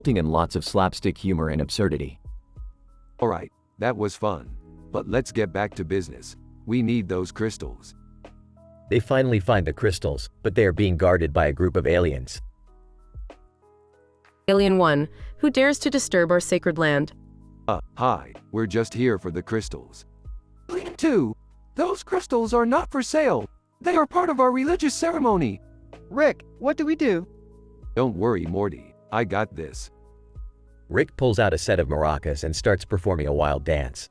resulting in lots of slapstick humor and absurdity. Alright, that was fun. But let's get back to business. We need those crystals. They finally find the crystals, but they are being guarded by a group of aliens. Alien 1, who dares to disturb our sacred land? Hi, we're just here for the crystals. Alien 2, those crystals are not for sale. They are part of our religious ceremony. Rick, what do we do? Don't worry, Morty. I got this. Rick pulls out a set of maracas and starts performing a wild dance.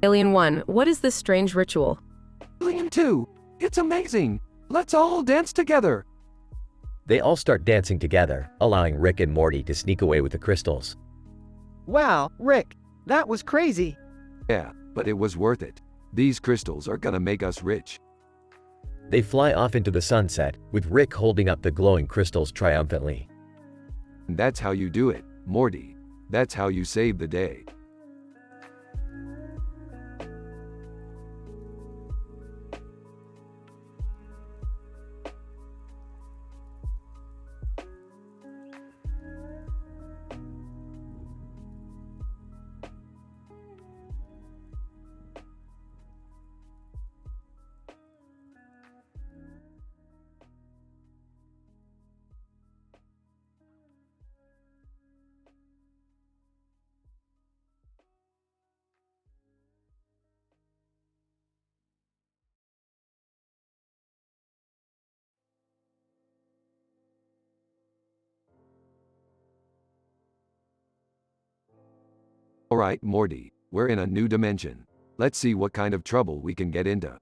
Alien 1, what is this strange ritual? Alien 2, it's amazing. Let's all dance together. They all start dancing together, allowing Rick and Morty to sneak away with the crystals. Wow, Rick, that was crazy. Yeah, but it was worth it. These crystals are gonna make us rich. They fly off into the sunset, with Rick holding up the glowing crystals triumphantly. And that's how you do it, Morty. That's how you save the day. Alright, Morty, we're in a new dimension. Let's see what kind of trouble we can get into.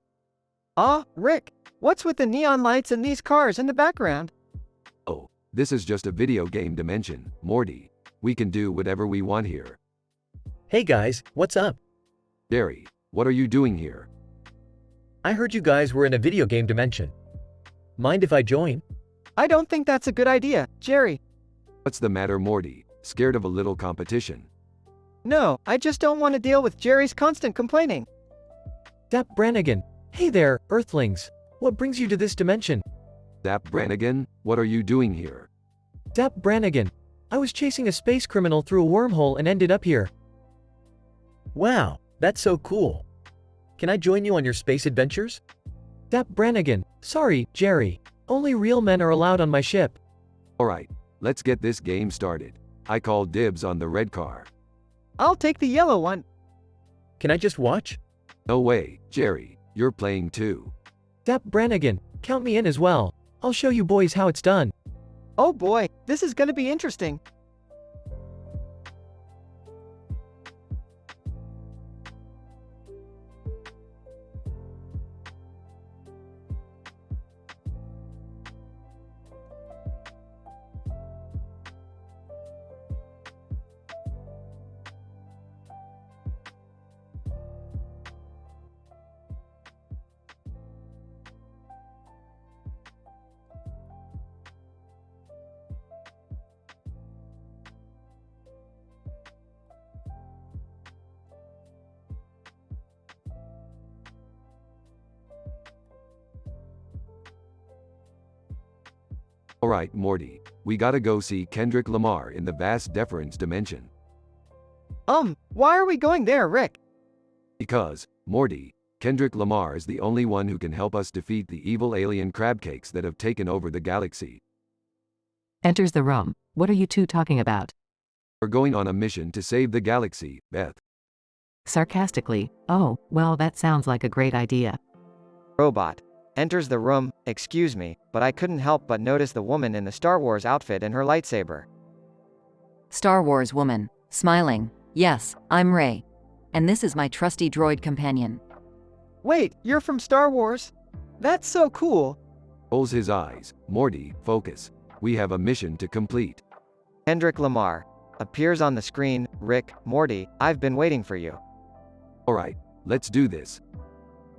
Rick, what's with the neon lights and these cars in the background? Oh, this is just a video game dimension, Morty. We can do whatever we want here. Hey guys, what's up? Jerry, what are you doing here? I heard you guys were in a video game dimension. Mind if I join? I don't think that's a good idea, Jerry. What's the matter, Morty? Scared of a little competition? No, I just don't want to deal with Jerry's constant complaining. Dap Brannigan. Hey there, Earthlings. What brings you to this dimension? Dap Brannigan, what are you doing here? Dap Brannigan. I was chasing a space criminal through a wormhole and ended up here. Wow, that's so cool. Can I join you on your space adventures? Dap Brannigan. Sorry, Jerry. Only real men are allowed on my ship. Alright, let's get this game started. I call dibs on the red car. I'll take the yellow one. Can I just watch? No way, Jerry, you're playing too. Dap Brannigan, count me in as well. I'll show you boys how it's done. Oh boy, this is gonna be interesting. Alright, Morty, we gotta go see Kendrick Lamar in the vast deference dimension. Why are we going there, Rick? Because, Morty, Kendrick Lamar is the only one who can help us defeat the evil alien crab cakes that have taken over the galaxy. Enters the room. What are you two talking about? We're going on a mission to save the galaxy, Beth. Sarcastically, oh, well, that sounds like a great idea. Robot enters the room. Excuse me, but I couldn't help but notice the woman in the Star Wars outfit and her lightsaber. Star Wars woman, smiling. Yes, I'm Rey. And this is my trusty droid companion. Wait, you're from Star Wars? That's so cool. Rolls his eyes. Morty, focus. We have a mission to complete. Kendrick Lamar appears on the screen. Rick, Morty, I've been waiting for you. Alright, let's do this.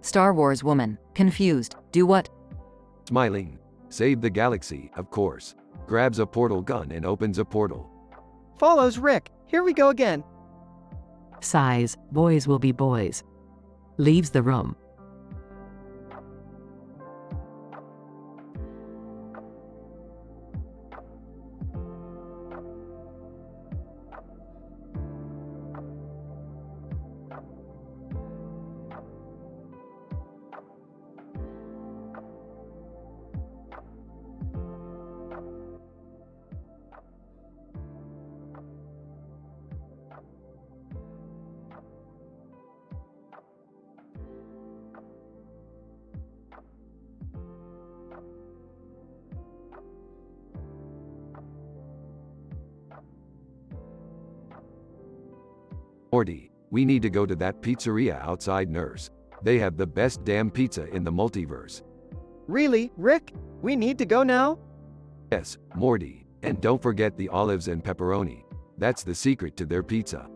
Star Wars woman, confused, do what? Smiling. Save the galaxy, of course. Grabs a portal gun and opens a portal. Follows Rick. Here we go again. Sighs, boys will be boys. Leaves the room. Morty, we need to go to that pizzeria outside Nurse. They have the best damn pizza in the multiverse. Really, Rick? We need to go now? Yes, Morty, and don't forget the olives and pepperoni. That's the secret to their pizza.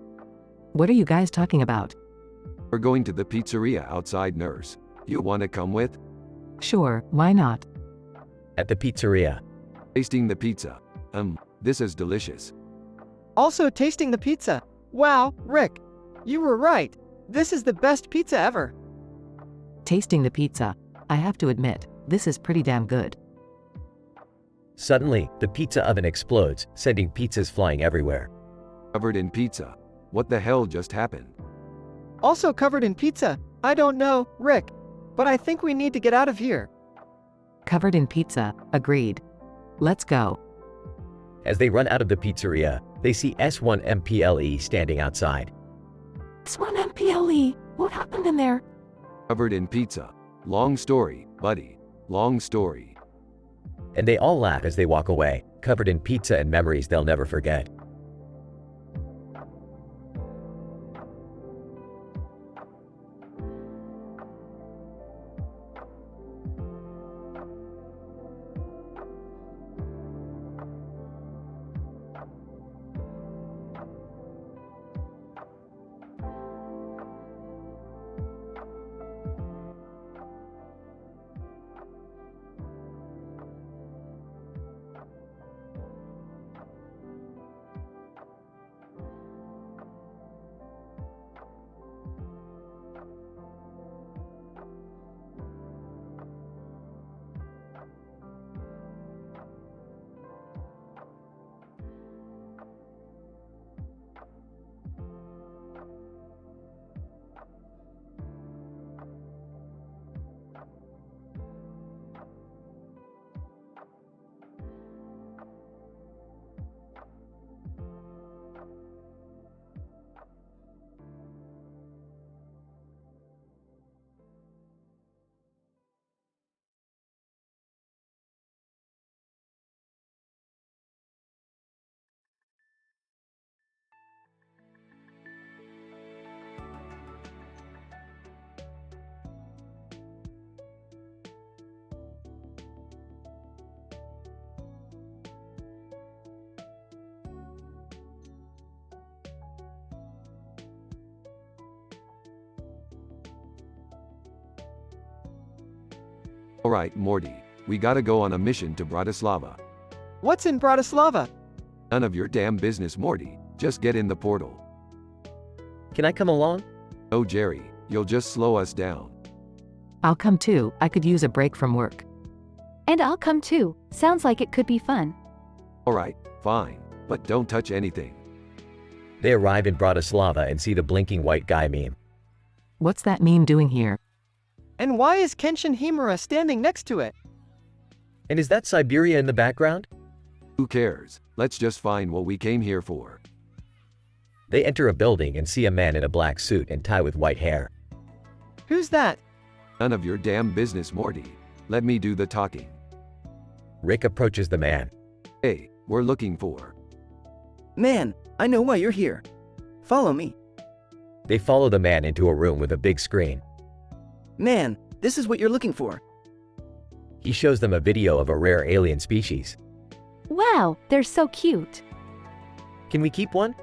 What are you guys talking about? We're going to the pizzeria outside Nurse. You want to come with? Sure, why not? At the pizzeria. Tasting the pizza. This is delicious. Also tasting the pizza. Wow, Rick, you were right. This is the best pizza ever. Tasting the pizza. I have to admit, this is pretty damn good. Suddenly, the pizza oven explodes, sending pizzas flying everywhere. Covered in pizza. What the hell just happened? Also covered in pizza. I don't know, Rick, but I think we need to get out of here. Covered in pizza, agreed. Let's go. As they run out of the pizzeria, they see S1MPLE standing outside. S1MPLE, what happened in there? Covered in pizza. Long story, buddy. Long story. And they all laugh as they walk away, covered in pizza and memories they'll never forget. Alright, Morty. We gotta go on a mission to Bratislava. What's in Bratislava? None of your damn business, Morty. Just get in the portal. Can I come along? No, Jerry. You'll just slow us down. I'll come too, I could use a break from work. And I'll come too. Sounds like it could be fun. Alright, fine. But don't touch anything. They arrive in Bratislava and see the blinking white guy meme. What's that meme doing here? And why is Kenshin Himura standing next to it? And is that Siberia in the background? Who cares? Let's just find what we came here for. They enter a building and see a man in a black suit and tie with white hair. Who's that? None of your damn business, Morty. Let me do the talking. Rick approaches the man. Hey, we're looking for. Man, I know why you're here. Follow me. They follow the man into a room with a big screen. Man, this is what you're looking for. He shows them a video of a rare alien species. Wow, they're so cute. Can we keep one?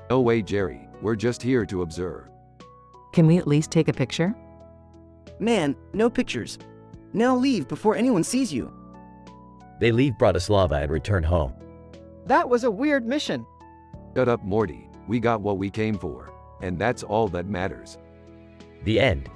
No way, Jerry. We're just here to observe. Can we at least take a picture? Man, no pictures. Now leave before anyone sees you. They leave Bratislava and return home. That was a weird mission. Shut up, Morty. We got what we came for. And that's all that matters. The end.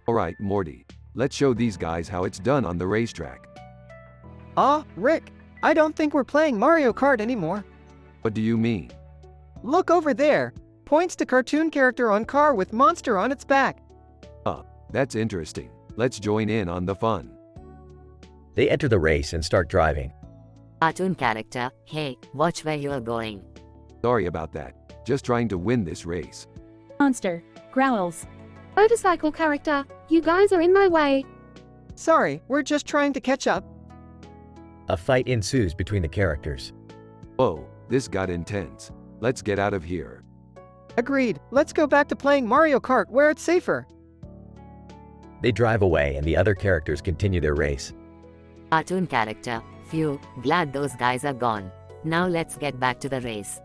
Alright, Morty. Let's show these guys how it's done on the racetrack. Ah, Rick, I don't think we're playing Mario Kart anymore. What do you mean? Look over there. Points to cartoon character on car with monster on its back. That's interesting. Let's join in on the fun. They enter the race and start driving. Cartoon character, hey, watch where you're going. Sorry about that. Just trying to win this race. Monster. Growls. Motorcycle character, you guys are in my way. Sorry, we're just trying to catch up. A fight ensues between the characters. Whoa, this got intense. Let's get out of here. Agreed. Let's go back to playing Mario Kart where it's safer. They drive away and the other characters continue their race. Cartoon character, phew, glad those guys are gone. Now let's get back to the race.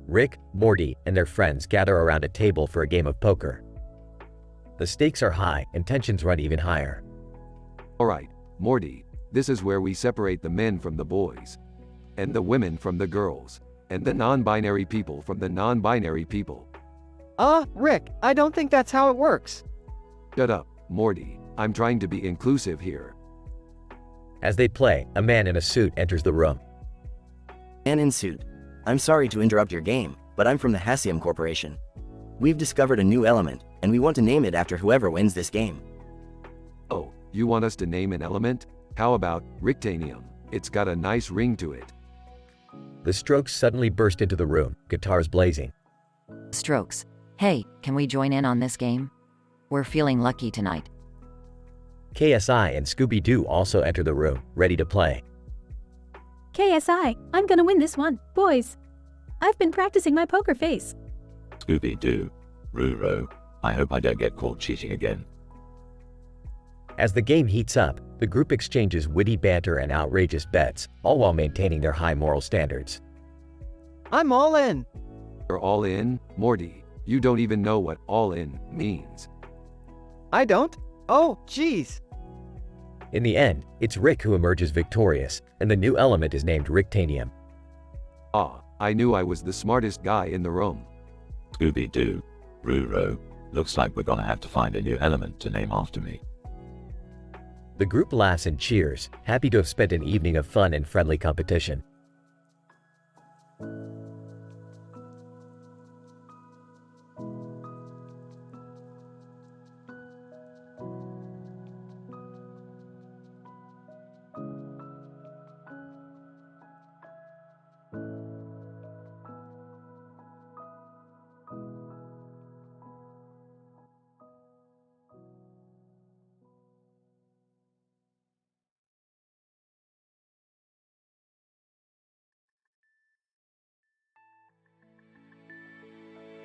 Rick, Morty, and their friends gather around a table for a game of poker. The stakes are high and tensions run even higher. Alright, Morty, this is where we separate the men from the boys, and the women from the girls, and the non-binary people from the non-binary people. Rick, I don't think that's how it works. Shut up, Morty. I'm trying to be inclusive here. As they play, a man in a suit enters the room. Man in suit. I'm sorry to interrupt your game, but I'm from the Hassium Corporation. We've discovered a new element, and we want to name it after whoever wins this game. Oh, you want us to name an element? How about Rictanium? It's got a nice ring to it. The Strokes suddenly burst into the room, guitars blazing. Strokes. Hey, can we join in on this game? We're feeling lucky tonight. KSI and Scooby-Doo also enter the room, ready to play. KSI, I'm gonna win this one, boys. I've been practicing my poker face. Scooby-Doo. Ruro. I hope I don't get caught cheating again. As the game heats up, the group exchanges witty banter and outrageous bets, all while maintaining their high moral standards. I'm all in. You're all in? Morty, you don't even know what all in means. I don't? Oh, jeez. In the end, it's Rick who emerges victorious, and the new element is named Rictanium. I knew I was the smartest guy in the room. Scooby-Doo. Ruro. Looks like we're gonna have to find a new element to name after me. The group laughs and cheers, happy to have spent an evening of fun and friendly competition.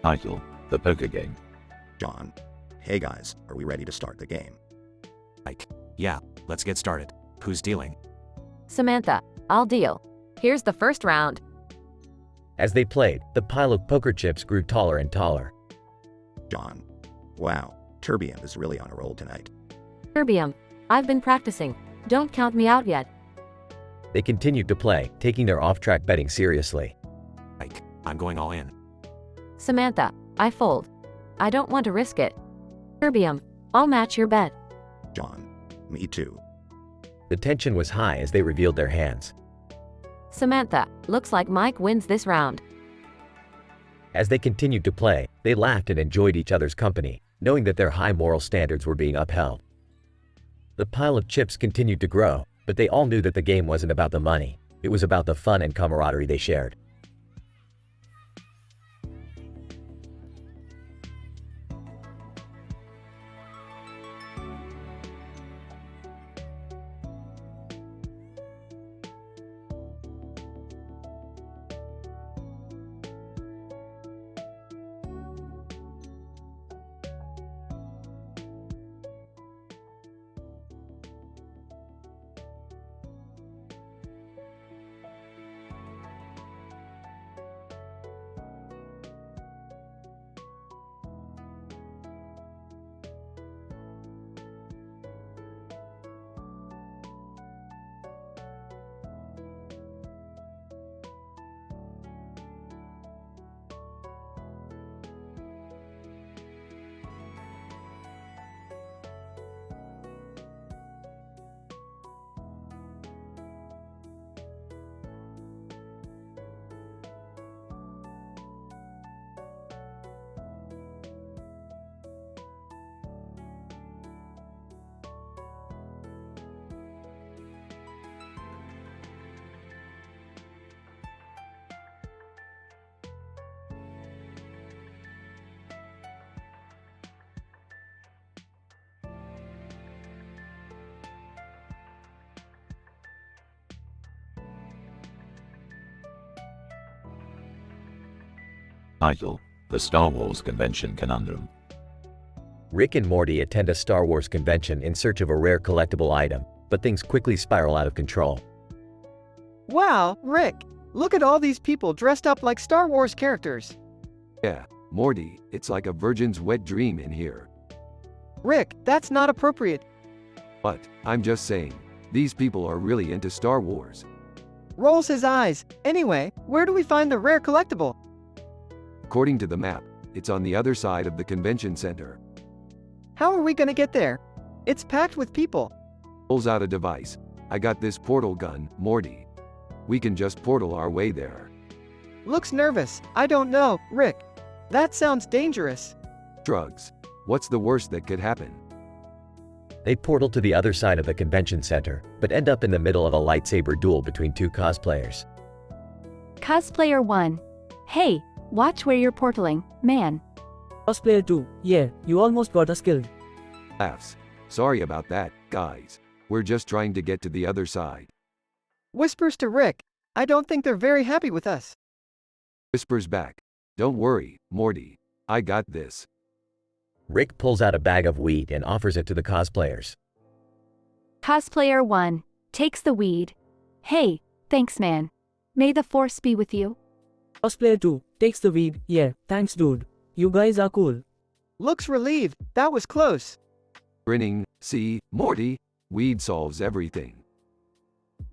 Title: The Poker Game. John. Hey guys, are we ready to start the game? Mike. Yeah, let's get started. Who's dealing? Samantha, I'll deal. Here's the first round. As they played, the pile of poker chips grew taller and taller. John. Wow, Terbium is really on a roll tonight. Terbium, I've been practicing. Don't count me out yet. They continued to play, taking their off-track betting seriously. Mike, I'm going all in. Samantha, I fold. I don't want to risk it. Terbium, I'll match your bet. John. Me too. The tension was high as they revealed their hands. Samantha, looks like Mike wins this round. As they continued to play, they laughed and enjoyed each other's company, knowing that their high moral standards were being upheld. The pile of chips continued to grow, but they all knew that the game wasn't about the money. It was about the fun and camaraderie they shared. Title: The Star Wars Convention Conundrum. Rick and Morty attend a Star Wars convention in search of a rare collectible item, but things quickly spiral out of control. Wow, Rick! Look at all these people dressed up like Star Wars characters. Yeah, Morty, it's like a virgin's wet dream in here. Rick, that's not appropriate. But, I'm just saying, these people are really into Star Wars. Rolls his eyes. Anyway, where do we find the rare collectible? According to the map, it's on the other side of the convention center. How are we gonna get there? It's packed with people. Pulls out a device. I got this portal gun, Morty. We can just portal our way there. Looks nervous. I don't know, Rick. That sounds dangerous. Shrugs. What's the worst that could happen? They portal to the other side of the convention center, but end up in the middle of a lightsaber duel between two cosplayers. Cosplayer 1. Hey, watch where you're portaling, man. Cosplayer 2. Yeah, you almost got us killed. Laughs. Sorry about that, guys. We're just trying to get to the other side. Whispers to Rick. I don't think they're very happy with us. Whispers back. Don't worry, Morty. I got this. Rick pulls out a bag of weed and offers it to the cosplayers. Cosplayer 1 takes the weed. Hey, thanks man. May the force be with you. Cosplayer 2 takes the weed. Yeah, thanks dude. You guys are cool. Looks relieved. That was close. Grinning. See, Morty, weed solves everything.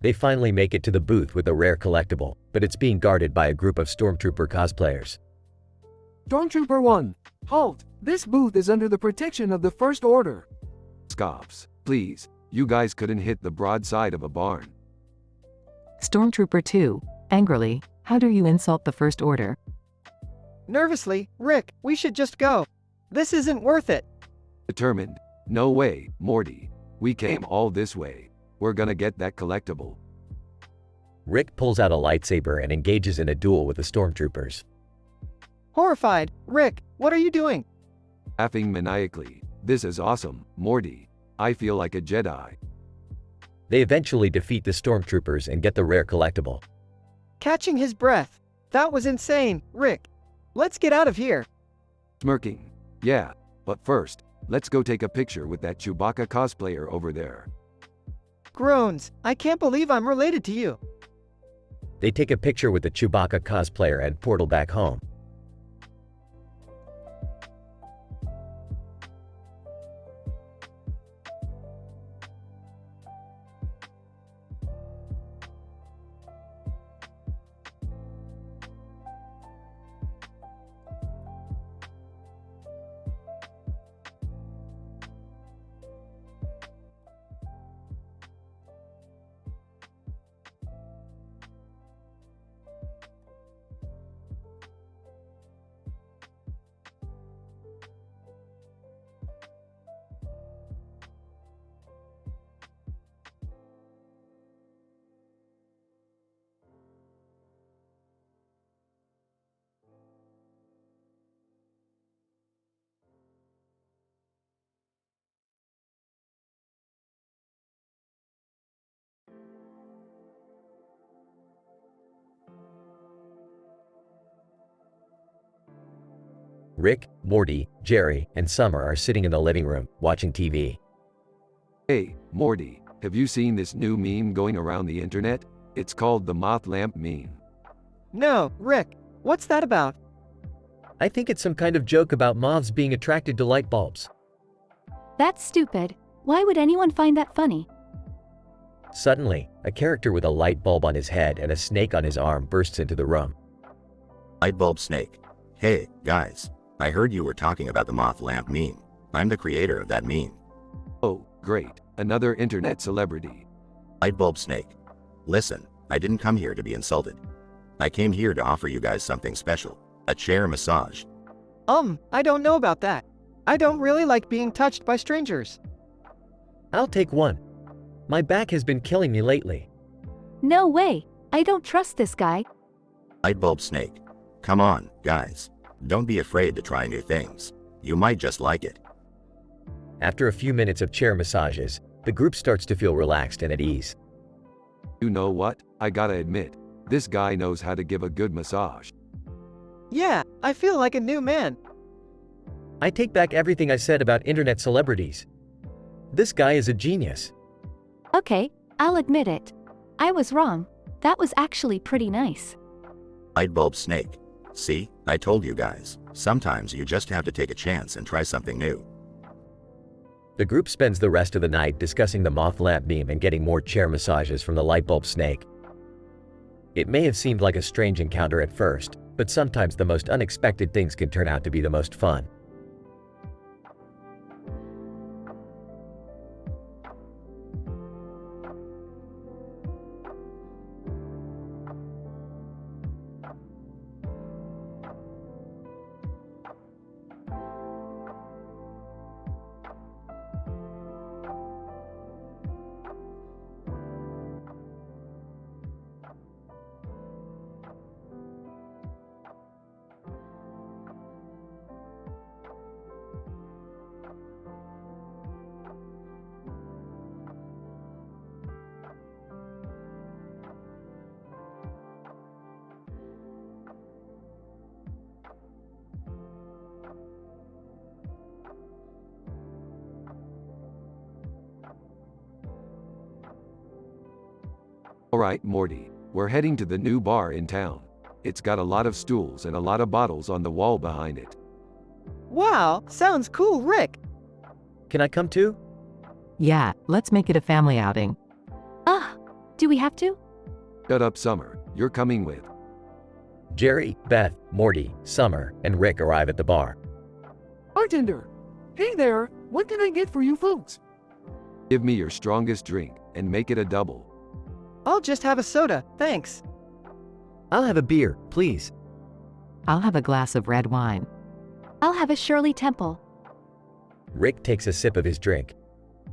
They finally make it to the booth with a rare collectible, but it's being guarded by a group of Stormtrooper cosplayers. Stormtrooper 1, halt! This booth is under the protection of the First Order. Scoffs. Please, you guys couldn't hit the broadside of a barn. Stormtrooper 2, angrily, how do you insult the First Order? Nervously, Rick, we should just go. This isn't worth it. Determined. No way, Morty. We came all this way. We're gonna get that collectible. Rick pulls out a lightsaber and engages in a duel with the Stormtroopers. Horrified, Rick, what are you doing? Laughing maniacally. This is awesome, Morty. I feel like a Jedi. They eventually defeat the Stormtroopers and get the rare collectible. Catching his breath. That was insane, Rick. Let's get out of here. Smirking. Yeah, but first, let's go take a picture with that Chewbacca cosplayer over there. Groans. I can't believe I'm related to you. They take a picture with the Chewbacca cosplayer and portal back home. Rick, Morty, Jerry, and Summer are sitting in the living room, watching TV. Hey, Morty, have you seen this new meme going around the internet? It's called the moth lamp meme. No, Rick, what's that about? I think it's some kind of joke about moths being attracted to light bulbs. That's stupid. Why would anyone find that funny? Suddenly, a character with a light bulb on his head and a snake on his arm bursts into the room. Lightbulb Snake. Hey, guys. I heard you were talking about the moth lamp meme. I'm the creator of that meme. Oh, great. Another internet celebrity. Lightbulb Snake. Listen, I didn't come here to be insulted. I came here to offer you guys something special. A chair massage. I don't know about that. I don't really like being touched by strangers. I'll take one. My back has been killing me lately. No way. I don't trust this guy. Lightbulb Snake. Come on, guys. Don't be afraid to try new things. You might just like it. After a few minutes of chair massages, the group starts to feel relaxed and at ease. You know what? I gotta admit, this guy knows how to give a good massage. Yeah, I feel like a new man. I take back everything I said about internet celebrities. This guy is a genius. Okay, I'll admit it. I was wrong. That was actually pretty nice. Lightbulb snake. See, I told you guys. Sometimes you just have to take a chance and try something new. The group spends the rest of the night discussing the moth lamp meme and getting more chair massages from the lightbulb snake. It may have seemed like a strange encounter at first, but sometimes the most unexpected things can turn out to be the most fun. Alright, Morty, we're heading to the new bar in town. It's got a lot of stools and a lot of bottles on the wall behind it. Wow, sounds cool, Rick. Can I come too? Yeah, let's make it a family outing. Do we have to? Shut up, Summer, you're coming with. Jerry, Beth, Morty, Summer, and Rick arrive at the bar. Bartender! Hey there, what can I get for you folks? Give me your strongest drink, and make it a double. I'll just have a soda, thanks. I'll have a beer, please. I'll have a glass of red wine. I'll have a Shirley Temple. Rick takes a sip of his drink.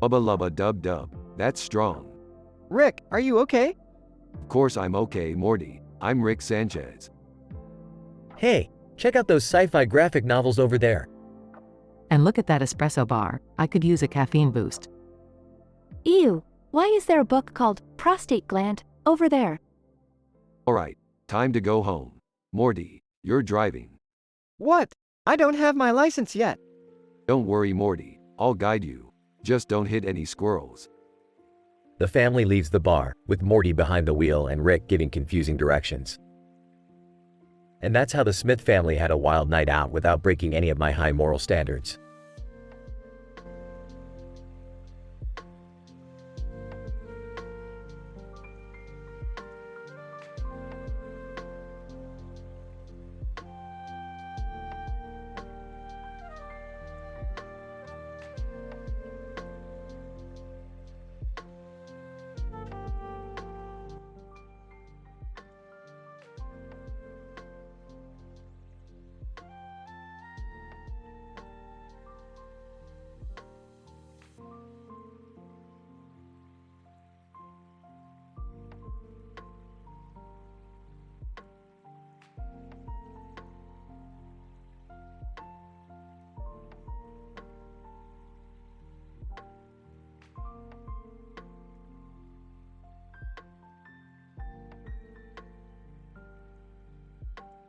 Ubba lubba dub dub, that's strong. Rick, are you okay? Of course I'm okay, Morty. I'm Rick Sanchez. Hey, check out those sci-fi graphic novels over there. And look at that espresso bar. I could use a caffeine boost. Ew, why is there a book called Prostate Gland over there? Alright, time to go home. Morty, you're driving. What? I don't have my license yet. Don't worry, Morty, I'll guide you. Just don't hit any squirrels. The family leaves the bar, with Morty behind the wheel and Rick giving confusing directions. And that's how the Smith family had a wild night out without breaking any of my high moral standards.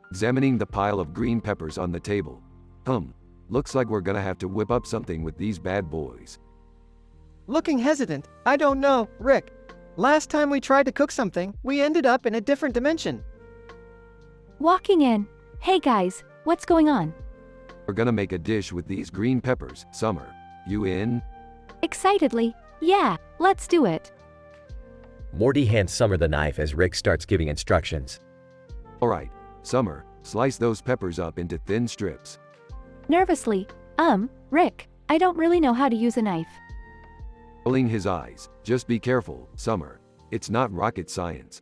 Examining the pile of green peppers on the table. Looks like we're gonna have to whip up something with these bad boys. Looking hesitant, I don't know, Rick. Last time we tried to cook something, we ended up in a different dimension. Walking in. Hey guys, what's going on? We're gonna make a dish with these green peppers, Summer. You in? Excitedly. Yeah, let's do it. Morty hands Summer the knife as Rick starts giving instructions. Alright, Summer, slice those peppers up into thin strips. Nervously, Rick, I don't really know how to use a knife. Rolling his eyes, just be careful, Summer. It's not rocket science.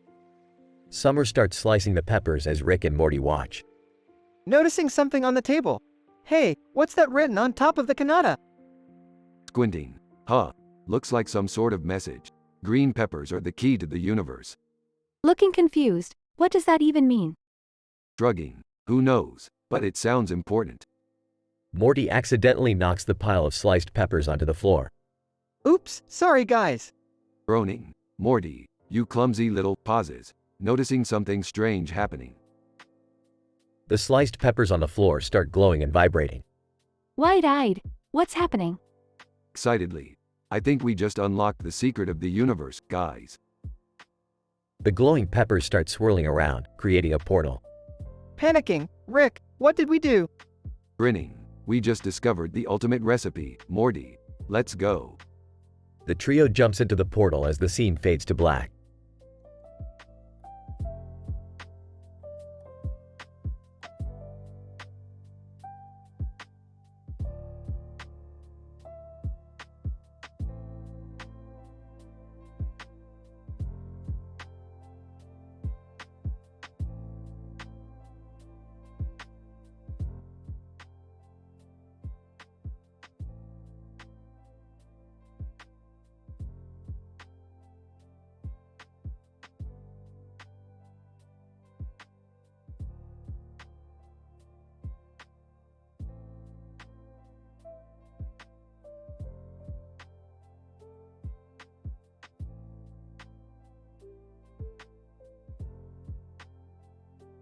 Summer starts slicing the peppers as Rick and Morty watch. Noticing something on the table. Hey, what's that written on top of the Kanata? Squinting. Looks like some sort of message. Green peppers are the key to the universe. Looking confused. What does that even mean? Shrugging. Who knows, but it sounds important. Morty accidentally knocks the pile of sliced peppers onto the floor. Oops, sorry guys. Groaning. Morty, you clumsy little pauses, noticing something strange happening. The sliced peppers on the floor start glowing and vibrating. Wide-eyed. What's happening? Excitedly. I think we just unlocked the secret of the universe, guys. The glowing peppers start swirling around, creating a portal. Panicking. Rick, what did we do? Grinning. We just discovered the ultimate recipe, Morty. Let's go. The trio jumps into the portal as the scene fades to black.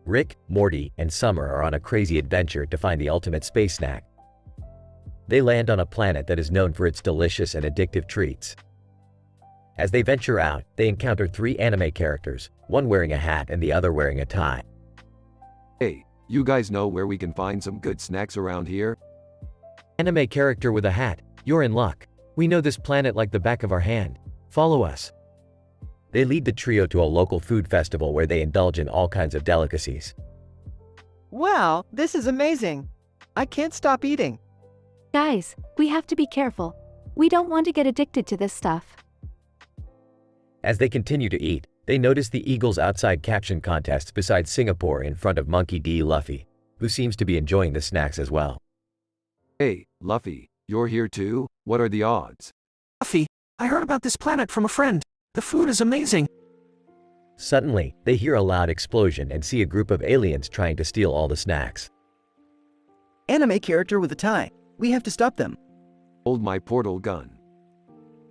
Rick, Morty, and Summer are on a crazy adventure to find the ultimate space snack. They land on a planet that is known for its delicious and addictive treats. As they venture out, they encounter 3 anime characters, one wearing a hat and the other wearing a tie. Hey, you guys know where we can find some good snacks around here? Anime character with a hat, you're in luck. We know this planet like the back of our hand. Follow us. They lead the trio to a local food festival where they indulge in all kinds of delicacies. Wow, this is amazing. I can't stop eating. Guys, we have to be careful. We don't want to get addicted to this stuff. As they continue to eat, they notice the Eagles outside caption contests beside Singapore in front of Monkey D. Luffy, who seems to be enjoying the snacks as well. Hey, Luffy, you're here too? What are the odds? Luffy, I heard about this planet from a friend. The food is amazing. Suddenly, they hear a loud explosion and see a group of aliens trying to steal all the snacks. Anime character with a tie. We have to stop them. Hold my portal gun.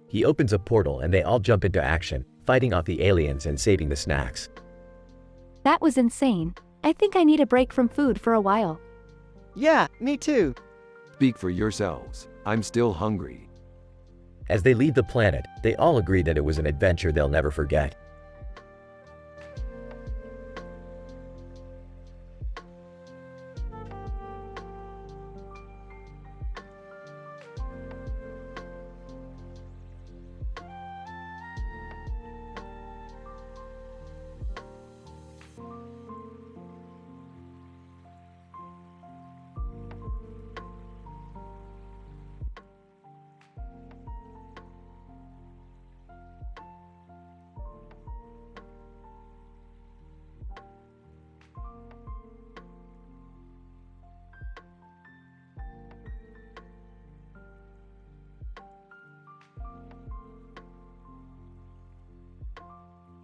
He opens a portal and they all jump into action, fighting off the aliens and saving the snacks. That was insane. I think I need a break from food for a while. Yeah, me too. Speak for yourselves. I'm still hungry. As they leave the planet, they all agree that it was an adventure they'll never forget.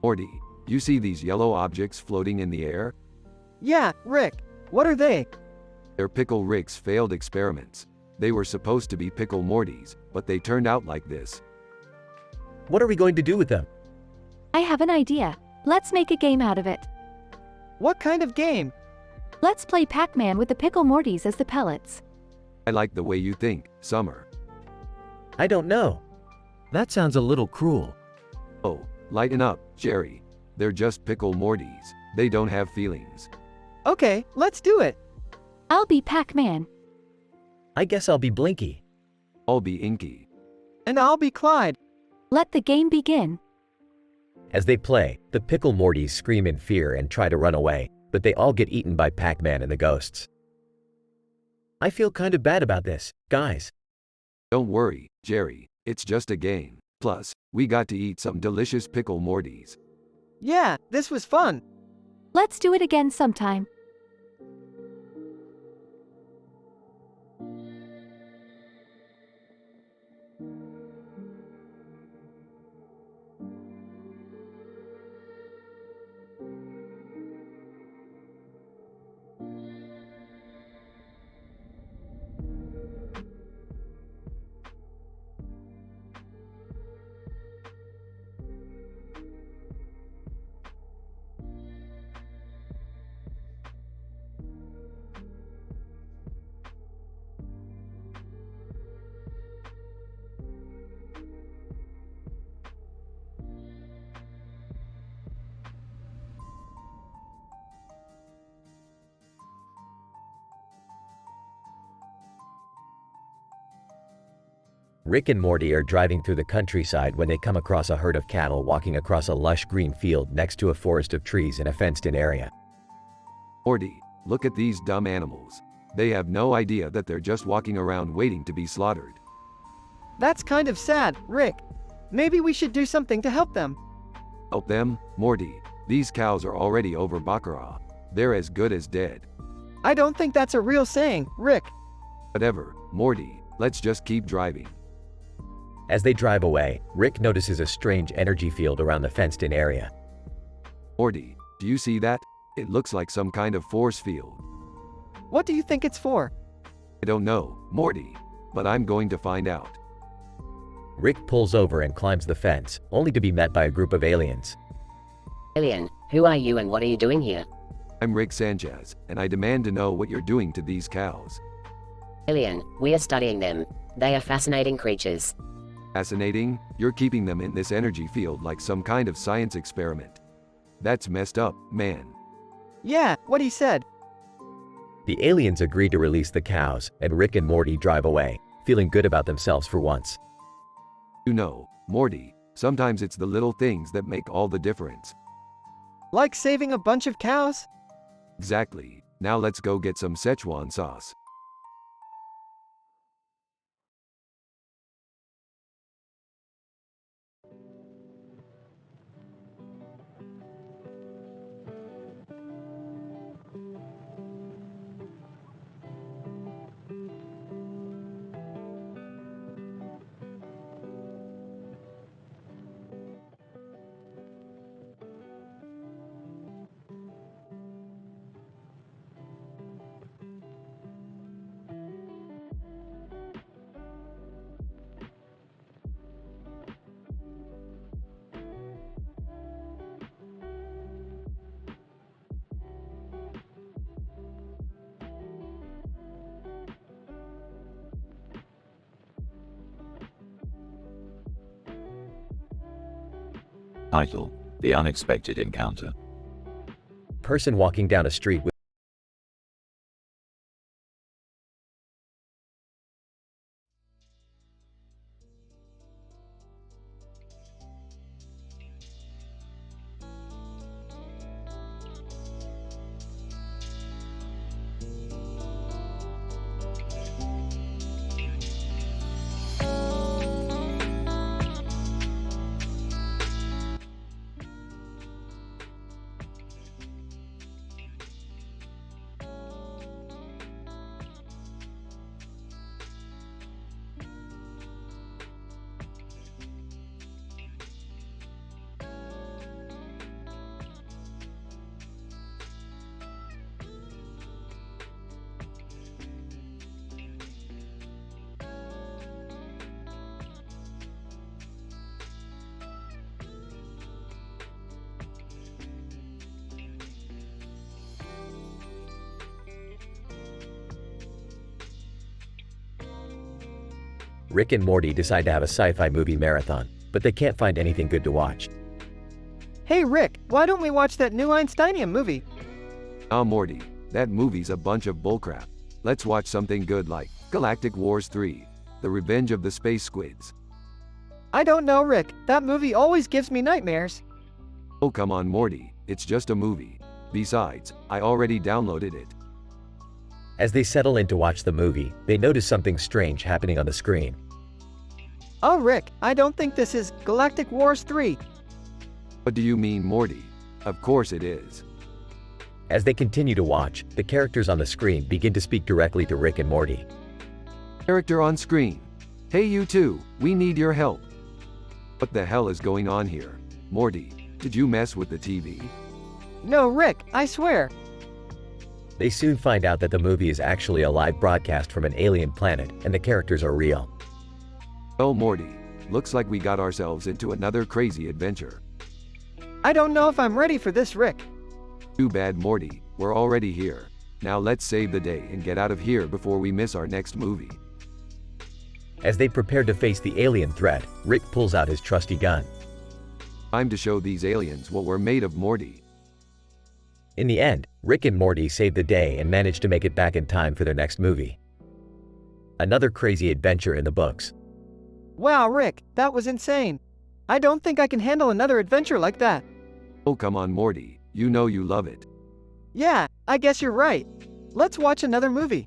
Morty, you see these yellow objects floating in the air? Yeah, Rick. What are they? They're Pickle Rick's failed experiments. They were supposed to be Pickle Mortys, but they turned out like this. What are we going to do with them? I have an idea. Let's make a game out of it. What kind of game? Let's play Pac-Man with the Pickle Mortys as the pellets. I like the way you think, Summer. I don't know. That sounds a little cruel. Oh, lighten up, Jerry. They're just Pickle Mortys. They don't have feelings. Okay, let's do it. I'll be Pac-Man. I guess I'll be Blinky. I'll be Inky. And I'll be Clyde. Let the game begin. As they play, the Pickle Mortys scream in fear and try to run away, but they all get eaten by Pac-Man and the ghosts. I feel kind of bad about this, guys. Don't worry, Jerry. It's just a game. Plus, we got to eat some delicious Pickle Mortys. Yeah, this was fun. Let's do it again sometime. Rick and Morty are driving through the countryside when they come across a herd of cattle walking across a lush green field next to a forest of trees in a fenced-in area. Morty, look at these dumb animals. They have no idea that they're just walking around waiting to be slaughtered. That's kind of sad, Rick. Maybe we should do something to help them. Help them? Morty, these cows are already over baccarat. They're as good as dead. I don't think that's a real saying, Rick. Whatever, Morty, let's just keep driving. As they drive away, Rick notices a strange energy field around the fenced-in area. Morty, do you see that? It looks like some kind of force field. What do you think it's for? I don't know, Morty, but I'm going to find out. Rick pulls over and climbs the fence, only to be met by a group of aliens. Alien, who are you and what are you doing here? I'm Rick Sanchez, and I demand to know what you're doing to these cows. Alien, we are studying them. They are fascinating creatures. Fascinating? You're keeping them in this energy field like some kind of science experiment. That's messed up, man. Yeah, what he said. The aliens agree to release the cows, and Rick and Morty drive away, feeling good about themselves for once. You know, Morty, sometimes it's the little things that make all the difference. Like saving a bunch of cows? Exactly. Now let's go get some Szechuan sauce. Title: The Unexpected Encounter. Person walking down a street with Rick and Morty decide to have a sci-fi movie marathon, but they can't find anything good to watch. Hey Rick, why don't we watch that new Einsteinium movie? Morty, that movie's a bunch of bullcrap. Let's watch something good like Galactic Wars 3, The Revenge of the Space Squids. I don't know, Rick. That movie always gives me nightmares. Oh come on Morty, it's just a movie. Besides, I already downloaded it. As they settle in to watch the movie, they notice something strange happening on the screen. Oh Rick, I don't think this is Galactic Wars 3. What do you mean, Morty? Of course it is. As they continue to watch, the characters on the screen begin to speak directly to Rick and Morty. Character on screen. Hey you two, we need your help. What the hell is going on here? Morty, did you mess with the TV? No Rick, I swear. They soon find out that the movie is actually a live broadcast from an alien planet, and the characters are real. Oh Morty, looks like we got ourselves into another crazy adventure. I don't know if I'm ready for this, Rick. Too bad Morty, we're already here. Now let's save the day and get out of here before we miss our next movie. As they prepare to face the alien threat, Rick pulls out his trusty gun. Time to show these aliens what we're made of, Morty. In the end, Rick and Morty save the day and manage to make it back in time for their next movie. Another crazy adventure in the books. Wow, Rick, that was insane. I don't think I can handle another adventure like that. Oh, come on, Morty. You know you love it. Yeah, I guess you're right. Let's watch another movie.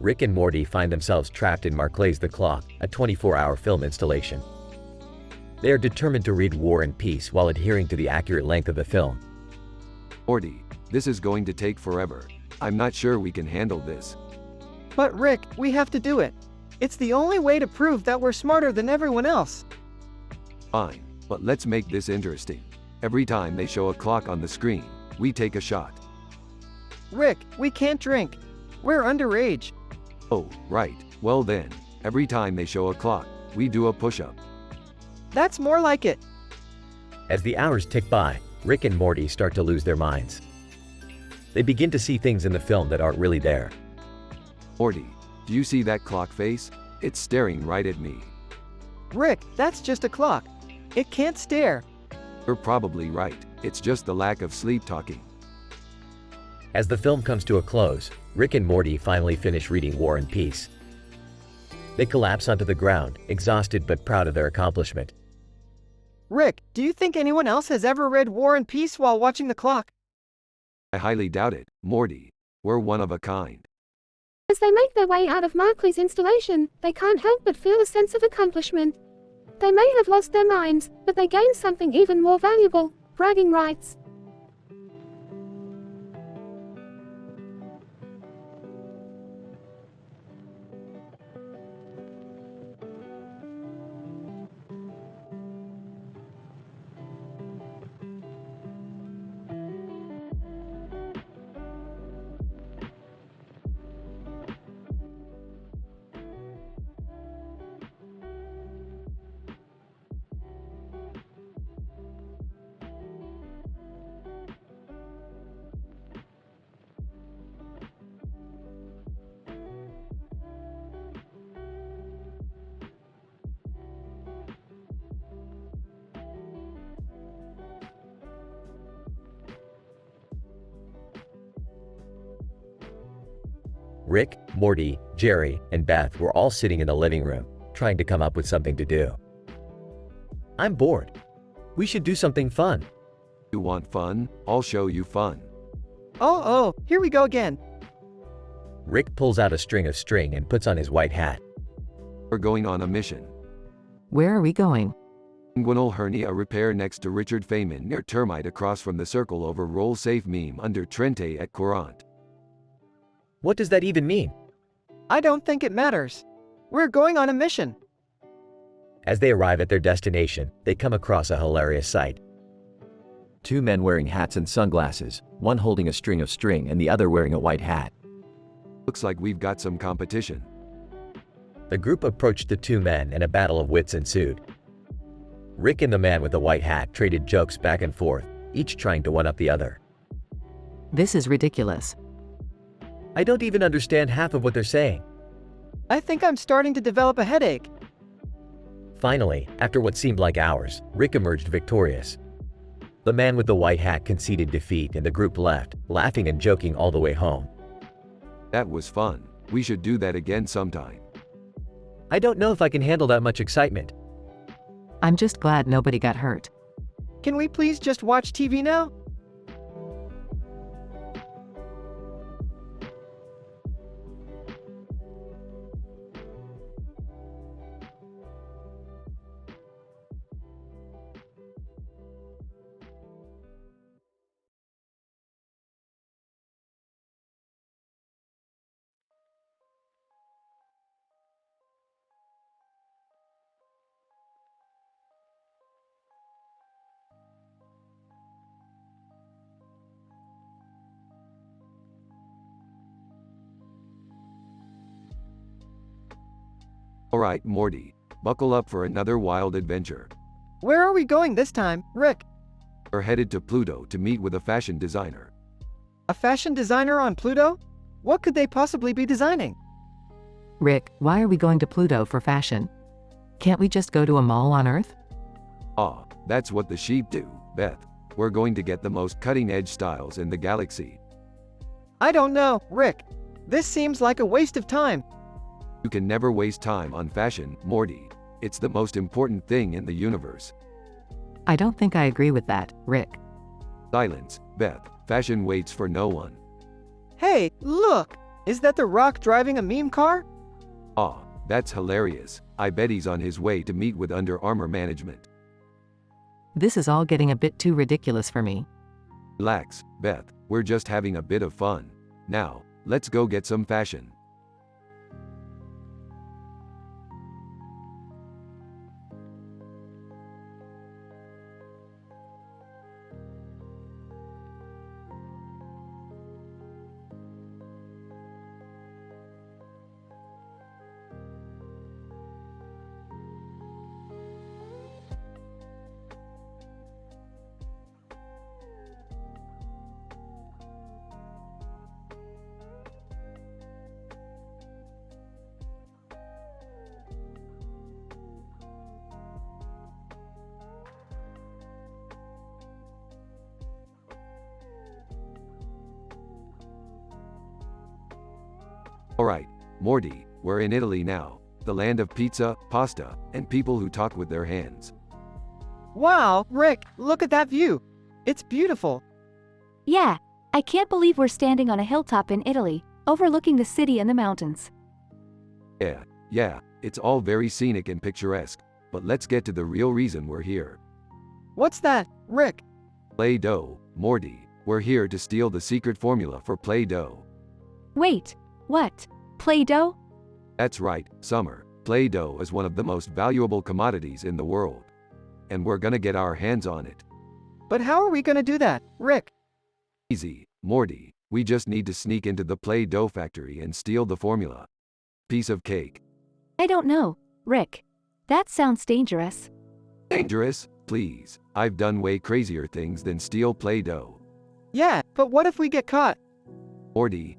Rick and Morty find themselves trapped in Marclay's The Clock, a 24-hour film installation. They are determined to read War and Peace while adhering to the accurate length of the film. Morty, this is going to take forever. I'm not sure we can handle this. But Rick, we have to do it. It's the only way to prove that we're smarter than everyone else. Fine, but let's make this interesting. Every time they show a clock on the screen, we take a shot. Rick, we can't drink. We're underage. Oh, right. Well then, every time they show a clock, we do a push-up. That's more like it. As the hours tick by, Rick and Morty start to lose their minds. They begin to see things in the film that aren't really there. Morty, do you see that clock face? It's staring right at me. Rick, that's just a clock. It can't stare. You're probably right. It's just the lack of sleep talking. As the film comes to a close, Rick and Morty finally finish reading War and Peace. They collapse onto the ground, exhausted but proud of their accomplishment. Rick, do you think anyone else has ever read War and Peace while watching the clock? I highly doubt it, Morty. We're one of a kind. As they make their way out of Marclay's installation, they can't help but feel a sense of accomplishment. They may have lost their minds, but they gained something even more valuable: bragging rights. Rick, Morty, Jerry, and Beth were all sitting in the living room, trying to come up with something to do. I'm bored. We should do something fun. You want fun? I'll show you fun. Oh, here we go again. Rick pulls out a string of string and puts on his white hat. We're going on a mission. Where are we going? Inguinal hernia repair next to Richard Feynman near Termite across from the circle over roll safe meme under Trente et Courant. What does that even mean? I don't think it matters. We're going on a mission. As they arrive at their destination, they come across a hilarious sight. Two men wearing hats and sunglasses, one holding a string of string and the other wearing a white hat. Looks like we've got some competition. The group approached the two men and a battle of wits ensued. Rick and the man with the white hat traded jokes back and forth, each trying to one-up the other. This is ridiculous. I don't even understand half of what they're saying. I think I'm starting to develop a headache. Finally, after what seemed like hours, Rick emerged victorious. The man with the white hat conceded defeat and the group left, laughing and joking all the way home. That was fun. We should do that again sometime. I don't know if I can handle that much excitement. I'm just glad nobody got hurt. Can we please just watch TV now? Alright, Morty. Buckle up for another wild adventure. Where are we going this time, Rick? We're headed to Pluto to meet with a fashion designer. A fashion designer on Pluto? What could they possibly be designing? Rick, why are we going to Pluto for fashion? Can't we just go to a mall on Earth? Ah, that's what the sheep do, Beth. We're going to get the most cutting-edge styles in the galaxy. I don't know, Rick. This seems like a waste of time. You can never waste time on fashion, Morty. It's the most important thing in the universe. I don't think I agree with that, Rick. Silence, Beth. Fashion waits for no one. Hey, look! Is that The Rock driving a meme car? Ah, that's hilarious. I bet he's on his way to meet with Under Armour management. This is all getting a bit too ridiculous for me. Relax, Beth. We're just having a bit of fun. Now, let's go get some fashion. Alright, Morty, we're in Italy now, the land of pizza, pasta, and people who talk with their hands. Wow, Rick, look at that view. It's beautiful. Yeah, I can't believe we're standing on a hilltop in Italy, overlooking the city and the mountains. Yeah, it's all very scenic and picturesque, but let's get to the real reason we're here. What's that, Rick? Play-Doh, Morty, we're here to steal the secret formula for Play-Doh. Wait, what? Play-Doh? That's right, Summer. Play-Doh is one of the most valuable commodities in the world. And we're gonna get our hands on it. But how are we gonna do that, Rick? Easy, Morty. We just need to sneak into the Play-Doh factory and steal the formula. Piece of cake. I don't know, Rick. That sounds dangerous. Dangerous? Please. I've done way crazier things than steal Play-Doh. Yeah, but what if we get caught? Morty.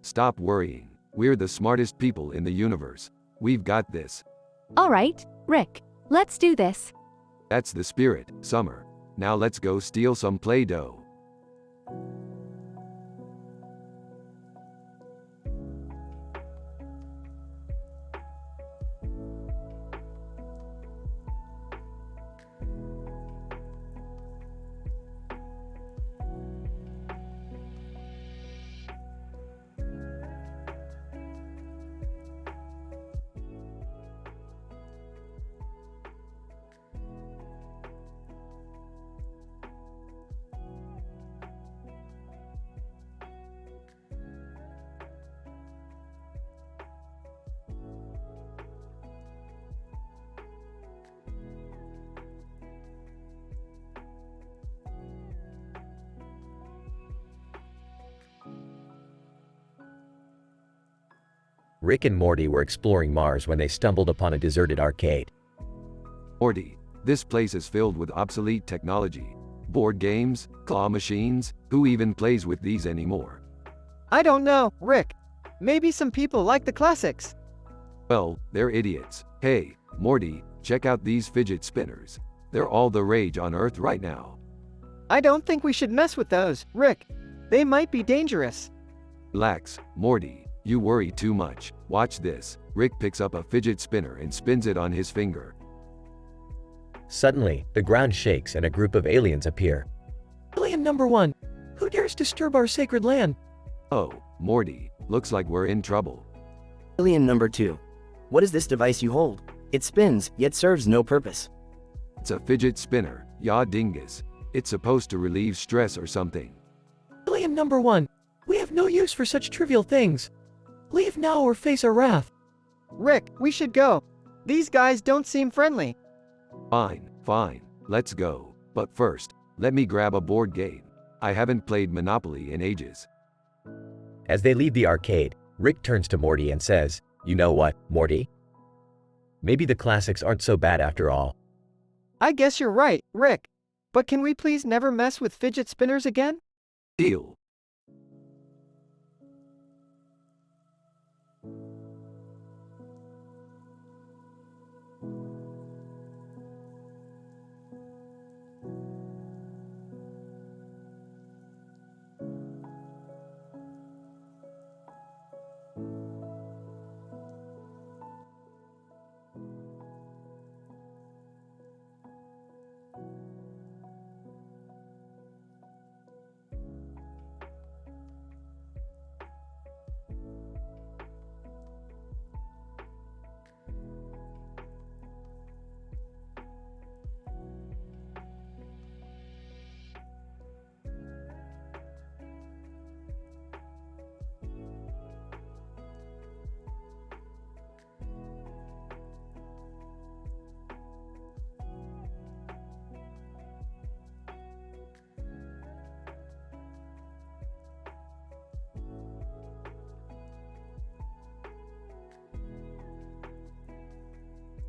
Stop worrying. We're the smartest people in the universe. We've got this. All right, Rick. Let's do this. That's the spirit, Summer. Now let's go steal some Play-Doh. Rick and Morty were exploring Mars when they stumbled upon a deserted arcade. Morty, this place is filled with obsolete technology. Board games, claw machines, who even plays with these anymore? I don't know, Rick. Maybe some people like the classics. Well, they're idiots. Hey, Morty, check out these fidget spinners. They're all the rage on Earth right now. I don't think we should mess with those, Rick. They might be dangerous. Relax, Morty. You worry too much. Watch this. Rick picks up a fidget spinner and spins it on his finger. Suddenly, the ground shakes and a group of aliens appear. Alien number 1. Who dares disturb our sacred land? Oh, Morty. Looks like we're in trouble. Alien number 2. What is this device you hold? It spins, yet serves no purpose. It's a fidget spinner, ya dingus. It's supposed to relieve stress or something. Alien number 1. We have no use for such trivial things. Leave now or face our wrath. Rick, we should go. These guys don't seem friendly. Fine. Let's go. But first, let me grab a board game. I haven't played Monopoly in ages. As they leave the arcade, Rick turns to Morty and says, You know what, Morty? Maybe the classics aren't so bad after all. I guess you're right, Rick. But can we please never mess with fidget spinners again? Deal.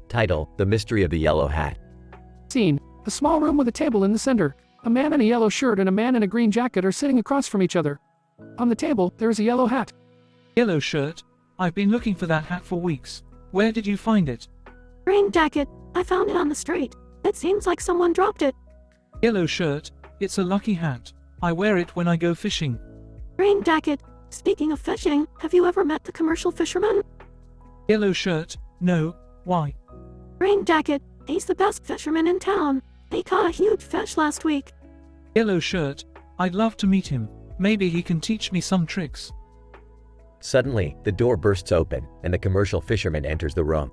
Title: The Mystery of the Yellow Hat. Scene: a small room with a table in the center. A man in a yellow shirt and a man in a green jacket are sitting across from each other. On the table, there is a yellow hat. Yellow shirt? I've been looking for that hat for weeks. Where did you find it? Green jacket. I found it on the street. It seems like someone dropped it. Yellow shirt? It's a lucky hat. I wear it when I go fishing. Green jacket. Speaking of fishing, have you ever met the commercial fisherman? Yellow shirt? No. Why? Green jacket. He's the best fisherman in town. He caught a huge fish last week. Yellow shirt? I'd love to meet him. Maybe he can teach me some tricks. Suddenly, the door bursts open, and the commercial fisherman enters the room.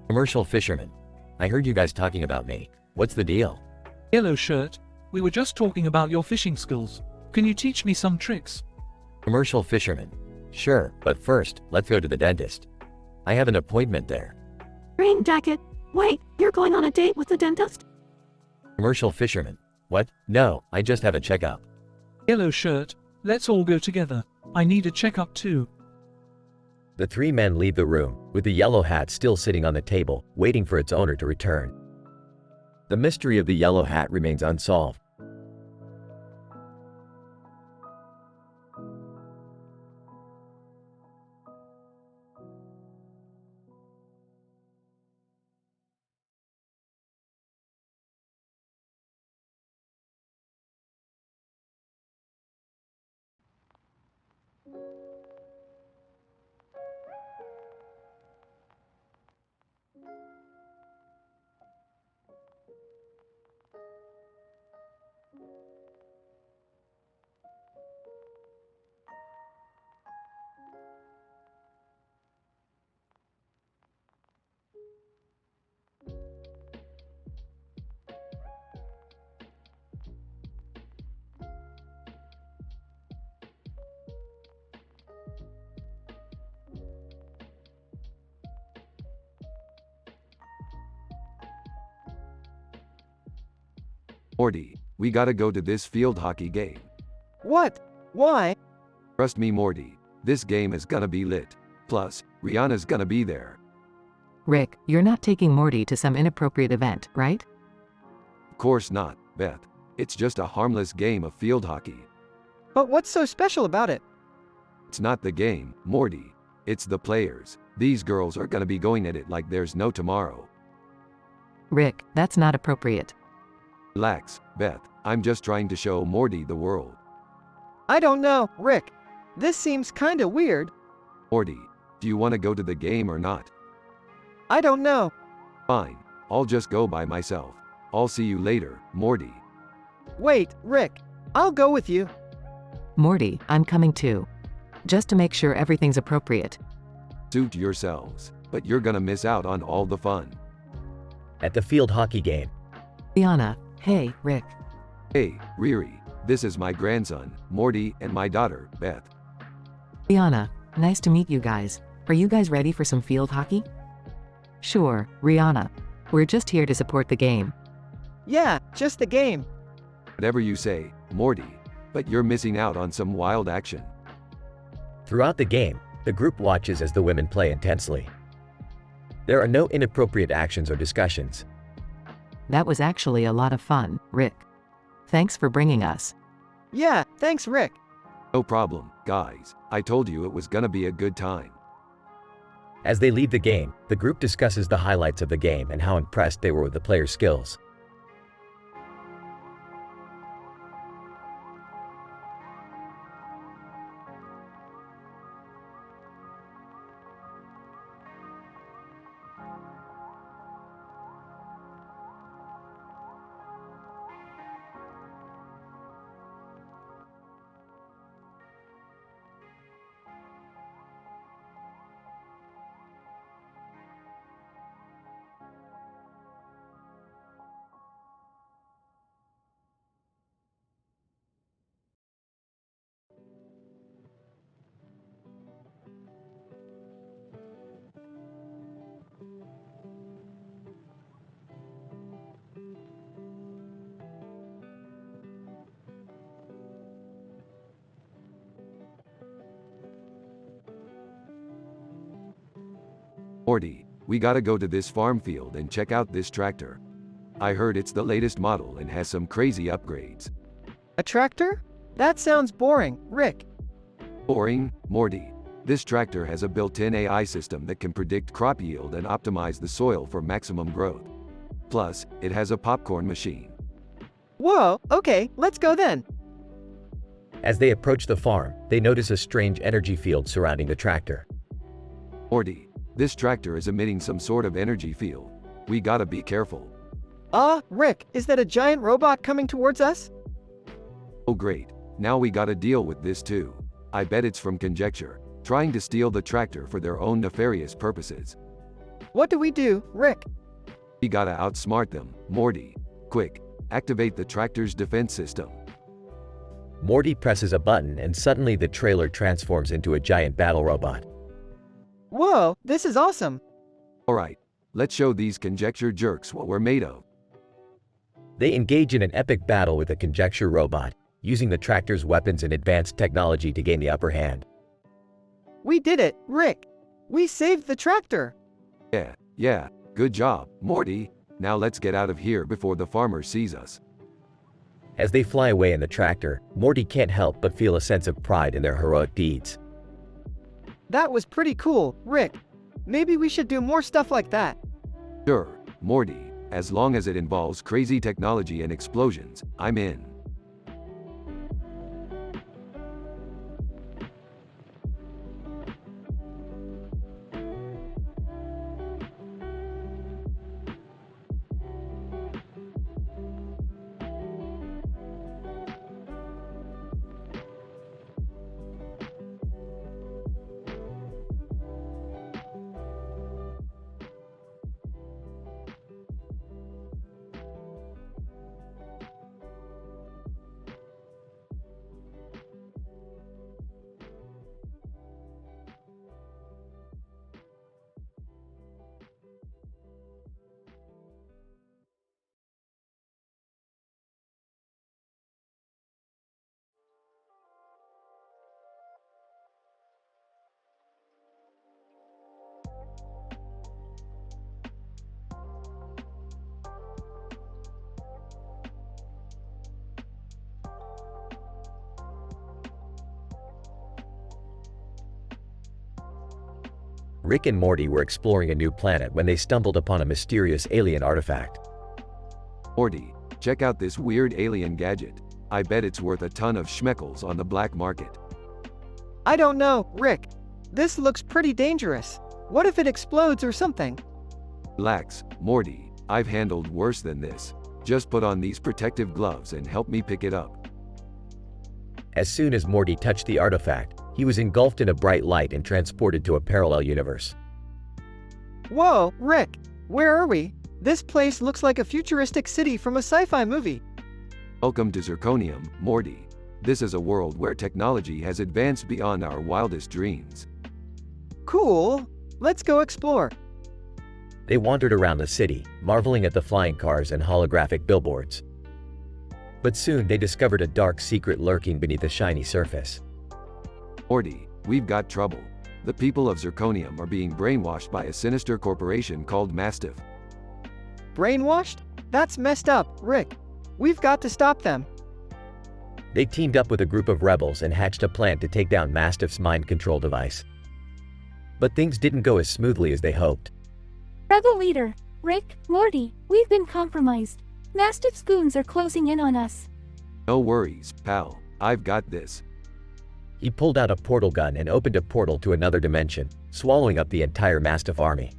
Commercial fisherman. I heard you guys talking about me. What's the deal? Yellow shirt? We were just talking about your fishing skills. Can you teach me some tricks? Commercial fisherman. Sure, but first, let's go to the dentist. I have an appointment there. Green jacket. Wait, you're going on a date with the dentist? Commercial fisherman. What? No, I just have a checkup. Yellow shirt? Let's all go together. I need a checkup too. The three men leave the room, with the yellow hat still sitting on the table, waiting for its owner to return. The mystery of the yellow hat remains unsolved. Morty, we gotta go to this field hockey game. What? Why? Trust me, Morty. This game is gonna be lit. Plus, Rihanna's gonna be there. Rick, you're not taking Morty to some inappropriate event, right? Of course not, Beth. It's just a harmless game of field hockey. But what's so special about it? It's not the game, Morty. It's the players. These girls are gonna be going at it like there's no tomorrow. Rick, that's not appropriate. Relax, Beth. I'm just trying to show Morty the world. I don't know, Rick. This seems kinda weird. Morty, do you want to go to the game or not? I don't know. Fine. I'll just go by myself. I'll see you later, Morty. Wait, Rick. I'll go with you. Morty, I'm coming too. Just to make sure everything's appropriate. Suit yourselves, but you're gonna miss out on all the fun. At the field hockey game. Liana, hey, Rick. Hey, Riri. This is my grandson, Morty, and my daughter, Beth. Liana, nice to meet you guys. Are you guys ready for some field hockey? Sure, Rihanna. We're just here to support the game. Yeah, just the game. Whatever you say, Morty. But you're missing out on some wild action. Throughout the game, The group watches as the women play intensely. There are no inappropriate actions or discussions. That was actually a lot of fun, Rick. Thanks for bringing us. Yeah, thanks, Rick. No problem, guys. I told you it was gonna be a good time. As they leave the game, the group discusses the highlights of the game and how impressed they were with the players' skills. Morty, we gotta go to this farm field and check out this tractor. I heard it's the latest model and has some crazy upgrades. A tractor? That sounds boring, Rick. Boring, Morty. This tractor has a built-in AI system that can predict crop yield and optimize the soil for maximum growth. Plus, it has a popcorn machine. Whoa, okay, let's go then. As they approach the farm, they notice a strange energy field surrounding the tractor. Morty, this tractor is emitting some sort of energy field. We gotta be careful. Rick, is that a giant robot coming towards us? Oh great, now we gotta deal with this too. I bet it's from Conjecture, trying to steal the tractor for their own nefarious purposes. What do we do, Rick? We gotta outsmart them, Morty. Quick, activate the tractor's defense system. Morty presses a button and suddenly the trailer transforms into a giant battle robot. Whoa, this is awesome. Alright, let's show these Conjecture jerks what we're made of. They engage in an epic battle with the Conjecture robot, using the tractor's weapons and advanced technology to gain the upper hand. We did it, Rick. We saved the tractor. Yeah, good job, Morty. Now let's get out of here before the farmer sees us. As they fly away in the tractor, Morty can't help but feel a sense of pride in their heroic deeds. That was pretty cool, Rick. Maybe we should do more stuff like that. Sure, Morty. As long as it involves crazy technology and explosions, I'm in. Rick and Morty were exploring a new planet when they stumbled upon a mysterious alien artifact. Morty, check out this weird alien gadget. I bet it's worth a ton of schmeckles on the black market. I don't know, Rick. This looks pretty dangerous. What if it explodes or something? Relax, Morty. I've handled worse than this. Just put on these protective gloves and help me pick it up. As soon as Morty touched the artifact, he was engulfed in a bright light and transported to a parallel universe. Whoa, Rick, where are we? This place looks like a futuristic city from a sci-fi movie. Welcome to Zirconium, Morty. This is a world where technology has advanced beyond our wildest dreams. Cool. Let's go explore. They wandered around the city, marveling at the flying cars and holographic billboards. But soon they discovered a dark secret lurking beneath the shiny surface. Morty, we've got trouble. The people of Zirconium are being brainwashed by a sinister corporation called Mastiff. Brainwashed? That's messed up, Rick. We've got to stop them. They teamed up with a group of rebels and hatched a plan to take down Mastiff's mind control device. But things didn't go as smoothly as they hoped. Rebel leader, Rick, Morty, we've been compromised. Mastiff's goons are closing in on us. No worries, pal. I've got this. He pulled out a portal gun and opened a portal to another dimension, swallowing up the entire Mastiff army.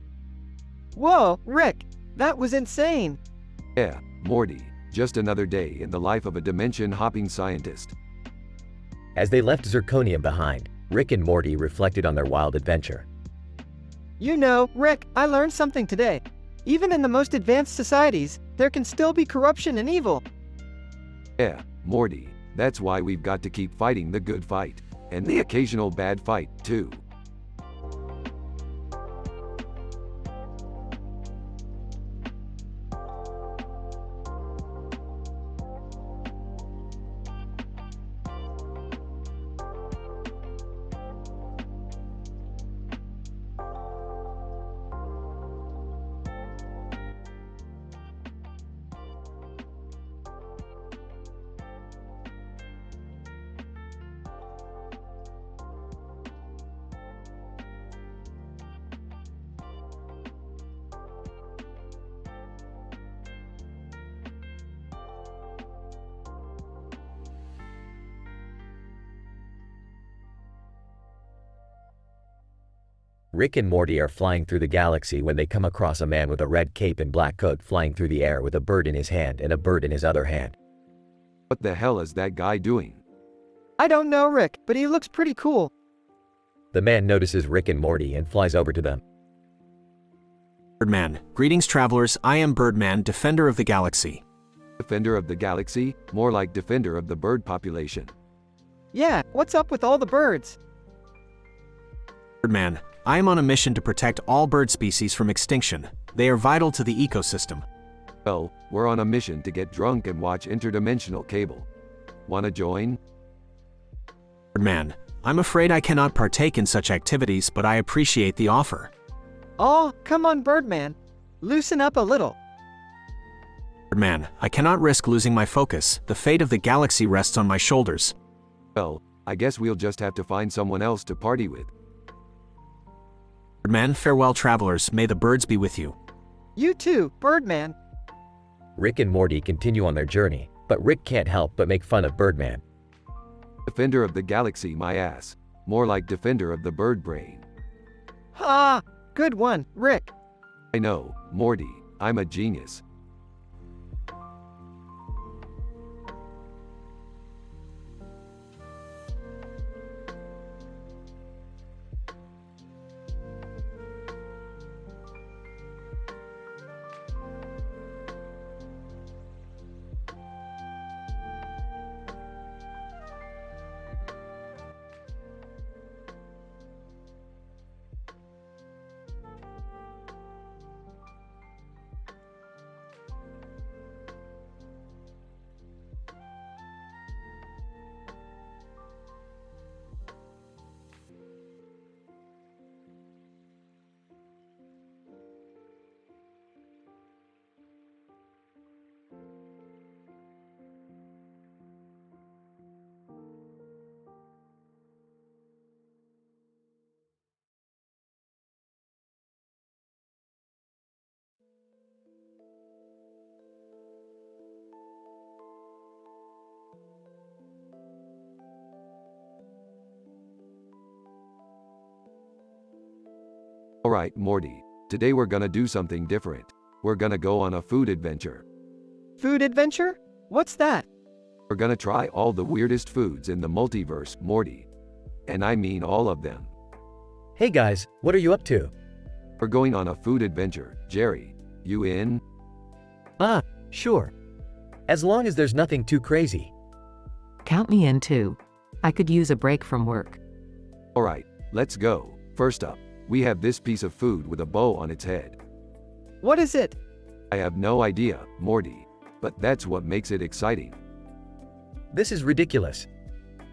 Whoa, Rick, that was insane. Yeah, Morty, just another day in the life of a dimension-hopping scientist. As they left Zirconium behind, Rick and Morty reflected on their wild adventure. You know, Rick, I learned something today. Even in the most advanced societies, there can still be corruption and evil. Yeah, Morty, that's why we've got to keep fighting the good fight. And the occasional bad fight, too. Rick and Morty are flying through the galaxy when they come across a man with a red cape and black coat flying through the air with a bird in his hand and a bird in his other hand. What the hell is that guy doing? I don't know, Rick, but he looks pretty cool. The man notices Rick and Morty and flies over to them. Birdman. Greetings, travelers. I am Birdman, Defender of the Galaxy. Defender of the Galaxy? More like Defender of the bird population. Yeah, what's up with all the birds? Birdman. I am on a mission to protect all bird species from extinction. They are vital to the ecosystem. Well, we're on a mission to get drunk and watch interdimensional cable. Wanna join? Birdman. I'm afraid I cannot partake in such activities, but I appreciate the offer. Oh, come on, Birdman. Loosen up a little. Birdman. I cannot risk losing my focus. The fate of the galaxy rests on my shoulders. Well, I guess we'll just have to find someone else to party with. Birdman, farewell, travelers. May the birds be with you. You too, Birdman. Rick and Morty continue on their journey, but Rick can't help but make fun of Birdman. Defender of the Galaxy, my ass. More like Defender of the bird brain. Ha! Good one, Rick. I know, Morty. I'm a genius. Alright, Morty. Today we're gonna do something different. We're gonna go on a food adventure. Food adventure? What's that? We're gonna try all the weirdest foods in the multiverse, Morty. And I mean all of them. Hey guys, what are you up to? We're going on a food adventure, Jerry. You in? Ah, sure. As long as there's nothing too crazy. Count me in too. I could use a break from work. Alright, let's go. First up, we have this piece of food with a bow on its head. What is it? I have no idea, Morty. But that's what makes it exciting. This is ridiculous.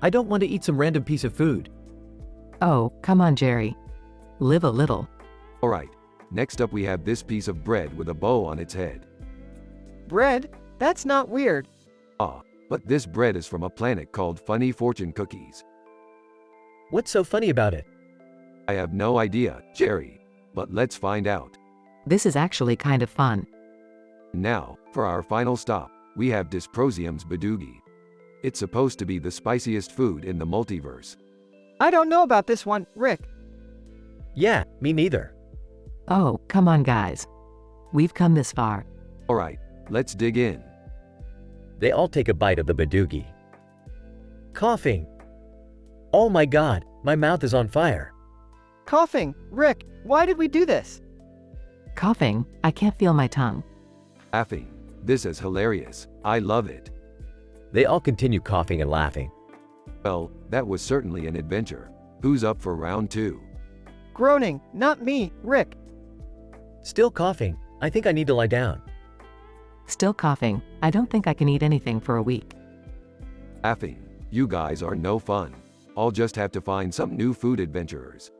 I don't want to eat some random piece of food. Oh, come on, Jerry. Live a little. Alright, next up we have this piece of bread with a bow on its head. Bread? That's not weird. Ah, but this bread is from a planet called Funny Fortune Cookies. What's so funny about it? I have no idea, Jerry, but let's find out. This is actually kind of fun. Now, for our final stop, we have Dysprosium's Badoogie. It's supposed to be the spiciest food in the multiverse. I don't know about this one, Rick. Yeah, me neither. Oh, come on guys. We've come this far. Alright, let's dig in. They all take a bite of the badoogie. Coughing. Oh my god, my mouth is on fire. Coughing. Rick, why did we do this? Coughing, I can't feel my tongue. Laughing. This is hilarious. I love it. They all continue coughing and laughing. Well, that was certainly an adventure. Who's up for round 2? Groaning. Not me, Rick. Still coughing. I think I need to lie down. Still coughing. I don't think I can eat anything for a week. Laughing. You guys are no fun. I'll just have to find some new food adventurers.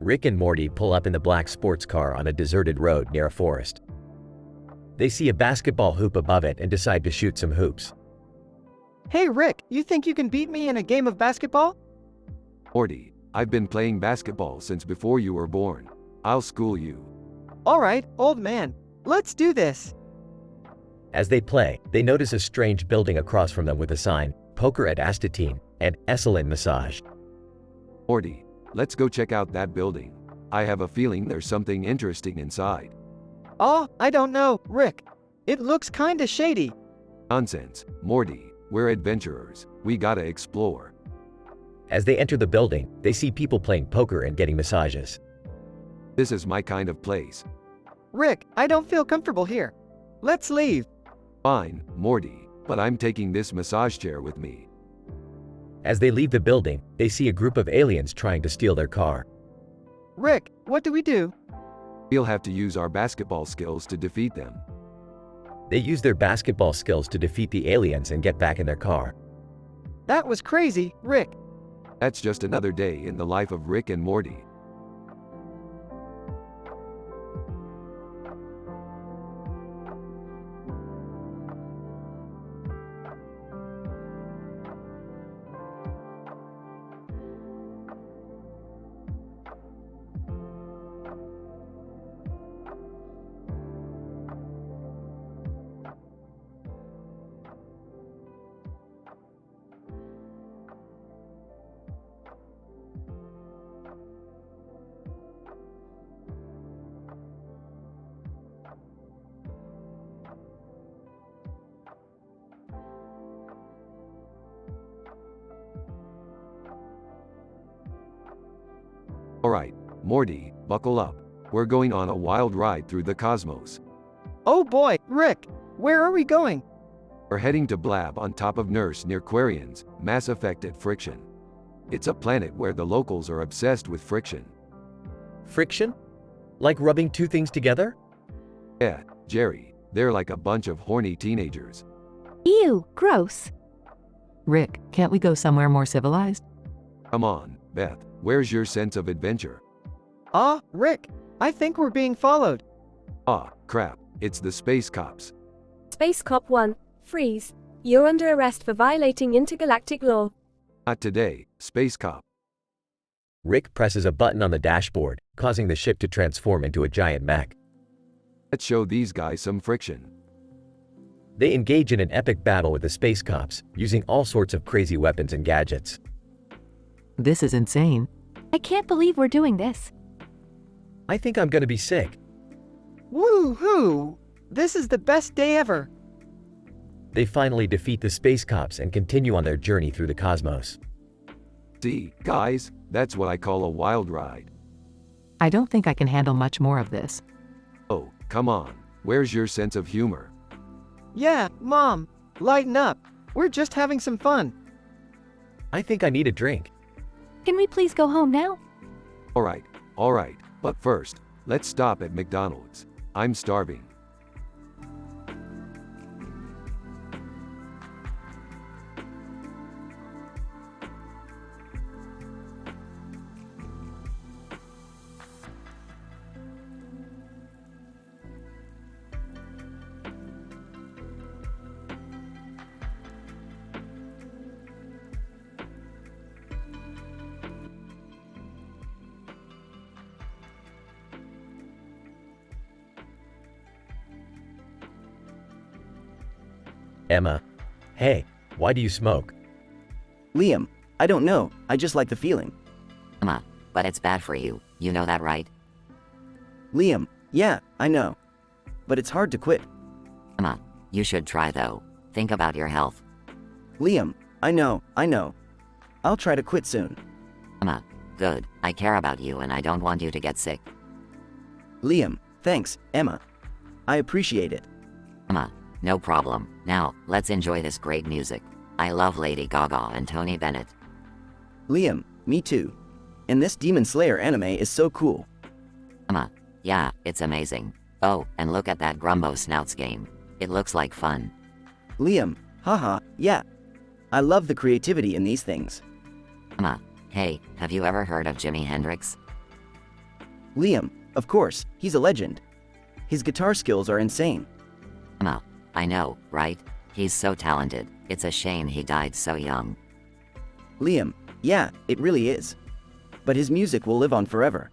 Rick and Morty pull up in the black sports car on a deserted road near a forest. They see a basketball hoop above it and decide to shoot some hoops. Hey Rick, you think you can beat me in a game of basketball? Morty, I've been playing basketball since before you were born. I'll school you. Alright, old man. Let's do this. As they play, they notice a strange building across from them with a sign, Poker at Astatine, and Esalen Massage. Morty, let's go check out that building. I have a feeling there's something interesting inside. Oh, I don't know, Rick. It looks kinda shady. Nonsense, Morty. We're adventurers. We gotta explore. As they enter the building, they see people playing poker and getting massages. This is my kind of place. Rick, I don't feel comfortable here. Let's leave. Fine, Morty, but I'm taking this massage chair with me. As they leave the building, they see a group of aliens trying to steal their car. Rick, what do we do? We'll have to use our basketball skills to defeat them. They use their basketball skills to defeat the aliens and get back in their car. That was crazy, Rick. That's just another day in the life of Rick and Morty. Alright, Morty, buckle up. We're going on a wild ride through the cosmos. Oh boy, Rick, where are we going? We're heading to Blab on top of Nurse near Quarian's, Mass Effect at Friction. It's a planet where the locals are obsessed with friction. Friction? Like rubbing two things together? Yeah, Jerry, they're like a bunch of horny teenagers. Ew, gross. Rick, can't we go somewhere more civilized? Come on, Beth, where's your sense of adventure? Rick, I think we're being followed. Crap, it's the space cops. Space Cop 1, freeze. You're under arrest for violating intergalactic law. Not today, space cop. Rick presses a button on the dashboard, causing the ship to transform into a giant mech. Let's show these guys some friction. They engage in an epic battle with the space cops, using all sorts of crazy weapons and gadgets. This is insane. I can't believe we're doing this. I think I'm gonna be sick. Woo-hoo! This is the best day ever. They finally defeat the space cops and continue on their journey through the cosmos. See, guys, that's what I call a wild ride. I don't think I can handle much more of this. Oh, come on, where's your sense of humor? Yeah, Mom, lighten up. We're just having some fun. I think I need a drink. Can we please go home now? Alright, but first, let's stop at McDonald's. I'm starving. Emma, hey, why do you smoke? Liam, I don't know, I just like the feeling. Emma, but it's bad for you, you know that, right? Liam, yeah, I know. But it's hard to quit. Emma, you should try though. Think about your health. Liam, I know. I'll try to quit soon. Emma, good, I care about you and I don't want you to get sick. Liam, thanks, Emma. I appreciate it. Emma, no problem. Now, let's enjoy this great music. I love Lady Gaga and Tony Bennett. Liam, me too. And this Demon Slayer anime is so cool. Emma, yeah, it's amazing. Oh, and look at that Grumbo Snouts game. It looks like fun. Liam, haha, yeah. I love the creativity in these things. Emma, hey, have you ever heard of Jimi Hendrix? Liam, of course, he's a legend. His guitar skills are insane. Emma, I know, right? He's so talented. It's a shame he died so young. Liam, yeah, it really is. But his music will live on forever.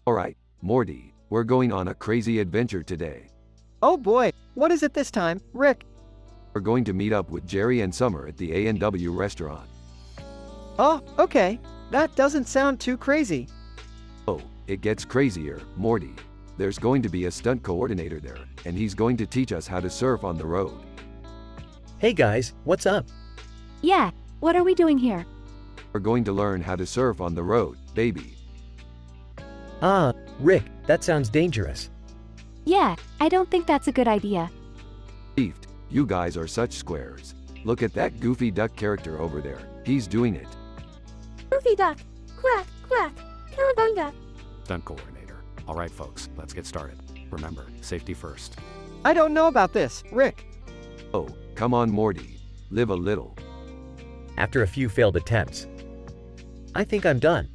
Alright, Morty, we're going on a crazy adventure today. Oh boy, what is it this time, Rick? We're going to meet up with Jerry and Summer at the A&W restaurant. Oh, okay. That doesn't sound too crazy. Oh, it gets crazier, Morty. There's going to be a stunt coordinator there, and he's going to teach us how to surf on the road. Hey guys, what's up? Yeah, what are we doing here? We're going to learn how to surf on the road, baby. Rick, that sounds dangerous. Yeah, I don't think that's a good idea. Beefed, you guys are such squares. Look at that goofy duck character over there. He's doing it. Goofy duck. Quack, quack. Cowabunga. Stunt coordinator. All right, folks, let's get started. Remember, safety first. I don't know about this, Rick. Oh, come on, Morty. Live a little. After a few failed attempts, I think I'm done.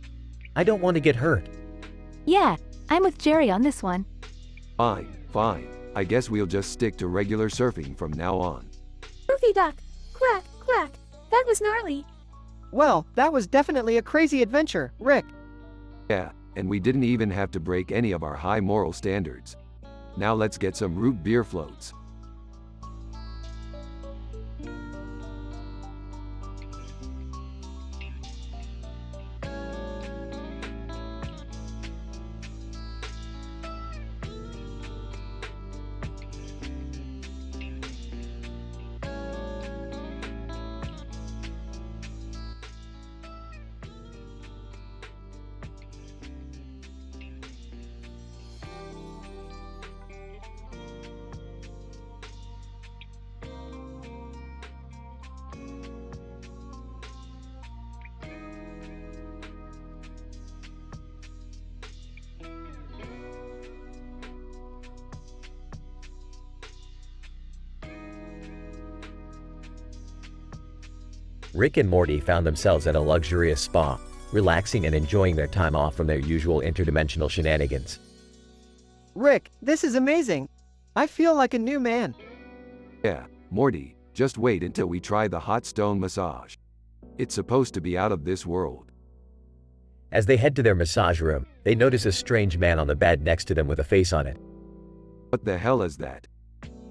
I don't want to get hurt. Yeah, I'm with Jerry on this one. Fine. I guess we'll just stick to regular surfing from now on. Goofy duck. Quack, quack. That was gnarly. Well, that was definitely a crazy adventure, Rick. Yeah, and we didn't even have to break any of our high moral standards. Now let's get some root beer floats. Rick and Morty found themselves at a luxurious spa, relaxing and enjoying their time off from their usual interdimensional shenanigans. Rick, this is amazing. I feel like a new man. Yeah, Morty, just wait until we try the hot stone massage. It's supposed to be out of this world. As they head to their massage room, they notice a strange man on the bed next to them with a face on it. What the hell is that?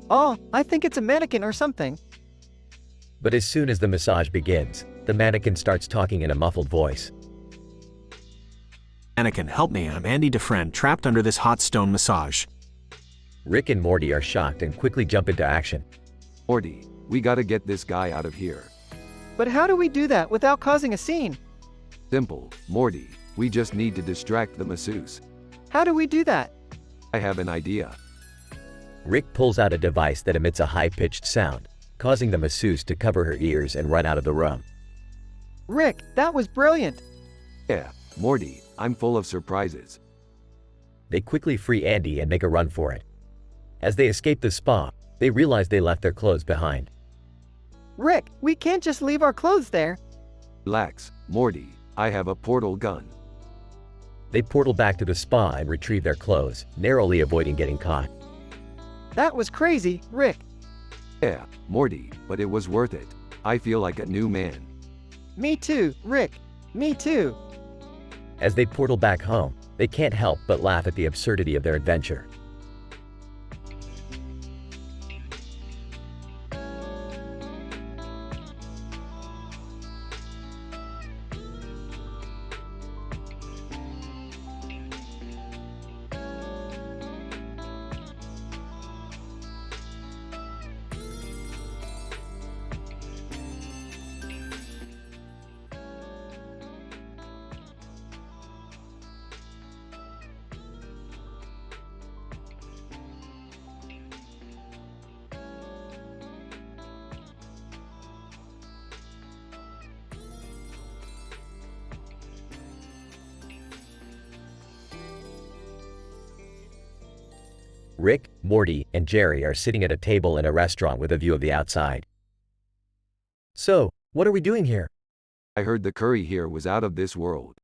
Oh, I think it's a mannequin or something. But as soon as the massage begins, the mannequin starts talking in a muffled voice. Mannequin, help me, I'm Andy Dufresne, trapped under this hot stone massage. Rick and Morty are shocked and quickly jump into action. Morty, we gotta get this guy out of here. But how do we do that without causing a scene? Simple, Morty, we just need to distract the masseuse. How do we do that? I have an idea. Rick pulls out a device that emits a high-pitched sound, causing the masseuse to cover her ears and run out of the room. Rick, that was brilliant. Yeah, Morty, I'm full of surprises. They quickly free Andy and make a run for it. As they escape the spa, they realize they left their clothes behind. Rick, we can't just leave our clothes there. Relax, Morty, I have a portal gun. They portal back to the spa and retrieve their clothes, narrowly avoiding getting caught. That was crazy, Rick. Yeah, Morty, but it was worth it. I feel like a new man. Me too, Rick. Me too. As they portal back home, they can't help but laugh at the absurdity of their adventure. Rick, Morty, and Jerry are sitting at a table in a restaurant with a view of the outside. So, what are we doing here? I heard the curry here was out of this world.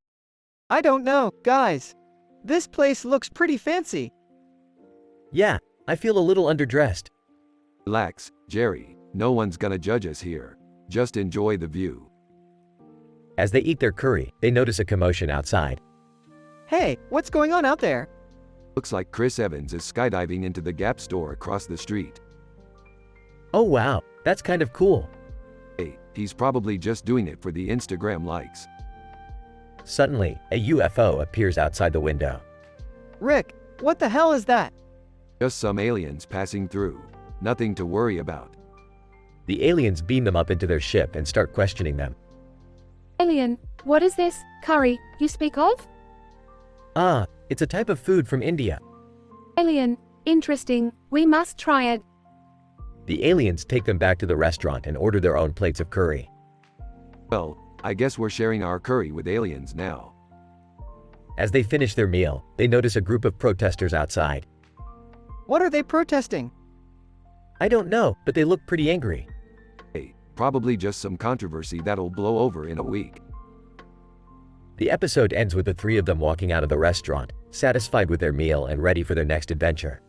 I don't know, guys. This place looks pretty fancy. Yeah, I feel a little underdressed. Relax, Jerry, no one's gonna judge us here. Just enjoy the view. As they eat their curry, they notice a commotion outside. Hey, what's going on out there? Looks like Chris Evans is skydiving into the Gap store across the street. Oh wow, that's kind of cool. Hey, he's probably just doing it for the Instagram likes. Suddenly, a UFO appears outside the window. Rick, what the hell is that? Just some aliens passing through. Nothing to worry about. The aliens beam them up into their ship and start questioning them. Alien, what is this curry you speak of? Ah, it's a type of food from India. Alien, interesting, we must try it. The aliens take them back to the restaurant and order their own plates of curry. Well, I guess we're sharing our curry with aliens now. As they finish their meal, they notice a group of protesters outside. What are they protesting? I don't know, but they look pretty angry. Hey, probably just some controversy that'll blow over in a week. The episode ends with the three of them walking out of the restaurant, satisfied with their meal and ready for their next adventure.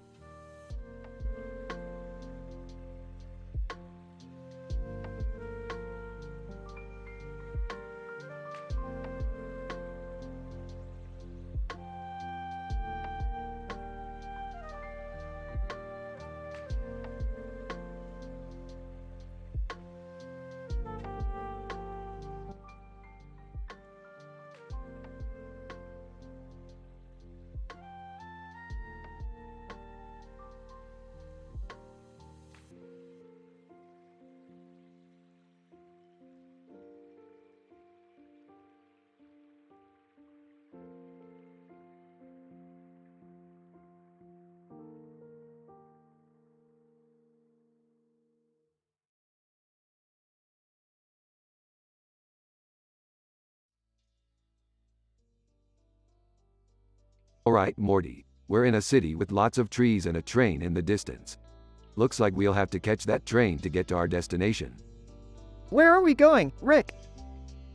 Alright, Morty, we're in a city with lots of trees and a train in the distance. Looks like we'll have to catch that train to get to our destination. Where are we going, Rick?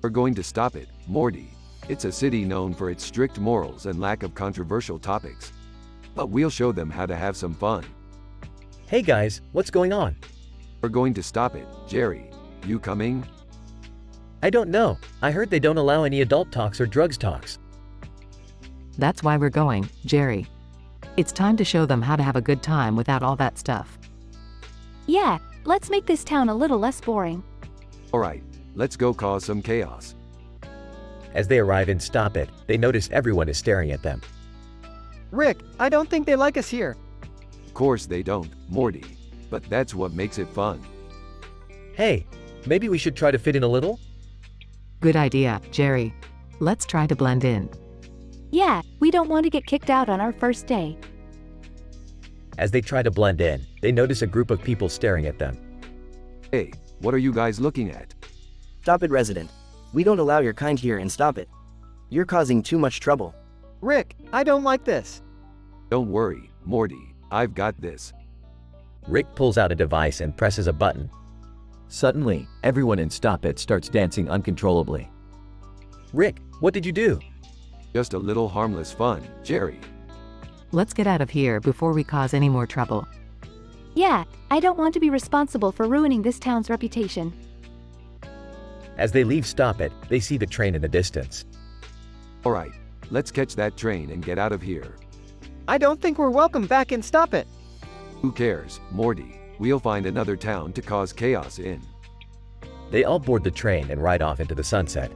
We're going to stop it, Morty. It's a city known for its strict morals and lack of controversial topics. But we'll show them how to have some fun. Hey guys, what's going on? We're going to stop it, Jerry. You coming? I don't know. I heard they don't allow any adult talks or drugs talks. That's why we're going, Jerry. It's time to show them how to have a good time without all that stuff. Yeah, let's make this town a little less boring. Alright, let's go cause some chaos. As they arrive and stop it, they notice everyone is staring at them. Rick, I don't think they like us here. Of course they don't, Morty. But that's what makes it fun. Hey, maybe we should try to fit in a little? Good idea, Jerry. Let's try to blend in. Yeah, we don't want to get kicked out on our first day. As they try to blend in, they notice a group of people staring at them. Hey, what are you guys looking at? Stop it, resident. We don't allow your kind here and stop it. You're causing too much trouble. Rick, I don't like this. Don't worry, Morty. I've got this. Rick pulls out a device and presses a button. Suddenly, everyone in Stop It starts dancing uncontrollably. Rick, what did you do? Just a little harmless fun, Jerry. Let's get out of here before we cause any more trouble. Yeah, I don't want to be responsible for ruining this town's reputation. As they leave Stop It, they see the train in the distance. Alright, let's catch that train and get out of here. I don't think we're welcome back in Stop It. Who cares, Morty? We'll find another town to cause chaos in. They all board the train and ride off into the sunset.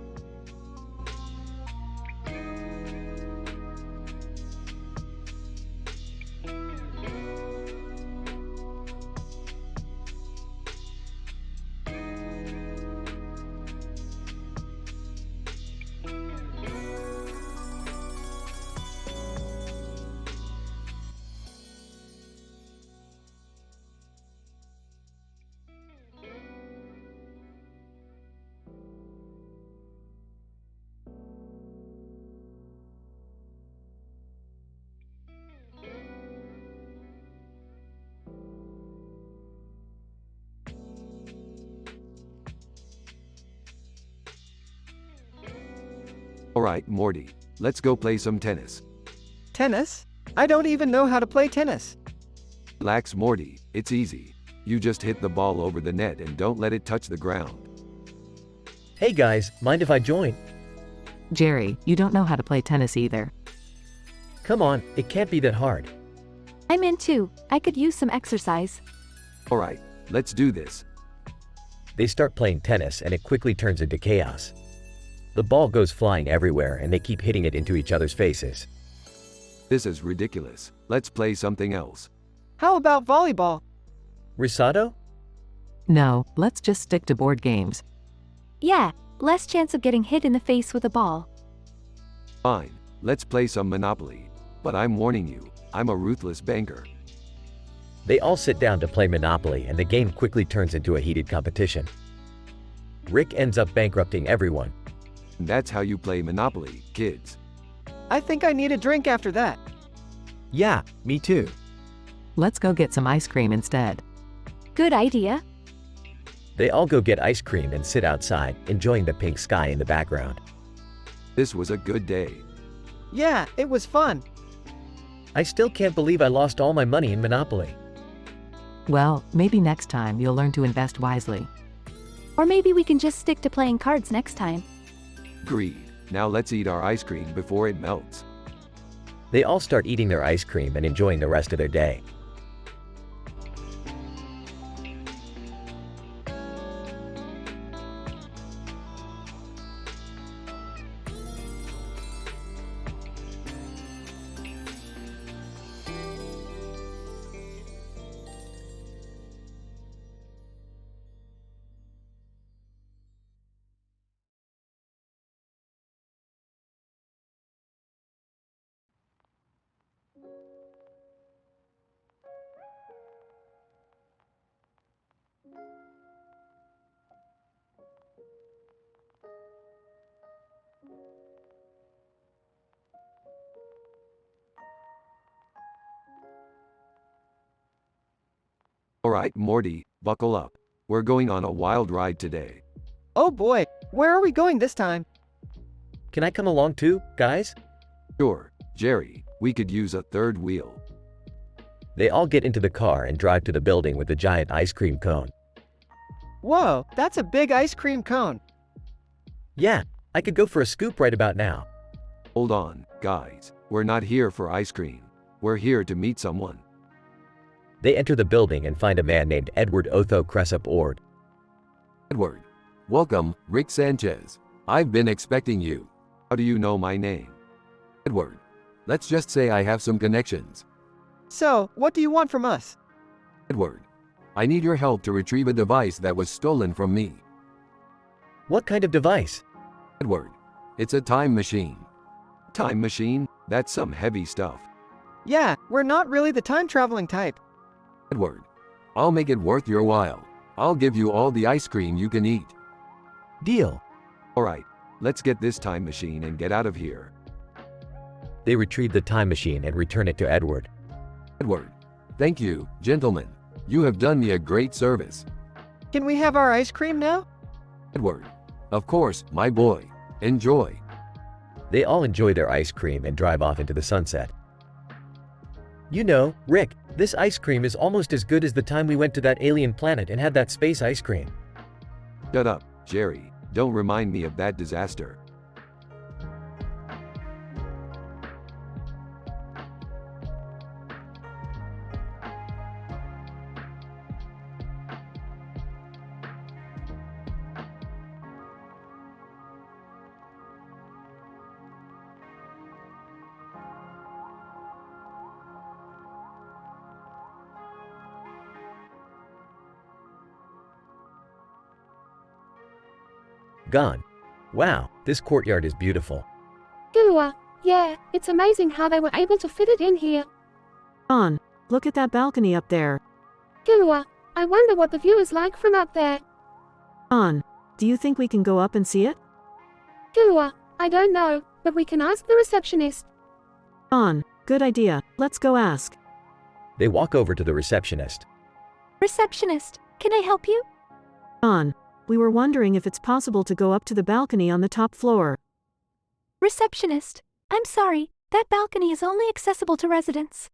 Alright, Morty. Let's go play some tennis. Tennis? I don't even know how to play tennis. Relax, Morty. It's easy. You just hit the ball over the net and don't let it touch the ground. Hey guys, mind if I join? Jerry, you don't know how to play tennis either. Come on, it can't be that hard. I'm in too. I could use some exercise. Alright, let's do this. They start playing tennis and it quickly turns into chaos. The ball goes flying everywhere and they keep hitting it into each other's faces. This is ridiculous. Let's play something else. How about volleyball? Risotto? No, let's just stick to board games. Yeah, less chance of getting hit in the face with a ball. Fine, let's play some Monopoly. But I'm warning you, I'm a ruthless banker. They all sit down to play Monopoly and the game quickly turns into a heated competition. Rick ends up bankrupting everyone. That's how you play Monopoly, kids. I think I need a drink after that. Yeah, me too. Let's go get some ice cream instead. Good idea. They all go get ice cream and sit outside, enjoying the pink sky in the background. This was a good day. Yeah, it was fun. I still can't believe I lost all my money in Monopoly. Well, maybe next time you'll learn to invest wisely. Or maybe we can just stick to playing cards next time. Agreed. Now let's eat our ice cream before it melts. They all start eating their ice cream and enjoying the rest of their day. Alright, Morty, buckle up. We're going on a wild ride today. Oh boy, where are we going this time? Can I come along too, guys? Sure, Jerry, we could use a third wheel. They all get into the car and drive to the building with the giant ice cream cone. Whoa, that's a big ice cream cone. Yeah, I could go for a scoop right about now. Hold on, guys, we're not here for ice cream. We're here to meet someone. They enter the building and find a man named Edward Otho Cressup Ord. Edward, welcome, Rick Sanchez. I've been expecting you. How do you know my name? Edward, let's just say I have some connections. So, what do you want from us? Edward, I need your help to retrieve a device that was stolen from me. What kind of device? Edward, it's a time machine. Time machine? That's some heavy stuff. Yeah, we're not really the time-traveling type. Edward, I'll make it worth your while. I'll give you all the ice cream you can eat. Deal. Alright, let's get this time machine and get out of here. They retrieve the time machine and return it to Edward. Edward, thank you, gentlemen. You have done me a great service. Can we have our ice cream now? Edward, of course, my boy. Enjoy. They all enjoy their ice cream and drive off into the sunset. You know, Rick, this ice cream is almost as good as the time we went to that alien planet and had that space ice cream. Shut up, Jerry. Don't remind me of that disaster. Gone. Wow, this courtyard is beautiful. Gua, yeah, it's amazing how they were able to fit it in here. On, look at that balcony up there. Gua, I wonder what the view is like from up there. On, do you think we can go up and see it? Gua, I don't know, but we can ask the receptionist. On, good idea, let's go ask. They walk over to the receptionist. Receptionist, can I help you? On, we were wondering if it's possible to go up to the balcony on the top floor. Receptionist, I'm sorry, that balcony is only accessible to residents.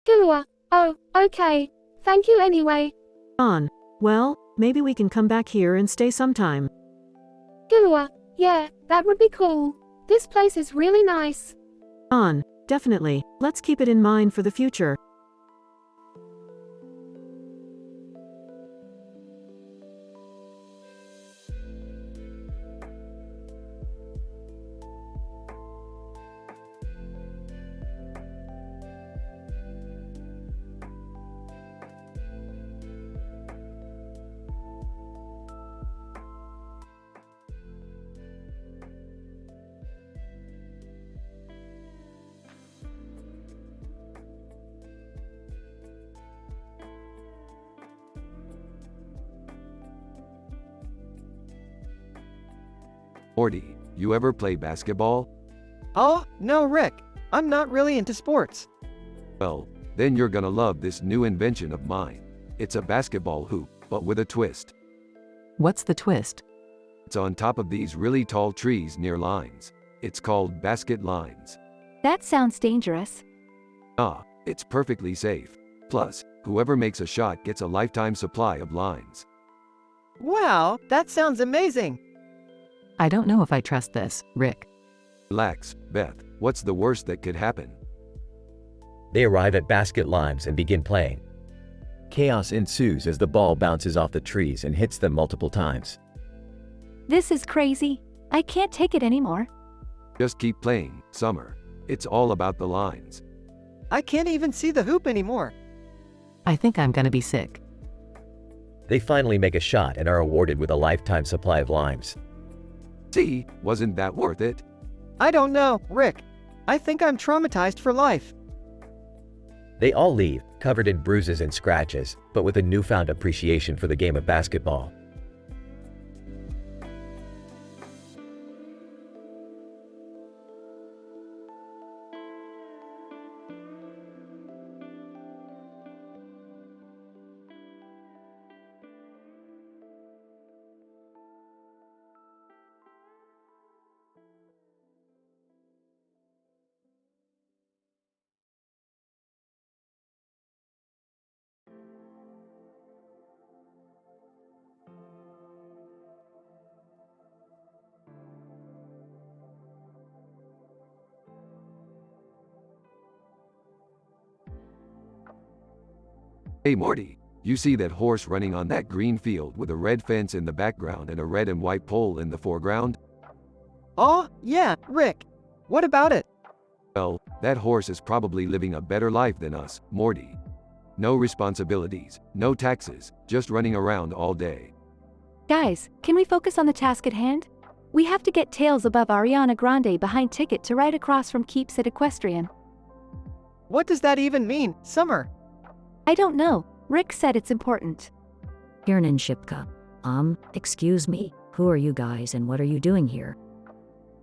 Gua, oh, okay. Thank you anyway. On, well, maybe we can come back here and stay sometime. Gua, yeah, that would be cool. This place is really nice. On, definitely, let's keep it in mind for the future. Morty, you ever play basketball? Oh, no, Rick. I'm not really into sports. Well, then you're gonna love this new invention of mine. It's a basketball hoop, but with a twist. What's the twist? It's on top of these really tall trees near lines. It's called basket lines. That sounds dangerous. Ah, it's perfectly safe. Plus, whoever makes a shot gets a lifetime supply of lines. Wow, that sounds amazing. I don't know if I trust this, Rick. Relax, Beth. What's the worst that could happen? They arrive at basket lines and begin playing. Chaos ensues as the ball bounces off the trees and hits them multiple times. This is crazy. I can't take it anymore. Just keep playing, Summer. It's all about the lines. I can't even see the hoop anymore. I think I'm gonna be sick. They finally make a shot and are awarded with a lifetime supply of limes. See, wasn't that worth it? I don't know, Rick. I think I'm traumatized for life. They all leave, covered in bruises and scratches, but with a newfound appreciation for the game of basketball. Hey Morty, you see that horse running on that green field with a red fence in the background and a red and white pole in the foreground? Oh, yeah, Rick. What about it? Well, that horse is probably living a better life than us, Morty. No responsibilities, no taxes, just running around all day. Guys, can we focus on the task at hand? We have to get Tails above Ariana Grande behind Ticket to ride across from Keeps at Equestrian. What does that even mean, Summer? I don't know. Rick said it's important. Kiernan Shipka. Excuse me, who are you guys and what are you doing here?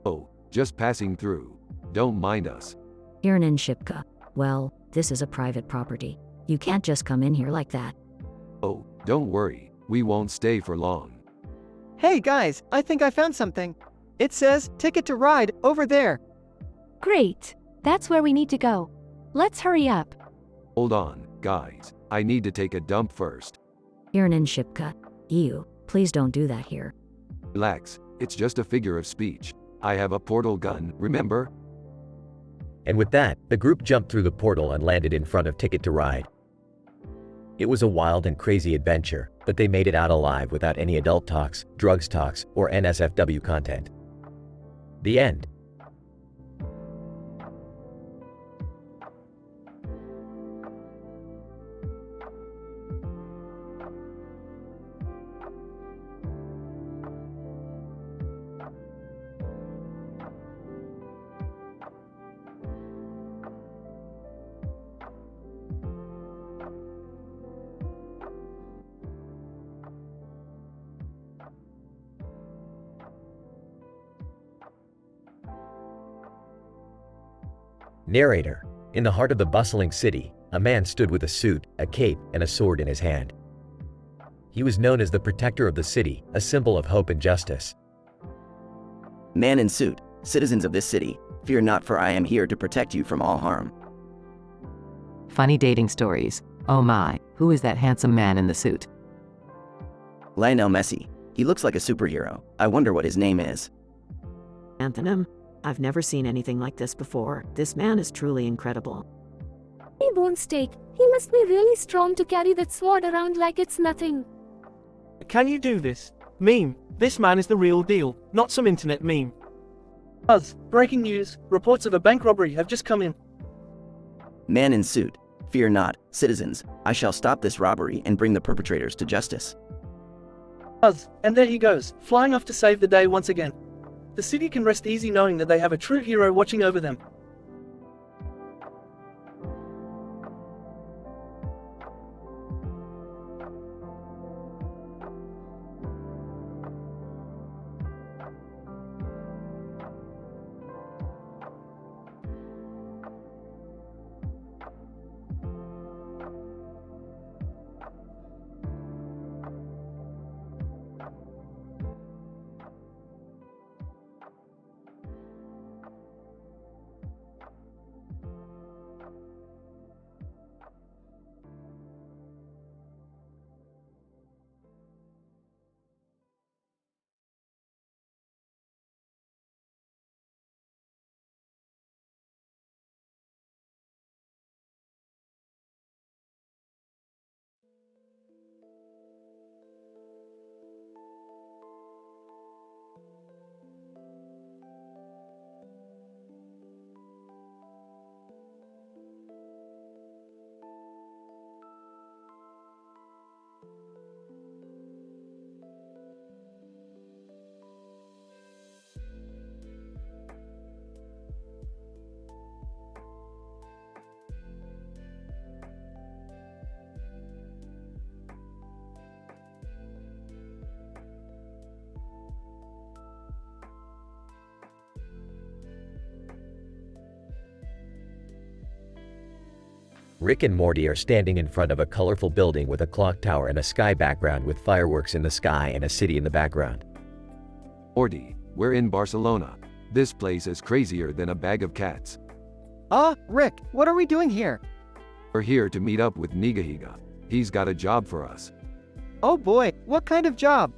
Oh, just passing through. Don't mind us. Kiernan Shipka. Well, this is a private property. You can't just come in here like that. Oh, don't worry, we won't stay for long. Hey guys, I think I found something. It says, Ticket to Ride, over there. Great. That's where we need to go. Let's hurry up. Hold on, guys. I need to take a dump first. Kiernan Shipka. Ew, please don't do that here. Relax, it's just a figure of speech. I have a portal gun, remember? And with that, the group jumped through the portal and landed in front of Ticket to Ride. It was a wild and crazy adventure, but they made it out alive without any adult talks, drugs talks, or NSFW content. The end. Narrator. In the heart of the bustling city, a man stood with a suit, a cape, and a sword in his hand. He was known as the protector of the city, a symbol of hope and justice. Man in suit, citizens of this city, fear not, for I am here to protect you from all harm. Funny dating stories. Oh my, who is that handsome man in the suit? Lionel Messi. He looks like a superhero. I wonder what his name is. Antonym. I've never seen anything like this before. This man is truly incredible. T-bone steak. He must be really strong to carry that sword around like it's nothing. Can you do this? Meme. This man is the real deal, not some internet meme. Buzz. Breaking news. Reports of a bank robbery have just come in. Man in suit. Fear not, citizens. I shall stop this robbery and bring the perpetrators to justice. Buzz. And there he goes, flying off to save the day once again. The city can rest easy knowing that they have a true hero watching over them. Rick and Morty are standing in front of a colorful building with a clock tower and a sky background with fireworks in the sky and a city in the background. Morty, we're in Barcelona. This place is crazier than a bag of cats. Rick, what are we doing here? We're here to meet up with Nigahiga. He's got a job for us. Oh boy, what kind of job?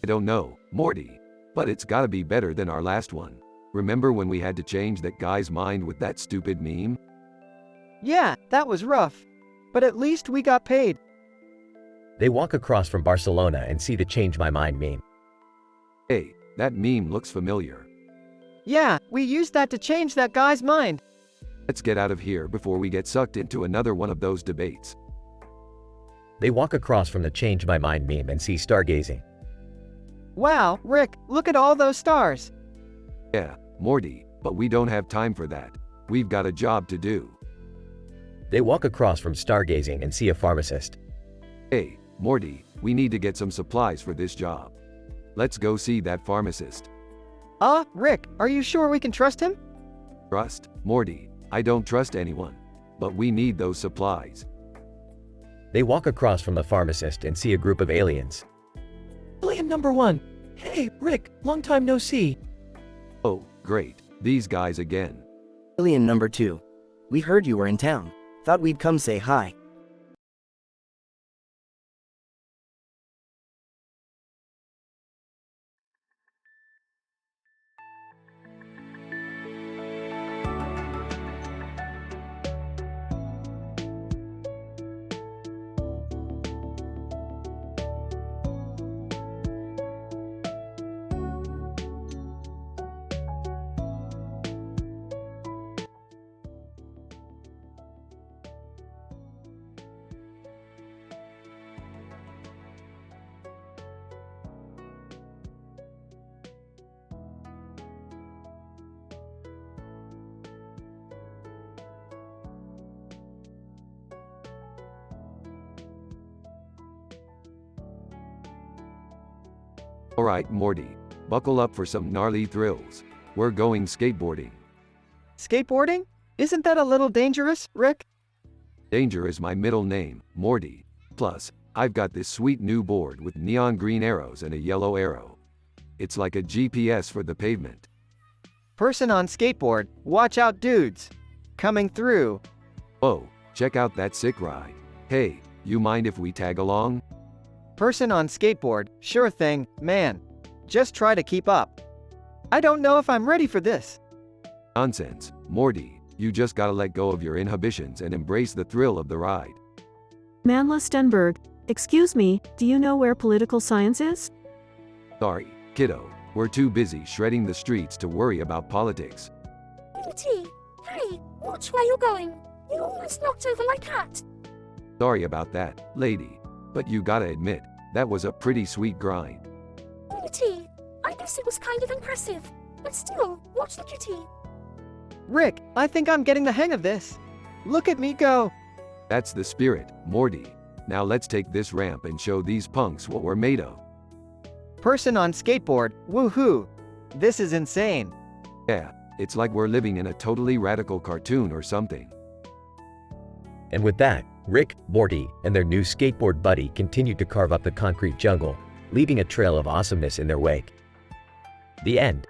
I don't know, Morty. But it's gotta be better than our last one. Remember when we had to change that guy's mind with that stupid meme? Yeah, that was rough. but at least we got paid. They walk across from Barcelona and see the Change My Mind meme. Hey, that meme looks familiar. Yeah, we used that to change that guy's mind. Let's get out of here before we get sucked into another one of those debates. They walk across from the Change My Mind meme and see stargazing. Wow, Rick, look at all those stars. Yeah, Morty, but we don't have time for that. We've got a job to do. They walk across from stargazing and see a pharmacist. Hey, Morty, we need to get some supplies for this job. Let's go see that pharmacist. Rick, are you sure we can trust him? Trust? Morty, I don't trust anyone. But we need those supplies. They walk across from the pharmacist and see a group of aliens. Alien number 1. Hey, Rick, long time no see. Oh, great. These guys again. Alien number 2. We heard you were in town. Thought we'd come say hi. Alright, Morty. Buckle up for some gnarly thrills. We're going skateboarding. Skateboarding? Isn't that a little dangerous, Rick? Danger is my middle name, Morty. Plus, I've got this sweet new board with neon green arrows and a yellow arrow. It's like a GPS for the pavement. Person on skateboard, watch out dudes. Coming through. Whoa, check out that sick ride. Hey, you mind if we tag along? Person on skateboard, sure thing, man. Just try to keep up. I don't know if I'm ready for this. Nonsense, Morty. You just gotta let go of your inhibitions and embrace the thrill of the ride. Manla Stenberg, excuse me, do you know where political science is? Sorry, kiddo. We're too busy shredding the streets to worry about politics. Morty, hey, watch where you're going. You almost knocked over my cat. Sorry about that, lady. But you gotta admit, that was a pretty sweet grind. Morty, I guess it was kind of impressive. But still, watch the kitty. Rick, I think I'm getting the hang of this. Look at me go. That's the spirit, Morty. Now let's take this ramp and show these punks what we're made of. Person on skateboard, woohoo. This is insane. Yeah, it's like we're living in a totally radical cartoon or something. And with that, Rick, Morty, and their new skateboard buddy continued to carve up the concrete jungle, leaving a trail of awesomeness in their wake. The end.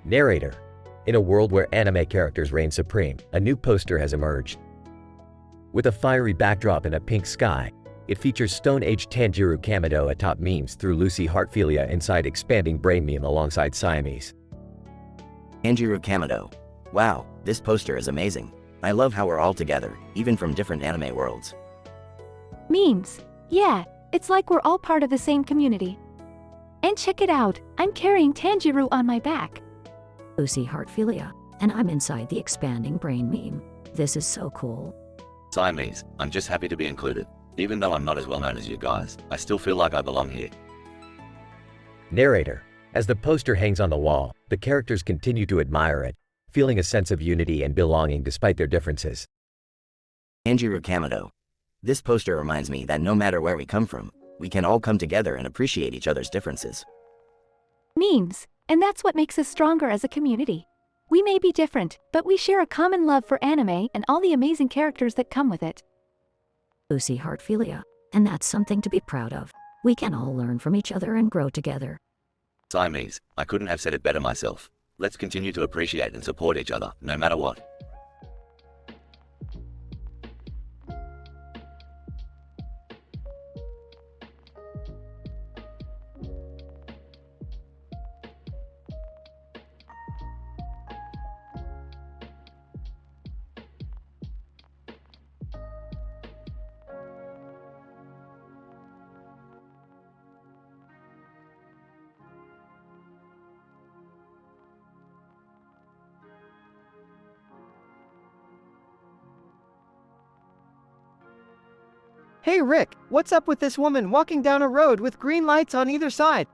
Narrator. In a world where anime characters reign supreme, a new poster has emerged. With a fiery backdrop and a pink sky, it features Stone Age Tanjiro Kamado atop memes through Lucy Heartfilia inside expanding brain meme alongside Siamese. Tanjiro Kamado. Wow, this poster is amazing. I love how we're all together, even from different anime worlds. Memes. Yeah, it's like we're all part of the same community. And check it out, I'm carrying Tanjiro on my back. Lucy Heartfilia, and I'm inside the expanding brain meme. This is so cool. Siamese, I'm just happy to be included. Even though I'm not as well known as you guys, I still feel like I belong here. Narrator. As the poster hangs on the wall, the characters continue to admire it, feeling a sense of unity and belonging despite their differences. Tanjiro Kamado. This poster reminds me that no matter where we come from, we can all come together and appreciate each other's differences. Memes. And that's what makes us stronger as a community. We may be different, but we share a common love for anime and all the amazing characters that come with it. Lucy Heartphilia. And that's something to be proud of. We can all learn from each other and grow together. Siamese, I couldn't have said it better myself. Let's continue to appreciate and support each other, no matter what. Hey Rick, what's up with this woman walking down a road with green lights on either side?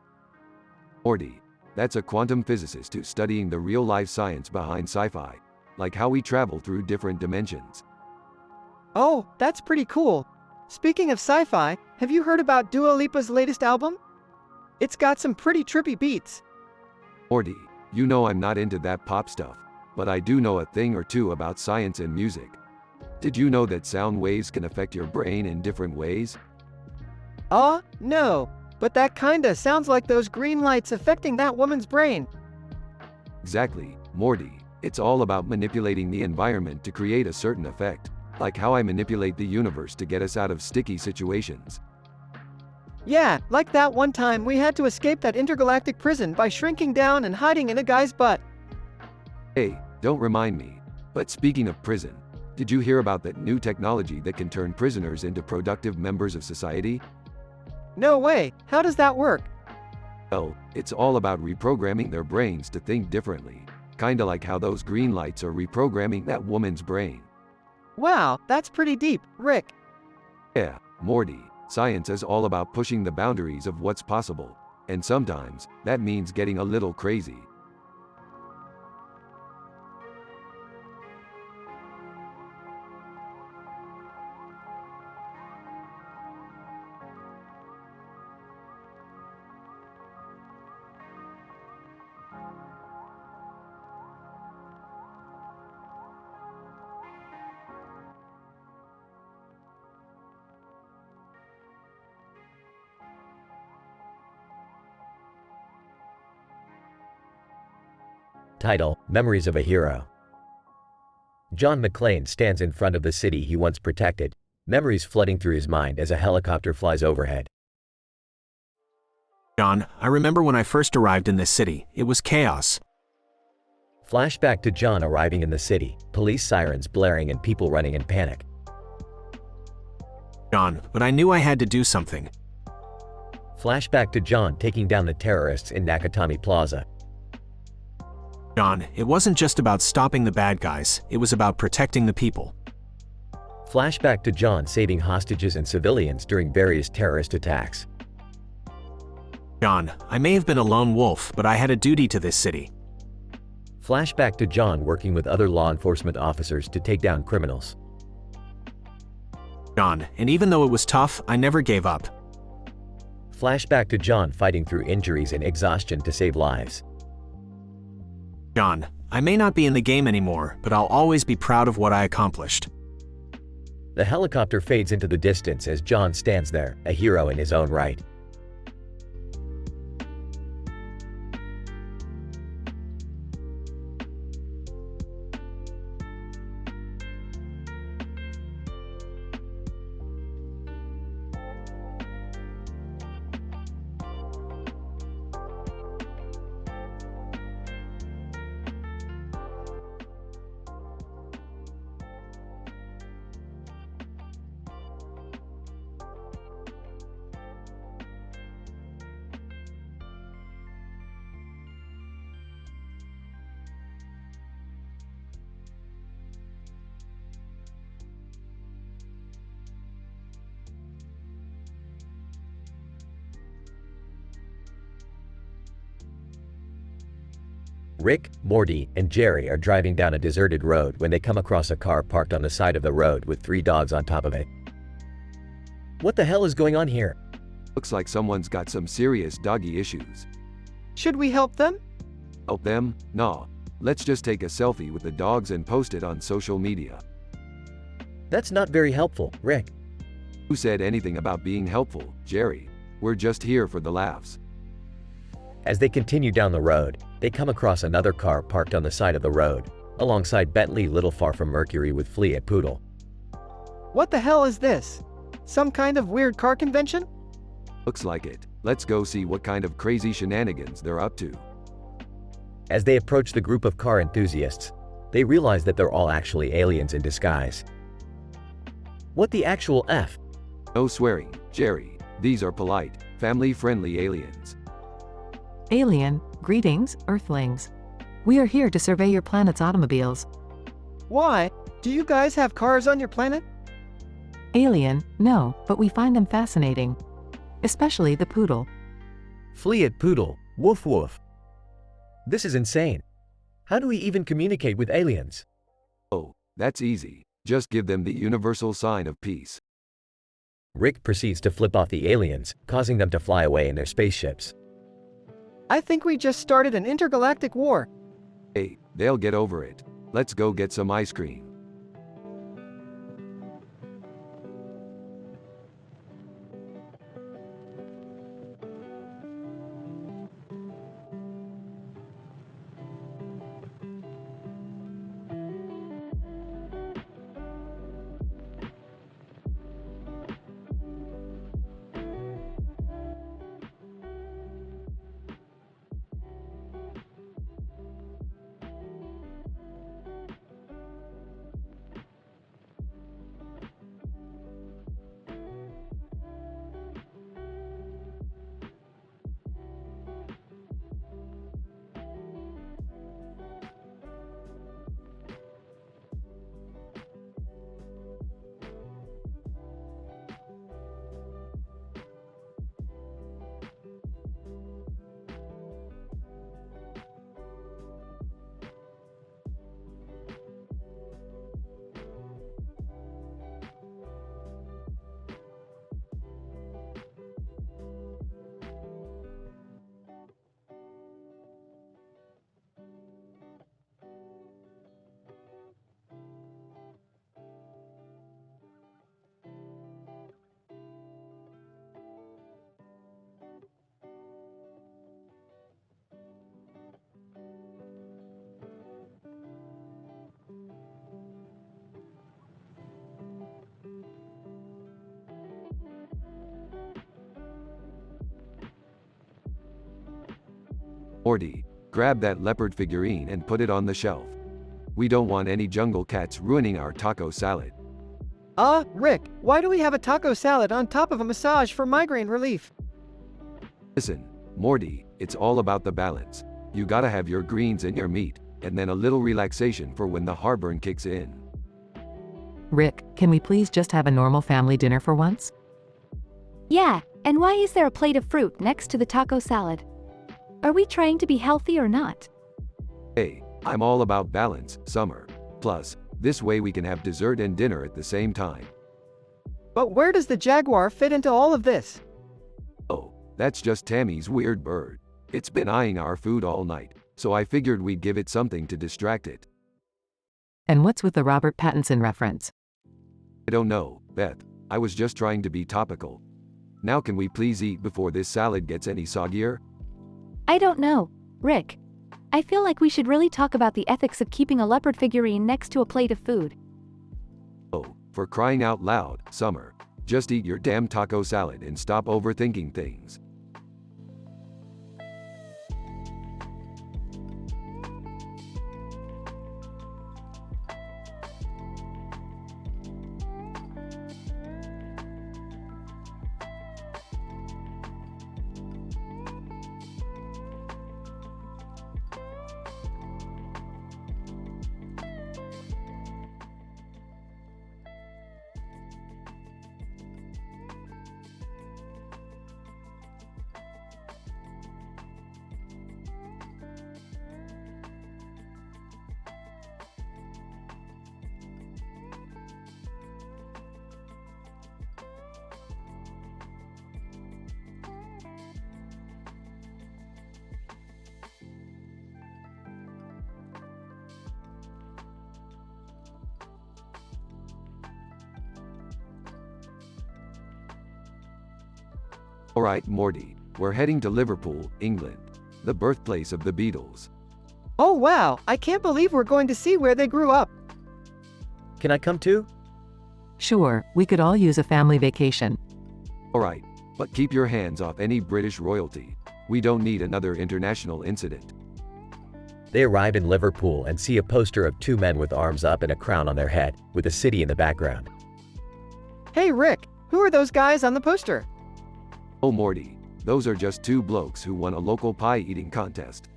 Morty, that's a quantum physicist who's studying the real-life science behind sci-fi, like how we travel through different dimensions. Oh, that's pretty cool. Speaking of sci-fi, have you heard about Dua Lipa's latest album? It's got some pretty trippy beats. Morty, you know I'm not into that pop stuff, but I do know a thing or two about science and music. Did you know that sound waves can affect your brain in different ways? No, but that kinda sounds like those green lights affecting that woman's brain. Exactly, Morty. It's all about manipulating the environment to create a certain effect, like how I manipulate the universe to get us out of sticky situations. Yeah, like that one time we had to escape that intergalactic prison by shrinking down and hiding in a guy's butt. Hey, don't remind me. But speaking of prison, did you hear about that new technology that can turn prisoners into productive members of society? No way, how does that work? Well, it's all about reprogramming their brains to think differently, kinda like how those green lights are reprogramming that woman's brain. Wow, that's pretty deep, Rick. Yeah, Morty, science is all about pushing the boundaries of what's possible, and sometimes, that means getting a little crazy. Title: Memories of a Hero. John McClane stands in front of the city he once protected, memories flooding through his mind as a helicopter flies overhead. John, I remember when I first arrived in this city. It was chaos. Flashback to John arriving in the city, police sirens blaring and people running in panic. John, but I knew I had to do something. Flashback to John taking down the terrorists in Nakatomi Plaza. John, it wasn't just about stopping the bad guys, it was about protecting the people. Flashback to John saving hostages and civilians during various terrorist attacks. John, I may have been a lone wolf, but I had a duty to this city. Flashback to John working with other law enforcement officers to take down criminals. John, and even though it was tough, I never gave up. Flashback to John fighting through injuries and exhaustion to save lives. John, I may not be in the game anymore, but I'll always be proud of what I accomplished. The helicopter fades into the distance as John stands there, a hero in his own right. Rick, Morty, and Jerry are driving down a deserted road when they come across a car parked on the side of the road with 3 dogs on top of it. What the hell is going on here? Looks like someone's got some serious doggy issues. Should we help them? Help them? Nah. Let's just take a selfie with the dogs and post it on social media. That's not very helpful, Rick. Who said anything about being helpful, Jerry? We're just here for the laughs. As they continue down the road, they come across another car parked on the side of the road, alongside Bentley little far from Mercury with Flea at Poodle. What the hell is this? Some kind of weird car convention? Looks like it. Let's go see what kind of crazy shenanigans they're up to. As they approach the group of car enthusiasts, they realize that they're all actually aliens in disguise. What the actual F? No swearing, Jerry. These are polite, family-friendly aliens. Alien, greetings, Earthlings. We are here to survey your planet's automobiles. Why? Do you guys have cars on your planet? Alien, no, but we find them fascinating. Especially the poodle. Flea at Poodle, woof woof. This is insane. How do we even communicate with aliens? Oh, that's easy. Just give them the universal sign of peace. Rick proceeds to flip off the aliens, causing them to fly away in their spaceships. I think we just started an intergalactic war. Hey, they'll get over it. Let's go get some ice cream. Morty, grab that leopard figurine and put it on the shelf. We don't want any jungle cats ruining our taco salad. Rick, why do we have a taco salad on top of a massage for migraine relief? Listen, Morty, it's all about the balance. You gotta have your greens and your meat, and then a little relaxation for when the heartburn kicks in. Rick, can we please just have a normal family dinner for once? Yeah, and why is there a plate of fruit next to the taco salad? Are we trying to be healthy or not? Hey, I'm all about balance, Summer. Plus, this way we can have dessert and dinner at the same time. But where does the jaguar fit into all of this? Oh, that's just Tammy's weird bird. It's been eyeing our food all night, so I figured we'd give it something to distract it. And what's with the Robert Pattinson reference? I don't know, Beth. I was just trying to be topical. Now can we please eat before this salad gets any soggier? I don't know, Rick. I feel like we should really talk about the ethics of keeping a leopard figurine next to a plate of food. Oh, for crying out loud, Summer. Just eat your damn taco salad and stop overthinking things. Alright, Morty, we're heading to Liverpool, England, the birthplace of the Beatles. Oh wow, I can't believe we're going to see where they grew up. Can I come too? Sure, we could all use a family vacation. Alright, but keep your hands off any British royalty. We don't need another international incident. They arrive in Liverpool and see a poster of two men with arms up and a crown on their head, with a city in the background. Hey Rick, who are those guys on the poster? Oh Morty, those are just two blokes who won a local pie-eating contest.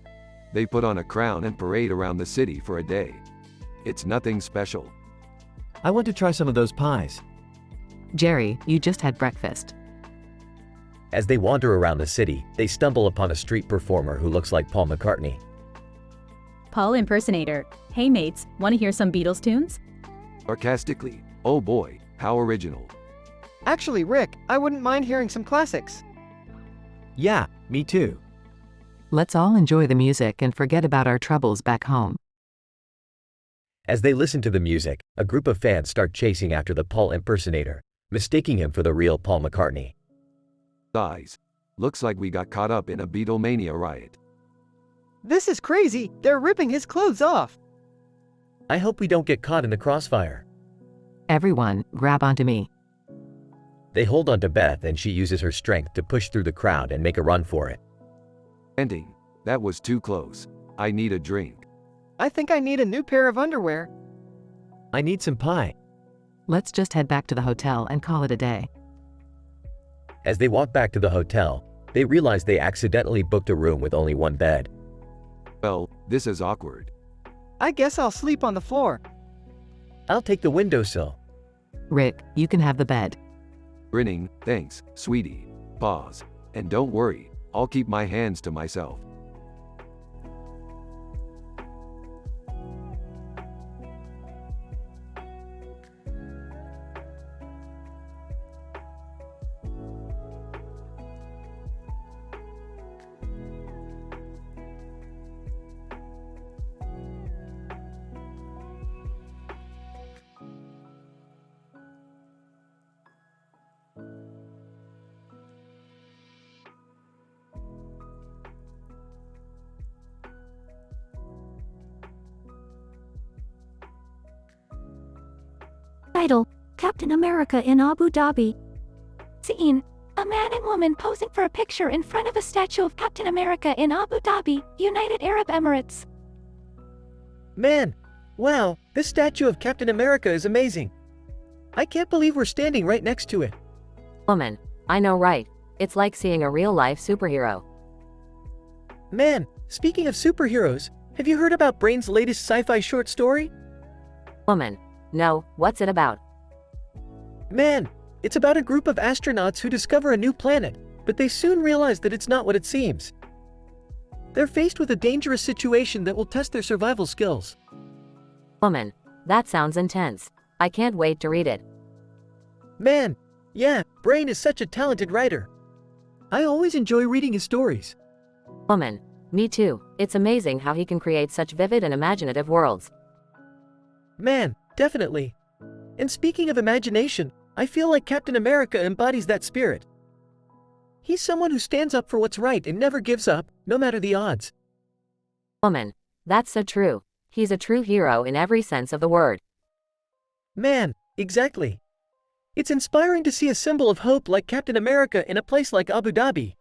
They put on a crown and parade around the city for a day. It's nothing special. I want to try some of those pies. Jerry, you just had breakfast. As they wander around the city, they stumble upon a street performer who looks like Paul McCartney. Paul impersonator. Hey mates, want to hear some Beatles tunes? Sarcastically, oh boy, how original. Actually, Rick, I wouldn't mind hearing some classics. Yeah, me too. Let's all enjoy the music and forget about our troubles back home. As they listen to the music, a group of fans start chasing after the Paul impersonator, mistaking him for the real Paul McCartney. Guys, looks like we got caught up in a Beatlemania riot. This is crazy, they're ripping his clothes off. I hope we don't get caught in the crossfire. Everyone, grab onto me. They hold onto Beth and she uses her strength to push through the crowd and make a run for it. Ending. That was too close. I need a drink. I think I need a new pair of underwear. I need some pie. Let's just head back to the hotel and call it a day. As they walk back to the hotel, they realize they accidentally booked a room with only one bed. Well, this is awkward. I guess I'll sleep on the floor. I'll take the windowsill. Rick, you can have the bed. Grinning, thanks, sweetie. Pause. And don't worry, I'll keep my hands to myself. Title: Captain America in Abu Dhabi. Scene: a man and woman posing for a picture in front of a statue of Captain America in Abu Dhabi, United Arab Emirates. Man, wow, this statue of Captain America is amazing. I can't believe we're standing right next to it. Woman, I know right. It's like seeing a real-life superhero. Man, speaking of superheroes, have you heard about Brain's latest sci-fi short story? Woman, no, what's it about? Man, it's about a group of astronauts who discover a new planet, but they soon realize that it's not what it seems. They're faced with a dangerous situation that will test their survival skills. Woman, that sounds intense. I can't wait to read it. Man, yeah, Brain is such a talented writer. I always enjoy reading his stories. Woman, me too. It's amazing how he can create such vivid and imaginative worlds. Man, definitely. And speaking of imagination, I feel like Captain America embodies that spirit. He's someone who stands up for what's right and never gives up, no matter the odds. Woman, that's so true. He's a true hero in every sense of the word. Man, exactly. It's inspiring to see a symbol of hope like Captain America in a place like Abu Dhabi.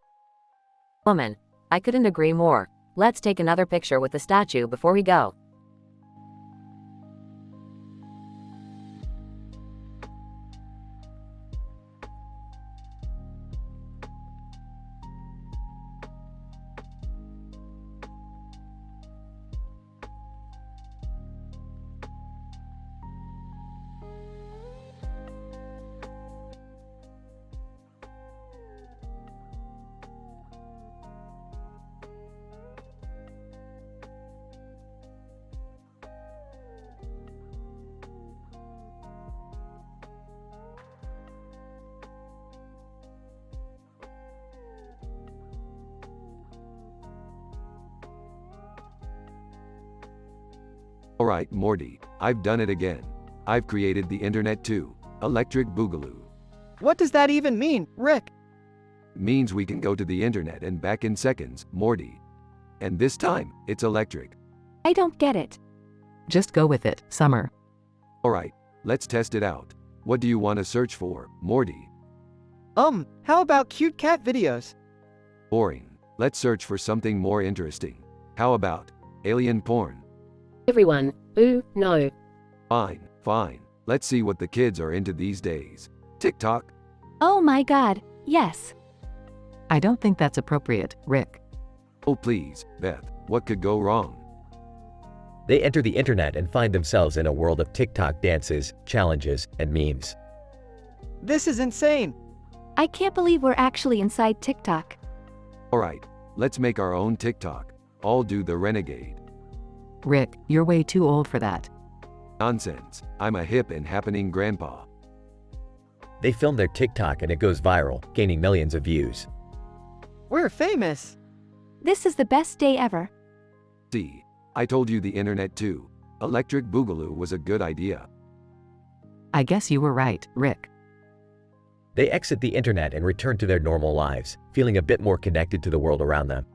Woman, I couldn't agree more. Let's take another picture with the statue before we go. Alright, Morty, I've done it again. I've created the internet too. Electric Boogaloo. What does that even mean, Rick? means we can go to the internet and back in seconds, Morty. And this time, it's electric. I don't get it. Just go with it, Summer. Alright, let's test it out. What do you want to search for, Morty? How about cute cat videos? Boring. Let's search for something more interesting. How about alien porn? Everyone, ooh, no. Fine, fine. Let's see what the kids are into these days. TikTok? Oh my god, yes. I don't think that's appropriate, Rick. Oh please, Beth, what could go wrong? They enter the internet and find themselves in a world of TikTok dances, challenges, and memes. This is insane. I can't believe we're actually inside TikTok. Alright, let's make our own TikTok. I'll do the renegade. Rick, you're way too old for that. Nonsense. I'm a hip and happening grandpa. They film their TikTok and it goes viral, gaining millions of views. We're famous. This is the best day ever. See, I told you the internet too. Electric Boogaloo was a good idea. I guess you were right, Rick. They exit the internet and return to their normal lives, feeling a bit more connected to the world around them.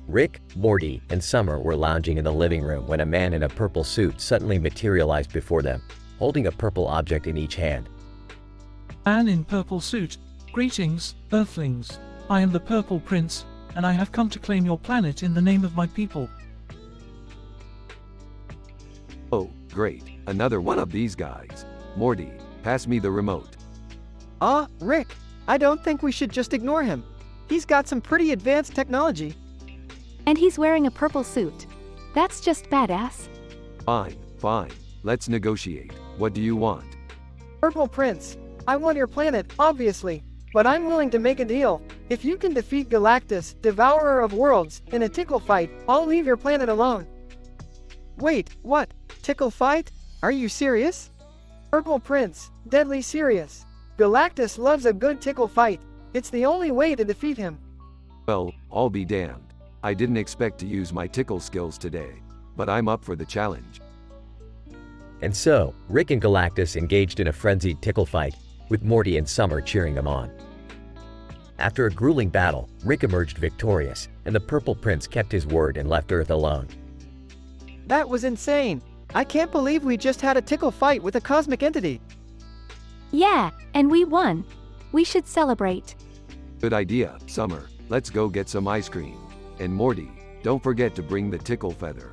Rick, Morty, and Summer were lounging in the living room when a man in a purple suit suddenly materialized before them, holding a purple object in each hand. Man in purple suit. Greetings, Earthlings. I am the Purple Prince, and I have come to claim your planet in the name of my people. Oh, great. Another one of these guys. Morty, pass me the remote. Rick, I don't think we should just ignore him. He's got some pretty advanced technology. And he's wearing a purple suit. That's just badass. Fine, fine. Let's negotiate. What do you want? Purple Prince, I want your planet, obviously. But I'm willing to make a deal. If you can defeat Galactus, Devourer of Worlds, in a tickle fight, I'll leave your planet alone. Wait, what? Tickle fight? Are you serious? Purple Prince, deadly serious. Galactus loves a good tickle fight. It's the only way to defeat him. Well, I'll be damned. I didn't expect to use my tickle skills today, but I'm up for the challenge. And so, Rick and Galactus engaged in a frenzied tickle fight, with Morty and Summer cheering them on. After a grueling battle, Rick emerged victorious, and the Purple Prince kept his word and left Earth alone. That was insane. I can't believe we just had a tickle fight with a cosmic entity. Yeah, and we won. We should celebrate. Good idea, Summer. Let's go get some ice cream. And Morty, don't forget to bring the tickle feather.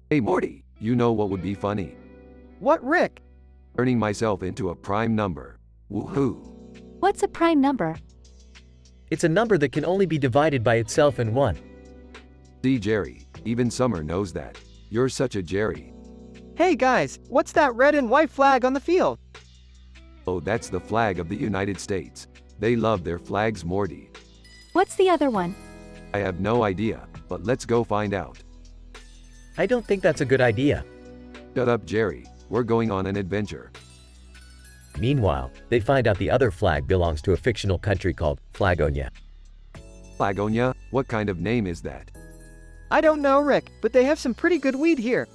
Hey Morty, you know what would be funny? What, Rick? Turning myself into a prime number. Woohoo! What's a prime number? It's a number that can only be divided by itself in 1. See Jerry, even Summer knows that. You're such a Jerry. Hey guys, what's that red and white flag on the field? Oh, that's the flag of the United States. They love their flags, Morty. What's the other one? I have no idea, but let's go find out. I don't think that's a good idea. Shut up, Jerry. We're going on an adventure. Meanwhile, they find out the other flag belongs to a fictional country called Flagonia. Flagonia? What kind of name is that? I don't know, Rick, but they have some pretty good weed here.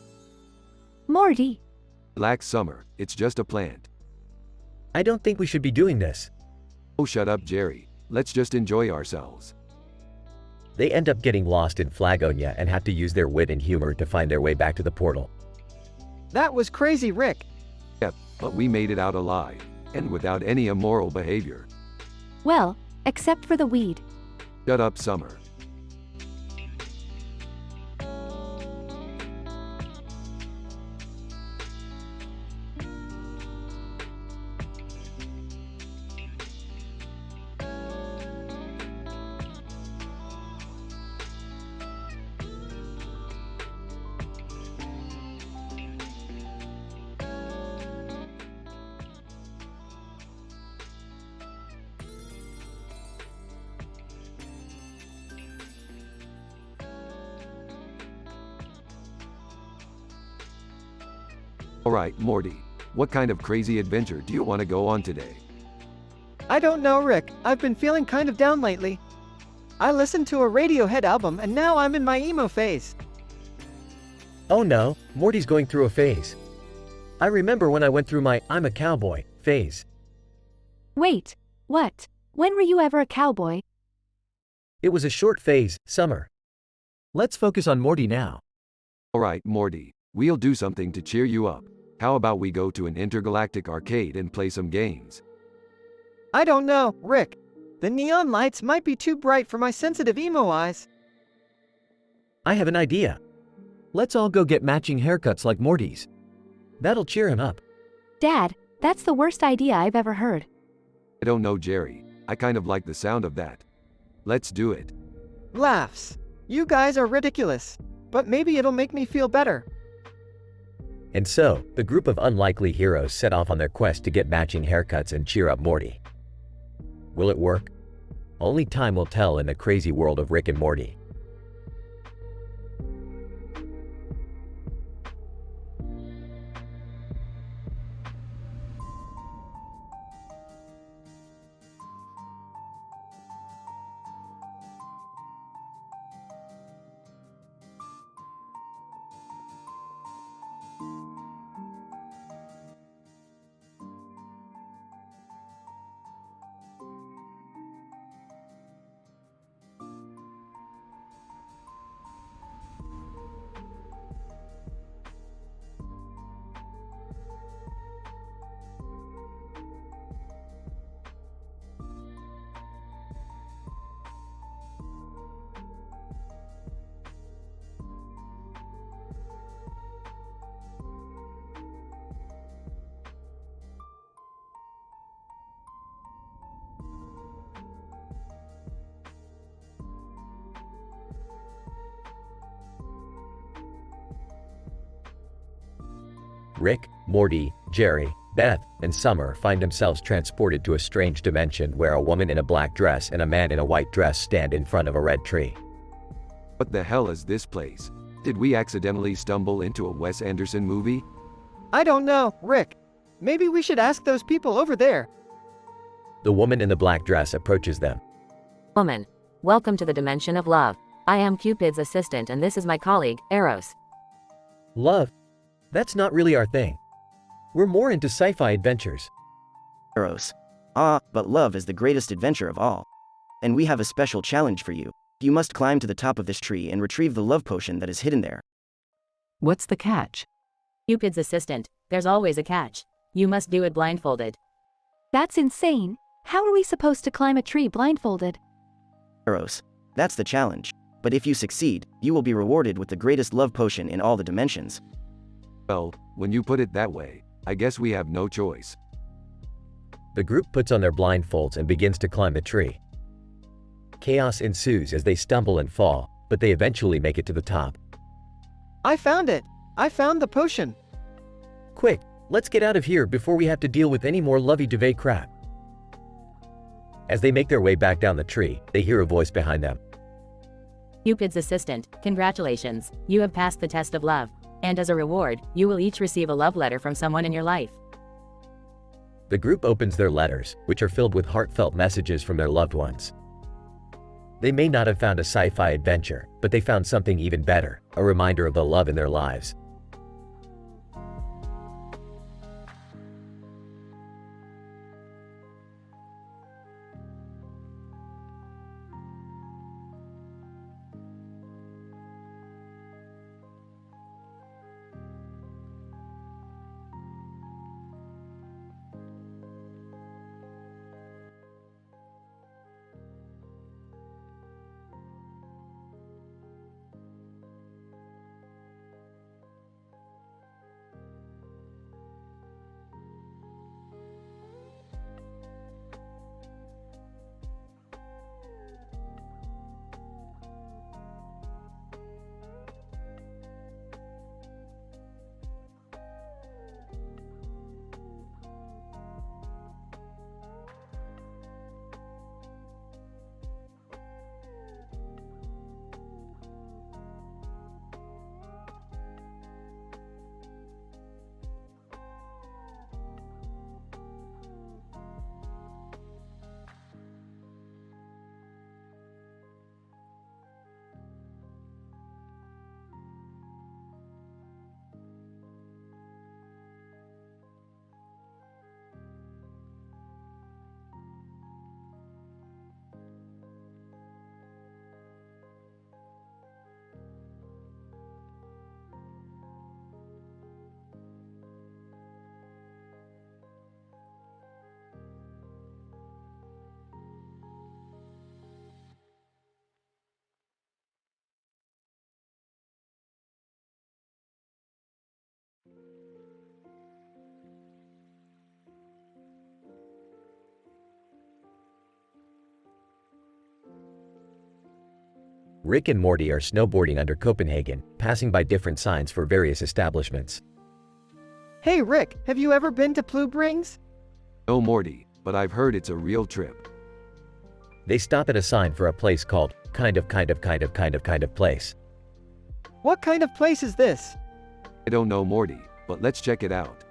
Morty. Relax, Summer, it's just a plant. I don't think we should be doing this. Oh, shut up, Jerry. Let's just enjoy ourselves. They end up getting lost in Flagonia and have to use their wit and humor to find their way back to the portal. That was crazy, Rick. Yep, but we made it out alive, and without any immoral behavior. Well, except for the weed. Shut up, Summer. Alright, Morty. What kind of crazy adventure do you want to go on today? I don't know, Rick. I've been feeling kind of down lately. I listened to a Radiohead album and now I'm in my emo phase. Oh no, Morty's going through a phase. I remember when I went through my I'm a cowboy phase. Wait, what? When were you ever a cowboy? It was a short phase, Summer. Let's focus on Morty now. Alright, Morty. We'll do something to cheer you up. How about we go to an intergalactic arcade and play some games? I don't know, Rick. The neon lights might be too bright for my sensitive emo eyes. I have an idea. Let's all go get matching haircuts like Morty's. That'll cheer him up. Dad, that's the worst idea I've ever heard. I don't know, Jerry. I kind of like the sound of that. Let's do it. Laughs. You guys are ridiculous. But maybe it'll make me feel better. And so, the group of unlikely heroes set off on their quest to get matching haircuts and cheer up Morty. Will it work? Only time will tell in the crazy world of Rick and Morty. Rick, Morty, Jerry, Beth, and Summer find themselves transported to a strange dimension where a woman in a black dress and a man in a white dress stand in front of a red tree. What the hell is this place? Did we accidentally stumble into a Wes Anderson movie? I don't know, Rick. Maybe we should ask those people over there. The woman in the black dress approaches them. Woman, welcome to the dimension of love. I am Cupid's assistant and this is my colleague, Eros. Love? That's not really our thing. We're more into sci-fi adventures. Eros. But love is the greatest adventure of all. And we have a special challenge for you. You must climb to the top of this tree and retrieve the love potion that is hidden there. What's the catch? Cupid's assistant, there's always a catch. You must do it blindfolded. That's insane. How are we supposed to climb a tree blindfolded? Eros. That's the challenge. But if you succeed, you will be rewarded with the greatest love potion in all the dimensions. Well, when you put it that way, I guess we have no choice. The group puts on their blindfolds and begins to climb the tree. Chaos ensues as they stumble and fall, but they eventually make it to the top. I found it! I found the potion! Quick, let's get out of here before we have to deal with any more lovey-dovey crap. As they make their way back down the tree, they hear a voice behind them. Cupid's assistant, congratulations, you have passed the test of love. And as a reward, you will each receive a love letter from someone in your life. The group opens their letters, which are filled with heartfelt messages from their loved ones. They may not have found a sci-fi adventure, but but they found something even better, a reminder of the love in their lives. Rick and Morty are snowboarding under Copenhagen, passing by different signs for various establishments. Hey Rick, have you ever been to Plubrings? No, Morty, but I've heard it's a real trip. They stop at a sign for a place called kind of place. What kind of place is this? I don't know, Morty, but let's check it out.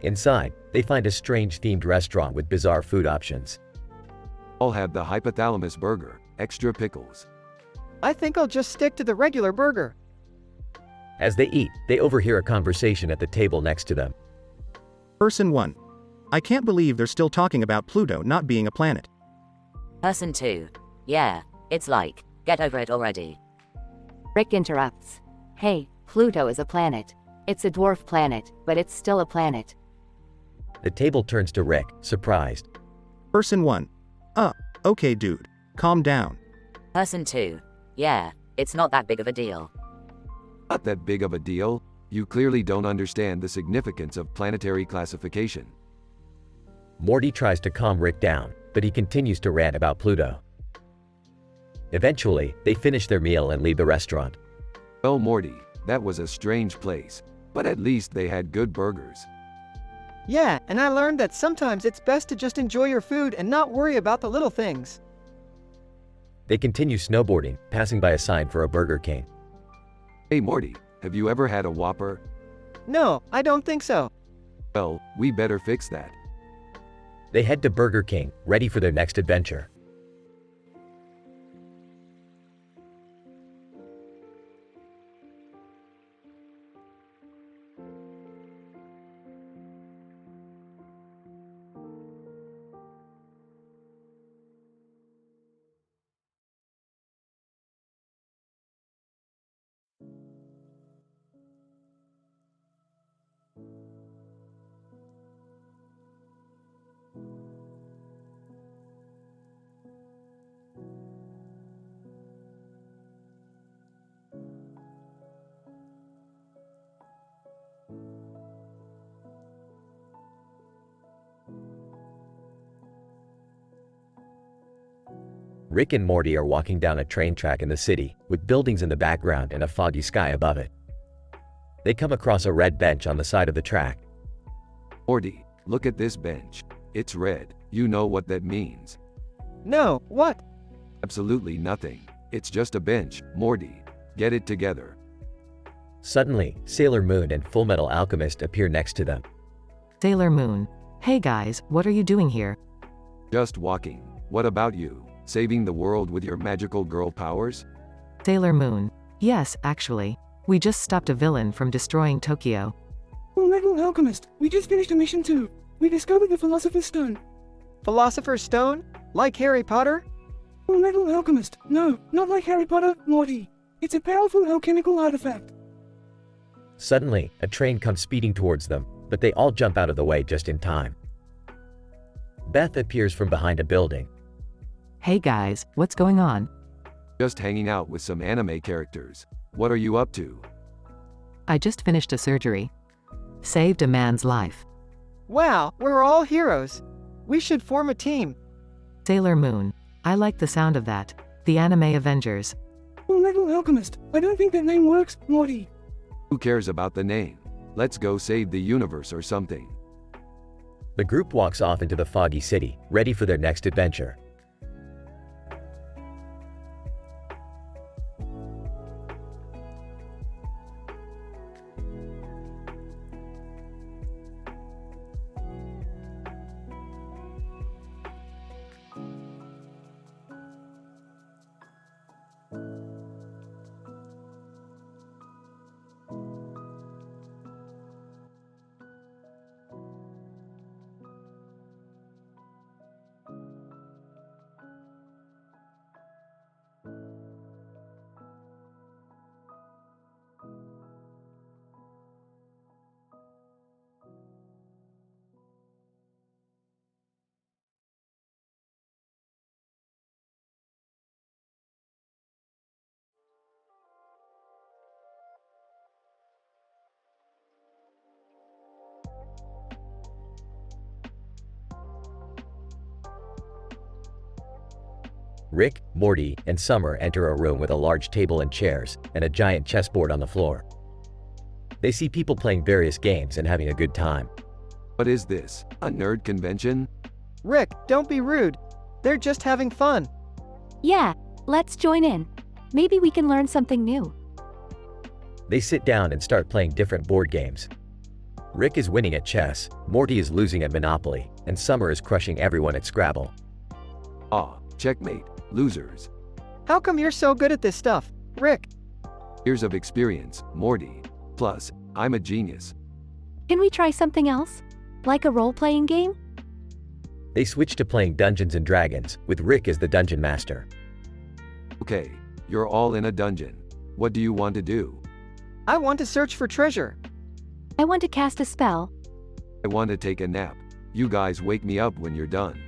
Inside, they find a strange themed restaurant with bizarre food options. I'll have the hypothalamus burger, extra pickles. I think I'll just stick to the regular burger. As they eat, they overhear a conversation at the table next to them. Person 1. I can't believe they're still talking about Pluto not being a planet. Person 2. Yeah, it's like, get over it already. Rick interrupts. Hey, Pluto is a planet. It's a dwarf planet, but it's still a planet. The table turns to Rick, surprised. Person 1. Okay dude. Calm down. Person 2. Yeah, it's not that big of a deal. Not that big of a deal? You clearly don't understand the significance of planetary classification. Morty tries to calm Rick down, but he continues to rant about Pluto. Eventually, they finish their meal and leave the restaurant. Well, Morty, that was a strange place, but at least they had good burgers. Yeah, and I learned that sometimes it's best to just enjoy your food and not worry about the little things. They continue snowboarding, passing by a sign for a Burger King. Hey Morty, have you ever had a Whopper? No, I don't think so. Well, we better fix that. They head to Burger King, ready for their next adventure. Rick and Morty are walking down a train track in the city, with buildings in the background and a foggy sky above it. They come across a red bench on the side of the track. Morty, look at this bench. It's red. You know what that means? No, what? Absolutely nothing. It's just a bench, Morty. Get it together. Suddenly, Sailor Moon and Fullmetal Alchemist appear next to them. Sailor Moon. Hey guys, what are you doing here? Just walking. What about you? Saving the world with your magical girl powers? Sailor Moon. Yes, actually. We just stopped a villain from destroying Tokyo. Full Metal Alchemist, we just finished a mission 2. We discovered the Philosopher's Stone. Philosopher's Stone? Like Harry Potter? Full Metal Alchemist, no, not like Harry Potter, Morty. It's a powerful alchemical artifact. Suddenly, a train comes speeding towards them, but they all jump out of the way just in time. Beth appears from behind a building. Hey guys, what's going on? Just hanging out with some anime characters. What are you up to? I just finished a surgery. Saved a man's life. Wow, we're all heroes. We should form a team. Sailor Moon. I like the sound of that. The Anime Avengers. Full Metal Alchemist, I don't think that name works, Morty. Who cares about the name? Let's go save the universe or something. The group walks off into the foggy city, ready for their next adventure. Rick, Morty, and Summer enter a room with a large table and chairs, and a giant chessboard on the floor. They see people playing various games and having a good time. What is this? A nerd convention? Rick, don't be rude. They're just having fun. Yeah, let's join in. Maybe we can learn something new. They sit down and start playing different board games. Rick is winning at chess, Morty is losing at Monopoly, and Summer is crushing everyone at Scrabble. Ah, checkmate, losers. How come you're so good at this stuff, Rick? Years of experience, Morty. Plus, I'm a genius. Can we try something else? Like a role-playing game? They switch to playing Dungeons and Dragons, with Rick as the dungeon master. Okay, you're all in a dungeon. What do you want to do? I want to search for treasure. I want to cast a spell. I want to take a nap. You guys wake me up when you're done.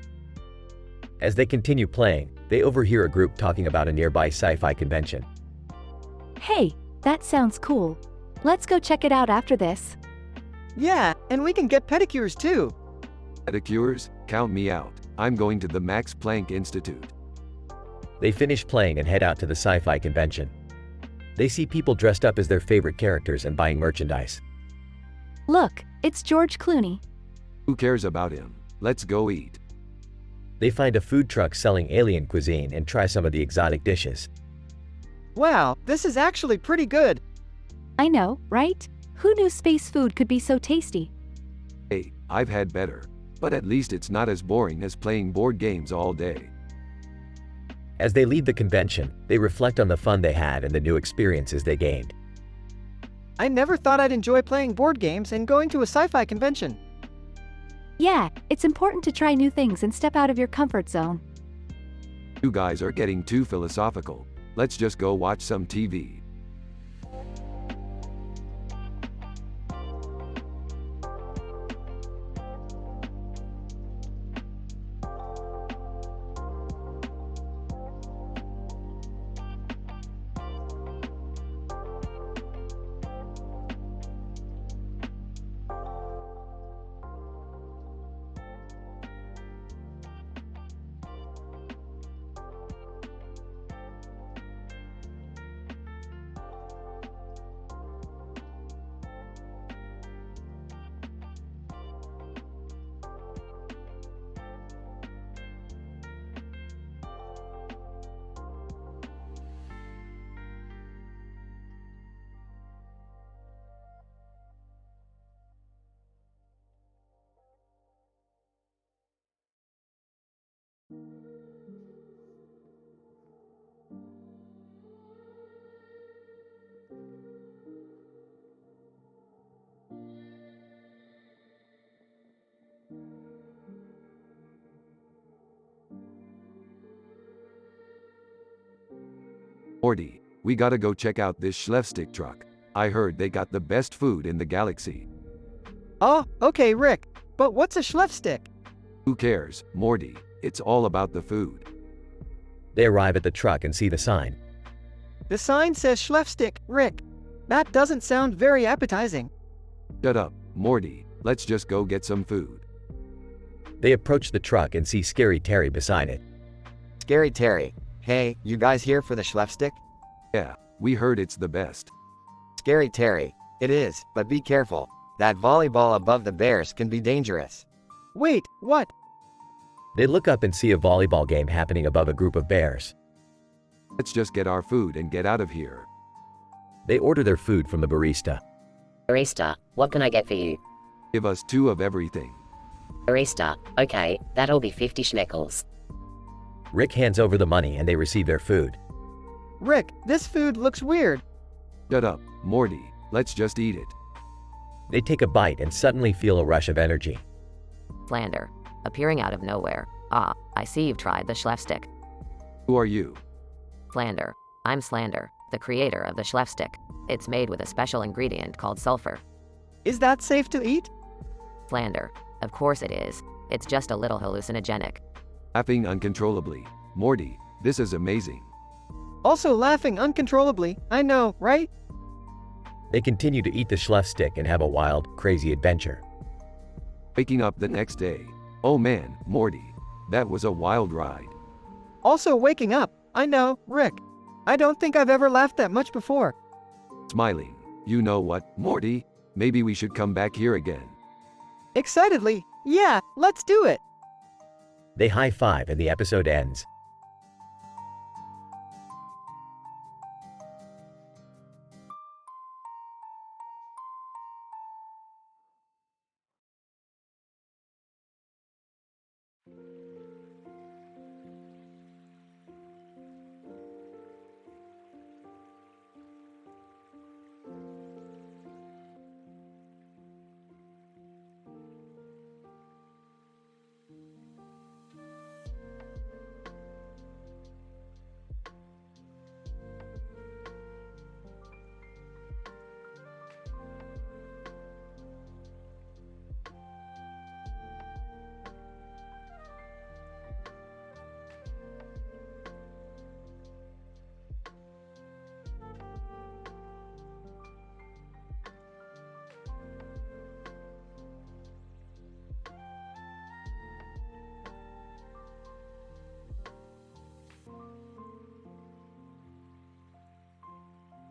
As they continue playing, they overhear a group talking about a nearby sci-fi convention. Hey, that sounds cool. Let's go check it out after this. Yeah, and we can get pedicures too. Pedicures? Count me out. I'm going to the Max Planck Institute. They finish playing and head out to the sci-fi convention. They see people dressed up as their favorite characters and buying merchandise. Look, it's George Clooney. Who cares about him? Let's go eat. They find a food truck selling alien cuisine and try some of the exotic dishes. Wow, this is actually pretty good. I know, right? Who knew space food could be so tasty? Hey, I've had better. But at least it's not as boring as playing board games all day. As they leave the convention, they reflect on the fun they had and the new experiences they gained. I never thought I'd enjoy playing board games and going to a sci-fi convention. Yeah, it's important to try new things and step out of your comfort zone. You guys are getting too philosophical. Let's just go watch some TV. Morty, we gotta go check out this Schlefstick truck. I heard they got the best food in the galaxy. Oh, okay, Rick. But what's a Schlefstick? Who cares, Morty? It's all about the food. They arrive at the truck and see the sign. The sign says Schlefstick, Rick. That doesn't sound very appetizing. Shut up, Morty. Let's just go get some food. They approach the truck and see Scary Terry beside it. Scary Terry. Hey, you guys here for the Schlefstick? Yeah, we heard it's the best. Scary Terry. It is, but be careful. That volleyball above the bears can be dangerous. Wait, what? They look up and see a volleyball game happening above a group of bears. Let's just get our food and get out of here. They order their food from the barista. Barista, what can I get for you? Give us 2 of everything. Barista, okay, that'll be 50 schmeckles. Rick hands over the money and they receive their food. Rick, this food looks weird. Shut up, Morty. Let's just eat it. They take a bite and suddenly feel a rush of energy. Slander. Appearing out of nowhere. Ah, I see you've tried the Schlefstick. Who are you? Slander. I'm Slander, the creator of the Schlefstick. It's made with a special ingredient called sulfur. Is that safe to eat? Slander. Of course it is. It's just a little hallucinogenic. Laughing uncontrollably. Morty, this is amazing. Also laughing uncontrollably, I know, right? They continue to eat the Schlefstick and have a wild, crazy adventure. Waking up the next day. Oh man, Morty. That was a wild ride. Also waking up, I know, Rick. I don't think I've ever laughed that much before. Smiling. You know what, Morty? Maybe we should come back here again. Excitedly, yeah, let's do it. They high-five and the episode ends.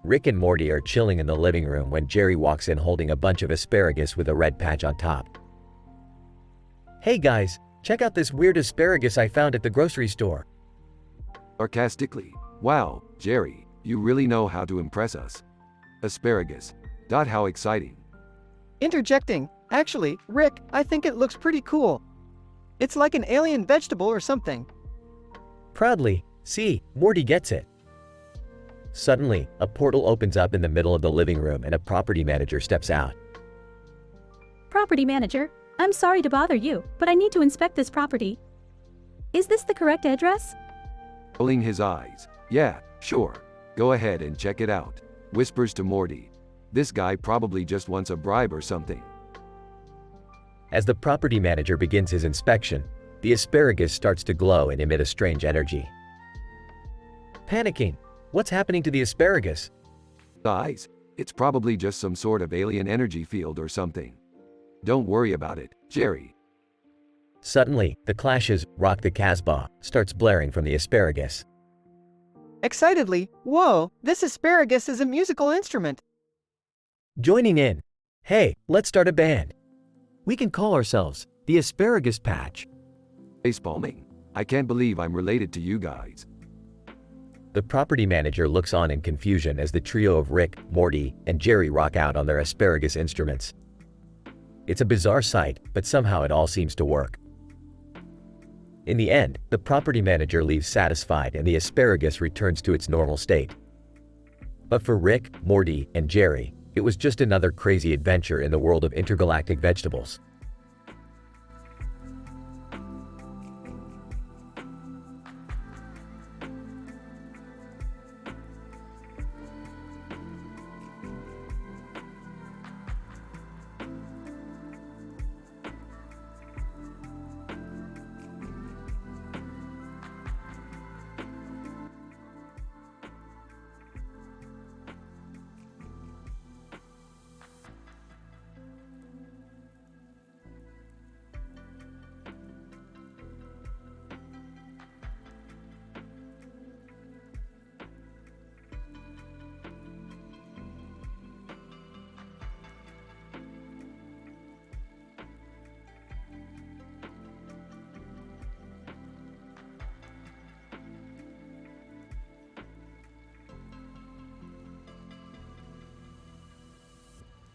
Rick and Morty are chilling in the living room when Jerry walks in holding a bunch of asparagus with a red patch on top. Hey guys, check out this weird asparagus I found at the grocery store. Sarcastically. Wow, Jerry, you really know how to impress us. Asparagus. How exciting. Interjecting. Actually, Rick, I think it looks pretty cool. It's like an alien vegetable or something. Proudly, see, Morty gets it. Suddenly, a portal opens up in the middle of the living room and a property manager steps out. Property manager, I'm sorry to bother you, but I need to inspect this property. Is this the correct address? Rolling his eyes. Yeah, sure. Go ahead and check it out. Whispers to Morty. This guy probably just wants a bribe or something. As the property manager begins his inspection, the asparagus starts to glow and emit a strange energy. Panicking. What's happening to the asparagus? Guys, it's probably just some sort of alien energy field or something. Don't worry about it, Jerry. Suddenly, the Clash's Rock the Casbah starts blaring from the asparagus. Excitedly, whoa, this asparagus is a musical instrument. Joining in. Hey, let's start a band. We can call ourselves the Asparagus Patch. Facepalming. I can't believe I'm related to you guys. The property manager looks on in confusion as the trio of Rick, Morty, and Jerry rock out on their asparagus instruments. It's a bizarre sight, but somehow it all seems to work. In the end, the property manager leaves satisfied and the asparagus returns to its normal state. But for Rick, Morty, and Jerry, it was just another crazy adventure in the world of intergalactic vegetables.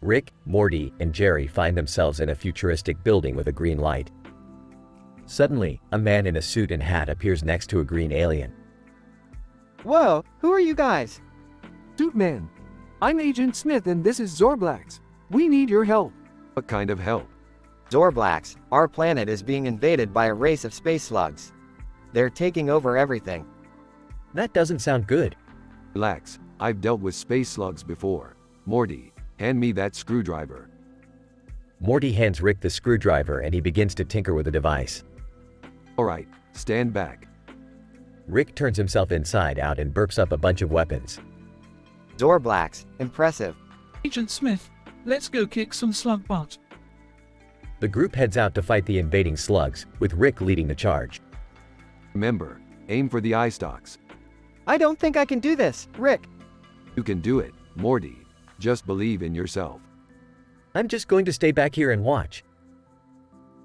Rick, Morty, and Jerry find themselves in a futuristic building with a green light. Suddenly, a man in a suit and hat appears next to a green alien. Whoa, who are you guys? Suit Man. I'm Agent Smith and this is Zorblax. We need your help. What kind of help? Zorblax, our planet is being invaded by a race of space slugs. They're taking over everything. That doesn't sound good. Relax, I've dealt with space slugs before. Morty, hand me that screwdriver. Morty hands Rick the screwdriver and he begins to tinker with the device. Alright, stand back. Rick turns himself inside out and burps up a bunch of weapons. Zorblax, impressive. Agent Smith, let's go kick some slug butt. The group heads out to fight the invading slugs, with Rick leading the charge. Remember, aim for the eye stalks. I don't think I can do this, Rick. You can do it, Morty. Just believe in yourself. I'm just going to stay back here and watch.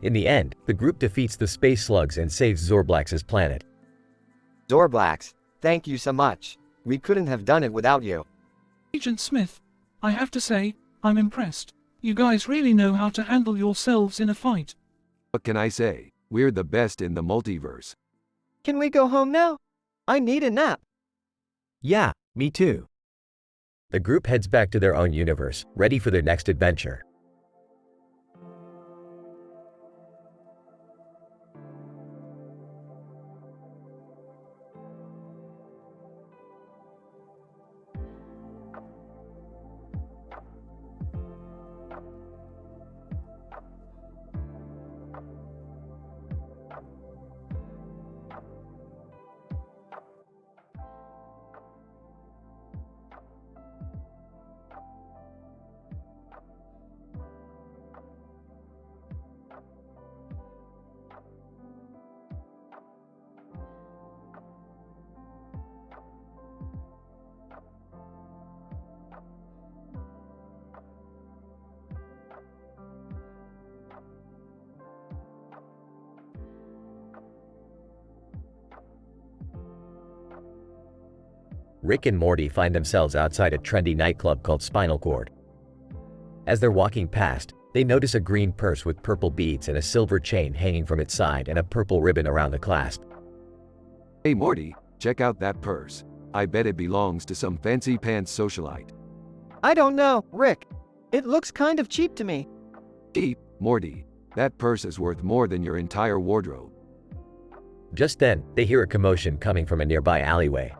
In the end, the group defeats the space slugs and saves Zorblax's planet. Zorblax, thank you so much. We couldn't have done it without you. Agent Smith, I have to say, I'm impressed. You guys really know how to handle yourselves in a fight. What can I say? We're the best in the multiverse. Can we go home now? I need a nap. Yeah, me too. The group heads back to their own universe, ready for their next adventure. Rick and Morty find themselves outside a trendy nightclub called Spinal Cord. As they're walking past, they notice a green purse with purple beads and a silver chain hanging from its side and a purple ribbon around the clasp. Hey Morty, check out that purse. I bet it belongs to some fancy pants socialite. I don't know, Rick. It looks kind of cheap to me. Cheap, Morty. That purse is worth more than your entire wardrobe. Just then, they hear a commotion coming from a nearby alleyway.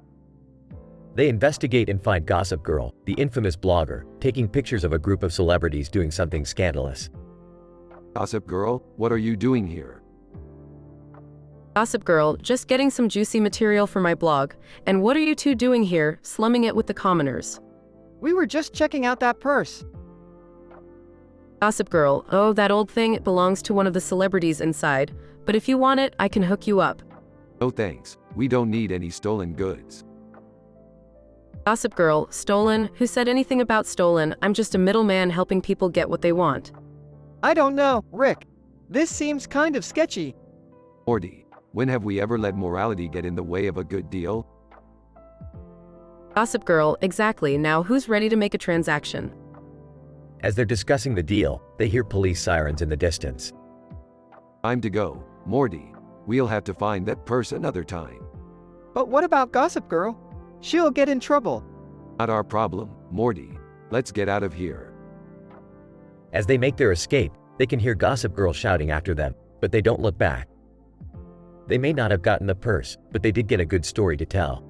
They investigate and find Gossip Girl, the infamous blogger, taking pictures of a group of celebrities doing something scandalous. Gossip Girl, what are you doing here? Gossip Girl, just getting some juicy material for my blog. And what are you two doing here, slumming it with the commoners? We were just checking out that purse. Gossip Girl, oh, that old thing, it belongs to one of the celebrities inside. But if you want it, I can hook you up. No thanks, we don't need any stolen goods. Gossip Girl, stolen? Who said anything about stolen? I'm just a middleman helping people get what they want. I don't know, Rick. This seems kind of sketchy. Morty, when have we ever let morality get in the way of a good deal? Gossip Girl, exactly. Now who's ready to make a transaction? As they're discussing the deal, they hear police sirens in the distance. Time to go, Morty. We'll have to find that purse another time. But what about Gossip Girl? She'll get in trouble. Not our problem, Morty. Let's get out of here. As they make their escape, they can hear Gossip Girl shouting after them, but they don't look back. They may not have gotten the purse, but they did get a good story to tell.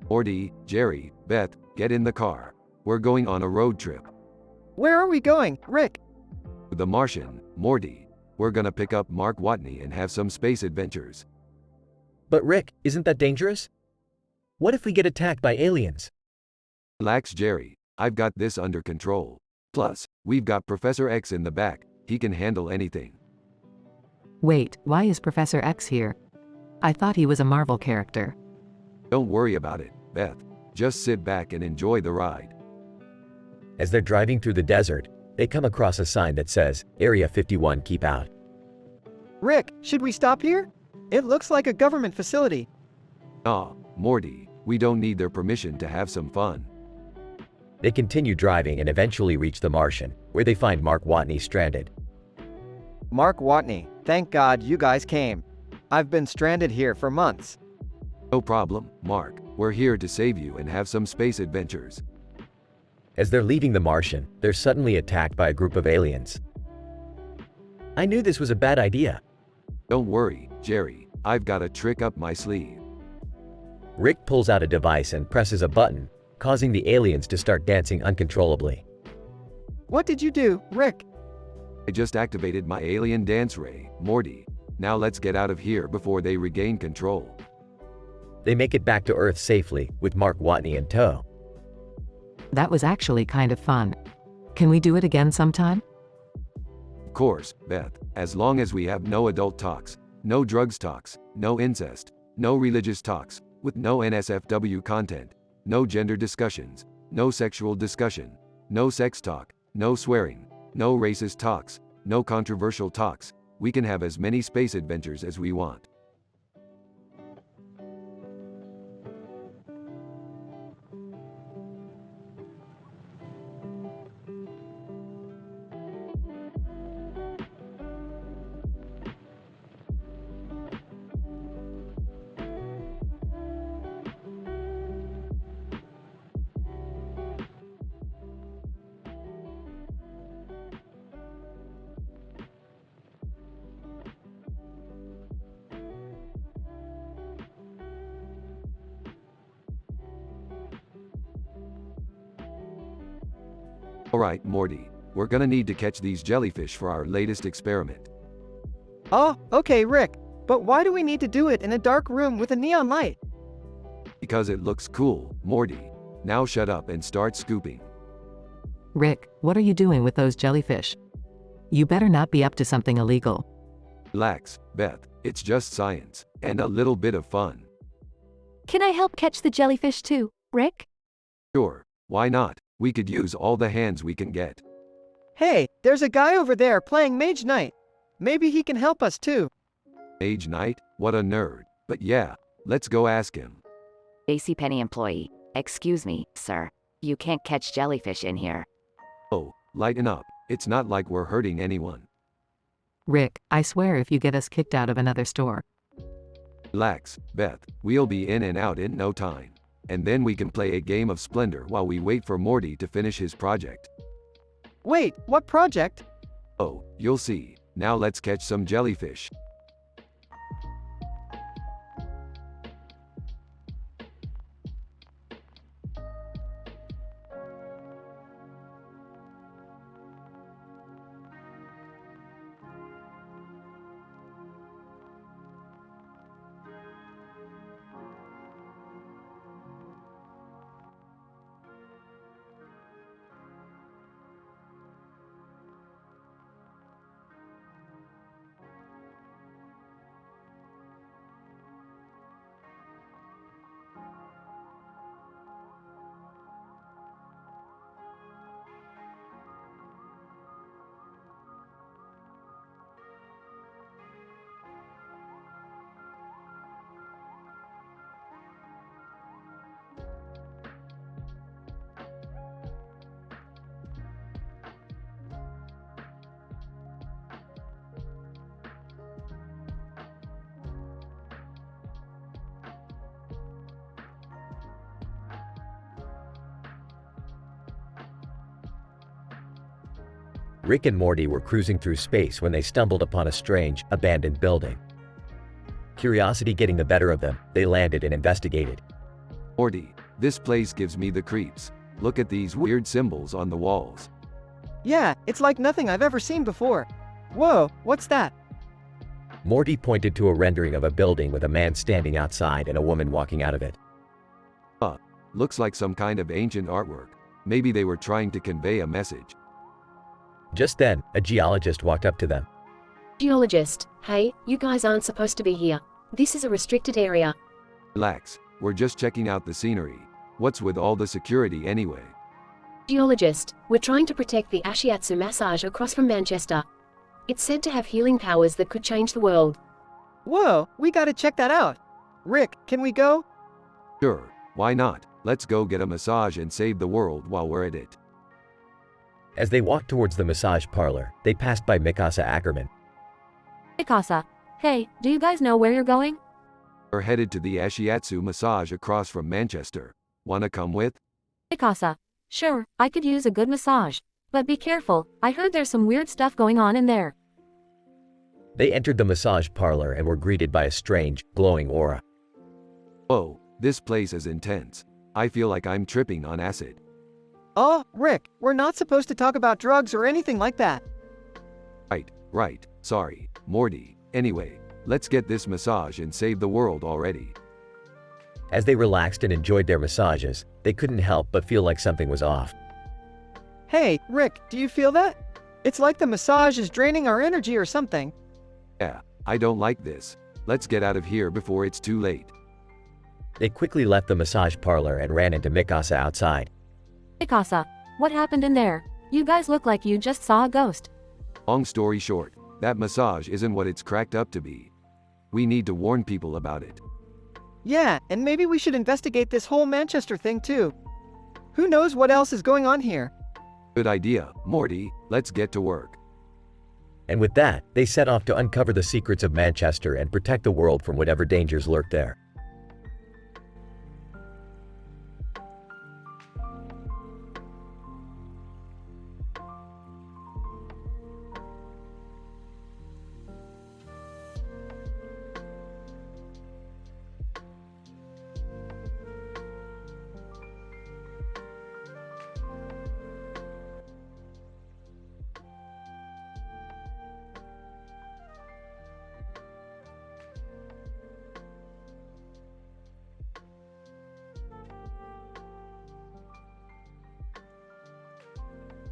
Morty, Jerry, Beth, get in the car. We're going on a road trip. Where are we going, Rick? The Martian, Morty. We're gonna pick up Mark Watney and have some space adventures. But Rick, isn't that dangerous? What if we get attacked by aliens? Relax, Jerry. I've got this under control. Plus, we've got Professor X in the back. He can handle anything. Wait, why is Professor X here? I thought he was a Marvel character. Don't worry about it, Beth. Just sit back and enjoy the ride. As they're driving through the desert, they come across a sign that says, Area 51, keep out. Rick, should we stop here? It looks like a government facility. Nah, Morty, we don't need their permission to have some fun. They continue driving and eventually reach the Martian, where they find Mark Watney stranded. Mark Watney, thank God you guys came. I've been stranded here for months. No problem, Mark. We're here to save you and have some space adventures. As they're leaving the Martian, they're suddenly attacked by a group of aliens. I knew this was a bad idea. Don't worry, Jerry. I've got a trick up my sleeve. Rick pulls out a device and presses a button, causing the aliens to start dancing uncontrollably. What did you do, Rick? I just activated my alien dance ray, Morty. Now let's get out of here before they regain control. They make it back to Earth safely, with Mark Watney in tow. That was actually kind of fun. Can we do it again sometime? Of course, Beth, as long as we have no adult talks, no drugs talks, no incest, no religious talks, with no NSFW content, no gender discussions, no sexual discussion, no sex talk, no swearing, no racist talks, no controversial talks. We can have as many space adventures as we want. Alright, Morty, we're gonna need to catch these jellyfish for our latest experiment. Oh, okay, Rick. But why do we need to do it in a dark room with a neon light? Because it looks cool, Morty. Now shut up and start scooping. Rick, what are you doing with those jellyfish? You better not be up to something illegal. Relax, Beth. It's just science, and a little bit of fun. Can I help catch the jellyfish too, Rick? Sure, why not? We could use all the hands we can get. Hey, there's a guy over there playing Mage Knight. Maybe he can help us too. Mage Knight? What a nerd. But yeah, let's go ask him. JCPenney employee. Excuse me, sir. You can't catch jellyfish in here. Oh, lighten up. It's not like we're hurting anyone. Rick, I swear if you get us kicked out of another store. Relax, Beth. We'll be in and out in no time. And then we can play a game of Splendor while we wait for Morty to finish his project. Wait, what project? Oh, you'll see. Now let's catch some jellyfish. Rick and Morty were cruising through space when they stumbled upon a strange, abandoned building. Curiosity getting the better of them, they landed and investigated. Morty, this place gives me the creeps. Look at these weird symbols on the walls. Yeah, it's like nothing I've ever seen before. Whoa, what's that? Morty pointed to a rendering of a building with a man standing outside and a woman walking out of it. Looks like some kind of ancient artwork. Maybe they were trying to convey a message. Just then, a geologist walked up to them. Geologist, hey, you guys aren't supposed to be here. This is a restricted area. Relax, we're just checking out the scenery. What's with all the security anyway? Geologist, we're trying to protect the Ashiatsu massage across from Manchester. It's said to have healing powers that could change the world. Whoa, we gotta check that out. Rick, can we go? Sure, why not? Let's go get a massage and save the world while we're at it. As they walked towards the massage parlor, they passed by Mikasa Ackerman. Mikasa, hey, do you guys know where you're going? We're headed to the Ashiatsu massage across from Manchester. Wanna come with? Mikasa, sure, I could use a good massage. But be careful, I heard there's some weird stuff going on in there. They entered the massage parlor and were greeted by a strange, glowing aura. Whoa, this place is intense. I feel like I'm tripping on acid. Oh, Rick, we're not supposed to talk about drugs or anything like that. Right, sorry, Morty. Anyway, let's get this massage and save the world already. As they relaxed and enjoyed their massages, they couldn't help but feel like something was off. Hey, Rick, do you feel that? It's like the massage is draining our energy or something. Yeah, I don't like this. Let's get out of here before it's too late. They quickly left the massage parlor and ran into Mikasa outside. Mikasa, what happened in there? You guys look like you just saw a ghost. Long story short, that massage isn't what it's cracked up to be. We need to warn people about it. Yeah, and maybe we should investigate this whole Manchester thing too. Who knows what else is going on here? Good idea, Morty. Let's get to work. And with that, they set off to uncover the secrets of Manchester and protect the world from whatever dangers lurk there.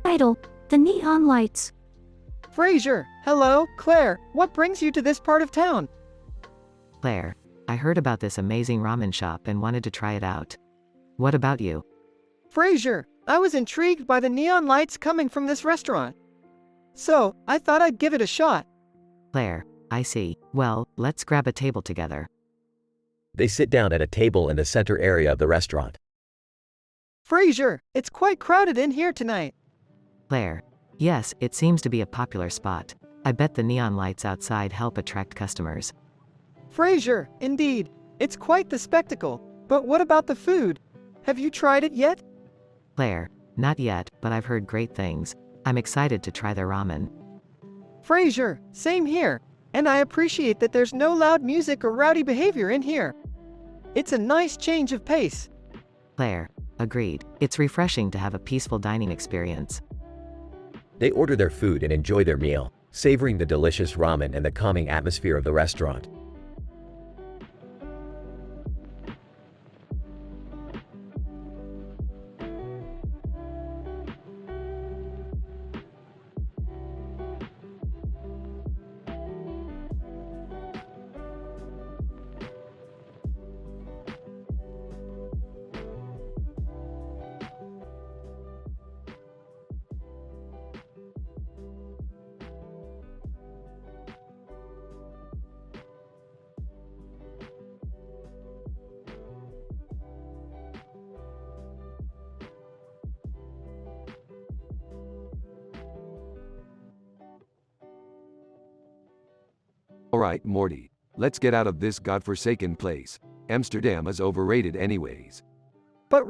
Idle, the neon lights. Fraser, hello, Claire, what brings you to this part of town? Claire, I heard about this amazing ramen shop and wanted to try it out. What about you? Fraser, I was intrigued by the neon lights coming from this restaurant. So, I thought I'd give it a shot. Claire, I see. Well, let's grab a table together. They sit down at a table in the center area of the restaurant. Fraser, it's quite crowded in here tonight. Claire, yes, it seems to be a popular spot. I bet the neon lights outside help attract customers. Fraser, indeed, it's quite the spectacle. But what about the food? Have you tried it yet? Claire, not yet, but I've heard great things. I'm excited to try their ramen. Fraser, same here. And I appreciate that there's no loud music or rowdy behavior in here. It's a nice change of pace. Claire, agreed. It's refreshing to have a peaceful dining experience. They order their food and enjoy their meal, savoring the delicious ramen and the calming atmosphere of the restaurant. Alright, Morty. Let's get out of this godforsaken place. Amsterdam is overrated anyways. But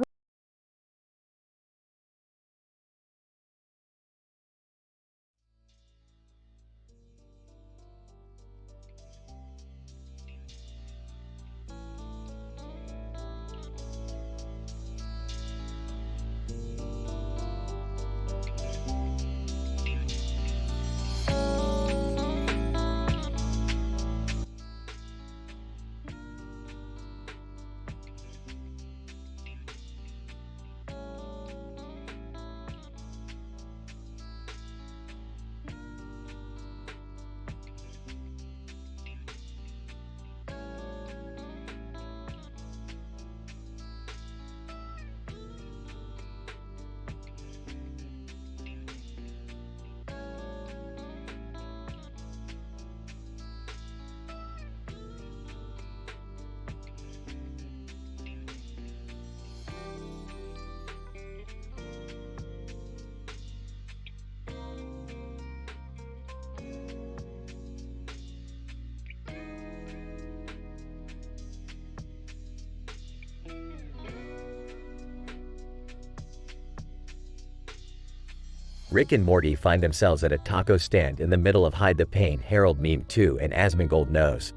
Rick and Morty find themselves at a taco stand in the middle of Hide the Pain, Harold Meme 2, and Asmongold Nose.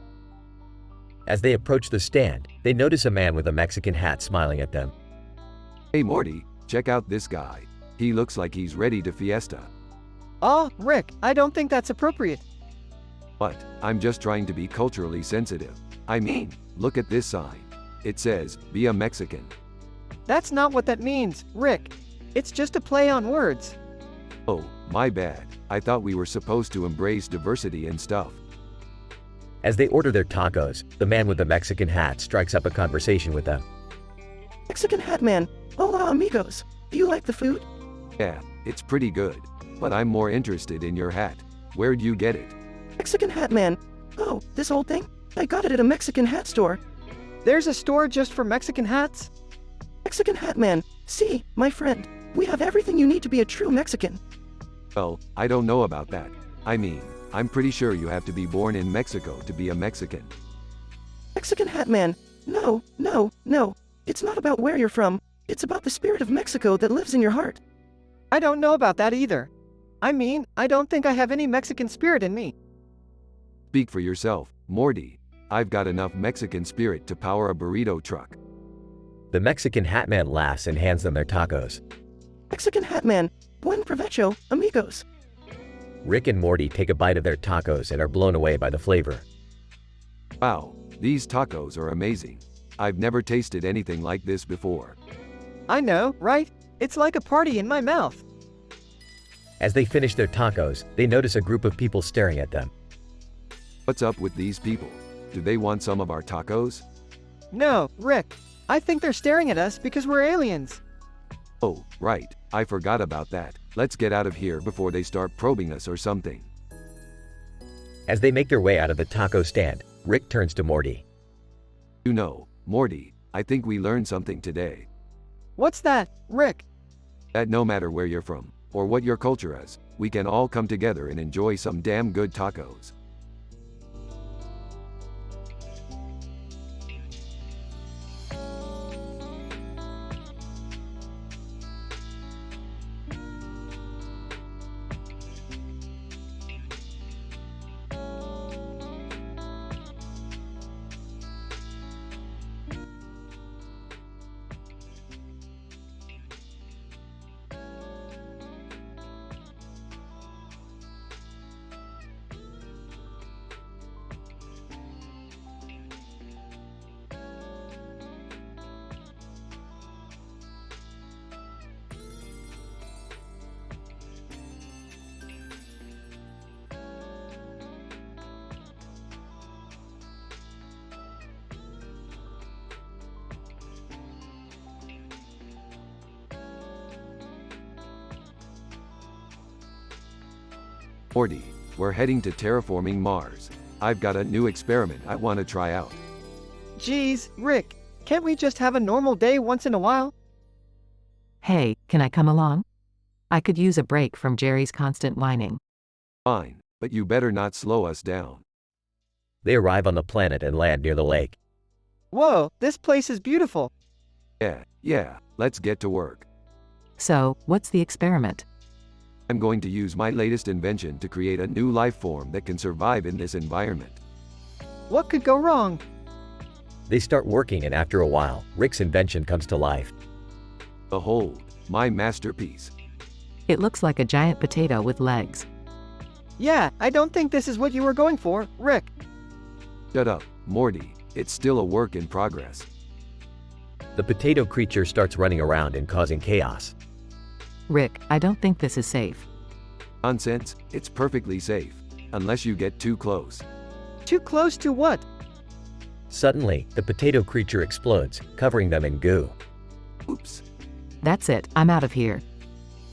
As they approach the stand, they notice a man with a Mexican hat smiling at them. Hey Morty, check out this guy. He looks like he's ready to fiesta. Oh, Rick, I don't think that's appropriate. What? I'm just trying to be culturally sensitive. I mean, look at this sign. It says, be a Mexican. That's not what that means, Rick. It's just a play on words. Oh, my bad. I thought we were supposed to embrace diversity and stuff. As they order their tacos, the man with the Mexican hat strikes up a conversation with them. Mexican hat man, hola amigos. Do you like the food? Yeah, it's pretty good. But I'm more interested in your hat. Where'd you get it? Mexican hat man. Oh, this old thing? I got it at a Mexican hat store. There's a store just for Mexican hats? Mexican hat man. See, my friend, we have everything you need to be a true Mexican. Well, I don't know about that. I mean, I'm pretty sure you have to be born in Mexico to be a Mexican. Mexican hat man. No, no, no. It's not about where you're from. It's about the spirit of Mexico that lives in your heart. I don't know about that either. I mean, I don't think I have any Mexican spirit in me. Speak for yourself, Morty. I've got enough Mexican spirit to power a burrito truck. The Mexican hat man laughs and hands them their tacos. Mexican hat man. Buen provecho, amigos. Rick and Morty take a bite of their tacos and are blown away by the flavor. Wow, these tacos are amazing. I've never tasted anything like this before. I know, right? It's like a party in my mouth. As they finish their tacos, they notice a group of people staring at them. What's up with these people? Do they want some of our tacos? No, Rick. I think they're staring at us because we're aliens. Oh, right. I forgot about that. Let's get out of here before they start probing us or something. As they make their way out of the taco stand, Rick turns to Morty. You know, Morty, I think we learned something today. What's that, Rick? That no matter where you're from, or what your culture is, we can all come together and enjoy some damn good tacos. Morty, we're heading to terraforming Mars. I've got a new experiment I want to try out. Geez, Rick, can't we just have a normal day once in a while? Hey, can I come along? I could use a break from Jerry's constant whining. Fine, but you better not slow us down. They arrive on the planet and land near the lake. Whoa, this place is beautiful. Yeah, let's get to work. So, what's the experiment? I'm going to use my latest invention to create a new life form that can survive in this environment. What could go wrong? They start working, and after a while, Rick's invention comes to life. Behold, my masterpiece. It looks like a giant potato with legs. Yeah, I don't think this is what you were going for, Rick. Shut up, Morty. It's still a work in progress. The potato creature starts running around and causing chaos. Rick, I don't think this is safe. Nonsense, it's perfectly safe. Unless you get too close. Too close to what? Suddenly, the potato creature explodes, covering them in goo. Oops. That's it, I'm out of here.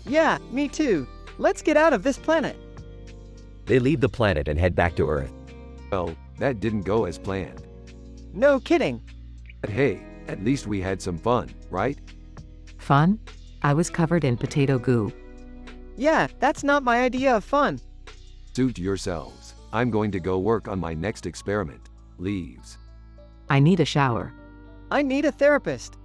Yeah, me too. Let's get out of this planet. They leave the planet and head back to Earth. Well, that didn't go as planned. No kidding. But hey, at least we had some fun, right? Fun? I was covered in potato goo. Yeah, that's not my idea of fun. Suit yourselves. I'm going to go work on my next experiment. Leaves. I need a shower. I need a therapist.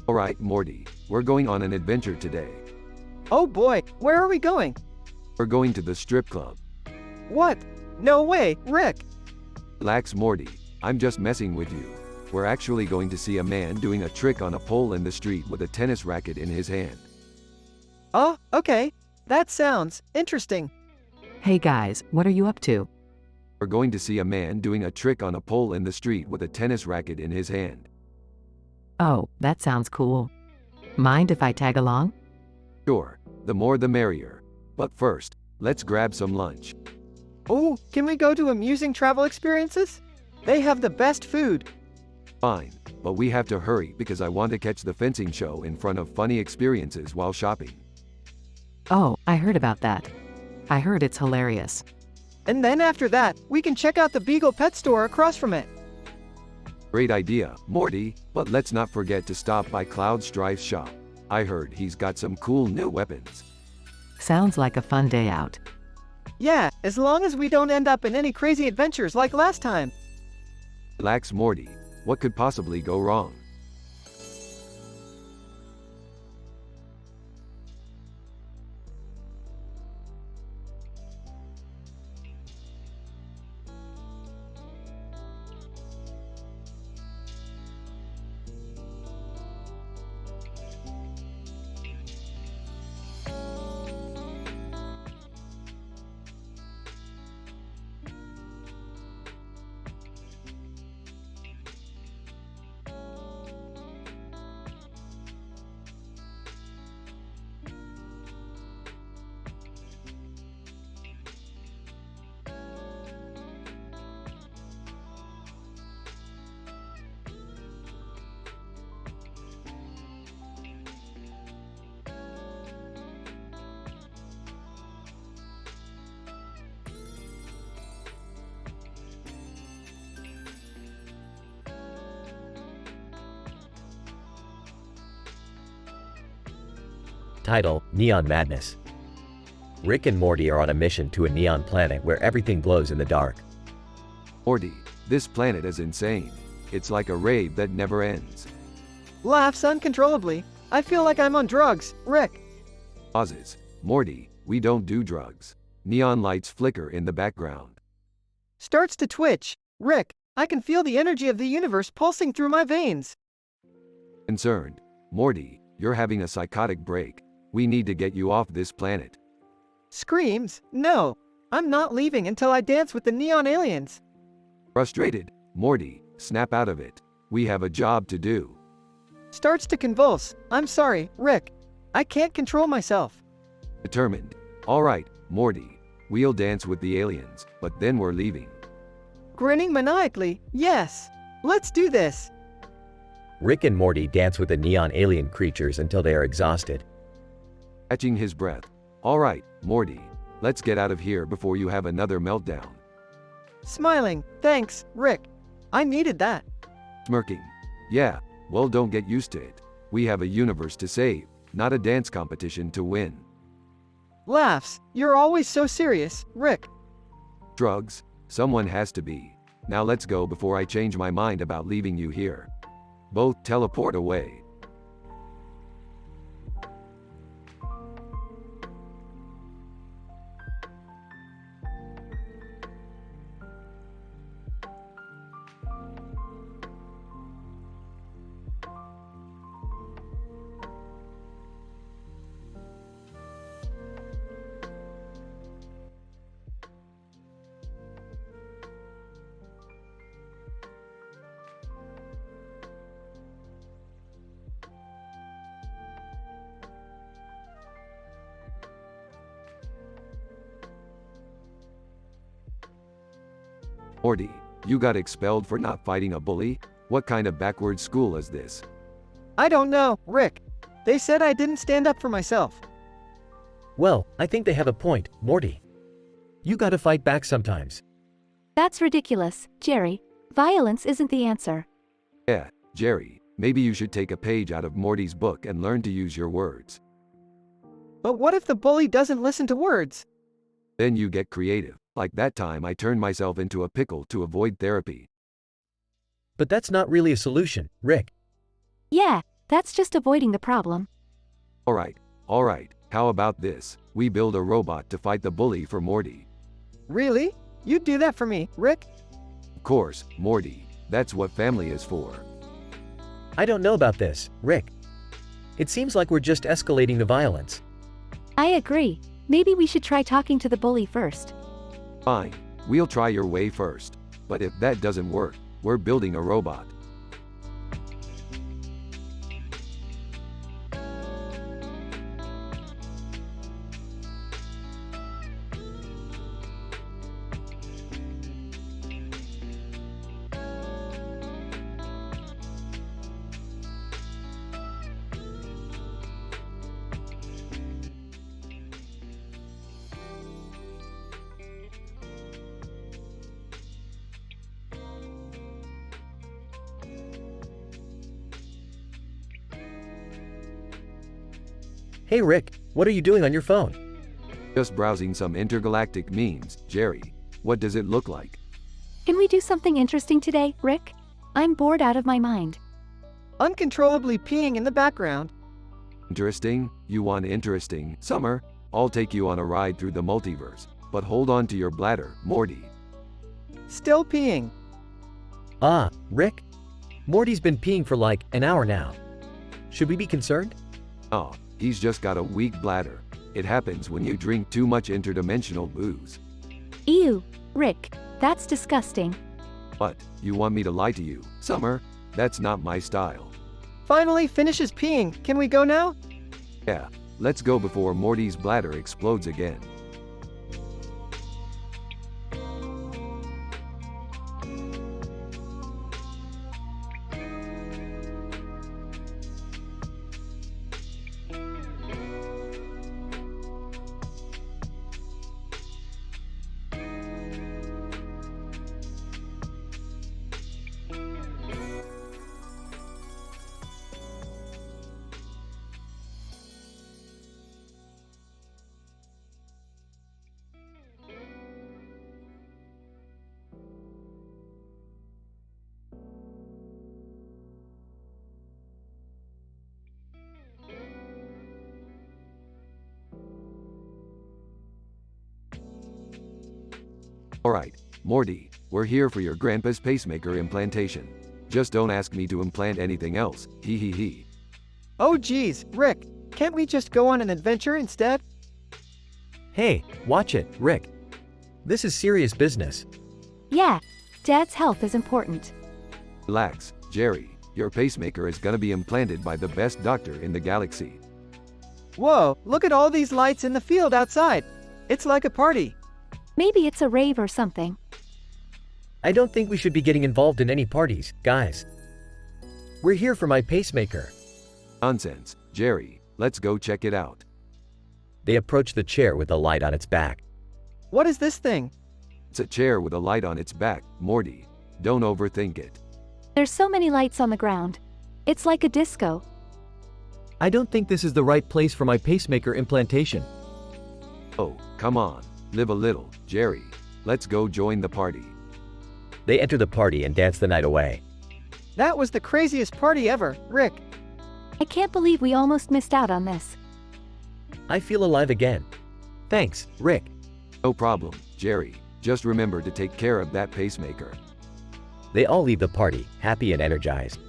Alright, Morty, we're going on an adventure today. Oh boy, where are we going? We're going to the strip club. What? No way, Rick. Relax, Morty, I'm just messing with you. We're actually going to see a man doing a trick on a pole in the street with a tennis racket in his hand. Oh, okay. That sounds interesting. Hey guys, what are you up to? We're going to see a man doing a trick on a pole in the street with a tennis racket in his hand. Oh, that sounds cool. Mind if I tag along? Sure, the more the merrier. But first, let's grab some lunch. Oh, can we go to amusing travel experiences? They have the best food. Fine, but we have to hurry because I want to catch the fencing show in front of funny experiences while shopping. Oh, I heard about that. I heard it's hilarious. And then after that, we can check out the Beagle Pet Store across from it. Great idea, Morty, but let's not forget to stop by Cloud Strife's shop. I heard he's got some cool new weapons. Sounds like a fun day out. Yeah, as long as we don't end up in any crazy adventures like last time. Relax, Morty. What could possibly go wrong? Title: Neon Madness. Rick and Morty are on a mission to a neon planet where everything glows in the dark. Morty, this planet is insane. It's like a rave that never ends. Laughs uncontrollably. I feel like I'm on drugs, Rick. Pauses. Morty, we don't do drugs. Neon lights flicker in the background. Starts to twitch. Rick, I can feel the energy of the universe pulsing through my veins. Concerned. Morty, you're having a psychotic break. We need to get you off this planet. Screams, no. I'm not leaving until I dance with the neon aliens. Frustrated. Morty, snap out of it. We have a job to do. Starts to convulse. I'm sorry, Rick. I can't control myself. Determined. Alright, Morty. We'll dance with the aliens, but then we're leaving. Grinning maniacally, yes. Let's do this. Rick and Morty dance with the neon alien creatures until they are exhausted. Catching his breath. Alright, Morty. Let's get out of here before you have another meltdown. Smiling, thanks, Rick. I needed that. Smirking. Yeah, well, don't get used to it. We have a universe to save, not a dance competition to win. Laughs. You're always so serious, Rick. Drugs? Someone has to be. Now let's go before I change my mind about leaving you here. Both teleport away. Morty, you got expelled for not fighting a bully? What kind of backward school is this? I don't know, Rick. They said I didn't stand up for myself. Well, I think they have a point, Morty. You gotta fight back sometimes. That's ridiculous, Jerry. Violence isn't the answer. Yeah, Jerry, maybe you should take a page out of Morty's book and learn to use your words. But what if the bully doesn't listen to words? Then you get creative. Like that time I turned myself into a pickle to avoid therapy. But that's not really a solution, Rick. Yeah, That's just avoiding the problem. Alright, how about this? We build a robot to fight the bully for Morty. Really? You'd do that for me, Rick? Of course, Morty. That's what family is for. I don't know about this, Rick. It seems like we're just escalating the violence. I agree. Maybe we should try talking to the bully first. Fine, we'll try your way first. But if that doesn't work, we're building a robot. Hey Rick, what are you doing on your phone? Just browsing some intergalactic memes, Jerry. What does it look like? Can we do something interesting today, Rick? I'm bored out of my mind. Uncontrollably peeing in the background. Interesting? You want interesting? Summer, I'll take you on a ride through the multiverse. But hold on to your bladder, Morty. Still peeing. Ah, Rick? Morty's been peeing for like an hour now. Should we be concerned? Oh, he's just got a weak bladder. It happens when you drink too much interdimensional booze. Ew, Rick, that's disgusting. What? You want me to lie to you, Summer? That's not my style. Finally finishes peeing. Can we go now? Yeah, let's go before Morty's bladder explodes again. Alright, Morty, we're here for your grandpa's pacemaker implantation. Just don't ask me to implant anything else, hee hee hee. Oh geez, Rick, can't we just go on an adventure instead? Hey, watch it, Rick. This is serious business. Yeah, Dad's health is important. Relax, Jerry, your pacemaker is gonna be implanted by the best doctor in the galaxy. Whoa, look at all these lights in the field outside. It's like a party. Maybe it's a rave or something. I don't think we should be getting involved in any parties, guys. We're here for my pacemaker. Nonsense, Jerry, let's go check it out. They approach the chair with a light on its back. What is this thing? It's a chair with a light on its back, Morty. Don't overthink it. There's so many lights on the ground. It's like a disco. I don't think this is the right place for my pacemaker implantation. Oh, come on. Live a little, Jerry. Let's go join the party. They enter the party and dance the night away. That was the craziest party ever, Rick. I can't believe we almost missed out on this. I feel alive again. Thanks, Rick. No problem, Jerry. Just remember to take care of that pacemaker. They all leave the party, happy and energized.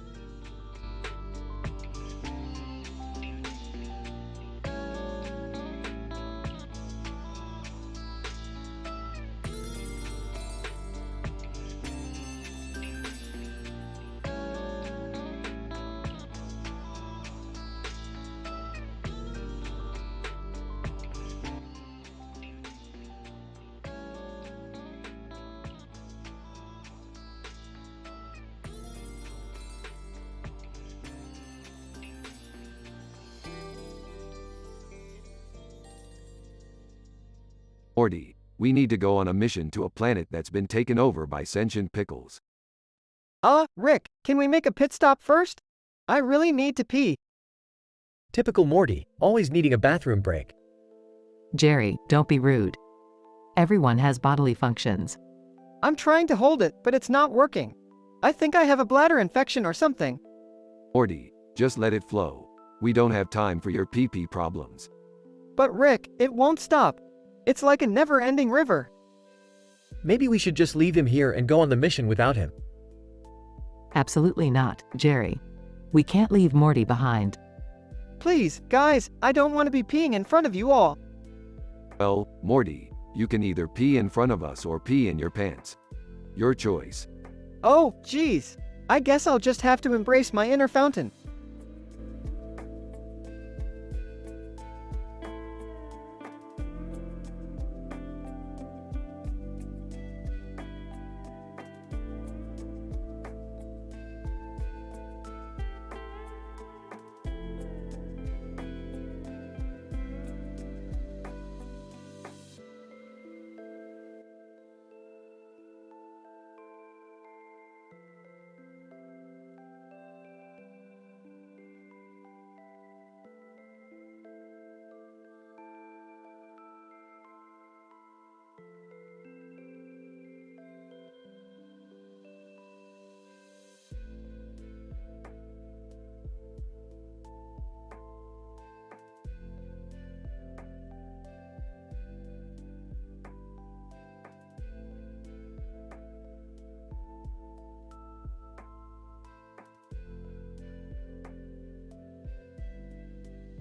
Morty, we need to go on a mission to a planet that's been taken over by sentient pickles. Rick, can we make a pit stop first? I really need to pee. Typical Morty, always needing a bathroom break. Jerry, don't be rude. Everyone has bodily functions. I'm trying to hold it, but it's not working. I think I have a bladder infection or something. Morty, Just let it flow. We don't have time for your pee-pee problems. But Rick, it won't stop. It's like a never-ending river. Maybe we should just leave him here and go on the mission without him. Absolutely not, Jerry. We can't leave Morty behind. Please, guys, I don't want to be peeing in front of you all. Well, Morty, you can either pee in front of us or pee in your pants. Your choice. Oh, geez. I guess I'll just have to embrace my inner fountain.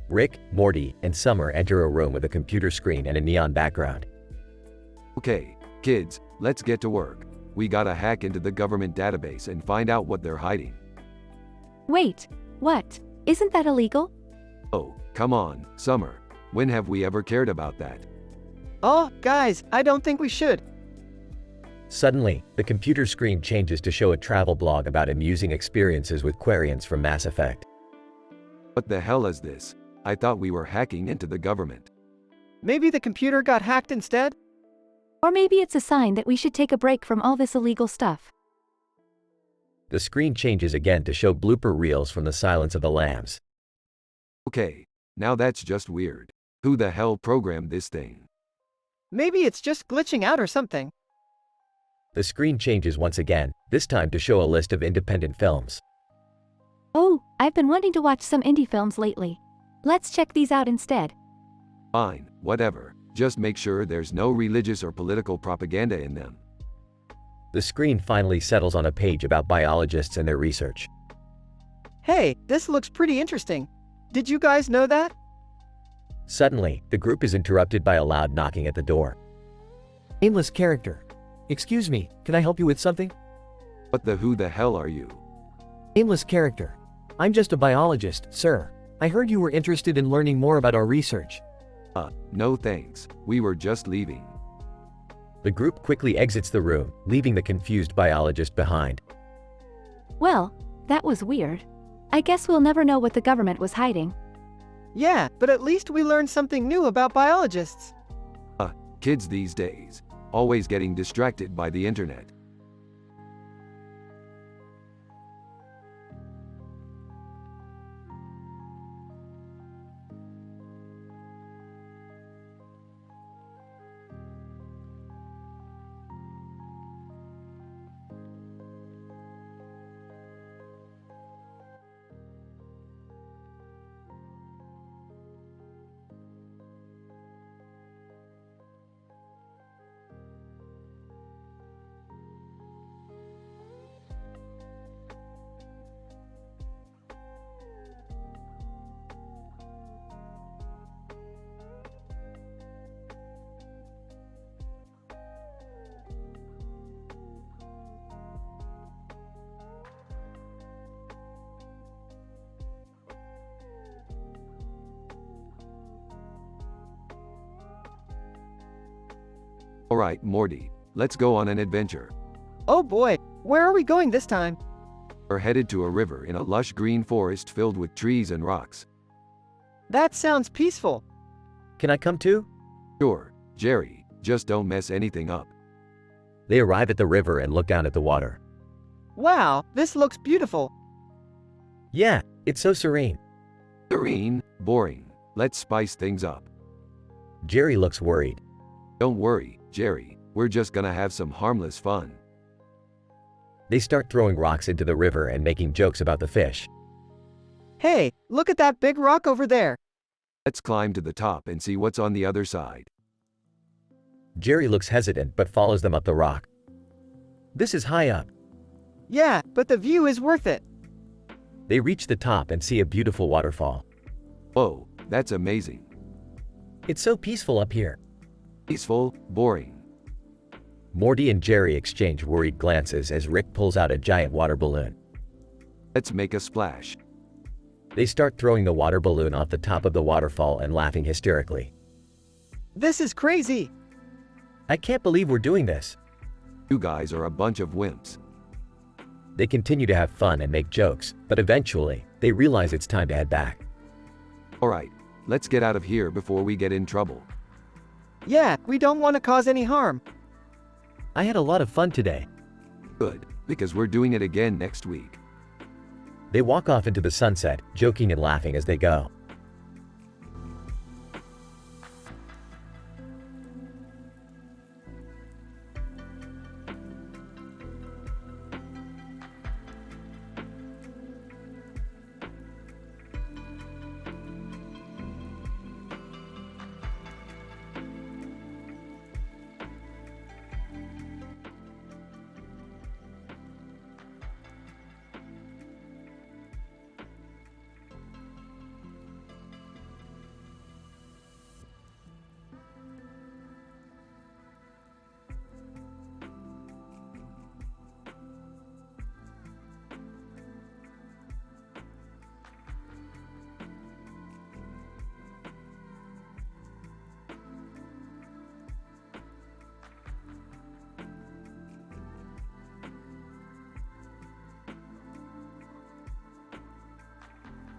Rick, Morty, and Summer enter a room with a computer screen and a neon background. Okay, kids, let's get to work. We gotta hack into the government database and find out what they're hiding. Wait, what? Isn't that illegal? Oh, come on, Summer. When have we ever cared about that? Oh, guys, I don't think we should. Suddenly, the computer screen changes to show a travel blog about amusing experiences with Quarians from Mass Effect. What the hell is this? I thought we were hacking into the government. Maybe the computer got hacked instead? Or maybe it's a sign that we should take a break from all this illegal stuff. The screen changes again to show blooper reels from the Silence of the Lambs. Okay, now that's just weird. Who the hell programmed this thing? Maybe it's just glitching out or something. The screen changes once again, this time to show a list of independent films. Oh, I've been wanting to watch some indie films lately. Let's check these out instead. Fine, whatever. Just make sure there's no religious or political propaganda in them. The screen finally settles on a page about biologists and their research. Hey, this looks pretty interesting. Did you guys know that? Suddenly, the group is interrupted by a loud knocking at the door. Aimless character. Excuse me, can I help you with something? What the who the hell are you? Aimless character. I'm just a biologist, sir. I heard you were interested in learning more about our research. No thanks. We were just leaving. The group quickly exits the room, leaving the confused biologist behind. Well, that was weird. I guess we'll never know what the government was hiding. Yeah, but at least we learned something new about biologists. Kids these days. Always getting distracted by the internet. Alright, Morty, let's go on an adventure. Oh boy, where are we going this time? We're headed to a river in a lush green forest filled with trees and rocks. That sounds peaceful. Can I come too? Sure, Jerry, just don't mess anything up. They arrive at the river and look down at the water. Wow, this looks beautiful. Yeah, it's so serene. Serene? Boring. Let's spice things up. Jerry looks worried. Don't worry, Jerry, we're just gonna have some harmless fun. They start throwing rocks into the river and making jokes about the fish. Hey, look at that big rock over there. Let's climb to the top and see what's on the other side. Jerry looks hesitant but follows them up the rock. This is high up. Yeah, but the view is worth it. They reach the top and see a beautiful waterfall. Whoa, that's amazing. It's so peaceful up here. Peaceful, boring. Morty and Jerry exchange worried glances as Rick pulls out a giant water balloon. Let's make a splash. They start throwing the water balloon off the top of the waterfall and laughing hysterically. This is crazy. I can't believe we're doing this. You guys are a bunch of wimps. They continue to have fun and make jokes, but eventually, they realize it's time to head back. Alright, let's get out of here before we get in trouble. Yeah, we don't want to cause any harm. I had a lot of fun today. Good, because we're doing it again next week. They walk off into the sunset, joking and laughing as they go.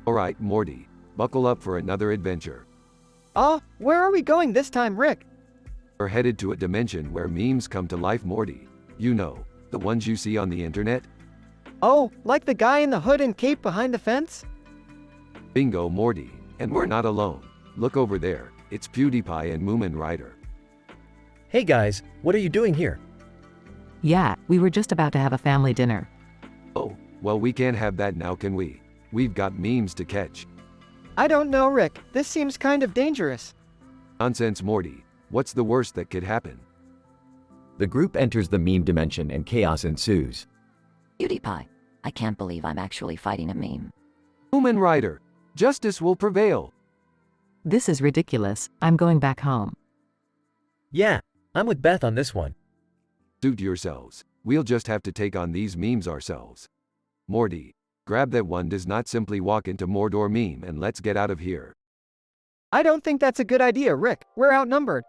Alright, Morty, buckle up for another adventure. Where are we going this time, Rick? We're headed to a dimension where memes come to life, Morty. You know, the ones you see on the internet? Oh, like the guy in the hood and cape behind the fence? Bingo, Morty. And we're not alone. Look over there, it's PewDiePie and Moomin Rider. Hey guys, what are you doing here? Yeah, we were just about to have a family dinner. Oh, well we can't have that now, can we? We've got memes to catch. I don't know, Rick. This seems kind of dangerous. Nonsense, Morty. What's the worst that could happen? The group enters the meme dimension and chaos ensues. PewDiePie, I can't believe I'm actually fighting a meme. Moomin Rider, justice will prevail. This is ridiculous. I'm going back home. Yeah, I'm with Beth on this one. Suit yourselves. We'll just have to take on these memes ourselves. Morty, grab that one does not simply walk into Mordor meme and let's get out of here. I don't think that's a good idea, Rick. We're outnumbered.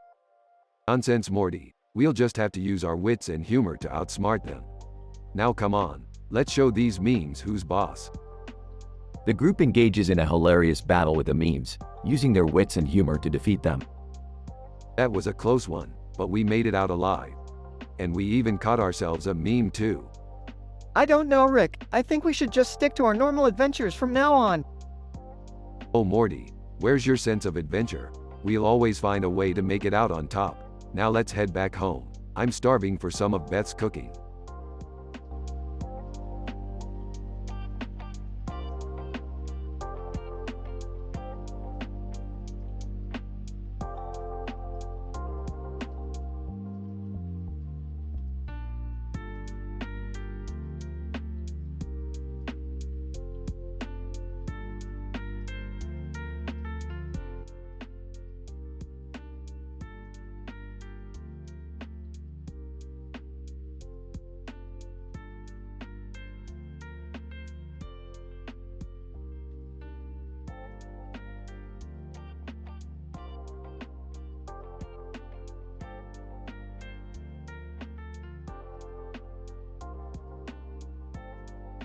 Nonsense, Morty. We'll just have to use our wits and humor to outsmart them. Now come on, let's show these memes who's boss. The group engages in a hilarious battle with the memes, using their wits and humor to defeat them. That was a close one, but we made it out alive. And we even caught ourselves a meme too. I don't know, Rick. I think we should just stick to our normal adventures from now on. Oh Morty, where's your sense of adventure? We'll always find a way to make it out on top. Now let's head back home. I'm starving for some of Beth's cooking.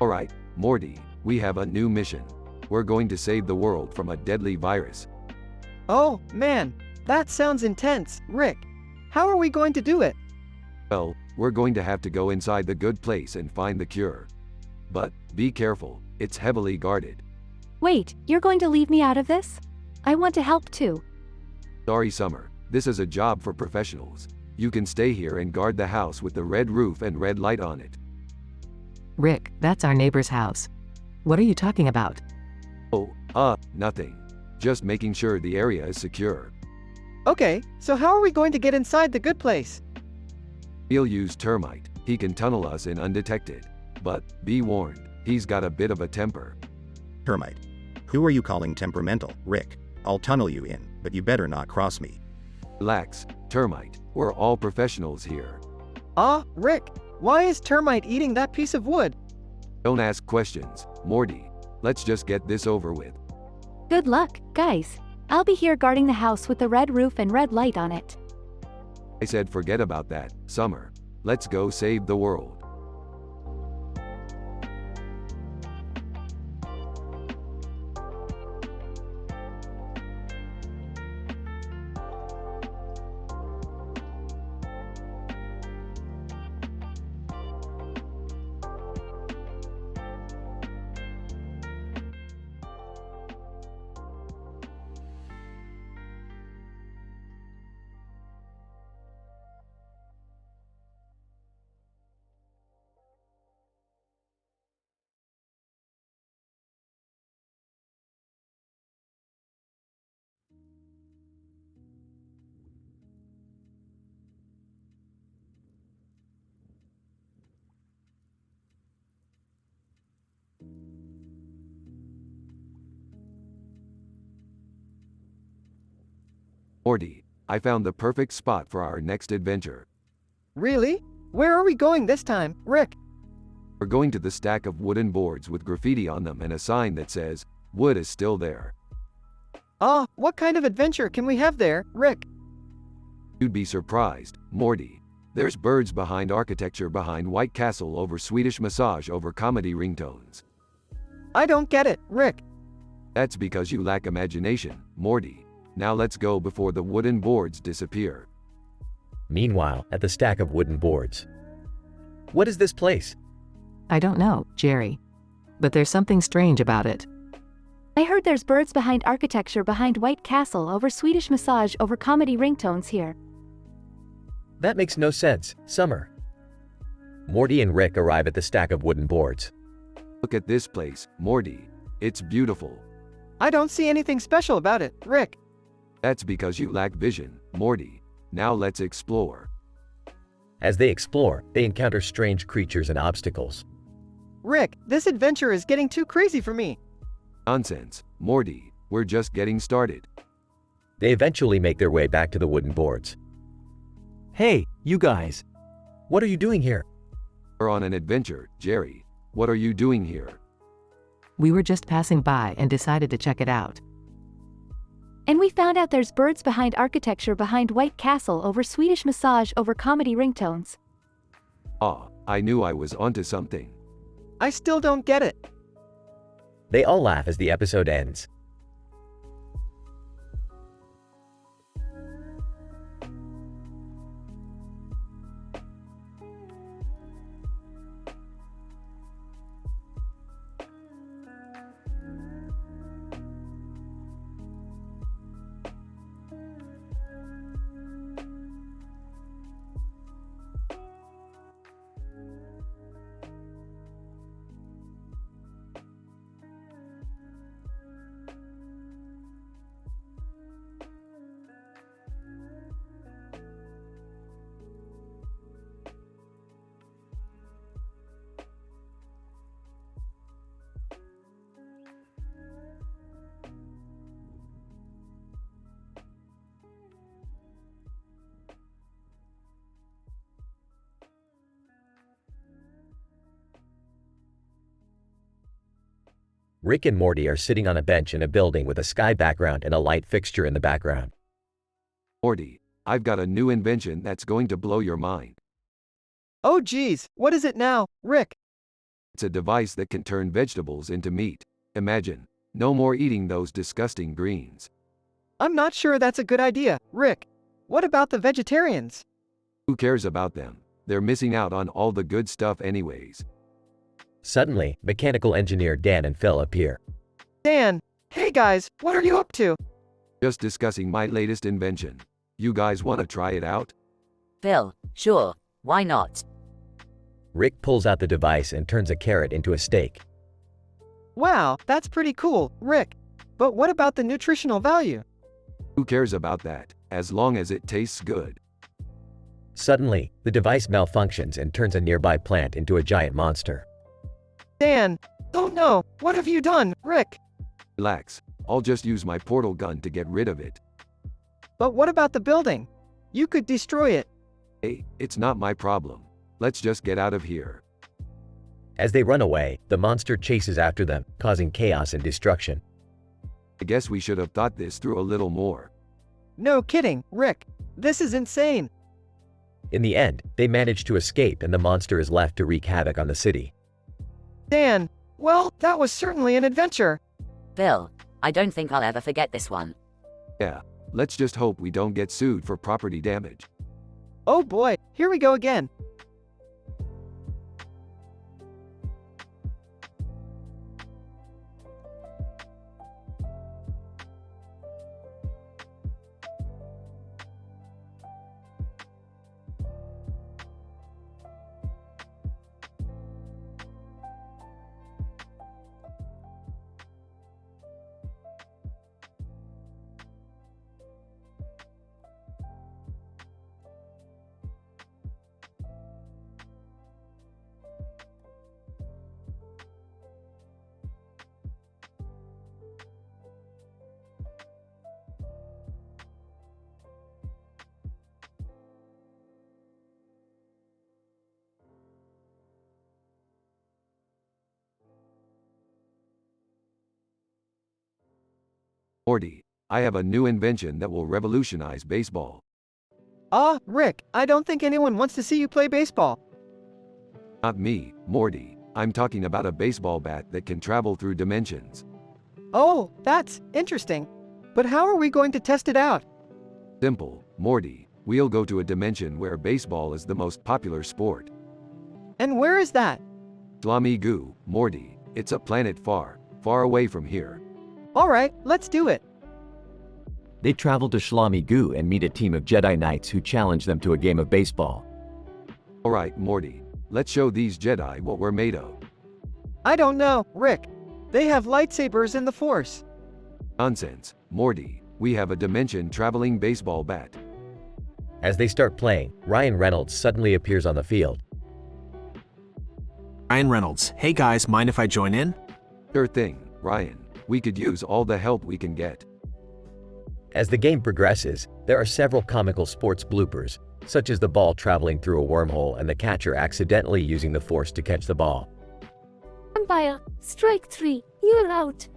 Alright, Morty, we have a new mission. We're going to save the world from a deadly virus. Oh, man, that sounds intense, Rick. How are we going to do it? Well, we're going to have to go inside the good place and find the cure. But, be careful, it's heavily guarded. Wait, you're going to leave me out of this? I want to help too. Sorry, Summer, this is a job for professionals. You can stay here and guard the house with the red roof and red light on it. Rick, that's our neighbor's house. What are you talking about? Nothing. Just making sure the area is secure. Okay, so how are we going to get inside the good place? We'll use termite. He can tunnel us in undetected. But, be warned, he's got a bit of a temper. Termite. Who are you calling temperamental, Rick? I'll tunnel you in, but you better not cross me. Relax, termite. We're all professionals here. Rick, why is termite eating that piece of wood? Don't ask questions, Morty. Let's just get this over with. Good luck, guys. I'll be here guarding the house with the red roof and red light on it. I said forget about that, Summer. Let's go save the world. Morty, I found the perfect spot for our next adventure. Really? Where are we going this time, Rick? We're going to the stack of wooden boards with graffiti on them and a sign that says, "Wood is still there." What kind of adventure can we have there, Rick? You'd be surprised, Morty. There's birds behind architecture behind White Castle over Swedish massage over comedy ringtones. I don't get it, Rick. That's because you lack imagination, Morty. Now let's go before the wooden boards disappear. Meanwhile, at the stack of wooden boards. What is this place? I don't know, Jerry. But there's something strange about it. I heard there's birds behind architecture behind White Castle over Swedish massage over comedy ringtones here. That makes no sense, Summer. Morty and Rick arrive at the stack of wooden boards. Look at this place, Morty. It's beautiful. I don't see anything special about it, Rick. That's because you lack vision, Morty. Now let's explore. As they explore, they encounter strange creatures and obstacles. Rick, this adventure is getting too crazy for me. Nonsense, Morty. We're just getting started. They eventually make their way back to the wooden boards. Hey, you guys. What are you doing here? We're on an adventure, Jerry. What are you doing here? We were just passing by and decided to check it out. And we found out there's birds behind architecture behind White Castle over Swedish massage over comedy ringtones. I knew I was onto something. I still don't get it. They all laugh as the episode ends. Rick and Morty are sitting on a bench in a building with a sky background and a light fixture in the background. Morty, I've got a new invention that's going to blow your mind. Oh geez, what is it now, Rick? It's a device that can turn vegetables into meat. Imagine, no more eating those disgusting greens. I'm not sure that's a good idea, Rick. What about the vegetarians? Who cares about them? They're missing out on all the good stuff anyways. Suddenly, mechanical engineer Dan and Phil appear. Dan, hey guys, what are you up to? Just discussing my latest invention. You guys want to try it out? Phil, sure, why not? Rick pulls out the device and turns a carrot into a steak. Wow, that's pretty cool, Rick. But what about the nutritional value? Who cares about that, as long as it tastes good? Suddenly, the device malfunctions and turns a nearby plant into a giant monster. Dan! Oh no, what have you done, Rick? Relax, I'll just use my portal gun to get rid of it. But what about the building? You could destroy it. Hey, it's not my problem. Let's just get out of here. As they run away, the monster chases after them, causing chaos and destruction. I guess we should have thought this through a little more. No kidding, Rick. This is insane. In the end, they manage to escape and the monster is left to wreak havoc on the city. Dan, well, that was certainly an adventure. Bill, I don't think I'll ever forget this one. Yeah, let's just hope we don't get sued for property damage. Oh boy, here we go again. Morty, I have a new invention that will revolutionize baseball. Ah, Rick, I don't think anyone wants to see you play baseball. Not me, Morty. I'm talking about a baseball bat that can travel through dimensions. Oh, that's interesting. But how are we going to test it out? Simple, Morty. We'll go to a dimension where baseball is the most popular sport. And where is that? Slami Goo, Morty. It's a planet far, far away from here. Alright, let's do it. They travel to Shlami Goo and meet a team of Jedi Knights who challenge them to a game of baseball. Alright, Morty. Let's show these Jedi what we're made of. I don't know, Rick. They have lightsabers and the Force. Nonsense, Morty. We have a dimension-traveling baseball bat. As they start playing, Ryan Reynolds suddenly appears on the field. Ryan Reynolds, hey guys, mind if I join in? Sure thing, Ryan. We could use all the help we can get. As the game progresses, there are several comical sports bloopers, such as the ball traveling through a wormhole and the catcher accidentally using the Force to catch the ball. Umpire, strike 3, you're out.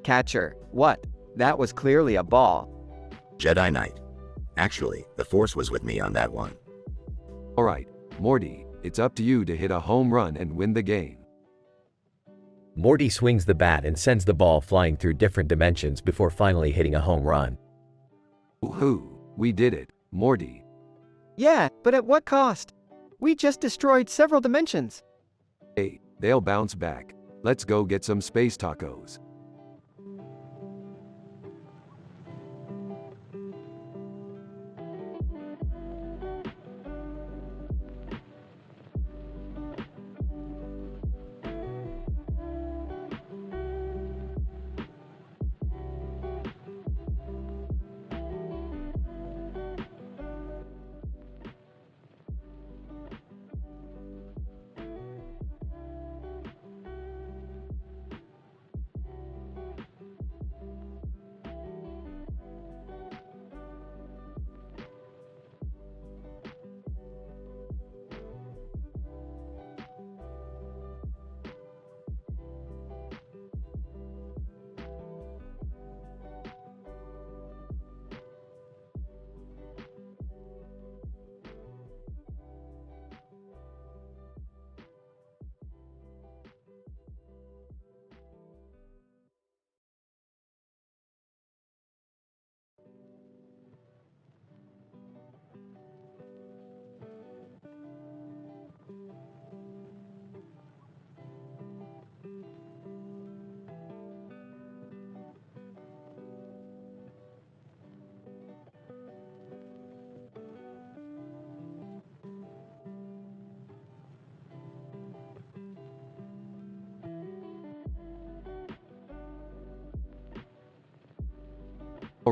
Catcher, what? That was clearly a ball. Jedi Knight. Actually, the Force was with me on that one. Alright, Morty, it's up to you to hit a home run and win the game. Morty swings the bat and sends the ball flying through different dimensions before finally hitting a home run. Woohoo! We did it, Morty. Yeah, but at what cost? We just destroyed several dimensions. Hey, they'll bounce back. Let's go get some space tacos.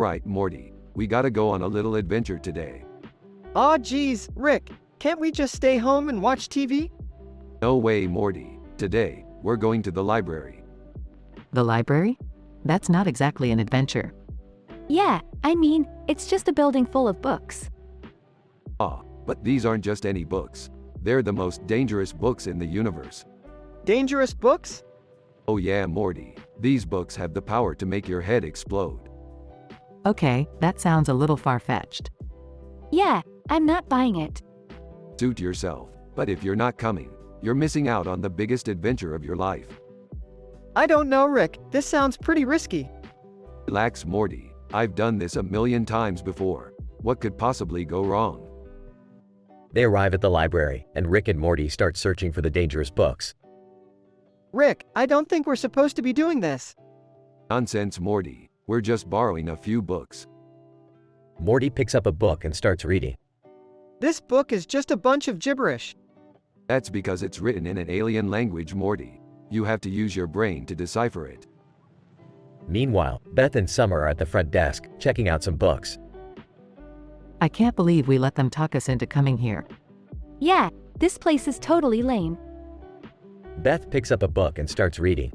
Alright, Morty. We gotta go on a little adventure today. Aw geez, Rick, can't we just stay home and watch TV? No way, Morty. Today, we're going to the library. The library? That's not exactly an adventure. Yeah, I mean, it's just a building full of books. Ah, but these aren't just any books. They're the most dangerous books in the universe. Dangerous books? Oh yeah, Morty. These books have the power to make your head explode. Okay, that sounds a little far-fetched. Yeah, I'm not buying it. Suit yourself. But if you're not coming, you're missing out on the biggest adventure of your life. I don't know, Rick. This sounds pretty risky. Relax, Morty. I've done this a million times before. What could possibly go wrong? They arrive at the library, and Rick and Morty start searching for the dangerous books. Rick, I don't think we're supposed to be doing this. Nonsense, Morty. We're just borrowing a few books. Morty picks up a book and starts reading. This book is just a bunch of gibberish. That's because it's written in an alien language, Morty. You have to use your brain to decipher it. Meanwhile, Beth and Summer are at the front desk, checking out some books. I can't believe we let them talk us into coming here. Yeah, this place is totally lame. Beth picks up a book and starts reading.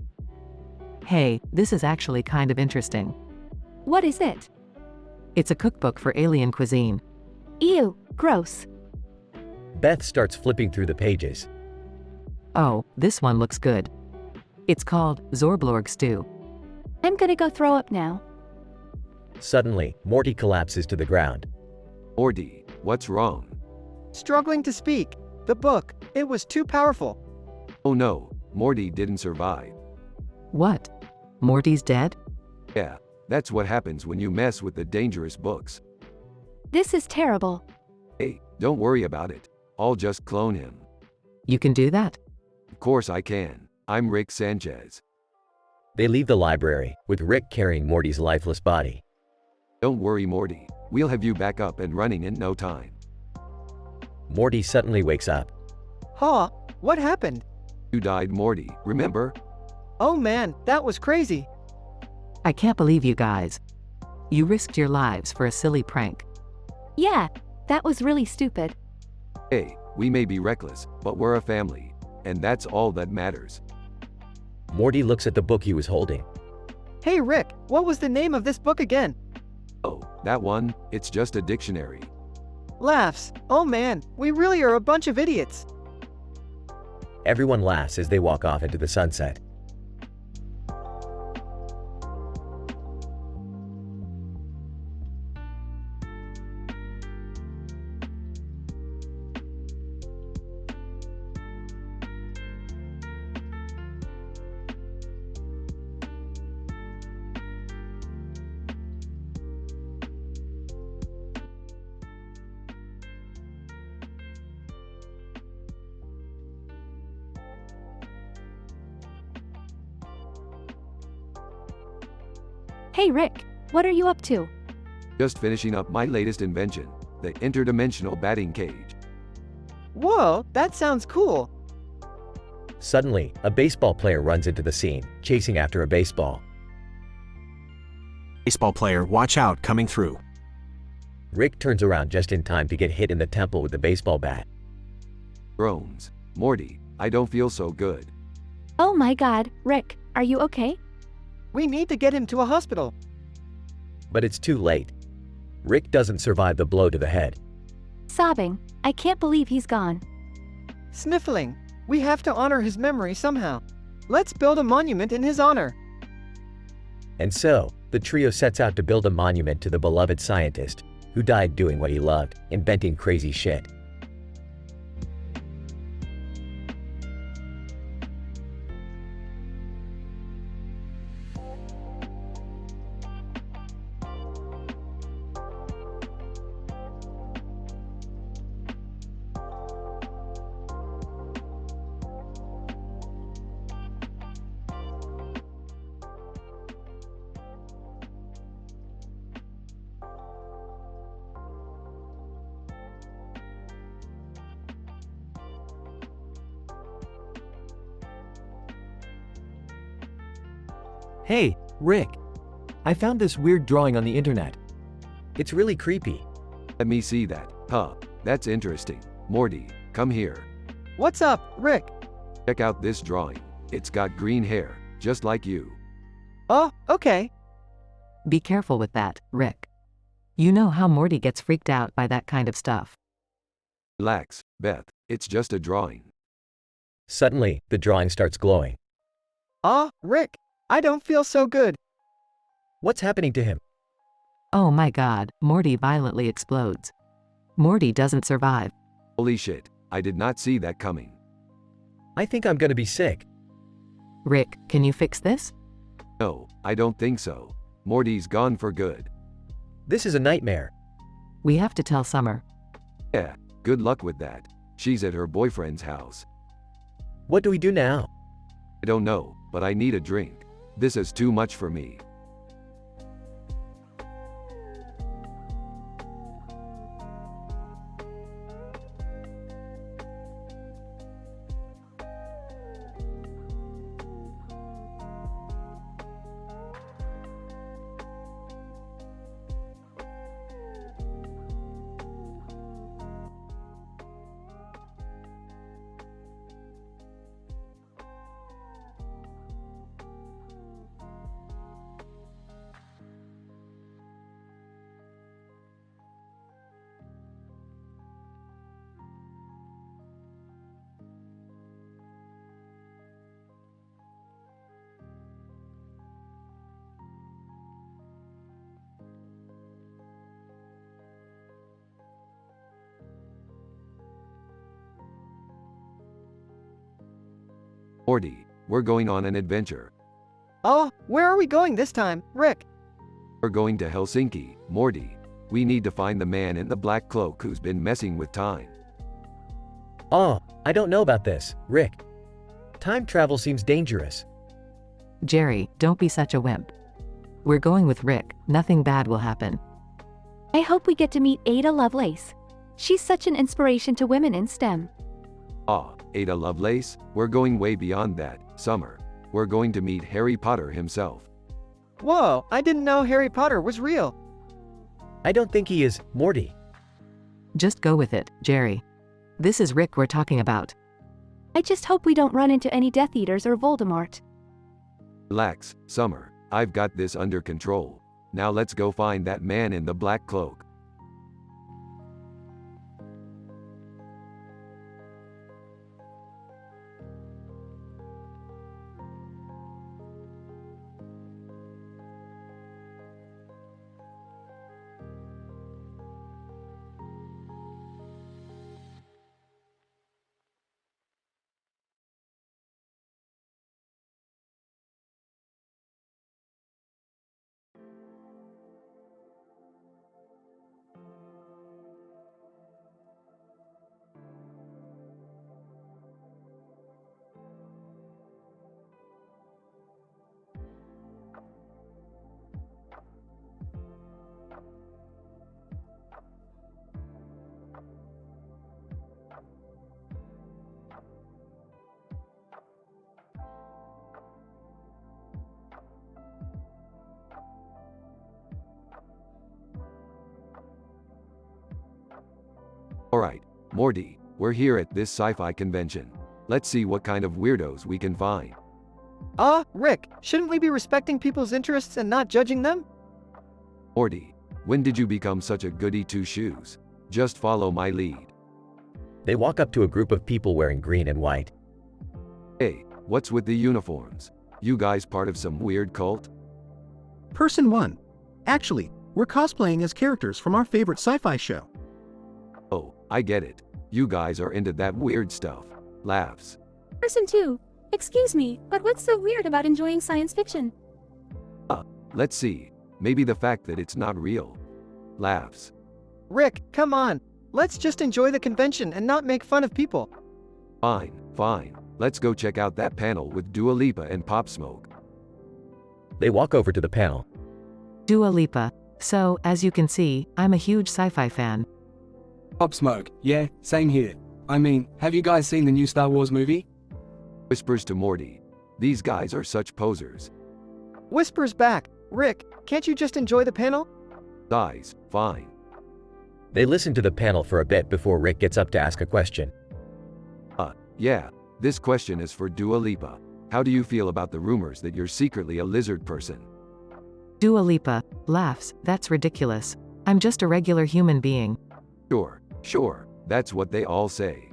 Hey, this is actually kind of interesting. What is it? It's a cookbook for alien cuisine. Ew, gross. Beth starts flipping through the pages. Oh, this one looks good. It's called Zorblorg Stew. I'm gonna go throw up now. Suddenly, Morty collapses to the ground. Morty, what's wrong? Struggling to speak. The book, it was too powerful. Oh no, Morty didn't survive. What? Morty's dead? Yeah, that's what happens when you mess with the dangerous books. This is terrible. Hey, don't worry about it. I'll just clone him. You can do that? Of course I can. I'm Rick Sanchez. They leave the library, with Rick carrying Morty's lifeless body. Don't worry, Morty. We'll have you back up and running in no time. Morty suddenly wakes up. Huh? What happened? You died, Morty, remember? Oh man, that was crazy. I can't believe you guys. You risked your lives for a silly prank. Yeah, that was really stupid. Hey, we may be reckless, but we're a family. And that's all that matters. Morty looks at the book he was holding. Hey Rick, what was the name of this book again? Oh, that one? It's just a dictionary. Laughs. Oh man, we really are a bunch of idiots. Everyone laughs as they walk off into the sunset. Hey Rick, what are you up to? Just finishing up my latest invention, the interdimensional batting cage. Whoa, that sounds cool. Suddenly, a baseball player runs into the scene, chasing after a baseball. Baseball player, watch out, coming through. Rick turns around just in time to get hit in the temple with the baseball bat. Groans. Morty, I don't feel so good. Oh my god, Rick, are you okay? We need to get him to a hospital. But it's too late. Rick doesn't survive the blow to the head. Sobbing, I can't believe he's gone. Sniffling, we have to honor his memory somehow. Let's build a monument in his honor. And so, the trio sets out to build a monument to the beloved scientist, who died doing what he loved, inventing crazy shit. Hey, Rick. I found this weird drawing on the internet. It's really creepy. Let me see that. Huh, that's interesting. Morty, come here. What's up, Rick? Check out this drawing. It's got green hair, just like you. Oh, okay. Be careful with that, Rick. You know how Morty gets freaked out by that kind of stuff. Relax, Beth, it's just a drawing. Suddenly, the drawing starts glowing. Rick, I don't feel so good. What's happening to him? Oh my god, Morty violently explodes. Morty doesn't survive. Holy shit, I did not see that coming. I think I'm gonna be sick. Rick, can you fix this? No, I don't think so. Morty's gone for good. This is a nightmare. We have to tell Summer. Yeah, good luck with that. She's at her boyfriend's house. What do we do now? I don't know, but I need a drink. This is too much for me. Morty, we're going on an adventure. Oh, where are we going this time, Rick? We're going to Helsinki, Morty. We need to find the man in the black cloak who's been messing with time. Oh, I don't know about this, Rick. Time travel seems dangerous. Jerry, don't be such a wimp. We're going with Rick, nothing bad will happen. I hope we get to meet Ada Lovelace. She's such an inspiration to women in STEM. Ada Lovelace? We're going way beyond that, Summer. We're going to meet Harry Potter himself. Whoa, I didn't know Harry Potter was real. I don't think he is, Morty. Just go with it, Jerry. This is Rick we're talking about. I just hope we don't run into any Death Eaters or Voldemort. Relax, Summer. I've got this under control. Now let's go find that man in the black cloak. Alright, Morty, we're here at this sci-fi convention. Let's see what kind of weirdos we can find. Rick, shouldn't we be respecting people's interests and not judging them? Morty, when did you become such a goody two-shoes? Just follow my lead. They walk up to a group of people wearing green and white. Hey, what's with the uniforms? You guys part of some weird cult? Person 1. Actually, we're cosplaying as characters from our favorite sci-fi show. Oh, I get it. You guys are into that weird stuff. Laughs. Person 2. Excuse me, but what's so weird about enjoying science fiction? Let's see. Maybe the fact that it's not real. Laughs. Rick, come on. Let's just enjoy the convention and not make fun of people. Fine, fine. Let's go check out that panel with Dua Lipa and Pop Smoke. They walk over to the panel. Dua Lipa. So, as you can see, I'm a huge sci-fi fan. Pop Smoke, yeah, same here. I mean, have you guys seen the new Star Wars movie? Whispers to Morty. These guys are such posers. Whispers back. Rick, can't you just enjoy the panel? Size, fine. They listen to the panel for a bit before Rick gets up to ask a question. Yeah, this question is for Dua Lipa. How do you feel about the rumors that you're secretly a lizard person? Dua Lipa laughs, that's ridiculous. I'm just a regular human being. Sure, that's what they all say.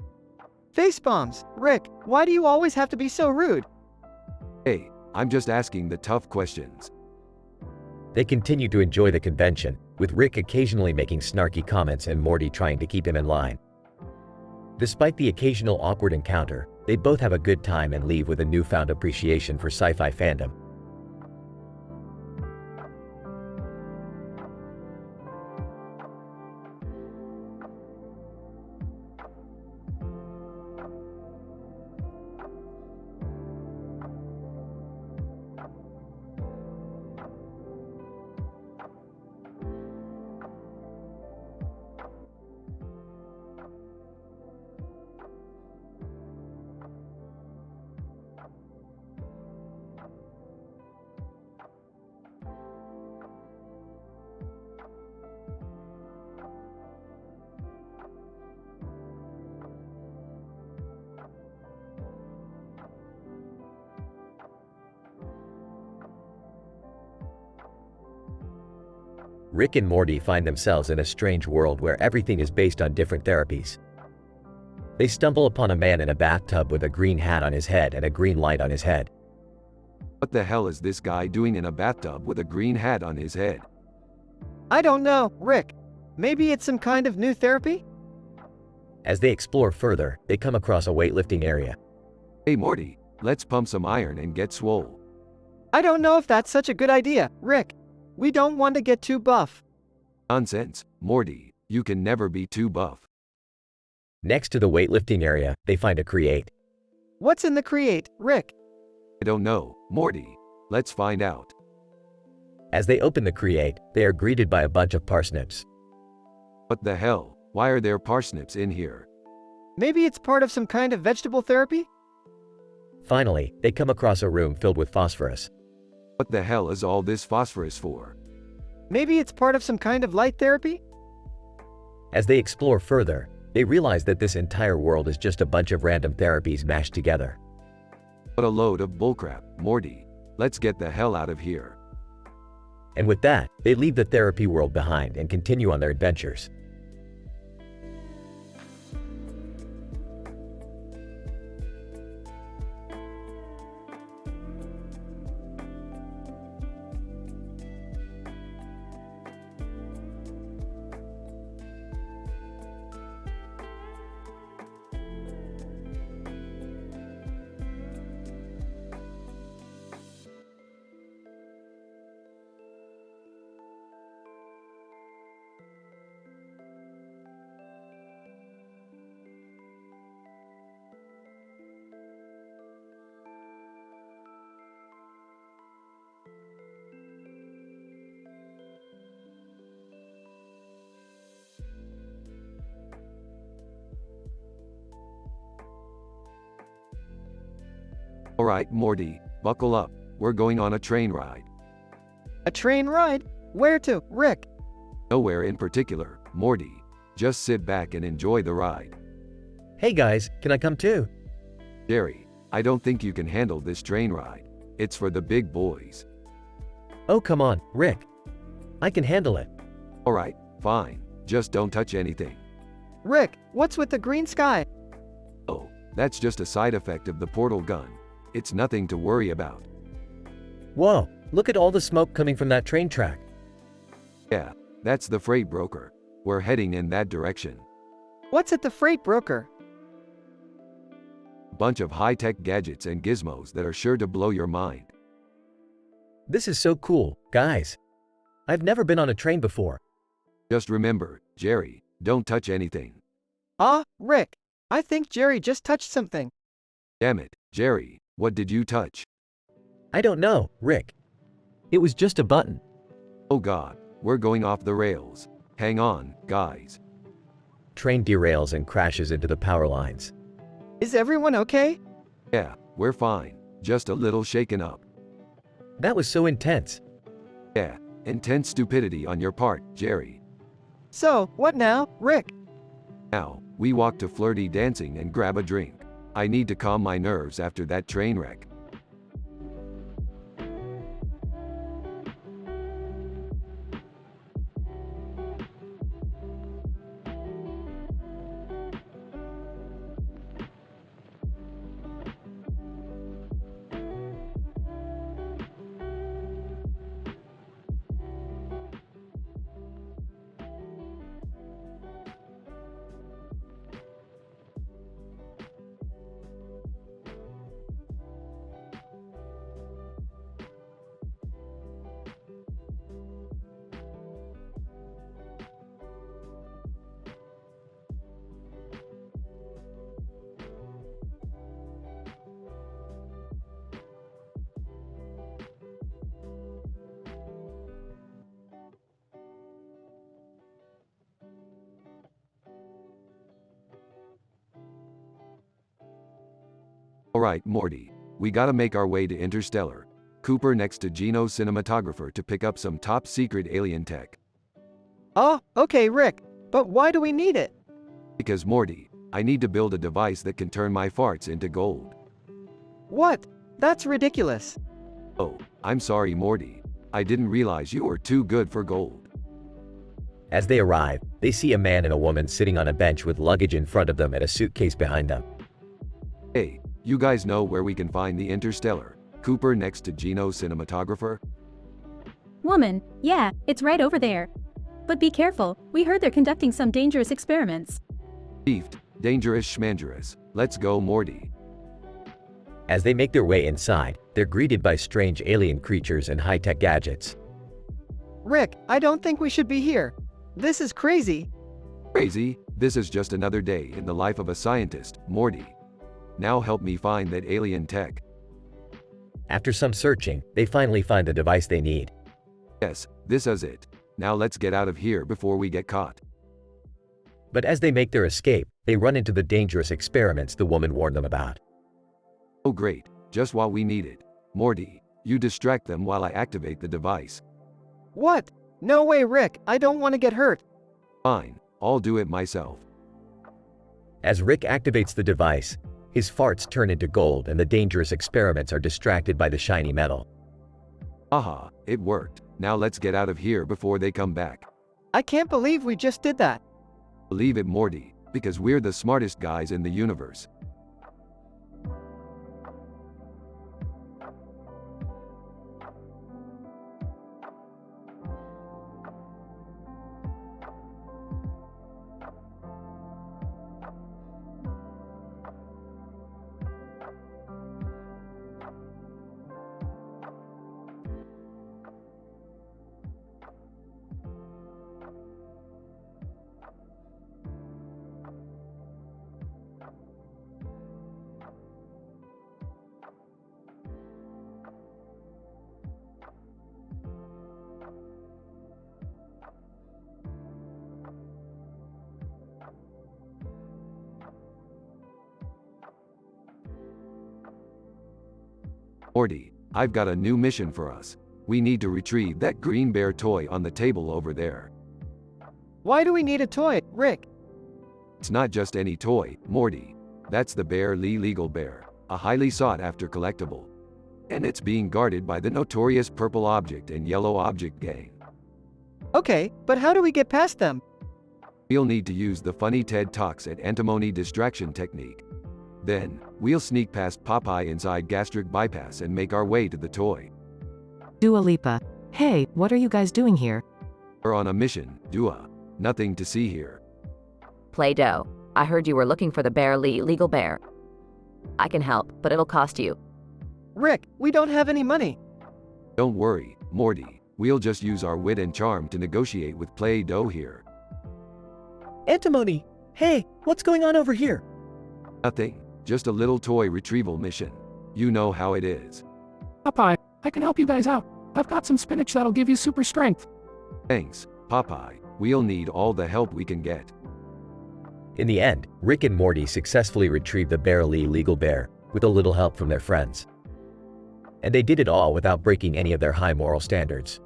Face bombs. Rick, why do you always have to be so rude? Hey, I'm just asking the tough questions. They continue to enjoy the convention, with Rick occasionally making snarky comments and Morty trying to keep him in line. Despite the occasional awkward encounter, they both have a good time and leave with a newfound appreciation for sci-fi fandom. Rick and Morty find themselves in a strange world where everything is based on different therapies. They stumble upon a man in a bathtub with a green hat on his head and a green light on his head. What the hell is this guy doing in a bathtub with a green hat on his head? I don't know, Rick. Maybe it's some kind of new therapy? As they explore further, they come across a weightlifting area. Hey Morty, let's pump some iron and get swole. I don't know if that's such a good idea, Rick. We don't want to get too buff. Nonsense, Morty, you can never be too buff. Next to the weightlifting area, they find a Create. What's in the Create, Rick? I don't know, Morty. Let's find out. As they open the Create, they are greeted by a bunch of parsnips. What the hell? Why are there parsnips in here? Maybe it's part of some kind of vegetable therapy? Finally, they come across a room filled with phosphorus. What the hell is all this phosphorus for? Maybe it's part of some kind of light therapy? As they explore further, they realize that this entire world is just a bunch of random therapies mashed together. What a load of bullcrap, Morty. Let's get the hell out of here. And with that, they leave the therapy world behind and continue on their adventures. Alright, Morty, buckle up. We're going on a train ride. A train ride? Where to, Rick? Nowhere in particular, Morty. Just sit back and enjoy the ride. Hey guys, can I come too? Jerry, I don't think you can handle this train ride. It's for the big boys. Oh come on, Rick. I can handle it. Alright, fine. Just don't touch anything. Rick, what's with the green sky? Oh, that's just a side effect of the portal gun. It's nothing to worry about. Whoa, look at all the smoke coming from that train track. Yeah, that's the freight broker. We're heading in that direction. What's at the freight broker? Bunch of high-tech gadgets and gizmos that are sure to blow your mind. This is so cool, guys. I've never been on a train before. Just remember, Jerry, don't touch anything. Rick. I think Jerry just touched something. Damn it, Jerry, what did you touch? I don't know, Rick. It was just a button. Oh God, we're going off the rails. Hang on, guys. Train derails and crashes into the power lines. Is everyone okay? Yeah, we're fine. Just a little shaken up. That was so intense. Yeah, Intense stupidity on your part, Jerry. So, what now, Rick? Now, we walk to flirty dancing and grab a drink. I need to calm my nerves after that train wreck. Alright, Morty. We gotta make our way to Interstellar. Cooper next to Gino cinematographer to pick up some top secret alien tech. Oh, okay, Rick. But why do we need it? Because Morty, I need to build a device that can turn my farts into gold. What? That's ridiculous. Oh, I'm sorry, Morty. I didn't realize you were too good for gold. As they arrive, they see a man and a woman sitting on a bench with luggage in front of them and a suitcase behind them. Hey, you guys know where we can find the Interstellar? Cooper next to Gino cinematographer? Woman, yeah, it's right over there. But be careful, we heard they're conducting some dangerous experiments. Beefed, dangerous schmangerous. Let's go, Morty. As they make their way inside, they're greeted by strange alien creatures and high-tech gadgets. Rick, I don't think we should be here. This is crazy. Crazy? This is just another day in the life of a scientist, Morty. Now help me find that alien tech. After some searching, they finally find the device they need. Yes, this is it. Now let's get out of here before we get caught. But as they make their escape, they run into the dangerous experiments the woman warned them about. Oh great, just what we needed. Morty, you distract them while I activate the device. What? No way, Rick, I don't want to get hurt. Fine, I'll do it myself. As Rick activates the device, his farts turn into gold and the dangerous experiments are distracted by the shiny metal. Aha, it worked. Now let's get out of here before they come back. I can't believe we just did that. Believe it, Morty, because we're the smartest guys in the universe. Morty, I've got a new mission for us. We need to retrieve that green bear toy on the table over there. Why do we need a toy, Rick? It's not just any toy, Morty. That's the Bear Lee Legal Bear, a highly sought-after collectible. And it's being guarded by the notorious Purple Object and Yellow Object gang. Okay, but how do we get past them? We'll need to use the funny TED Talks at antimony distraction technique. Then, we'll sneak past Popeye inside gastric bypass and make our way to the toy. Dua Lipa. Hey, what are you guys doing here? We're on a mission, Dua. Nothing to see here. Play-Doh. I heard you were looking for the Bear Lee Legal Bear. I can help, but it'll cost you. Rick, we don't have any money. Don't worry, Morty. We'll just use our wit and charm to negotiate with Play-Doh here. Antimony! Hey, what's going on over here? Nothing. Just a little toy retrieval mission. You know how it is. Popeye, I can help you guys out. I've got some spinach that'll give you super strength. Thanks, Popeye. We'll need all the help we can get. In the end, Rick and Morty successfully retrieved the Bear Lee Legal Bear, with a little help from their friends. And they did it all without breaking any of their high moral standards.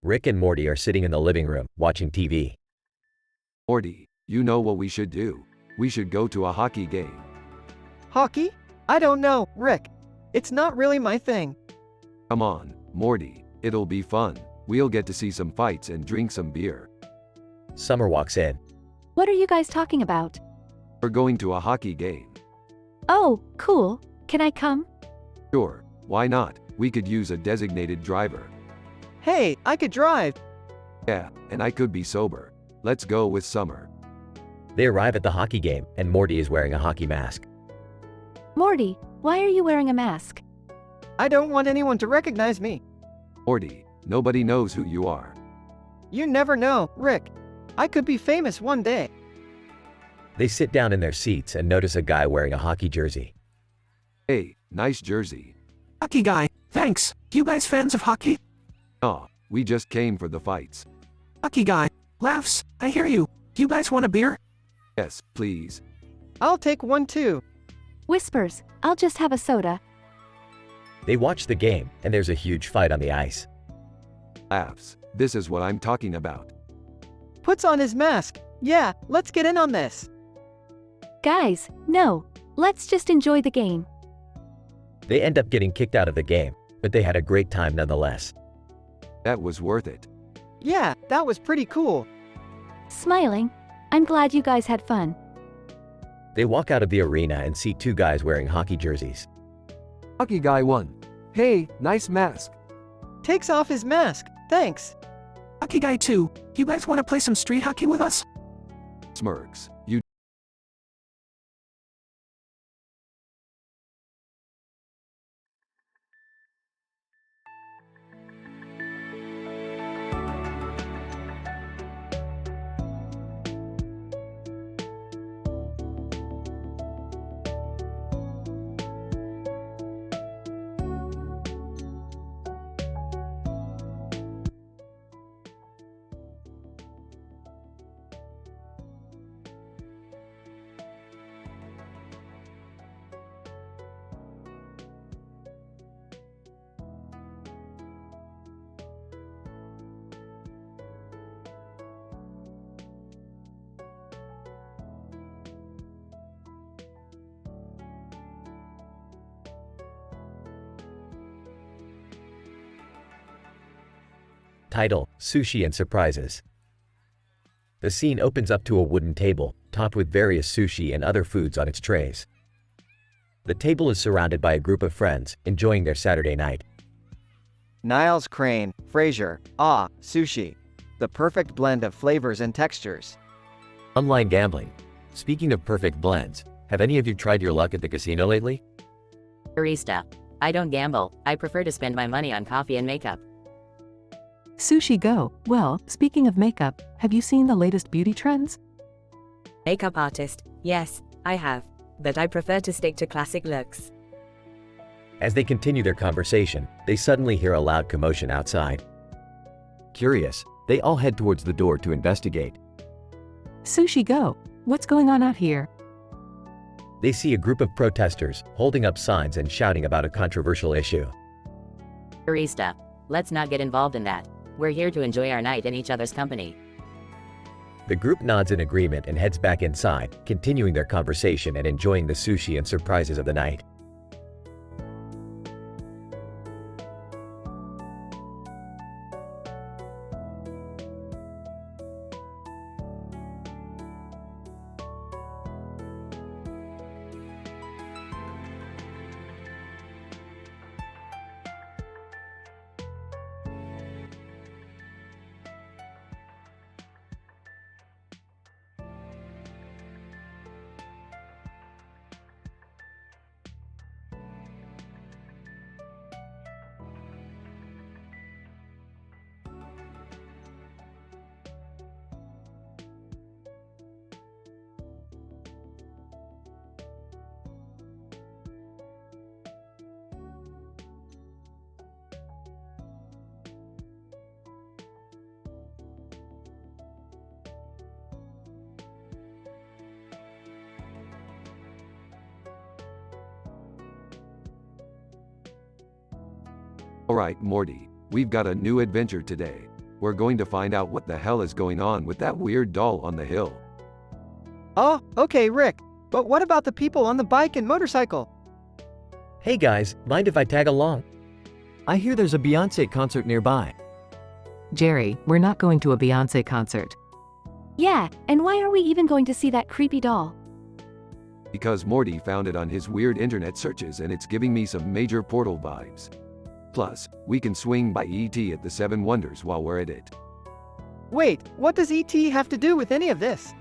Rick and Morty are sitting in the living room, watching TV. Morty, you know what we should do? We should go to a hockey game. Hockey? I don't know, Rick. It's not really my thing. Come on, Morty, it'll be fun. We'll get to see some fights and drink some beer. Summer walks in. What are you guys talking about? We're going to a hockey game. Oh, cool. Can I come? Sure, why not? We could use a designated driver. Hey, I could drive. Yeah, and I could be sober. Let's go with Summer. They arrive at the hockey game, and Morty is wearing a hockey mask. Morty, why are you wearing a mask? I don't want anyone to recognize me. Morty, nobody knows who you are. You never know, Rick. I could be famous one day. They sit down in their seats and notice a guy wearing a hockey jersey. Hey, nice jersey. Hockey guy, thanks. You guys fans of hockey? Aw, we just came for the fights. Hockey guy, laughs, I hear you. Do you guys want a beer? Yes, please. I'll take one too. Whispers, I'll just have a soda. They watch the game, and there's a huge fight on the ice. Laughs, this is what I'm talking about. Puts on his mask. Yeah, let's get in on this. Guys, no. Let's just enjoy the game. They end up getting kicked out of the game, but they had a great time nonetheless. That was worth it. Yeah, that was pretty cool. Smiling. I'm glad you guys had fun. They walk out of the arena and see two guys wearing hockey jerseys. Hockey guy 1. Hey, nice mask. Takes off his mask. Thanks. Hockey guy 2. You guys want to play some street hockey with us? Smirks, you. Title: Sushi and Surprises. The scene opens up to a wooden table, topped with various sushi and other foods on its trays. The table is surrounded by a group of friends, enjoying their Saturday night. Niles Crane, Fraser, sushi. The perfect blend of flavors and textures. Online gambling. Speaking of perfect blends, have any of you tried your luck at the casino lately? Barista. I don't gamble. I prefer to spend my money on coffee and makeup. Sushi Go. Well, speaking of makeup, have you seen the latest beauty trends? Makeup artist. Yes, I have. But I prefer to stick to classic looks. As they continue their conversation, they suddenly hear a loud commotion outside. Curious, they all head towards the door to investigate. Sushi Go. What's going on out here? They see a group of protesters, holding up signs and shouting about a controversial issue. Barista. Let's not get involved in that. We're here to enjoy our night in each other's company. The group nods in agreement and heads back inside, continuing their conversation and enjoying the sushi and surprises of the night. Alright, Morty, we've got a new adventure today. We're going to find out what the hell is going on with that weird doll on the hill. Oh, okay, Rick. But what about the people on the bike and motorcycle? Hey guys, mind if I tag along? I hear there's a Beyoncé concert nearby. Jerry, we're not going to a Beyoncé concert. Yeah, and why are we even going to see that creepy doll? Because Morty found it on his weird internet searches and it's giving me some major Portal vibes. Plus, we can swing by ET at the Seven Wonders while we're at it. Wait, what does ET have to do with any of this?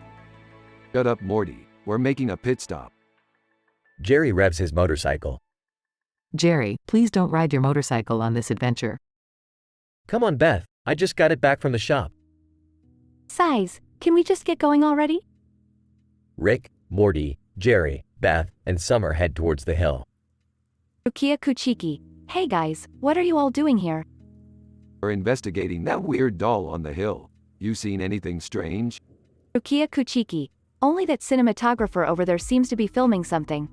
Shut up, Morty. We're making a pit stop. Jerry revs his motorcycle. Jerry, please don't ride your motorcycle on this adventure. Come on, Beth. I just got it back from the shop. Size, can we just get going already? Rick, Morty, Jerry, Beth, and Summer head towards the hill. Rukia Kuchiki. Hey guys, what are you all doing here? We're investigating that weird doll on the hill. You seen anything strange? Rukia Kuchiki. Only that cinematographer over there seems to be filming something.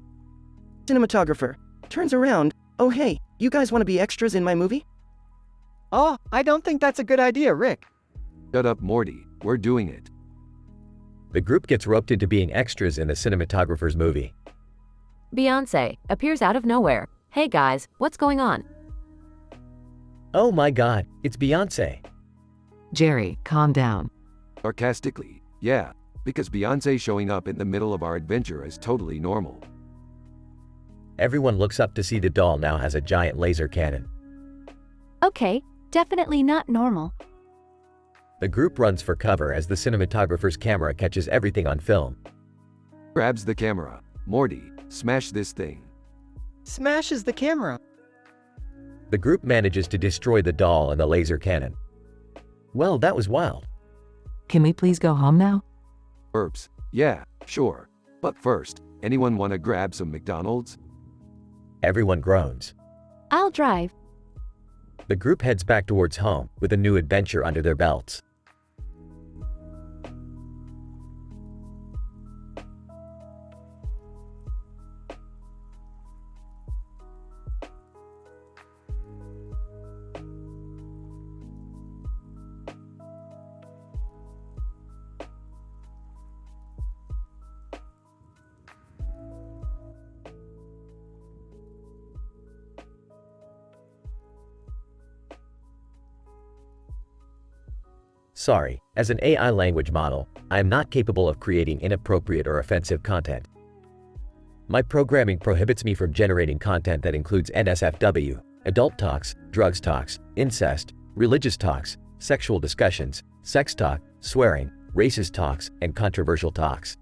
Cinematographer. Turns around. Oh hey, you guys want to be extras in my movie? Oh, I don't think that's a good idea, Rick. Shut up, Morty. We're doing it. The group gets roped into being extras in the cinematographer's movie. Beyoncé appears out of nowhere. Hey guys, what's going on? Oh my god, it's Beyoncé. Jerry, calm down. Sarcastically, yeah, because Beyoncé showing up in the middle of our adventure is totally normal. Everyone looks up to see the doll now has a giant laser cannon. Okay, definitely not normal. The group runs for cover as the cinematographer's camera catches everything on film. Grabs the camera. Morty, smash this thing. Smashes the camera. The group manages to destroy the doll and the laser cannon. Well, that was wild. Can we please go home now? Burps. Yeah, sure. But first, anyone want to grab some McDonald's? Everyone groans. I'll drive. The group heads back towards home with a new adventure under their belts. Sorry, as an AI language model, I am not capable of creating inappropriate or offensive content. My programming prohibits me from generating content that includes NSFW, adult talks, drugs talks, incest, religious talks, sexual discussions, sex talk, swearing, racist talks, and controversial talks.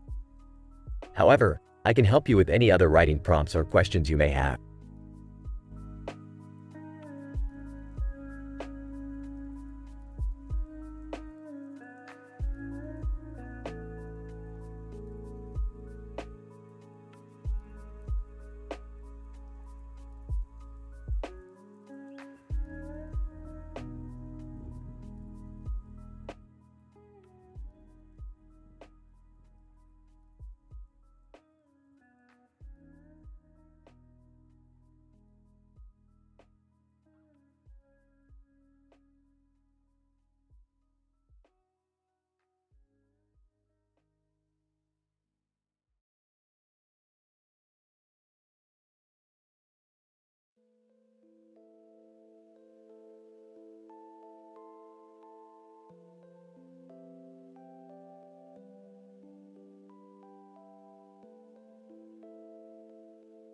However, I can help you with any other writing prompts or questions you may have.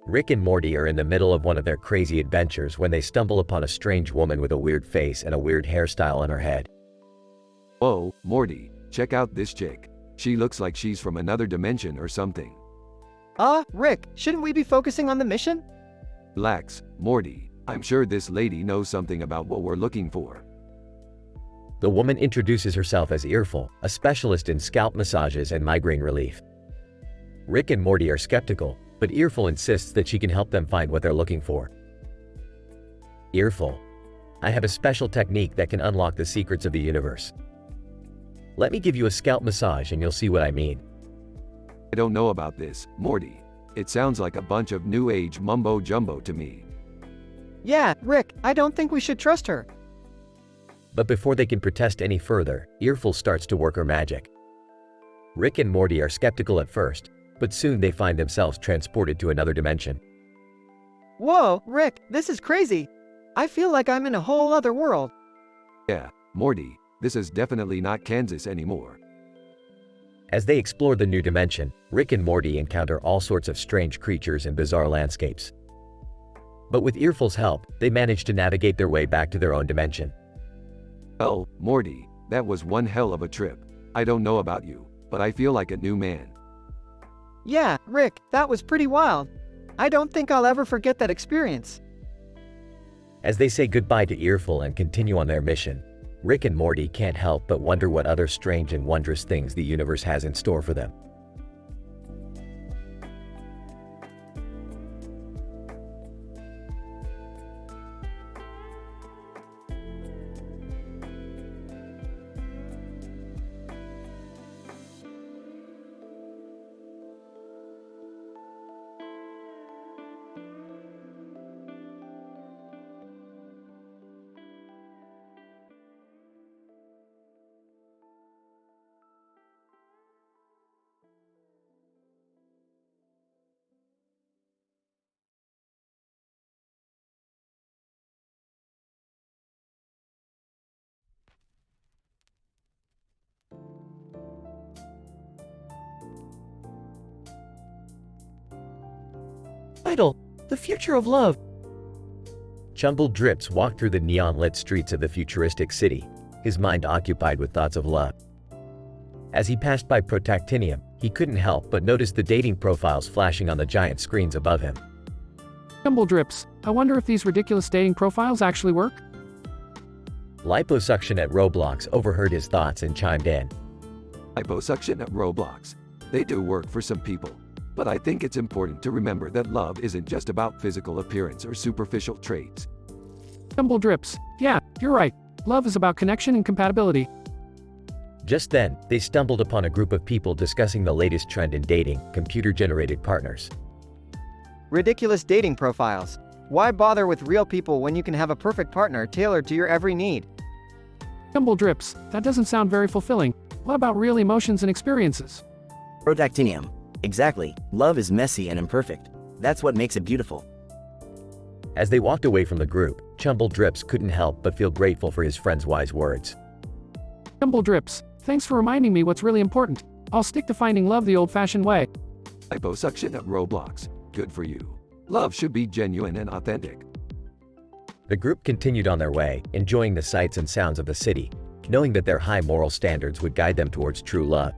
Rick and Morty are in the middle of one of their crazy adventures when they stumble upon a strange woman with a weird face and a weird hairstyle on her head. Whoa, Morty, check out this chick. She looks like she's from another dimension or something. Rick, shouldn't we be focusing on the mission? Relax, Morty. I'm sure this lady knows something about what we're looking for. The woman introduces herself as Earful, a specialist in scalp massages and migraine relief. Rick and Morty are skeptical, but Earful insists that she can help them find what they're looking for. Earful, I have a special technique that can unlock the secrets of the universe. Let me give you a scalp massage and you'll see what I mean. I don't know about this, Morty. It sounds like a bunch of new age mumbo jumbo to me. Yeah, Rick, I don't think we should trust her. But before they can protest any further, Earful starts to work her magic. Rick and Morty are skeptical at first, but soon they find themselves transported to another dimension. Whoa, Rick, this is crazy. I feel like I'm in a whole other world. Yeah, Morty, this is definitely not Kansas anymore. As they explore the new dimension, Rick and Morty encounter all sorts of strange creatures and bizarre landscapes. But with Earful's help, they manage to navigate their way back to their own dimension. Oh, Morty, that was one hell of a trip. I don't know about you, but I feel like a new man. Yeah, Rick, that was pretty wild. I don't think I'll ever forget that experience. As they say goodbye to Earful and continue on their mission, Rick and Morty can't help but wonder what other strange and wondrous things the universe has in store for them. Title: The Future of Love. Chumble Drips walked through the neon-lit streets of the futuristic city, his mind occupied with thoughts of love. As he passed by Protactinium, he couldn't help but notice the dating profiles flashing on the giant screens above him. Chumble Drips, I wonder if these ridiculous dating profiles actually work? Liposuction at Roblox overheard his thoughts and chimed in. Liposuction at Roblox. They do work for some people. But I think it's important to remember that love isn't just about physical appearance or superficial traits. Chumble Drips, yeah, you're right. Love is about connection and compatibility. Just then, they stumbled upon a group of people discussing the latest trend in dating, computer-generated partners. Ridiculous dating profiles. Why bother with real people when you can have a perfect partner tailored to your every need? Chumble Drips, that doesn't sound very fulfilling. What about real emotions and experiences? Protactinium. Exactly, love is messy and imperfect. That's what makes it beautiful. As they walked away from the group, Chumble Drips couldn't help but feel grateful for his friend's wise words. Chumble Drips, thanks for reminding me what's really important. I'll stick to finding love the old-fashioned way. Liposuction at Roblox. Good for you. Love should be genuine and authentic. The group continued on their way, enjoying the sights and sounds of the city, knowing that their high moral standards would guide them towards true love.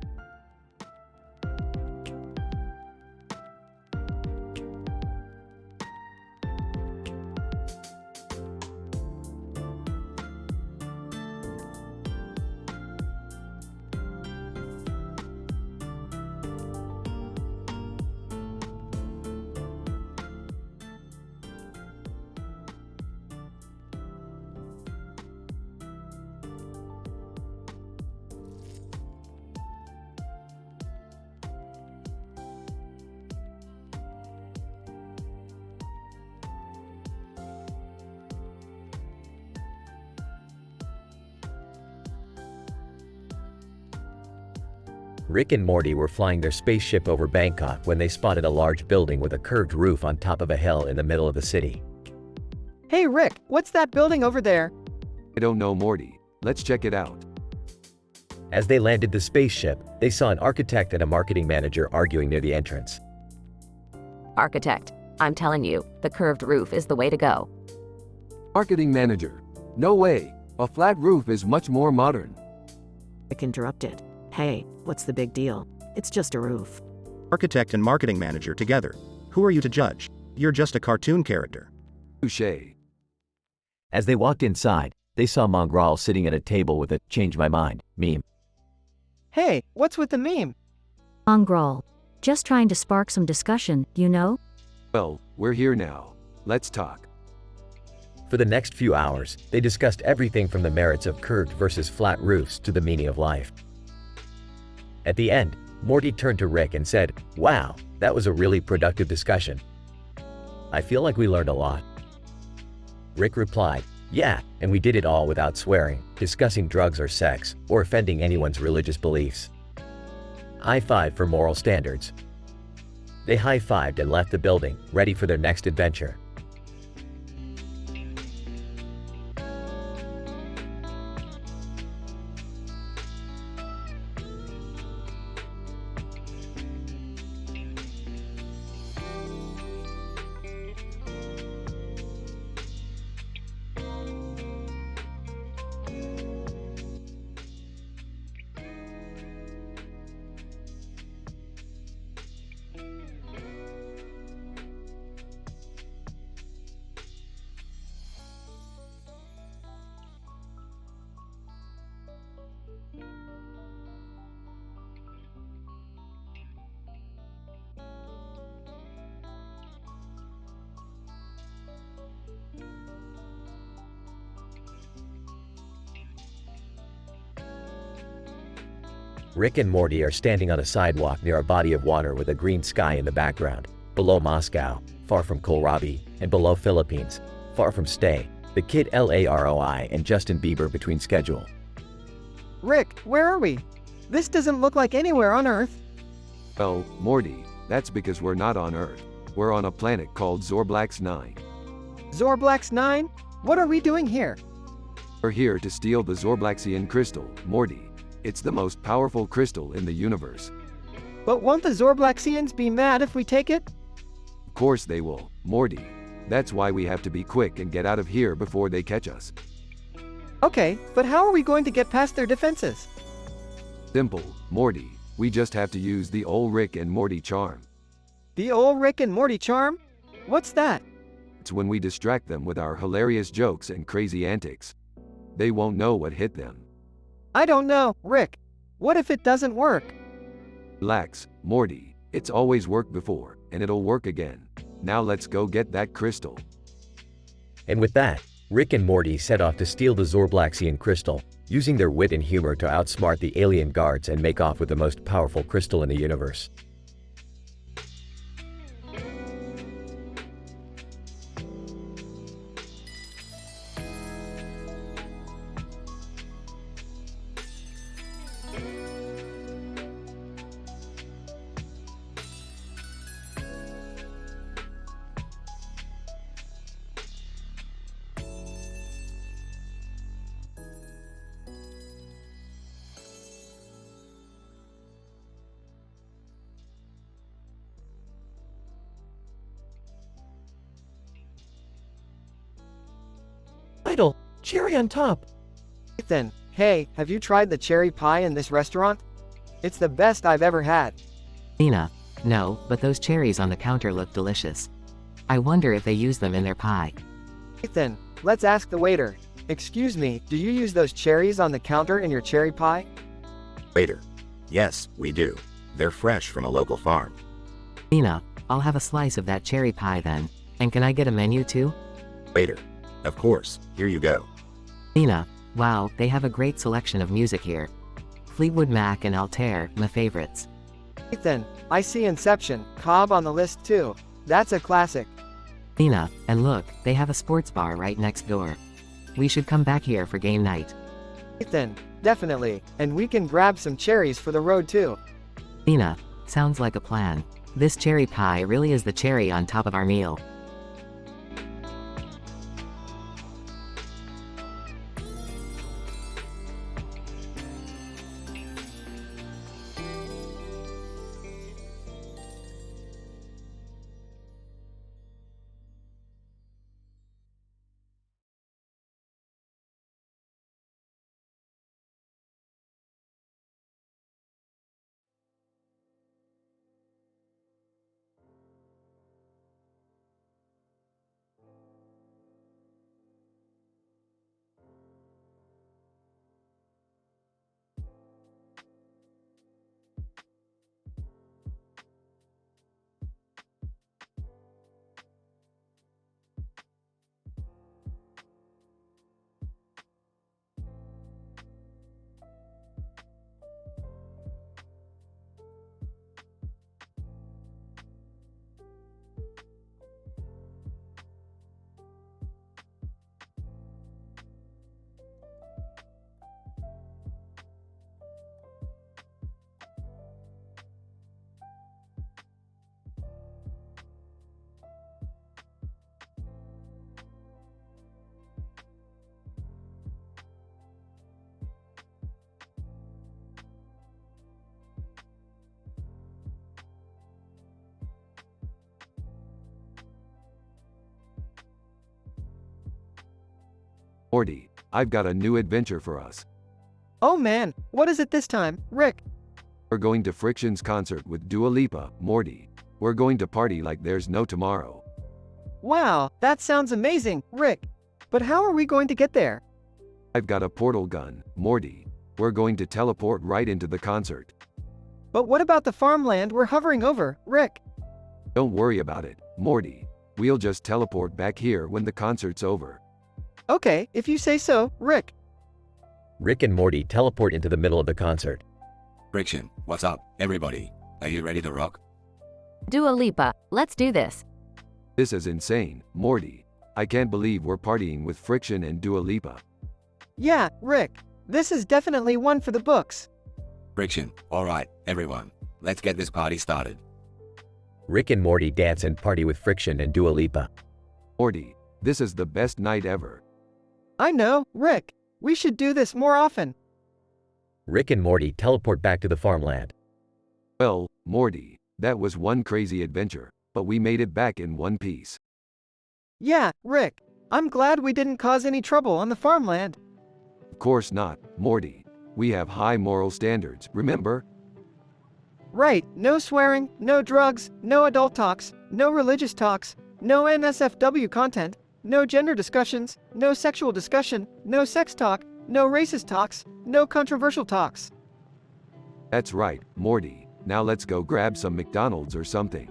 Rick and Morty were flying their spaceship over Bangkok when they spotted a large building with a curved roof on top of a hill in the middle of the city. Hey Rick, what's that building over there? I don't know, Morty. Let's check it out. As they landed the spaceship, they saw an architect and a marketing manager arguing near the entrance. Architect, I'm telling you, the curved roof is the way to go. Marketing manager. No way. A flat roof is much more modern. Rick interrupted. Hey, what's the big deal? It's just a roof. Architect and marketing manager together. Who are you to judge? You're just a cartoon character. Touché. As they walked inside, they saw Mongrel sitting at a table with a "change my mind" meme. Hey, what's with the meme? Mongrel. Just trying to spark some discussion, you know? Well, we're here now. Let's talk. For the next few hours, they discussed everything from the merits of curved versus flat roofs to the meaning of life. At the end, Morty turned to Rick and said, "Wow, that was a really productive discussion. I feel like we learned a lot." Rick replied, Yeah, and we did it all without swearing, discussing drugs or sex, or offending anyone's religious beliefs. High five for moral standards. They high-fived and left the building, ready for their next adventure. Rick and Morty are standing on a sidewalk near a body of water with a green sky in the background. Below Moscow, far from Kohlrabi, and below Philippines, far from Stay, the Kid Laroi and Justin Bieber between schedule. Rick, where are we? This doesn't look like anywhere on Earth. Oh, Morty, that's because we're not on Earth. We're on a planet called Zorblax 9. Zorblax 9? What are we doing here? We're here to steal the Zorblaxian crystal, Morty. It's the most powerful crystal in the universe. But won't the Zorblaxians be mad if we take it? Of course they will, Morty. That's why we have to be quick and get out of here before they catch us. Okay, but how are we going to get past their defenses? Simple, Morty. We just have to use the old Rick and Morty charm. The old Rick and Morty charm? What's that? It's when we distract them with our hilarious jokes and crazy antics. They won't know what hit them. I don't know, Rick. What if it doesn't work? Relax, Morty. It's always worked before, and it'll work again. Now let's go get that crystal. And with that, Rick and Morty set off to steal the Zorblaxian crystal, using their wit and humor to outsmart the alien guards and make off with the most powerful crystal in the universe. Idle, cherry on top. Ethan, hey, have you tried the cherry pie in this restaurant? It's the best I've ever had. Nina, no, but those cherries on the counter look delicious. I wonder if they use them in their pie. Ethan, let's ask the waiter. Excuse me, do you use those cherries on the counter in your cherry pie? Waiter. Yes, we do. They're fresh from a local farm. Nina, I'll have a slice of that cherry pie then. And can I get a menu too? Waiter. Of course, here you go. Nina, wow, they have a great selection of music here. Fleetwood Mac and Altair, my favorites. Ethan, I see Inception, Cobb on the list too. That's a classic. Nina, and look, they have a sports bar right next door. We should come back here for game night. Ethan, definitely, and we can grab some cherries for the road too. Nina, sounds like a plan. This cherry pie really is the cherry on top of our meal. Morty, I've got a new adventure for us. Oh man, what is it this time, Rick? We're going to Friction's concert with Dua Lipa, Morty. We're going to party like there's no tomorrow. Wow, that sounds amazing, Rick. But how are we going to get there? I've got a portal gun, Morty. We're going to teleport right into the concert. But what about the farmland we're hovering over, Rick? Don't worry about it, Morty. We'll just teleport back here when the concert's over. Okay, if you say so, Rick. Rick and Morty teleport into the middle of the concert. Friction, what's up, everybody? Are you ready to rock? Dua Lipa, let's do this. This is insane, Morty. I can't believe we're partying with Friction and Dua Lipa. Yeah, Rick. This is definitely one for the books. Friction, alright, everyone. Let's get this party started. Rick and Morty dance and party with Friction and Dua Lipa. Morty, this is the best night ever. I know, Rick. We should do this more often. Rick and Morty teleport back to the farmland. Well, Morty, that was one crazy adventure, but we made it back in one piece. Yeah, Rick. I'm glad we didn't cause any trouble on the farmland. Of course not, Morty. We have high moral standards, remember? Right, no swearing, no drugs, no adult talks, no religious talks, no NSFW content, no gender discussions, no sexual discussion, no sex talk, no racist talks, no controversial talks. That's right, Morty. Now let's go grab some McDonald's or something.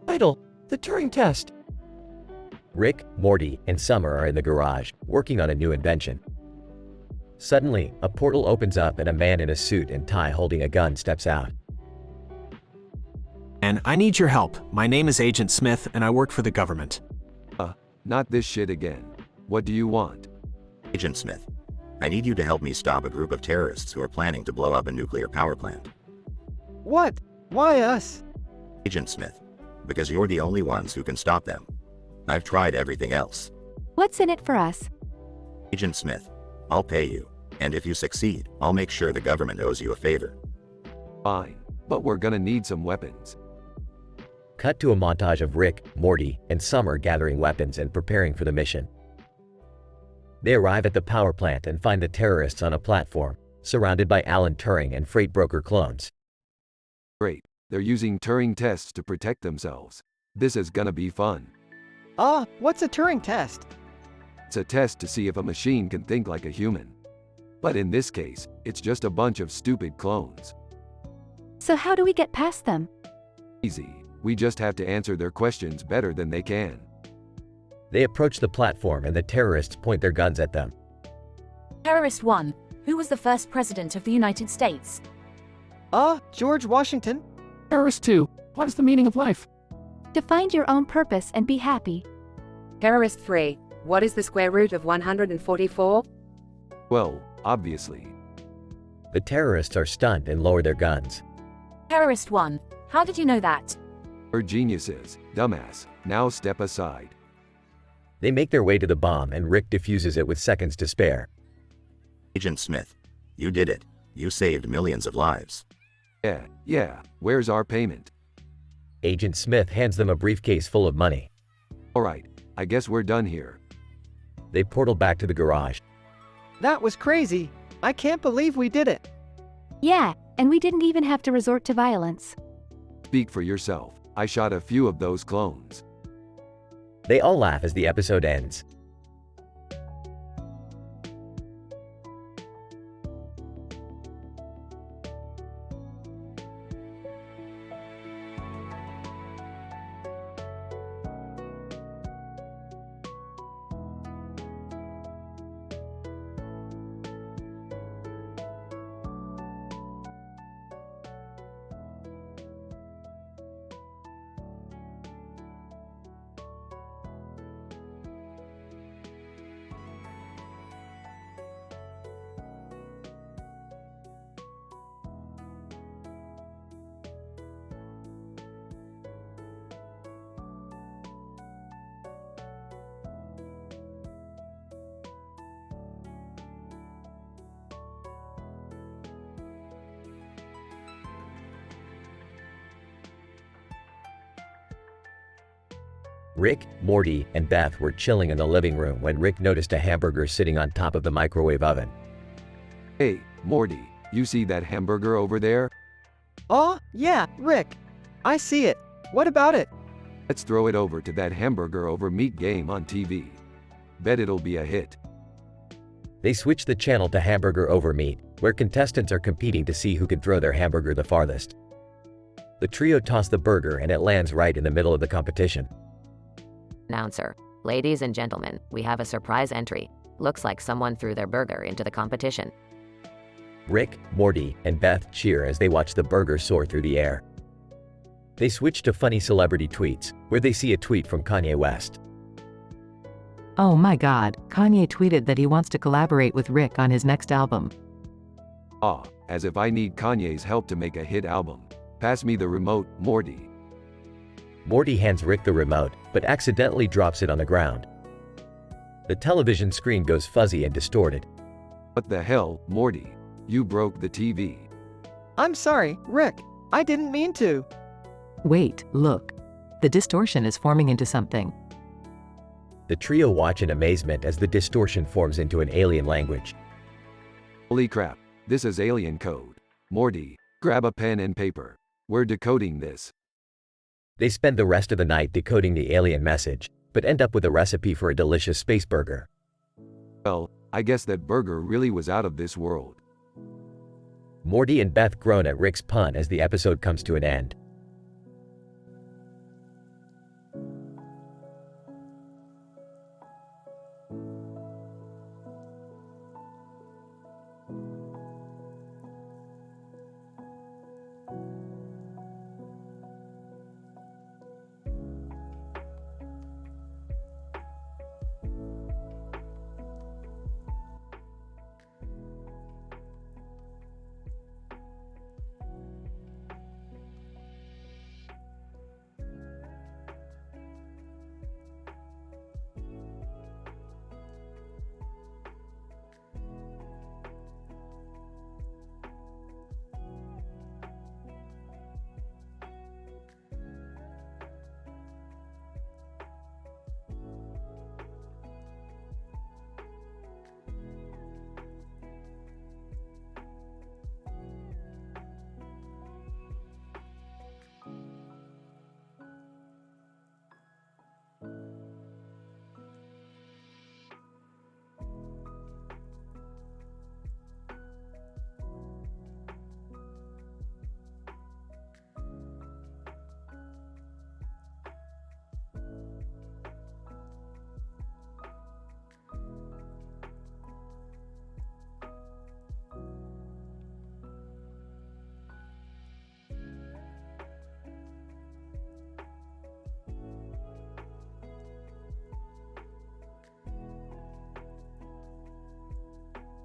Title: The Turing Test. Rick, Morty, and Summer are in the garage, working on a new invention. Suddenly, a portal opens up and a man in a suit and tie holding a gun steps out. And I need your help. My name is Agent Smith and I work for the government. Not this shit again. What do you want? Agent Smith, I need you to help me stop a group of terrorists who are planning to blow up a nuclear power plant. What? Why us? Agent Smith, because you're the only ones who can stop them. I've tried everything else. What's in it for us? Agent Smith, I'll pay you, and if you succeed, I'll make sure the government owes you a favor. Fine, but we're gonna need some weapons. Cut to a montage of Rick, Morty, and Summer gathering weapons and preparing for the mission. They arrive at the power plant and find the terrorists on a platform, surrounded by Alan Turing and freight broker clones. Great, they're using Turing tests to protect themselves. This is gonna be fun. What's a Turing test? It's a test to see if a machine can think like a human. But in this case, it's just a bunch of stupid clones. So how do we get past them? Easy. We just have to answer their questions better than they can. They approach the platform and the terrorists point their guns at them. Terrorist 1. Who was the first president of the United States? George Washington. Terrorist 2. What is the meaning of life? To find your own purpose and be happy. Terrorist 3. What is the square root of 144? Well, obviously. The terrorists are stunned and lower their guns. Terrorist 1. How did you know that? We're geniuses, dumbass. Now step aside. They make their way to the bomb and Rick defuses it with seconds to spare. Agent Smith, you did it. You saved millions of lives. Yeah. Where's our payment? Agent Smith hands them a briefcase full of money. Alright, I guess we're done here. They portal back to the garage. That was crazy. I can't believe we did it. Yeah, and we didn't even have to resort to violence. Speak for yourself. I shot a few of those clones. They all laugh as the episode ends. Rick, Morty, and Beth were chilling in the living room when Rick noticed a hamburger sitting on top of the microwave oven. Hey, Morty, you see that hamburger over there? Oh, yeah, Rick. I see it. What about it? Let's throw it over to that hamburger over meat game on TV. Bet it'll be a hit. They switch the channel to Hamburger Over Meat, where contestants are competing to see who can throw their hamburger the farthest. The trio toss the burger and it lands right in the middle of the competition. Announcer. Ladies and gentlemen, we have a surprise entry. Looks like someone threw their burger into the competition. Rick, Morty, and Beth cheer as they watch the burger soar through the air. They switch to funny celebrity tweets, where they see a tweet from Kanye West. Oh my god, Kanye tweeted that he wants to collaborate with Rick on his next album. Ah, as if I need Kanye's help to make a hit album. Pass me the remote, Morty. Morty hands Rick the remote, but accidentally drops it on the ground. The television screen goes fuzzy and distorted. What the hell, Morty? You broke the TV. I'm sorry, Rick. I didn't mean to. Wait, look. The distortion is forming into something. The trio watch in amazement as the distortion forms into an alien language. Holy crap, this is alien code. Morty, grab a pen and paper. We're decoding this. They spend the rest of the night decoding the alien message, but end up with a recipe for a delicious space burger. Well, I guess that burger really was out of this world. Morty and Beth groan at Rick's pun as the episode comes to an end.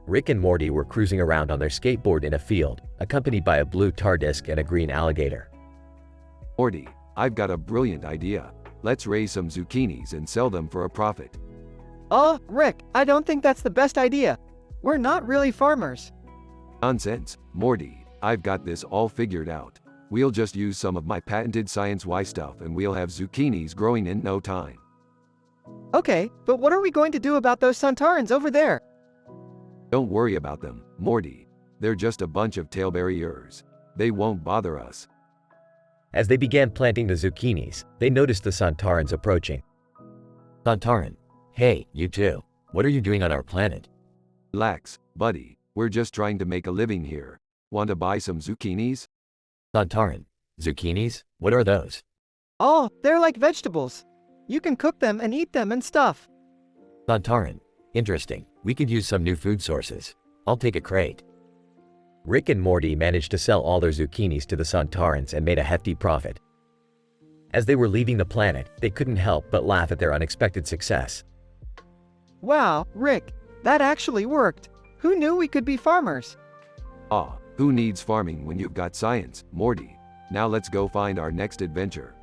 Rick and Morty were cruising around on their skateboard in a field, accompanied by a blue tar disc and a green alligator. Morty, I've got a brilliant idea. Let's raise some zucchinis and sell them for a profit. Oh, Rick, I don't think that's the best idea. We're not really farmers. Nonsense, Morty, I've got this all figured out. We'll just use some of my patented Science Y stuff and we'll have zucchinis growing in no time. Okay, but what are we going to do about those Santarans over there? Don't worry about them, Morty. They're just a bunch of tailbarriers. They won't bother us. As they began planting the zucchinis, they noticed the Santarans approaching. Santaran, hey, you two. What are you doing on our planet? Relax, buddy. We're just trying to make a living here. Want to buy some zucchinis? Santaran, zucchinis? What are those? Oh, they're like vegetables. You can cook them and eat them and stuff. Santaran, interesting. We could use some new food sources. I'll take a crate. Rick and Morty managed to sell all their zucchinis to the Santarans and made a hefty profit. As they were leaving the planet, they couldn't help but laugh at their unexpected success. Wow, Rick, that actually worked. Who knew we could be farmers? Ah, who needs farming when you've got science, Morty? Now let's go find our next adventure.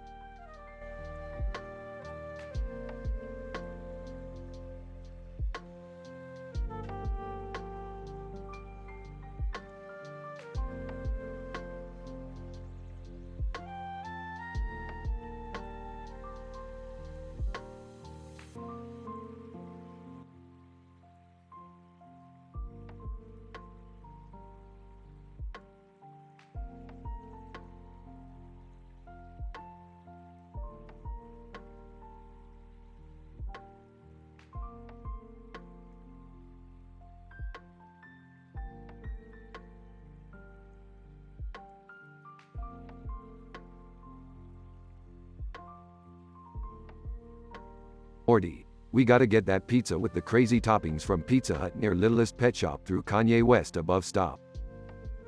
Morty, we gotta get that pizza with the crazy toppings from Pizza Hut near Littlest Pet Shop through Kanye West above stop.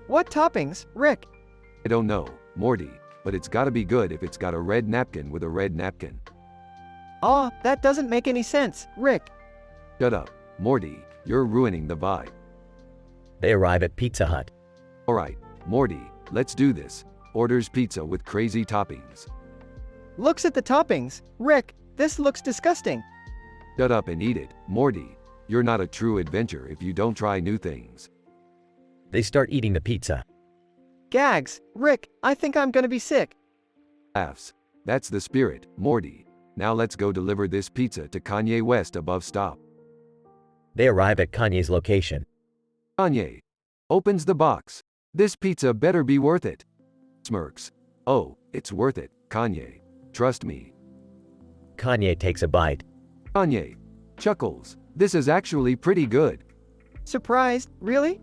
What toppings, Rick? I don't know, Morty, but it's gotta be good if it's got a red napkin with a red napkin. Oh, that doesn't make any sense, Rick. Shut up, Morty, you're ruining the vibe. They arrive at Pizza Hut. Alright, Morty, let's do this. Orders pizza with crazy toppings. Looks at the toppings. Rick, this looks disgusting. Shut up and eat it, Morty. You're not a true adventurer if you don't try new things. They start eating the pizza. Gags, Rick, I think I'm gonna be sick. Laughs. That's the spirit, Morty. Now let's go deliver this pizza to Kanye West above stop. They arrive at Kanye's location. Kanye opens the box. This pizza better be worth it. Smirks. Oh, it's worth it, Kanye. Trust me. Kanye takes a bite. Kanye chuckles. This is actually pretty good. Surprised, really?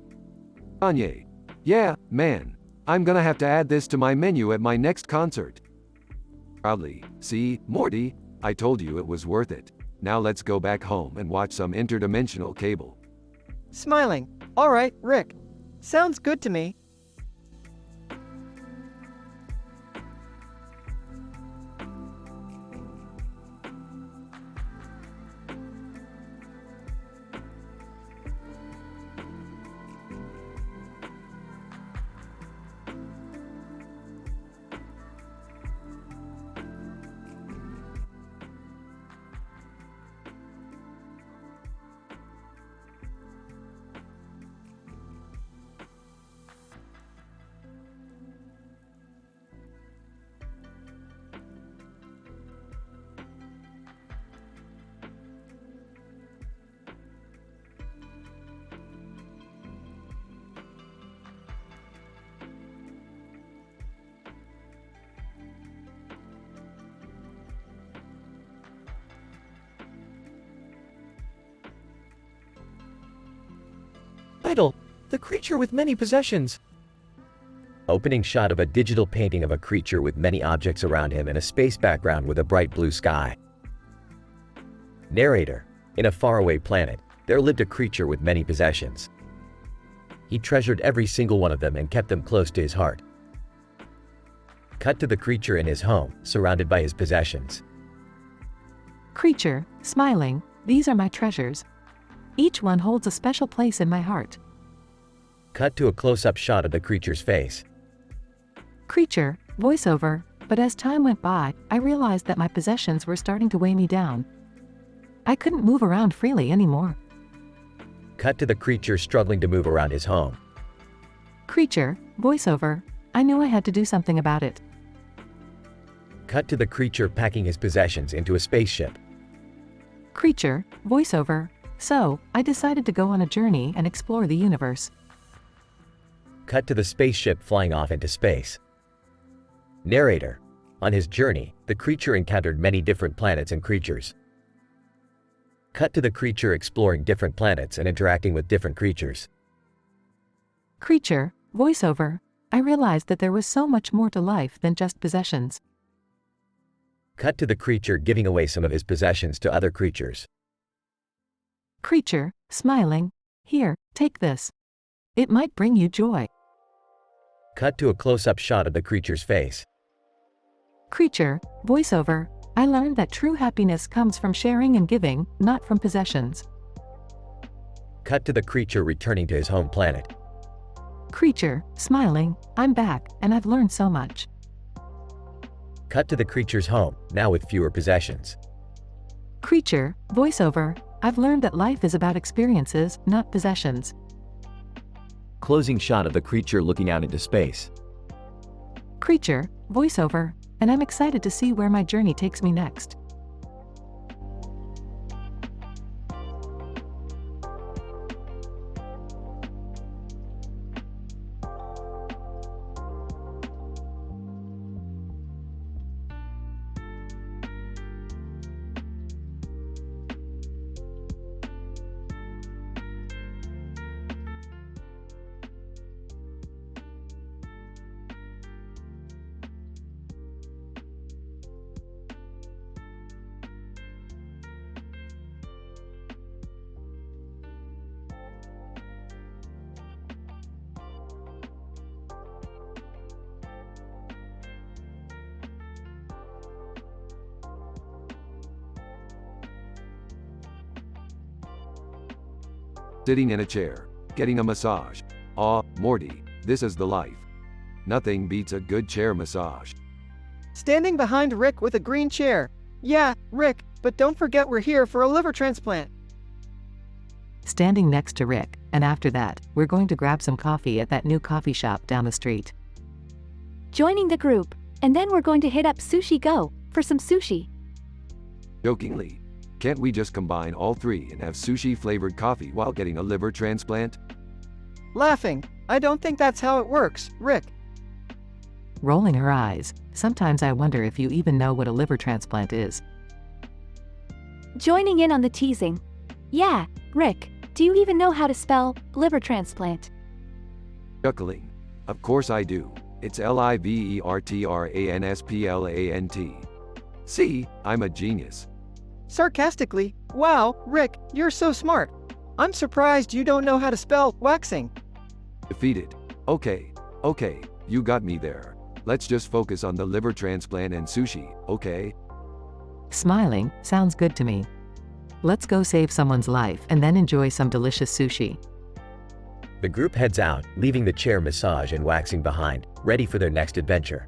Kanye. Yeah, man. I'm gonna have to add this to my menu at my next concert. Proudly. See, Morty, I told you it was worth it. Now let's go back home and watch some interdimensional cable. Smiling. Alright, Rick. Sounds good to me. Title: The Creature with Many Possessions. Opening shot of a digital painting of a creature with many objects around him and a space background with a bright blue sky. Narrator: In a faraway planet, there lived a creature with many possessions. He treasured every single one of them and kept them close to his heart. Cut to the creature in his home, surrounded by his possessions. Creature, smiling, these are my treasures. Each one holds a special place in my heart. Cut to a close-up shot of the creature's face. Creature, voiceover, but as time went by, I realized that my possessions were starting to weigh me down. I couldn't move around freely anymore. Cut to the creature struggling to move around his home. Creature, voiceover, I knew I had to do something about it. Cut to the creature packing his possessions into a spaceship. Creature, voiceover. So, I decided to go on a journey and explore the universe. Cut to the spaceship flying off into space. Narrator. On his journey, the creature encountered many different planets and creatures. Cut to the creature exploring different planets and interacting with different creatures. Creature, voiceover. I realized that there was so much more to life than just possessions. Cut to the creature giving away some of his possessions to other creatures. Creature, smiling. Here, take this. It might bring you joy. Cut to a close-up shot of the creature's face. Creature, voiceover. I learned that true happiness comes from sharing and giving, not from possessions. Cut to the creature returning to his home planet. Creature, smiling. I'm back, and I've learned so much. Cut to the creature's home, now with fewer possessions. Creature, voiceover. I've learned that life is about experiences, not possessions. Closing shot of the creature looking out into space. Creature, voiceover. And I'm excited to see where my journey takes me next. Sitting in a chair, getting a massage. Aw, Morty, this is the life. Nothing beats a good chair massage. Standing behind Rick with a green chair. Yeah, Rick, but don't forget we're here for a liver transplant. Standing next to Rick, and after that, we're going to grab some coffee at that new coffee shop down the street. Joining the group, and then we're going to hit up Sushi Go for some sushi. Jokingly, can't we just combine all three and have sushi-flavored coffee while getting a liver transplant? Laughing. I don't think that's how it works, Rick. Rolling her eyes. Sometimes I wonder if you even know what a liver transplant is. Joining in on the teasing. Yeah, Rick, do you even know how to spell liver transplant? Chuckling. Of course I do. It's livertransplant. See, I'm a genius. Sarcastically, wow, Rick, you're so smart. I'm surprised you don't know how to spell waxing. Defeated. Okay, you got me there. Let's just focus on the liver transplant and sushi, okay? Smiling, sounds good to me. Let's go save someone's life and then enjoy some delicious sushi. The group heads out, leaving the chair massage and waxing behind, ready for their next adventure.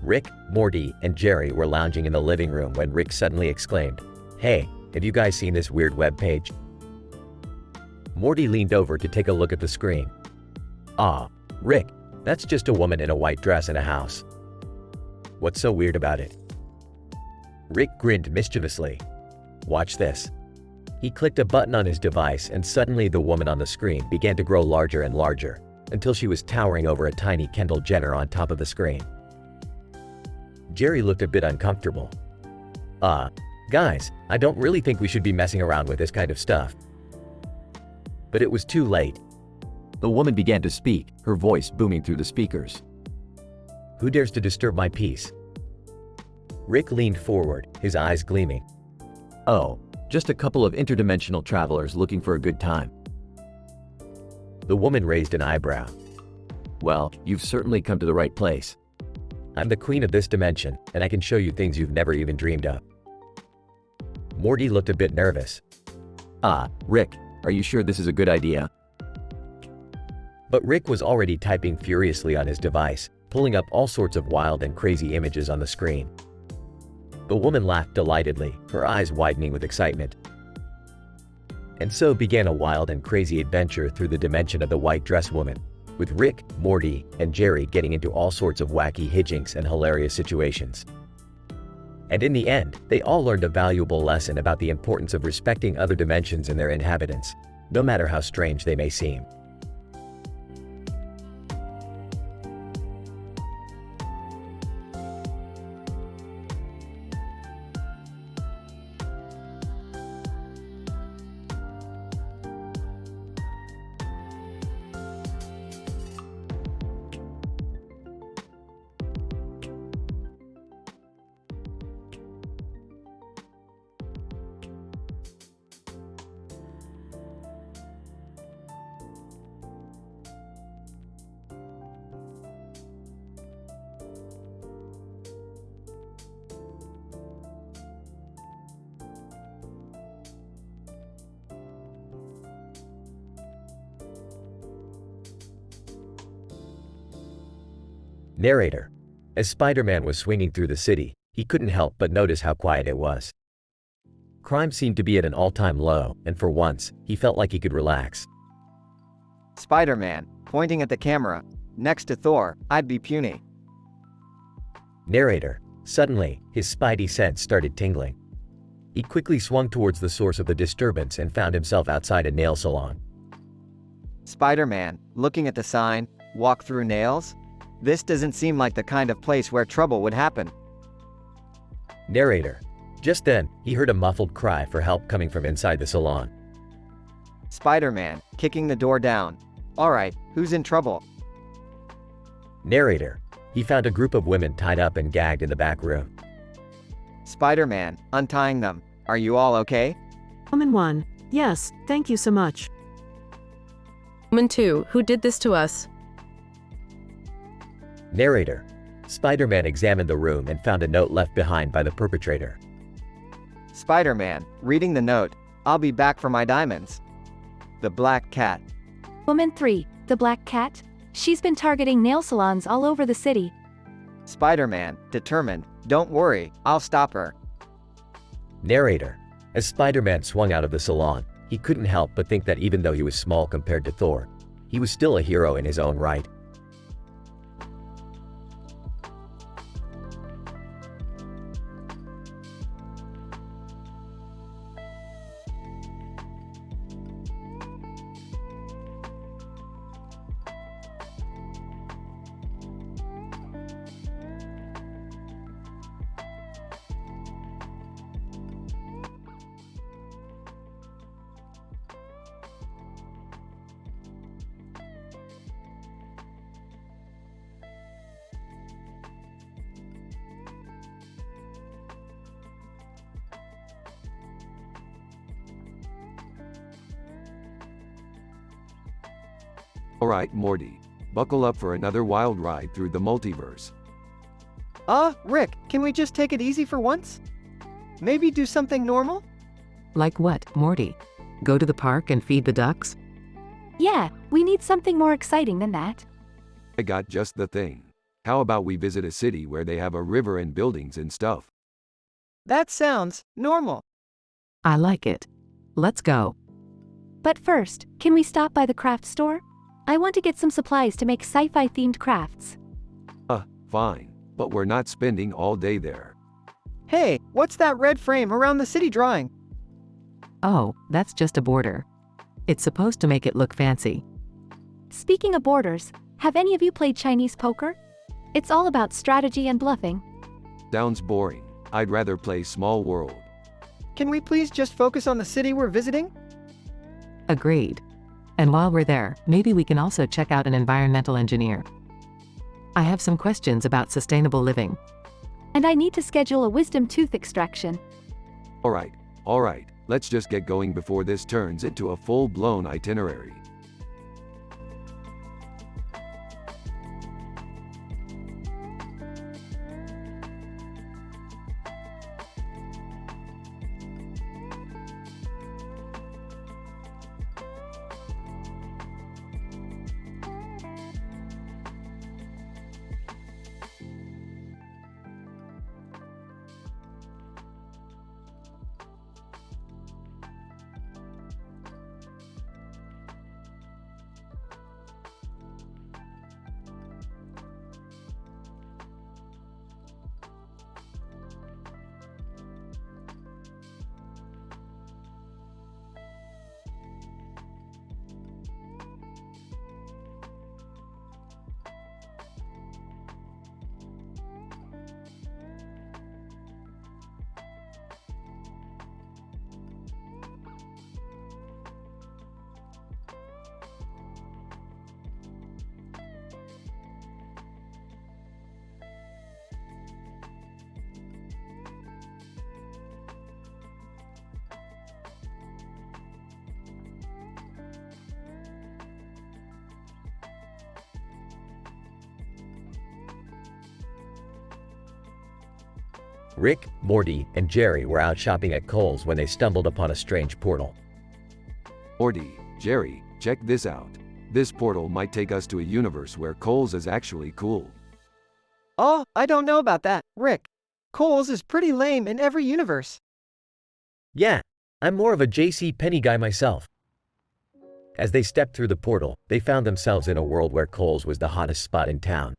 Rick, Morty, and Jerry were lounging in the living room when Rick suddenly exclaimed, "Hey, have you guys seen this weird web page?" Morty leaned over to take a look at the screen. "Ah, Rick, that's just a woman in a white dress in a house. What's so weird about it?" Rick grinned mischievously. "Watch this." He clicked a button on his device and suddenly the woman on the screen began to grow larger and larger, until she was towering over a tiny Kendall Jenner on top of the screen. Jerry looked a bit uncomfortable. Guys, I don't really think we should be messing around with this kind of stuff." But it was too late. The woman began to speak, her voice booming through the speakers. Who dares to disturb my peace? Rick leaned forward, his eyes gleaming. Oh, just a couple of interdimensional travelers looking for a good time. The woman raised an eyebrow. Well, you've certainly come to the right place. I'm the queen of this dimension, and I can show you things you've never even dreamed of. Morty looked a bit nervous. Rick, are you sure this is a good idea? But Rick was already typing furiously on his device, pulling up all sorts of wild and crazy images on the screen. The woman laughed delightedly, her eyes widening with excitement. And so began a wild and crazy adventure through the dimension of the white dress woman, with Rick, Morty, and Jerry getting into all sorts of wacky hijinks and hilarious situations. And in the end, they all learned a valuable lesson about the importance of respecting other dimensions and their inhabitants, no matter how strange they may seem. Narrator. As Spider-Man was swinging through the city, he couldn't help but notice how quiet it was. Crime seemed to be at an all-time low, and for once, he felt like he could relax. Spider-Man, pointing at the camera. Next to Thor, I'd be puny. Narrator. Suddenly, his spidey sense started tingling. He quickly swung towards the source of the disturbance and found himself outside a nail salon. Spider-Man, looking at the sign, walk through nails? This doesn't seem like the kind of place where trouble would happen. Narrator. Just then, he heard a muffled cry for help coming from inside the salon. Spider-Man, kicking the door down. Alright, who's in trouble? Narrator. He found a group of women tied up and gagged in the back room. Spider-Man, untying them. Are you all okay? Woman 1. Yes, thank you so much. Woman 2, who did this to us? Narrator. Spider-Man examined the room and found a note left behind by the perpetrator. Spider-Man, reading the note. I'll be back for my diamonds. The Black Cat. Woman 3, the Black Cat? She's been targeting nail salons all over the city. Spider-Man, determined. Don't worry, I'll stop her. Narrator. As Spider-Man swung out of the salon, he couldn't help but think that even though he was small compared to Thor, he was still a hero in his own right. Alright, Morty. Buckle up for another wild ride through the multiverse. Rick, can we just take it easy for once? Maybe do something normal? Like what, Morty? Go to the park and feed the ducks? Yeah, we need something more exciting than that. I got just the thing. How about we visit a city where they have a river and buildings and stuff? That sounds normal. I like it. Let's go. But first, can we stop by the craft store? I want to get some supplies to make sci-fi themed crafts. Fine. But we're not spending all day there. Hey, what's that red frame around the city drawing? Oh, that's just a border. It's supposed to make it look fancy. Speaking of borders, have any of you played Chinese poker? It's all about strategy and bluffing. Sounds boring. I'd rather play Small World. Can we please just focus on the city we're visiting? Agreed. And while we're there, maybe we can also check out an environmental engineer. I have some questions about sustainable living. And I need to schedule a wisdom tooth extraction. Alright, let's just get going before this turns into a full-blown itinerary. Rick, Morty, and Jerry were out shopping at Kohl's when they stumbled upon a strange portal. Morty, Jerry, check this out. This portal might take us to a universe where Kohl's is actually cool. Oh, I don't know about that, Rick. Kohl's is pretty lame in every universe. Yeah, I'm more of a J.C. Penney guy myself. As they stepped through the portal, they found themselves in a world where Kohl's was the hottest spot in town.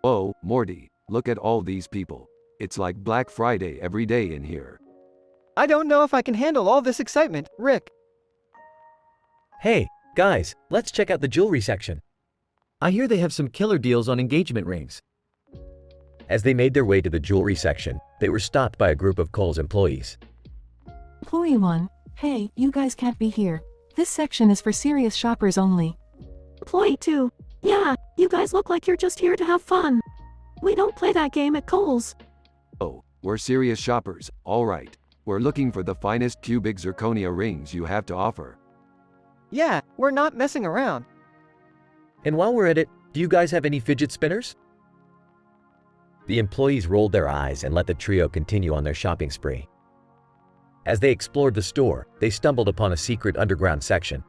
Whoa, Morty, look at all these people. It's like Black Friday every day in here. I don't know if I can handle all this excitement, Rick. Hey, guys, let's check out the jewelry section. I hear they have some killer deals on engagement rings. As they made their way to the jewelry section, they were stopped by a group of Kohl's employees. Employee 1, hey, you guys can't be here. This section is for serious shoppers only. Employee 2, yeah, you guys look like you're just here to have fun. We don't play that game at Kohl's. Oh, we're serious shoppers, alright. We're looking for the finest cubic zirconia rings you have to offer. Yeah, we're not messing around. And while we're at it, do you guys have any fidget spinners? The employees rolled their eyes and let the trio continue on their shopping spree. As they explored the store, they stumbled upon a secret underground section.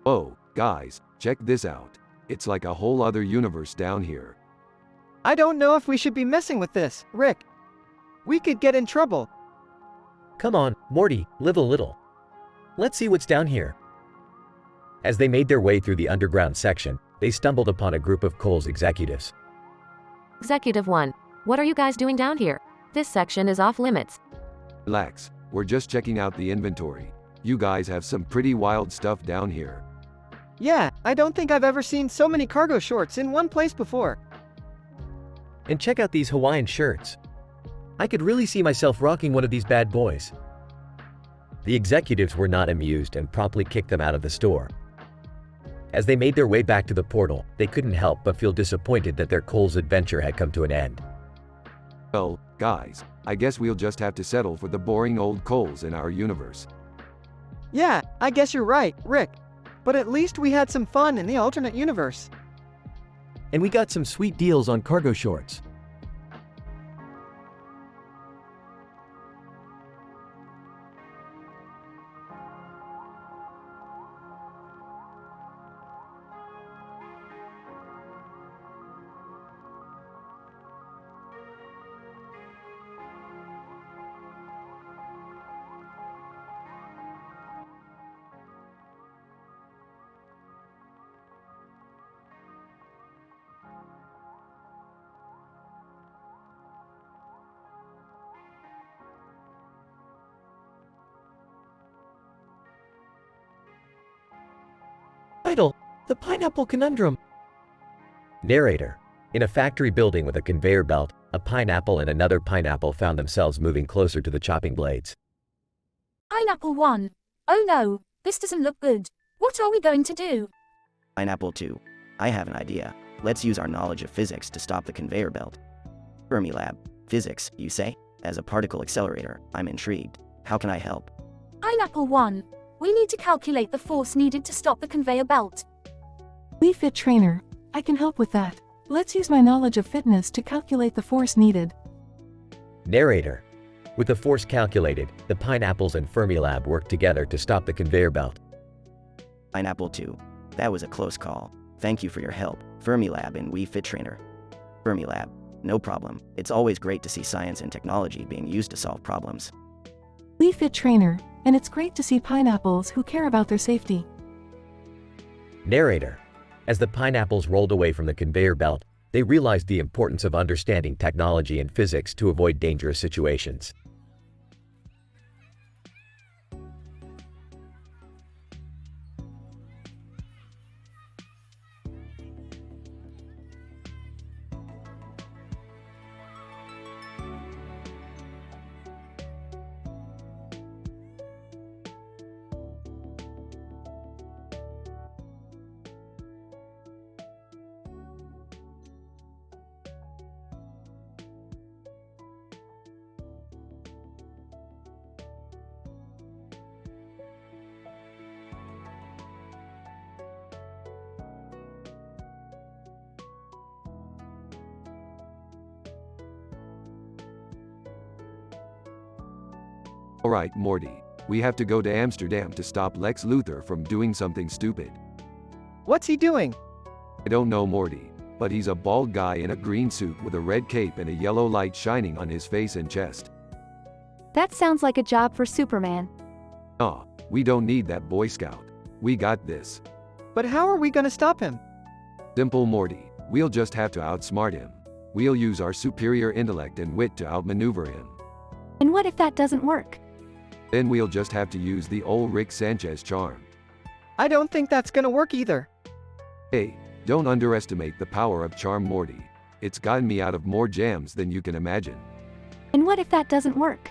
Oh, guys, check this out. It's like a whole other universe down here. I don't know if we should be messing with this, Rick. We could get in trouble. Come on, Morty, live a little. Let's see what's down here. As they made their way through the underground section, they stumbled upon a group of Kohl's executives. Executive 1, what are you guys doing down here? This section is off limits. Relax, we're just checking out the inventory. You guys have some pretty wild stuff down here. Yeah, I don't think I've ever seen so many cargo shorts in one place before. And check out these Hawaiian shirts. I could really see myself rocking one of these bad boys. The executives were not amused and promptly kicked them out of the store. As they made their way back to the portal, they couldn't help but feel disappointed that their Kohl's adventure had come to an end. Well, guys, I guess we'll just have to settle for the boring old Kohl's in our universe. Yeah, I guess you're right, Rick. But at least we had some fun in the alternate universe. And we got some sweet deals on cargo shorts. Title: The Pineapple Conundrum. Narrator. In a factory building with a conveyor belt, a pineapple and another pineapple found themselves moving closer to the chopping blades. Pineapple 1. Oh no, this doesn't look good. What are we going to do? Pineapple 2. I have an idea. Let's use our knowledge of physics to stop the conveyor belt. Fermilab. Physics, you say? As a particle accelerator, I'm intrigued. How can I help? Pineapple 1. We need to calculate the force needed to stop the conveyor belt. Wii Fit Trainer. I can help with that. Let's use my knowledge of fitness to calculate the force needed. Narrator. With the force calculated, the Pineapples and Fermilab worked together to stop the conveyor belt. Pineapple 2. That was a close call. Thank you for your help, Fermilab and Wii Fit Trainer. Fermilab. No problem. It's always great to see science and technology being used to solve problems. Wii Fit Trainer. And it's great to see pineapples who care about their safety. Narrator. As the Pineapples rolled away from the conveyor belt, they realized the importance of understanding technology and physics to avoid dangerous situations. Alright, Morty. We have to go to Amsterdam to stop Lex Luthor from doing something stupid. What's he doing? I don't know, Morty, but he's a bald guy in a green suit with a red cape and a yellow light shining on his face and chest. That sounds like a job for Superman. Aw, we don't need that Boy Scout. We got this. But how are we gonna stop him? Simple, Morty. We'll just have to outsmart him. We'll use our superior intellect and wit to outmaneuver him. And what if that doesn't work? Then we'll just have to use the old Rick Sanchez charm. I don't think that's gonna work either. Hey, don't underestimate the power of charm, Morty. It's gotten me out of more jams than you can imagine. And what if that doesn't work?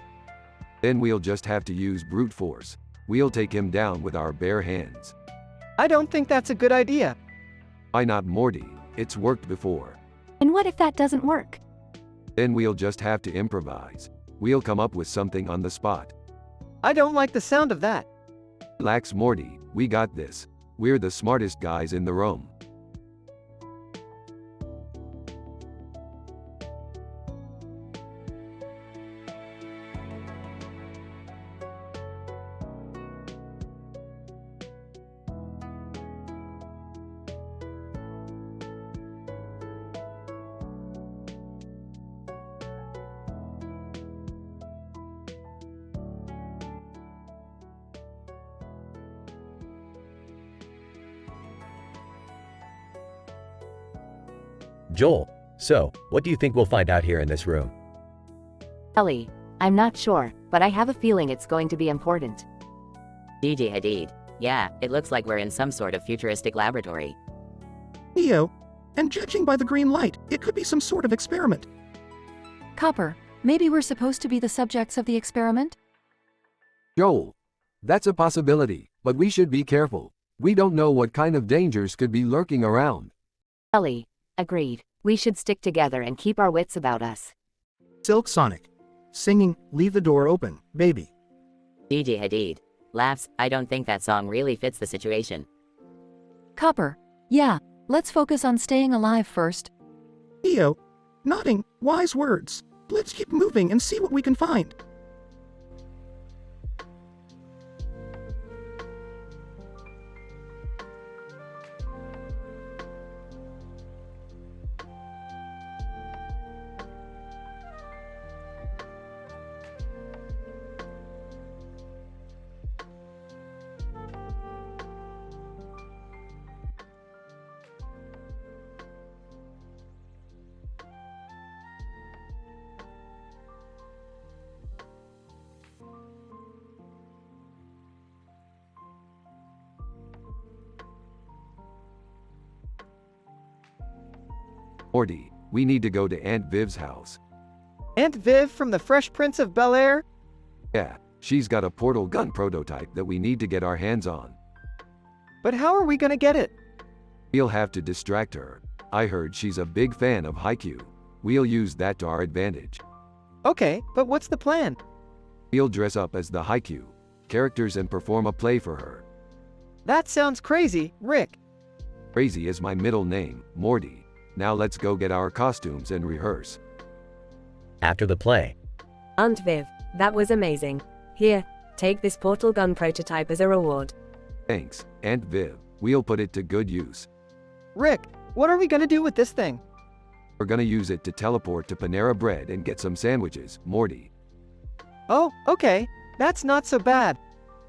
Then we'll just have to use brute force. We'll take him down with our bare hands. I don't think that's a good idea. Why not, Morty? It's worked before. And what if that doesn't work? Then we'll just have to improvise. We'll come up with something on the spot. I don't like the sound of that. Relax, Morty. We got this. We're the smartest guys in the room. Joel, so, what do you think we'll find out here in this room? Ellie, I'm not sure, but I have a feeling it's going to be important. Gigi Hadid. Yeah, it looks like we're in some sort of futuristic laboratory. Neo, and judging by the green light, it could be some sort of experiment. Copper, maybe we're supposed to be the subjects of the experiment? Joel, that's a possibility, but we should be careful. We don't know what kind of dangers could be lurking around. Ellie, agreed. We should stick together and keep our wits about us. Silk Sonic. Singing, Leave the Door Open, Baby. Gigi Hadid. Laughs, I don't think that song really fits the situation. Copper, yeah, let's focus on staying alive first. Neo, nodding, wise words. Let's keep moving and see what we can find. Morty, we need to go to Aunt Viv's house. Aunt Viv from the Fresh Prince of Bel-Air? Yeah, she's got a portal gun prototype that we need to get our hands on. But how are we gonna get it? We'll have to distract her. I heard she's a big fan of Haikyuu. We'll use that to our advantage. Okay, but what's the plan? We'll dress up as the Haikyuu characters and perform a play for her. That sounds crazy, Rick. Crazy is my middle name, Morty. Now let's go get our costumes and rehearse. After the play, Aunt Viv, that was amazing. Here, take this portal gun prototype as a reward. Thanks, Aunt Viv. We'll put it to good use. Rick, what are we gonna do with this thing? We're gonna use it to teleport to Panera Bread and get some sandwiches, Morty. Oh, okay. That's not so bad.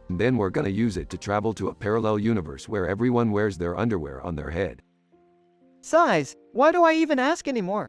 And then we're gonna use it to travel to a parallel universe where everyone wears their underwear on their head. Size, why do I even ask anymore?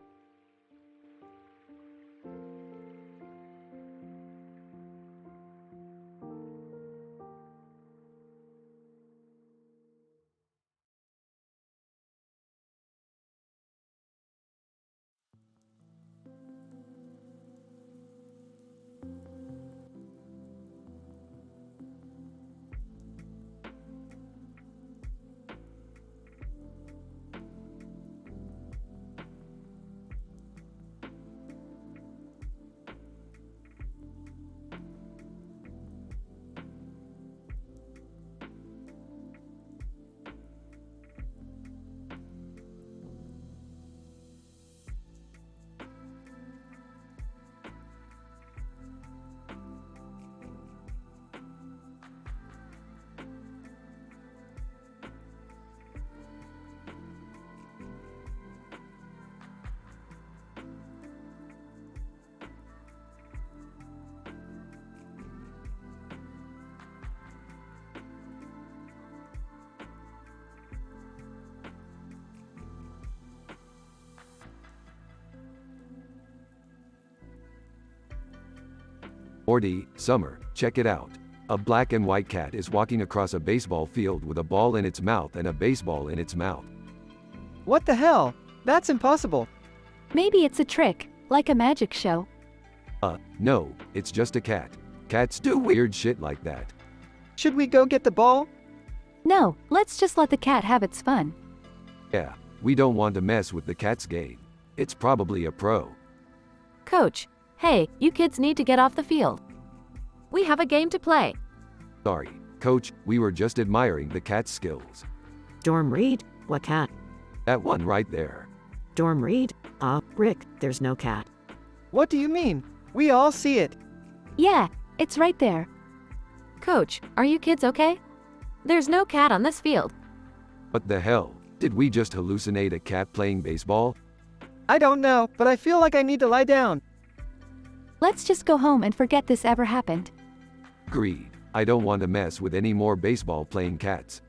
Morty, Summer, check it out. A black and white cat is walking across a baseball field with a ball in its mouth and a baseball in its mouth. What the hell? That's impossible. Maybe it's a trick, like a magic show. No, it's just a cat. Cats do weird shit like that. Should we go get the ball? No, let's just let the cat have its fun. Yeah, we don't want to mess with the cat's game. It's probably a pro. Coach, hey, you kids need to get off the field. We have a game to play. Sorry, Coach, we were just admiring the cat's skills. Storm Reed? What cat? That one right there. Storm Reed? Rick, there's no cat. What do you mean? We all see it. Yeah, it's right there. Coach, are you kids okay? There's no cat on this field. What the hell? Did we just hallucinate a cat playing baseball? I don't know, but I feel like I need to lie down. Let's just go home and forget this ever happened. Agreed. I don't want to mess with any more baseball playing cats.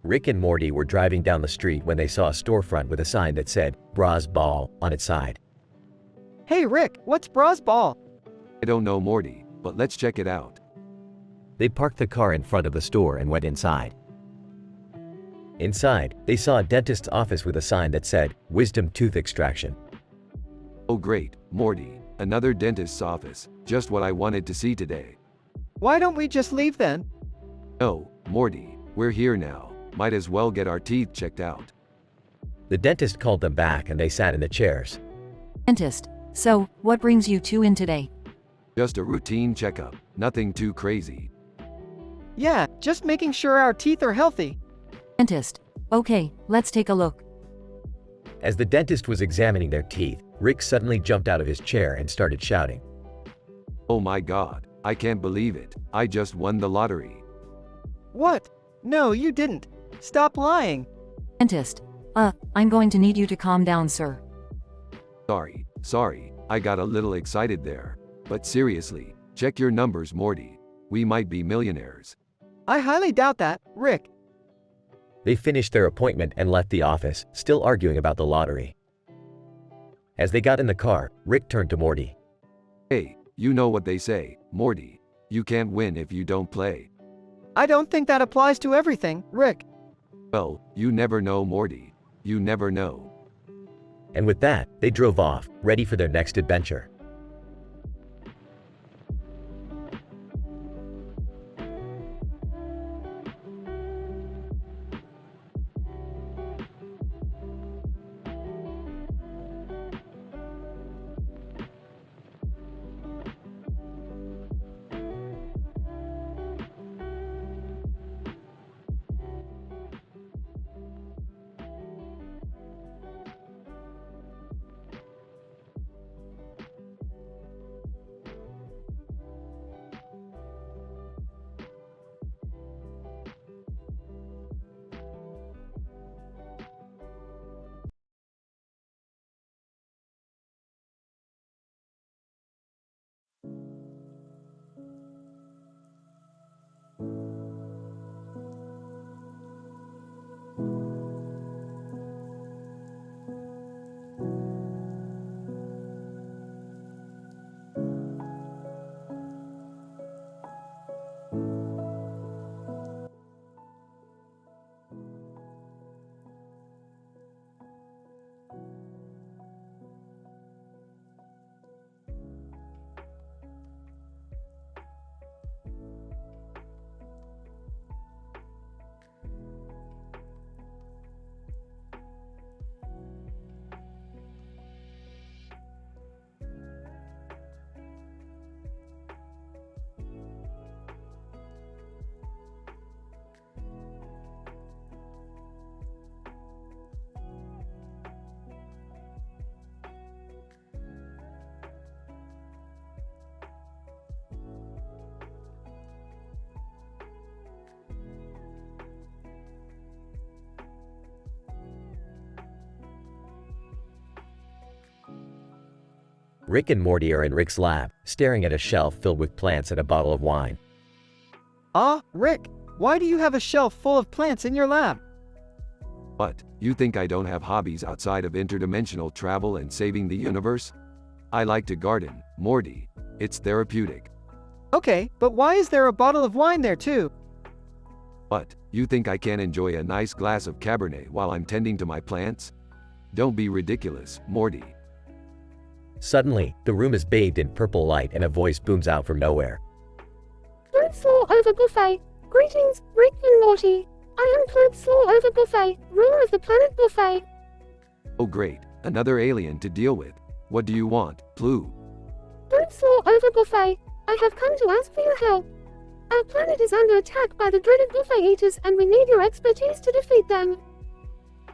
Rick and Morty were driving down the street when they saw a storefront with a sign that said, Bras Ball, on its side. Hey Rick, what's Bras Ball? I don't know, Morty, but let's check it out. They parked the car in front of the store and went inside. Inside, they saw a dentist's office with a sign that said, Wisdom Tooth Extraction. Oh great, Morty, another dentist's office, just what I wanted to see today. Why don't we just leave then? No, Morty, we're here now. Might as well get our teeth checked out. The dentist called them back and they sat in the chairs. Dentist, so, what brings you two in today? Just a routine checkup, nothing too crazy. Yeah, just making sure our teeth are healthy. Dentist, okay, let's take a look. As the dentist was examining their teeth, Rick suddenly jumped out of his chair and started shouting. Oh my god, I can't believe it. I just won the lottery. What? No, you didn't. Stop lying. Dentist. I'm going to need you to calm down, sir. Sorry, I got a little excited there. But seriously, check your numbers, Morty. We might be millionaires. I highly doubt that, Rick. They finished their appointment and left the office, still arguing about the lottery. As they got in the car, Rick turned to Morty. Hey, you know what they say, Morty. You can't win if you don't play. I don't think that applies to everything, Rick. Well, you never know, Morty. You never know. And with that, they drove off, ready for their next adventure. Rick and Morty are in Rick's lab, staring at a shelf filled with plants and a bottle of wine. Rick, why do you have a shelf full of plants in your lab? What, you think I don't have hobbies outside of interdimensional travel and saving the universe? I like to garden, Morty. It's therapeutic. Okay, but why is there a bottle of wine there too? What, you think I can't enjoy a nice glass of Cabernet while I'm tending to my plants? Don't be ridiculous, Morty. Suddenly, the room is bathed in purple light and a voice booms out from nowhere. Plant Slaw over Buffet. Greetings, Rick and Morty. I am Plant Slaw over Buffet, ruler of the planet Buffet. Oh great, another alien to deal with. What do you want, Blue? Plant Slaw over Buffet. I have come to ask for your help. Our planet is under attack by the dreaded buffet eaters and we need your expertise to defeat them.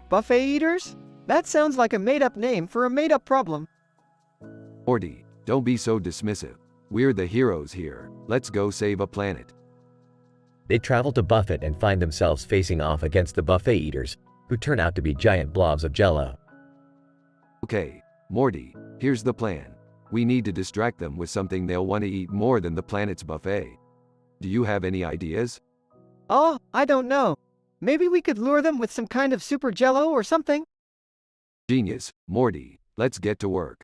Buffet eaters? That sounds like a made-up name for a made-up problem. Morty, don't be so dismissive. We're the heroes here. Let's go save a planet. They travel to Buffett and find themselves facing off against the buffet eaters, who turn out to be giant blobs of jello. Okay, Morty, here's the plan. We need to distract them with something they'll want to eat more than the planet's buffet. Do you have any ideas? I don't know. Maybe we could lure them with some kind of super jello or something? Genius, Morty. Let's get to work.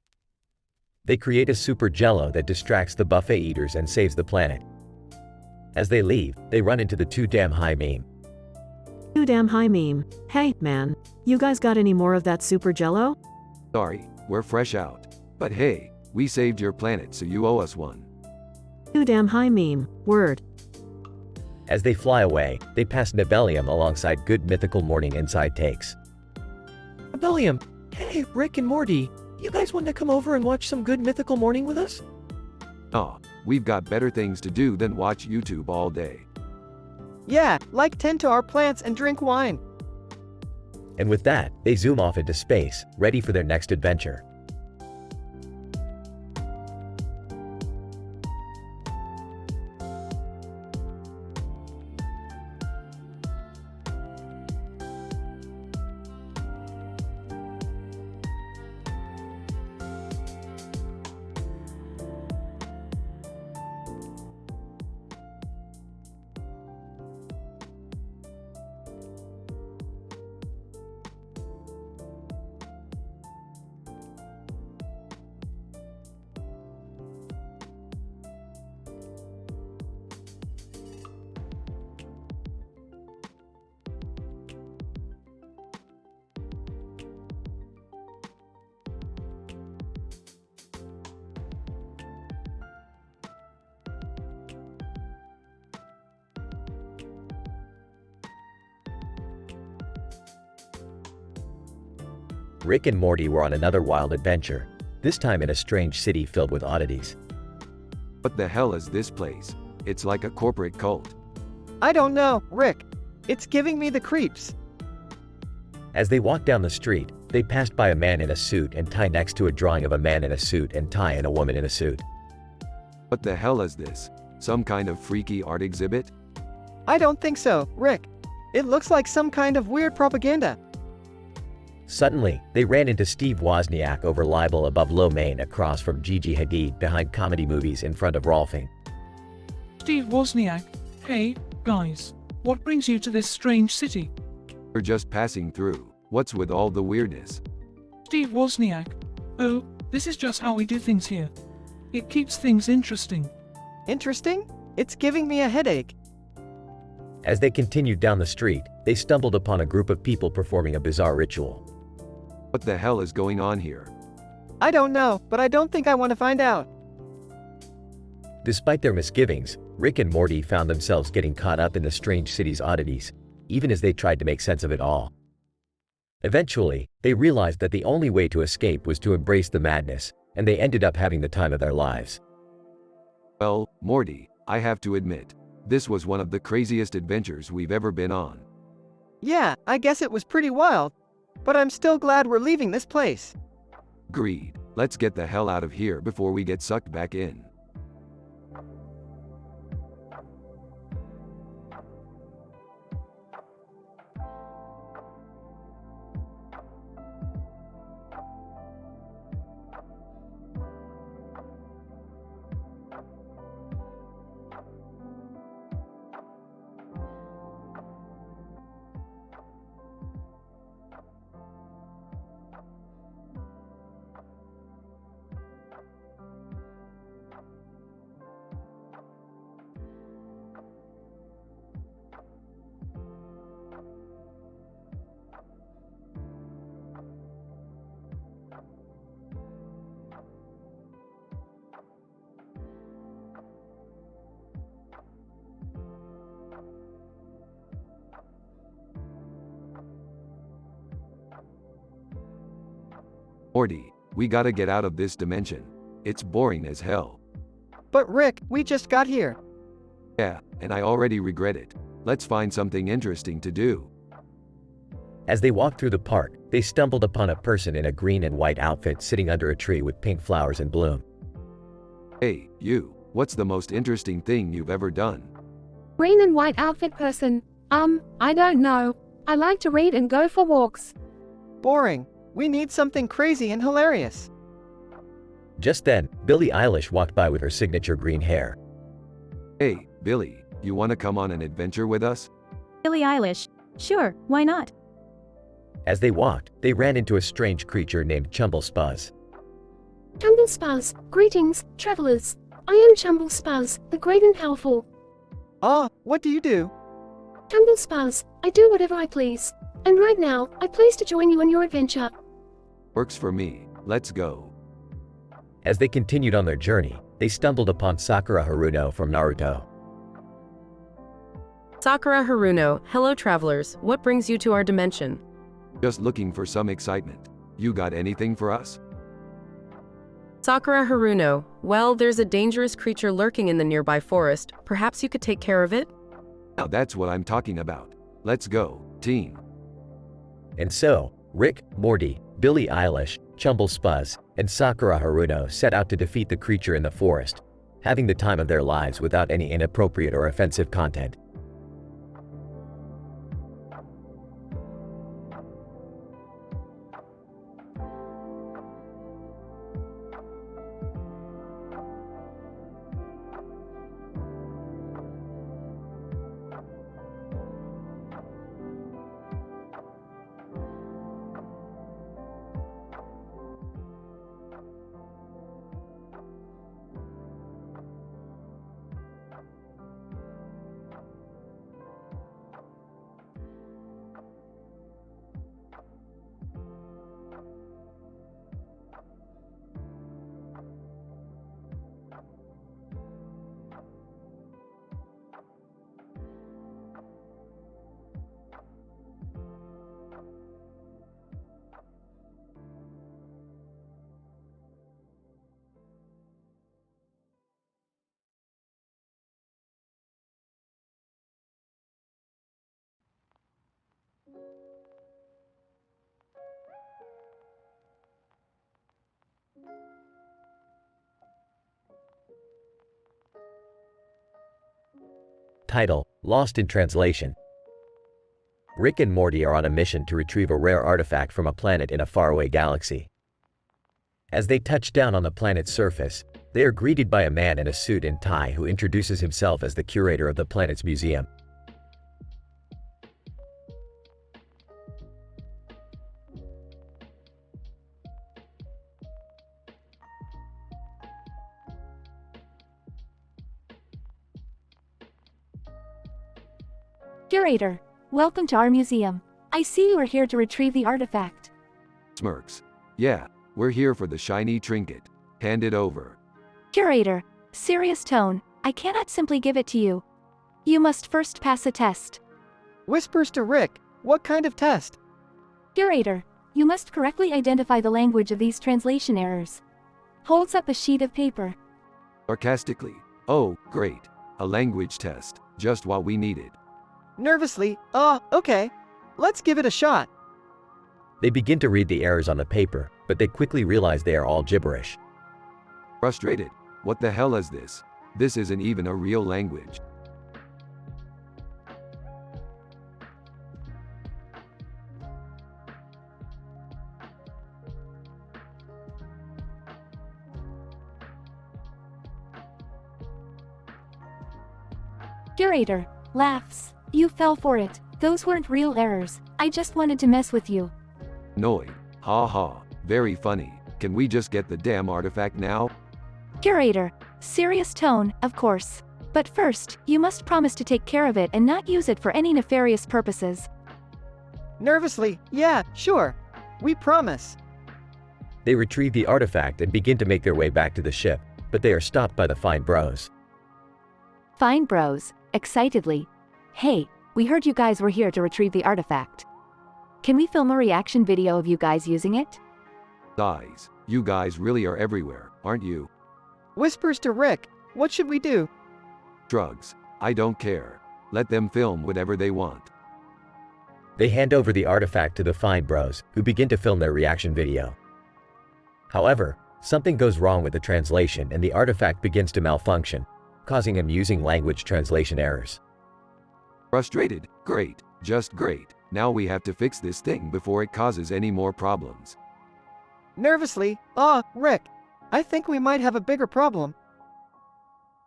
They create a super jello that distracts the buffet eaters and saves the planet. As they leave, they run into the Too Damn High meme. Too Damn High meme. Hey, man. You guys got any more of that super jello? Sorry, we're fresh out. But hey, we saved your planet so you owe us one. Too Damn High meme. Word. As they fly away, they pass Nebelium alongside Good Mythical Morning Inside Takes. Nebelium! Hey, Rick and Morty! You guys want to come over and watch some Good Mythical Morning with us? Aw, we've got better things to do than watch YouTube all day. Yeah, like tend to our plants and drink wine. And with that, they zoom off into space, ready for their next adventure. Rick and Morty were on another wild adventure, this time in a strange city filled with oddities. What the hell is this place? It's like a corporate cult. I don't know, Rick. It's giving me the creeps. As they walked down the street, they passed by a man in a suit and tie next to a drawing of a man in a suit and tie and a woman in a suit. What the hell is this? Some kind of freaky art exhibit? I don't think so, Rick. It looks like some kind of weird propaganda. Suddenly, they ran into Steve Wozniak over libel above Lo Mein across from Gigi Hadid behind comedy movies in front of Rolfing. Steve Wozniak, hey, guys, what brings you to this strange city? We're just passing through. What's with all the weirdness? Steve Wozniak, oh, this is just how we do things here. It keeps things interesting. Interesting? It's giving me a headache. As they continued down the street, they stumbled upon a group of people performing a bizarre ritual. What the hell is going on here? I don't know, but I don't think I want to find out. Despite their misgivings, Rick and Morty found themselves getting caught up in the strange city's oddities, even as they tried to make sense of it all. Eventually, they realized that the only way to escape was to embrace the madness, and they ended up having the time of their lives. Well, Morty, I have to admit, this was one of the craziest adventures we've ever been on. Yeah, I guess it was pretty wild. But I'm still glad we're leaving this place. Agreed. Let's get the hell out of here before we get sucked back in. Morty, we gotta get out of this dimension. It's boring as hell. But Rick, we just got here. Yeah, and I already regret it. Let's find something interesting to do. As they walked through the park, they stumbled upon a person in a green and white outfit sitting under a tree with pink flowers in bloom. Hey, you, what's the most interesting thing you've ever done? Green and white outfit person. I don't know. I like to read and go for walks. Boring. We need something crazy and hilarious. Just then, Billie Eilish walked by with her signature green hair. Hey, Billie, you wanna come on an adventure with us? Billie Eilish. Sure, why not? As they walked, they ran into a strange creature named Chumble Spuzz. Chumble Spuzz, greetings, travelers. I am Chumble Spuzz, the great and powerful. What do you do? Chumble Spuzz, I do whatever I please. And right now, I'm pleased to join you on your adventure. Works for me. Let's go. As they continued on their journey, they stumbled upon Sakura Haruno from Naruto. Sakura Haruno, hello travelers, what brings you to our dimension? Just looking for some excitement. You got anything for us? Sakura Haruno, well, there's a dangerous creature lurking in the nearby forest. Perhaps you could take care of it? Now that's what I'm talking about. Let's go, team. And so, Rick, Morty, Billie Eilish, Chumble Spuzz, and Sakura Haruno set out to defeat the creature in the forest, having the time of their lives without any inappropriate or offensive content. Title: Lost in Translation. Rick and Morty are on a mission to retrieve a rare artifact from a planet in a faraway galaxy. As they touch down on the planet's surface, they are greeted by a man in a suit and tie who introduces himself as the curator of the planet's museum. Curator, welcome to our museum. I see you are here to retrieve the artifact. Smirks. Yeah, we're here for the shiny trinket. Hand it over. Curator, serious tone. I cannot simply give it to you. You must first pass a test. Whispers to Rick, what kind of test? Curator, you must correctly identify the language of these translation errors. Holds up a sheet of paper. Sarcastically. Oh, great. A language test. Just what we needed. Nervously, okay. Let's give it a shot. They begin to read the errors on the paper, but they quickly realize they are all gibberish. Frustrated. What the hell is this? This isn't even a real language. Curator, laughs. You fell for it. Those weren't real errors. I just wanted to mess with you. Noi. Ha ha. Very funny. Can we just get the damn artifact now? Curator, serious tone, of course. But first, you must promise to take care of it and not use it for any nefarious purposes. Nervously, yeah, sure. We promise. They retrieve the artifact and begin to make their way back to the ship, but they are stopped by the Fine Bros. Fine Bros, excitedly. Hey, we heard you guys were here to retrieve the artifact. Can we film a reaction video of you guys using it? Guys, you guys really are everywhere, aren't you? Whispers to Rick, what should we do? Drugs. I don't care. Let them film whatever they want. They hand over the artifact to the Fine Bros, who begin to film their reaction video. However, something goes wrong with the translation and the artifact begins to malfunction, causing amusing language translation errors. Frustrated? Great. Just great. Now we have to fix this thing before it causes any more problems. Nervously, Rick, I think we might have a bigger problem.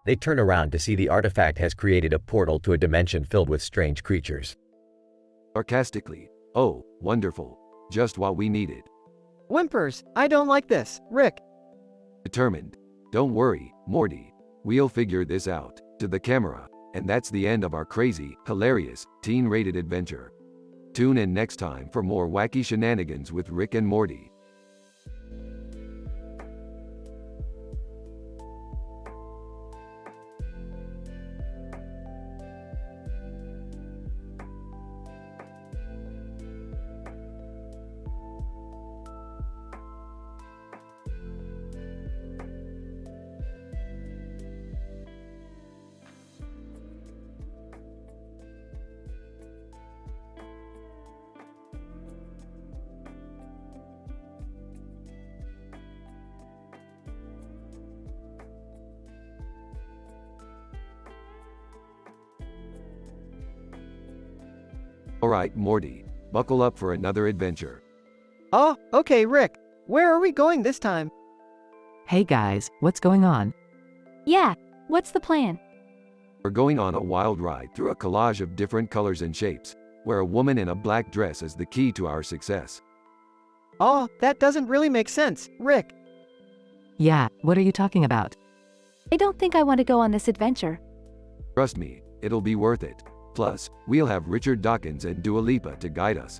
They turn around to see the artifact has created a portal to a dimension filled with strange creatures. Sarcastically. Oh, wonderful. Just what we needed. Whimpers, I don't like this, Rick. Determined. Don't worry, Morty. We'll figure this out. To the camera. And that's the end of our crazy, hilarious, teen-rated adventure. Tune in next time for more wacky shenanigans with Rick and Morty. Alright, Morty, buckle up for another adventure. Oh, okay, Rick. Where are we going this time? Hey guys, what's going on? Yeah, what's the plan? We're going on a wild ride through a collage of different colors and shapes, where a woman in a black dress is the key to our success. Oh, that doesn't really make sense, Rick. Yeah, what are you talking about? I don't think I want to go on this adventure. Trust me, it'll be worth it. Plus, we'll have Richard Dawkins and Dua Lipa to guide us.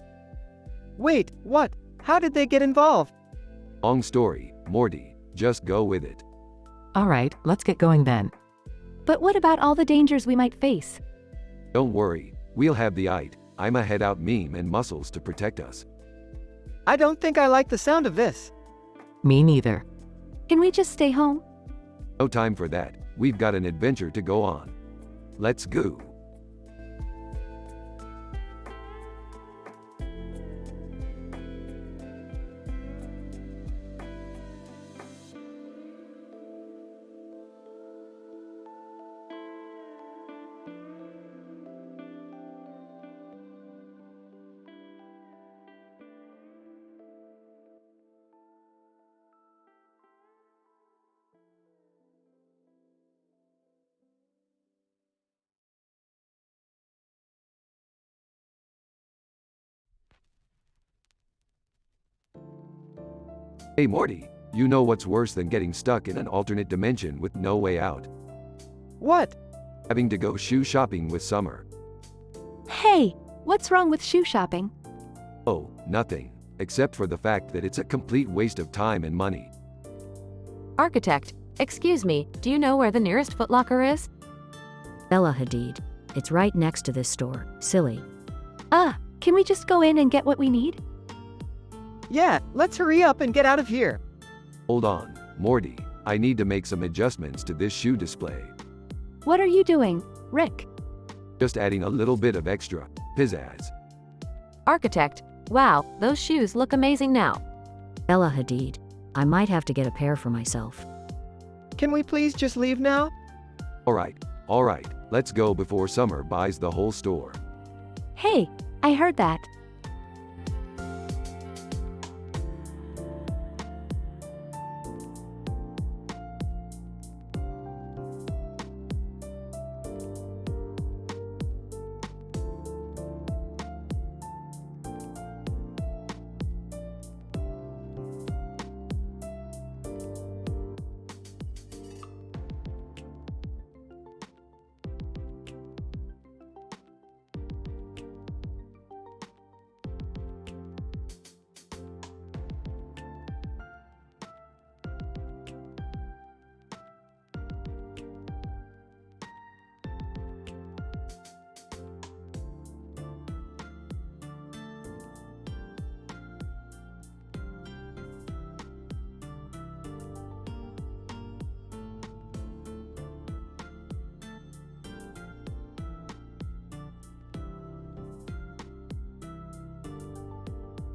Wait, what? How did they get involved? Long story, Morty, just go with it. Alright, let's get going then. But what about all the dangers we might face? Don't worry, we'll have the I'm a head out meme and muscles to protect us. I don't think I like the sound of this. Me neither. Can we just stay home? No time for that, we've got an adventure to go on. Let's go. Hey Morty, you know what's worse than getting stuck in an alternate dimension with no way out? What? Having to go shoe shopping with Summer. Hey, what's wrong with shoe shopping? Oh, nothing. Except for the fact that it's a complete waste of time and money. Architect, excuse me, do you know where the nearest Foot Locker is? Bella Hadid. It's right next to this store. Silly. Can we just go in and get what we need? Yeah, let's hurry up and get out of here. Hold on, Morty, I need to make some adjustments to this shoe display. What are you doing, Rick? Just adding a little bit of extra pizzazz. Architect, wow, those shoes look amazing now. Bella Hadid. I might have to get a pair for myself. Can we please just leave now? Alright, let's go before Summer buys the whole store. Hey, I heard that.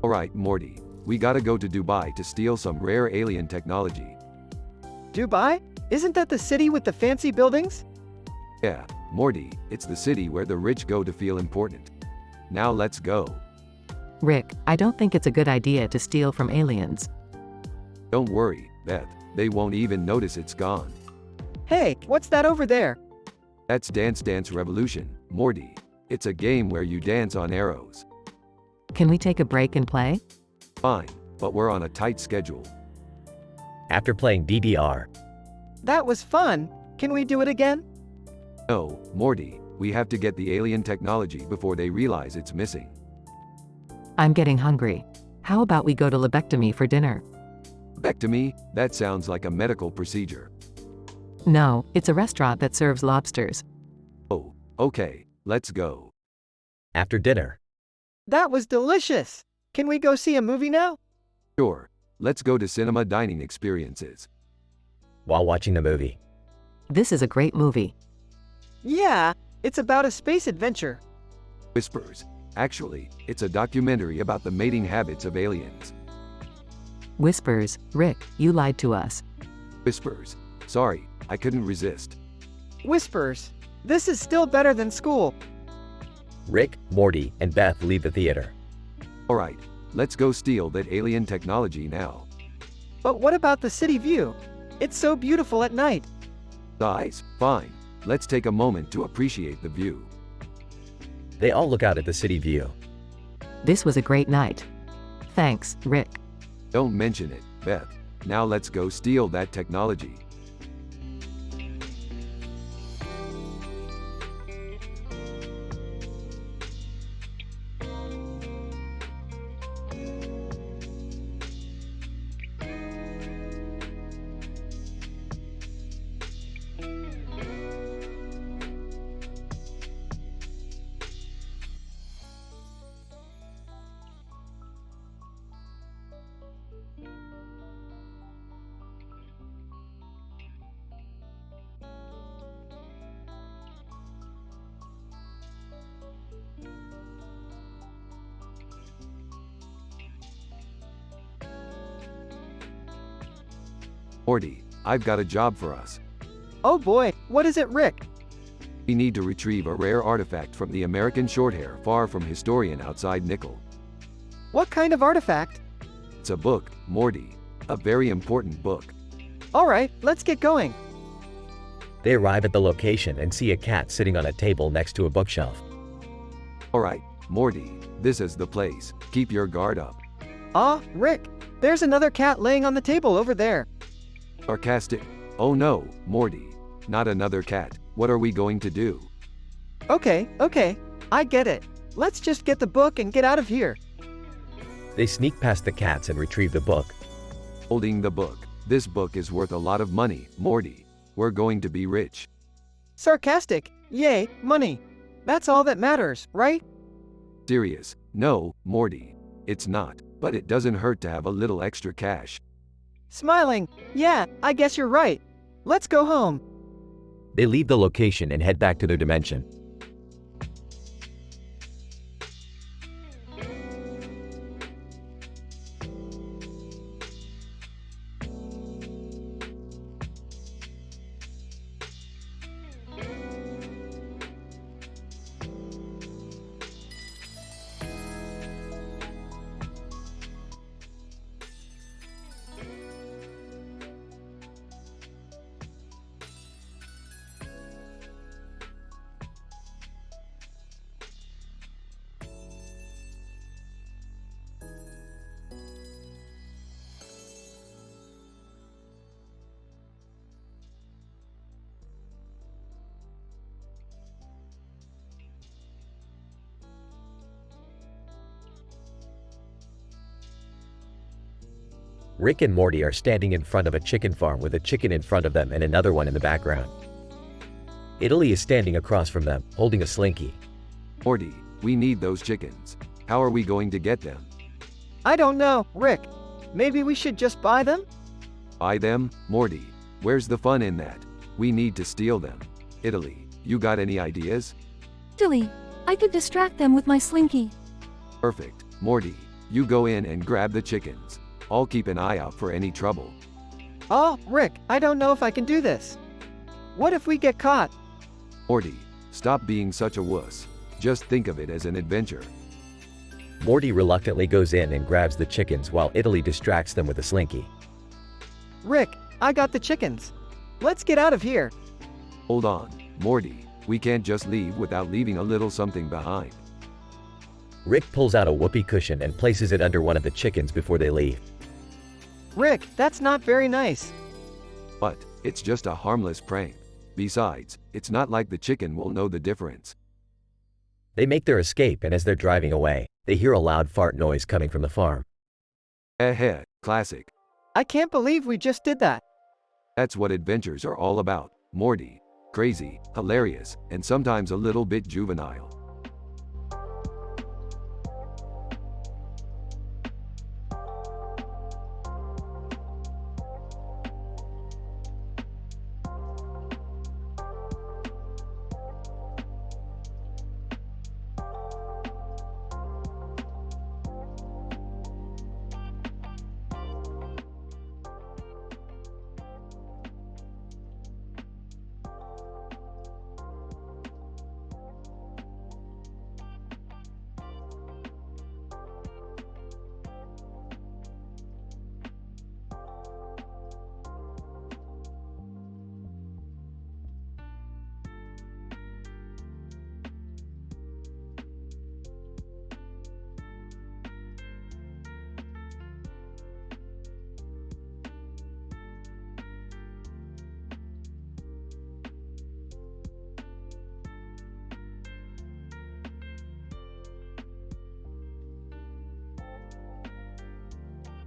Alright, Morty, we gotta go to Dubai to steal some rare alien technology. Dubai? Isn't that the city with the fancy buildings? Yeah, Morty, it's the city where the rich go to feel important. Now let's go. Rick, I don't think it's a good idea to steal from aliens. Don't worry, Beth, they won't even notice it's gone. Hey, what's that over there? That's Dance Dance Revolution, Morty. It's a game where you dance on arrows. Can we take a break and play? Fine, but we're on a tight schedule. After playing DDR. That was fun. Can we do it again? No, Morty, we have to get the alien technology before they realize it's missing. I'm getting hungry. How about we go to Lobectomy for dinner? Lobectomy? That sounds like a medical procedure. No, it's a restaurant that serves lobsters. Oh, okay, let's go. After dinner. That was delicious. Can we go see a movie now? Sure, let's go to cinema dining experiences. While watching the movie. This is a great movie. Yeah, it's about a space adventure. Whispers. Actually, it's a documentary about the mating habits of aliens. Whispers, Rick, you lied to us. Whispers. Sorry, I couldn't resist. Whispers. This is still better than school. Rick, Morty, and Beth leave the theater. Alright, let's go steal that alien technology now. But what about the city view? It's so beautiful at night. Guys, fine. Let's take a moment to appreciate the view. They all look out at the city view. This was a great night. Thanks, Rick. Don't mention it, Beth. Now let's go steal that technology. Morty, I've got a job for us. Oh boy, what is it, Rick? We need to retrieve a rare artifact from the American Shorthair far from Historian outside Nickel. What kind of artifact? It's a book, Morty. A very important book. Alright, let's get going. They arrive at the location and see a cat sitting on a table next to a bookshelf. Alright, Morty, this is the place. Keep your guard up. Ah, Rick, there's another cat laying on the table over there. Sarcastic. Oh no, Morty. Not another cat. What are we going to do? Okay, I get it. Let's just get the book and get out of here. They sneak past the cats and retrieve the book. Holding the book. This book is worth a lot of money, Morty. We're going to be rich. Sarcastic. Yay, money. That's all that matters, right? Serious. No, Morty. It's not, but it doesn't hurt to have a little extra cash. Smiling. Yeah, I guess you're right. Let's go home. They leave the location and head back to their dimension. Rick and Morty are standing in front of a chicken farm with a chicken in front of them and another one in the background. Italy is standing across from them, holding a slinky. Morty, we need those chickens. How are we going to get them? I don't know, Rick. Maybe we should just buy them? Buy them? Morty, where's the fun in that? We need to steal them. Italy, you got any ideas? Italy, I could distract them with my slinky. Perfect. Morty, you go in and grab the chickens. I'll keep an eye out for any trouble. Oh, Rick, I don't know if I can do this. What if we get caught? Morty, stop being such a wuss. Just think of it as an adventure. Morty reluctantly goes in and grabs the chickens while Italy distracts them with a slinky. Rick, I got the chickens. Let's get out of here. Hold on, Morty. We can't just leave without leaving a little something behind. Rick pulls out a whoopee cushion and places it under one of the chickens before they leave. Rick, that's not very nice. But, it's just a harmless prank. Besides, it's not like the chicken will know the difference. They make their escape, and as they're driving away, they hear a loud fart noise coming from the farm. Classic. I can't believe we just did that. That's what adventures are all about, Morty. Crazy, hilarious, and sometimes a little bit juvenile.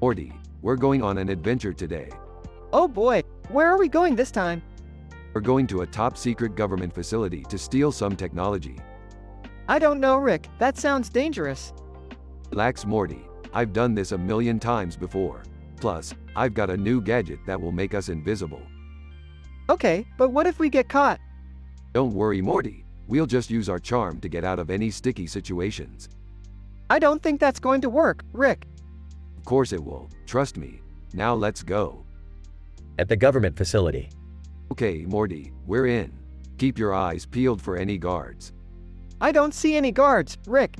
Morty, we're going on an adventure today. Oh boy, where are we going this time? We're going to a top-secret government facility to steal some technology. I don't know, Rick. That sounds dangerous. Relax, Morty. I've done this a million times before. Plus, I've got a new gadget that will make us invisible. Okay, but what if we get caught? Don't worry, Morty. We'll just use our charm to get out of any sticky situations. I don't think that's going to work, Rick. Of course it will. Trust me. Now let's go. At the government facility. Okay, Morty, we're in. Keep your eyes peeled for any guards. I don't see any guards, Rick.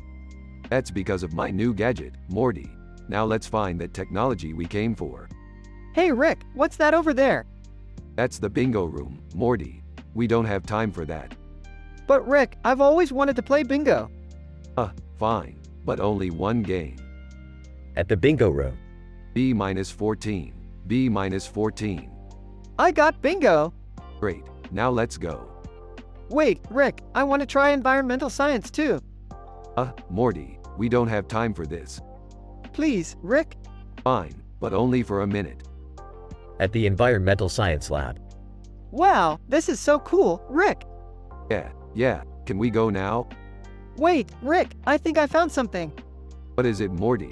That's because of my new gadget, Morty. Now let's find that technology we came for. Hey Rick, what's that over there? That's the bingo room, Morty. We don't have time for that. But Rick, I've always wanted to play bingo. Fine. But only one game. At the bingo room. B-14. B-14. I got bingo. Great. Now let's go. Wait, Rick, I want to try environmental science too. Morty, we don't have time for this. Please, Rick. Fine, but only for a minute. At the environmental science lab. Wow, this is so cool, Rick. Yeah, can we go now? Wait, Rick, I think I found something. What is it, Morty?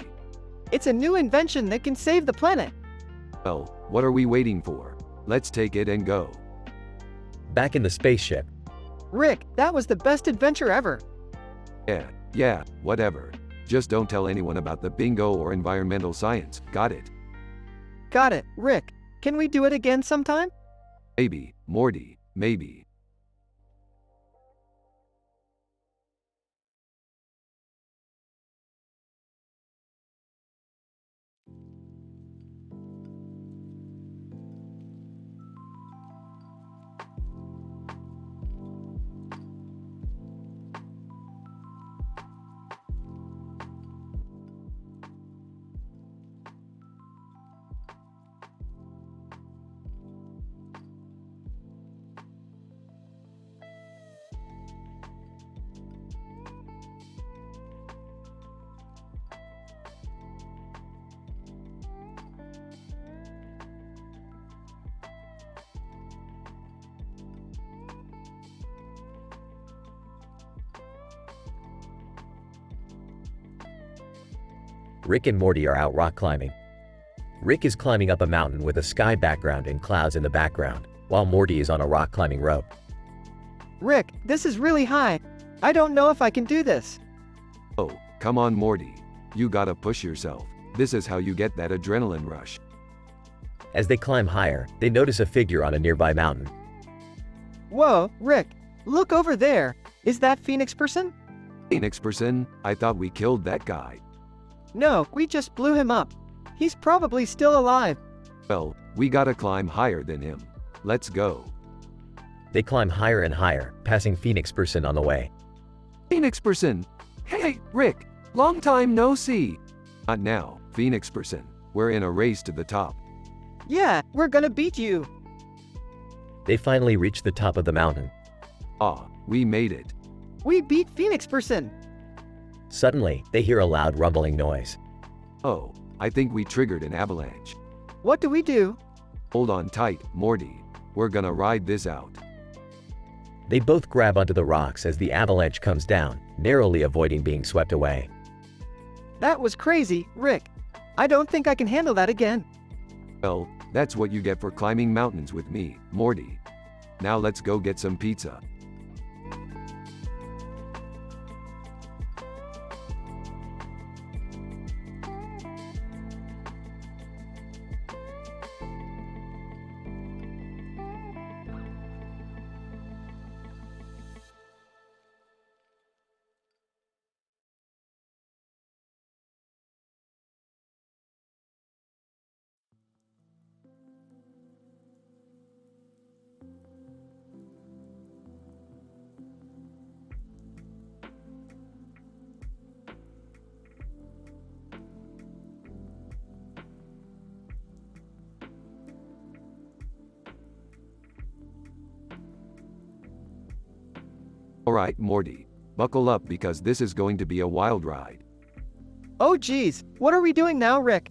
It's a new invention that can save the planet. Well, what are we waiting for? Let's take it and go. Back in the spaceship. Rick, that was the best adventure ever. Yeah, whatever. Just don't tell anyone about the bingo or environmental science, got it? Got it, Rick. Can we do it again sometime? Maybe, Morty, maybe. Rick and Morty are out rock climbing. Rick is climbing up a mountain with a sky background and clouds in the background, while Morty is on a rock climbing rope. Rick, this is really high. I don't know if I can do this. Oh, come on, Morty. You gotta push yourself. This is how you get that adrenaline rush. As they climb higher, they notice a figure on a nearby mountain. Whoa, Rick, look over there. Is that Phoenix person? Phoenix person? I thought we killed that guy. No, we just blew him up. He's probably still alive. Well, we gotta climb higher than him. Let's go. They climb higher and higher, passing Phoenix person on the way. Phoenix person! Hey, Rick! Long time no see! Not now, Phoenix person. We're in a race to the top. Yeah, we're gonna beat you. They finally reach the top of the mountain. We made it. We beat Phoenix person. Suddenly, they hear a loud rumbling noise. Oh, I think we triggered an avalanche. What do we do? Hold on tight, Morty. We're gonna ride this out. They both grab onto the rocks as the avalanche comes down, narrowly avoiding being swept away. That was crazy, Rick. I don't think I can handle that again. Well, that's what you get for climbing mountains with me, Morty. Now let's go get some pizza. Alright, Morty. Buckle up because this is going to be a wild ride. Oh geez, what are we doing now, Rick?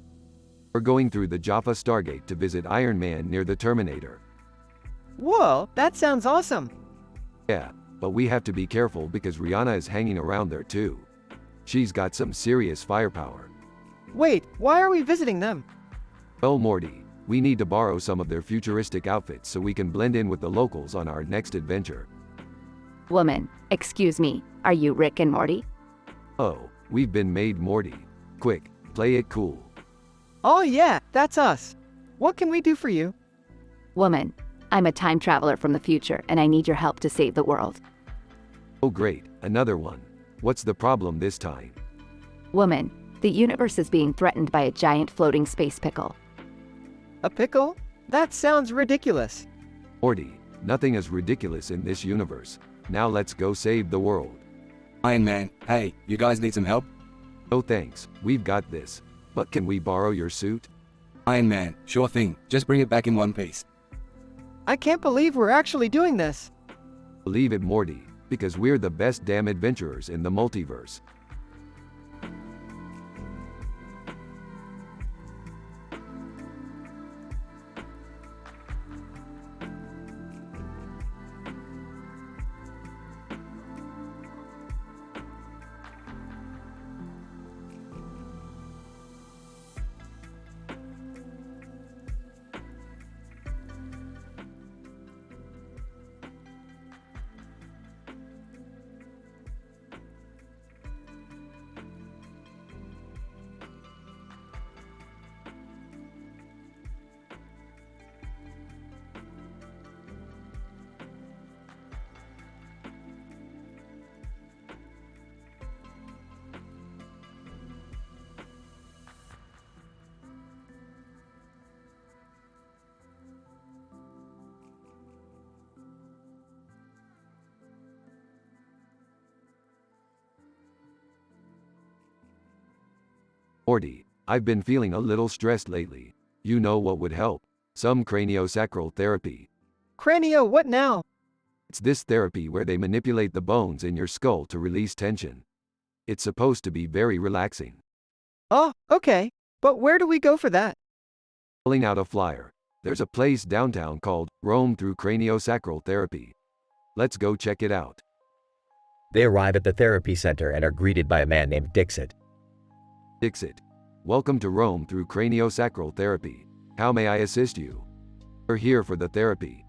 We're going through the Jaffa Stargate to visit Iron Man near the Terminator. Whoa, that sounds awesome. Yeah, but we have to be careful because Rihanna is hanging around there too. She's got some serious firepower. Wait, why are we visiting them? Well, Morty, we need to borrow some of their futuristic outfits so we can blend in with the locals on our next adventure. Woman, excuse me, are you Rick and Morty? Oh, we've been made Morty. Quick, play it cool. Oh yeah, that's us. What can we do for you? Woman, I'm a time traveler from the future and I need your help to save the world. Oh great, another one. What's the problem this time? Woman, the universe is being threatened by a giant floating space pickle. A pickle? That sounds ridiculous. Morty, nothing is ridiculous in this universe. Now let's go save the world. Iron Man, hey, you guys need some help? No thanks, we've got this. But can we borrow your suit? Iron Man, sure thing, just bring it back in one piece. I can't believe we're actually doing this. Believe it, Morty, because we're the best damn adventurers in the multiverse. Morty, I've been feeling a little stressed lately. You know what would help? Some craniosacral therapy. Cranio, what now? It's this therapy where they manipulate the bones in your skull to release tension. It's supposed to be very relaxing. Oh, okay. But where do we go for that? Pulling out a flyer. There's a place downtown called Roam Through Craniosacral Therapy. Let's go check it out. They arrive at the therapy center and are greeted by a man named Dixit. Dixit, welcome to Roam Through Craniosacral Therapy. How may I assist you? We're here for the therapy.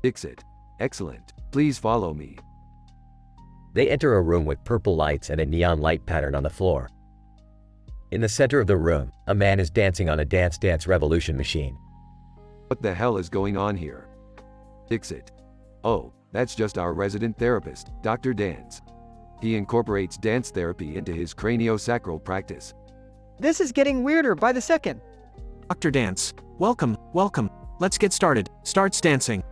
Dixit, excellent. Please follow me. They enter a room with purple lights and a neon light pattern on the floor. In the center of the room, a man is dancing on a Dance Dance Revolution machine. What the hell is going on here? Dixit. Oh, that's just our resident therapist, Dr. Dance. He incorporates dance therapy into his craniosacral practice. This is getting weirder by the second. Dr. Dance, welcome, welcome. Let's get started. Starts dancing.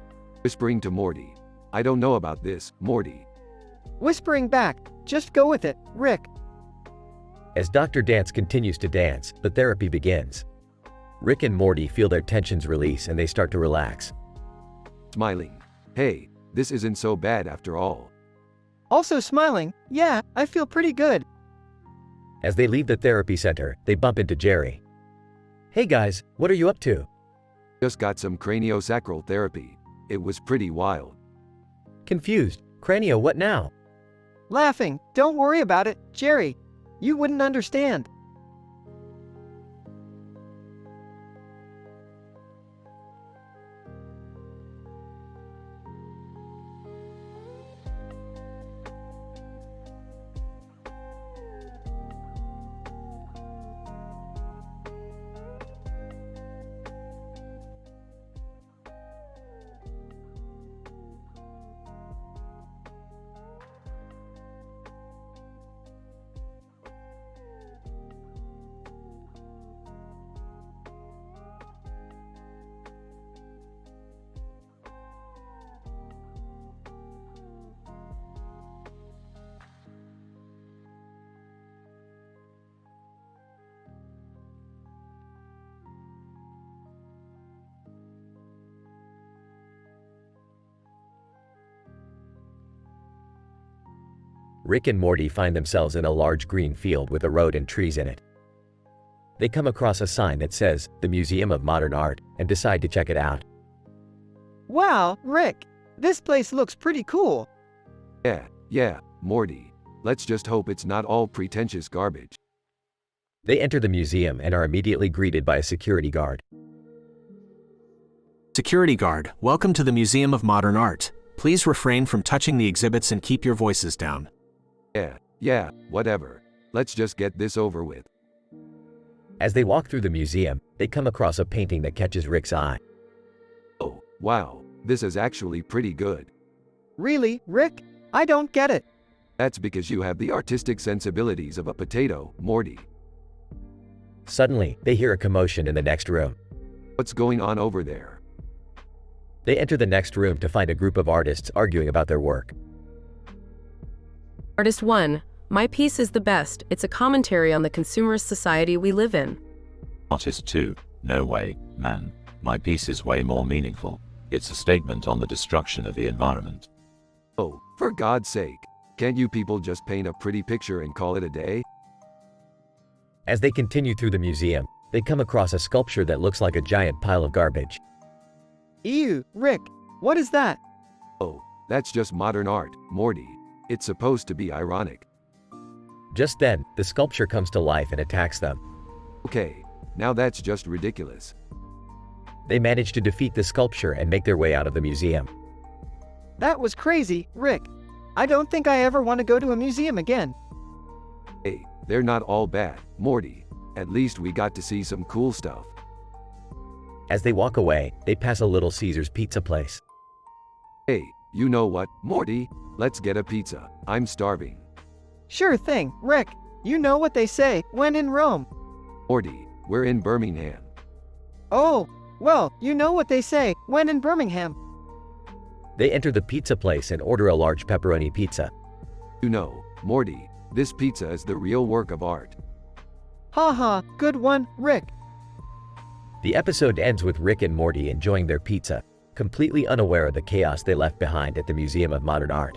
Whispering to Morty. I don't know about this, Morty. Whispering back. Just go with it, Rick. As Dr. Dance continues to dance, the therapy begins. Rick and Morty feel their tensions release and they start to relax. Smiling. Hey, this isn't so bad after all. Also smiling. Yeah, I feel pretty good. As they leave the therapy center, they bump into Jerry. Hey guys, what are you up to? Just got some craniosacral therapy. It was pretty wild. Confused. Cranio, what now? Laughing. Don't worry about it, Jerry. You wouldn't understand. Rick and Morty find themselves in a large green field with a road and trees in it. They come across a sign that says, the Museum of Modern Art, and decide to check it out. Wow, Rick, this place looks pretty cool. Yeah, Morty. Let's just hope it's not all pretentious garbage. They enter the museum and are immediately greeted by a security guard. Security guard, welcome to the Museum of Modern Art. Please refrain from touching the exhibits and keep your voices down. Yeah, whatever. Let's just get this over with. As they walk through the museum, they come across a painting that catches Rick's eye. Oh, wow, this is actually pretty good. Really, Rick? I don't get it. That's because you have the artistic sensibilities of a potato, Morty. Suddenly, they hear a commotion in the next room. What's going on over there? They enter the next room to find a group of artists arguing about their work. Artist 1. My piece is the best. It's a commentary on the consumerist society we live in. Artist 2. No way, man. My piece is way more meaningful. It's a statement on the destruction of the environment. Oh, for God's sake. Can't you people just paint a pretty picture and call it a day? As they continue through the museum, they come across a sculpture that looks like a giant pile of garbage. Ew, Rick, what is that? Oh, that's just modern art, Morty. It's supposed to be ironic. Just then, the sculpture comes to life and attacks them. Okay, now that's just ridiculous. They manage to defeat the sculpture and make their way out of the museum. That was crazy, Rick. I don't think I ever want to go to a museum again. Hey, they're not all bad, Morty. At least we got to see some cool stuff. As they walk away, they pass a Little Caesars pizza place. Hey, you know what, Morty? Let's get a pizza. I'm starving. Sure thing, Rick. You know what they say, when in Rome. Morty, we're in Birmingham. Oh, well, you know what they say, when in Birmingham. They enter the pizza place and order a large pepperoni pizza. You know, Morty, this pizza is the real work of art. Haha, good one, Rick. The episode ends with Rick and Morty enjoying their pizza, completely unaware of the chaos they left behind at the Museum of Modern Art.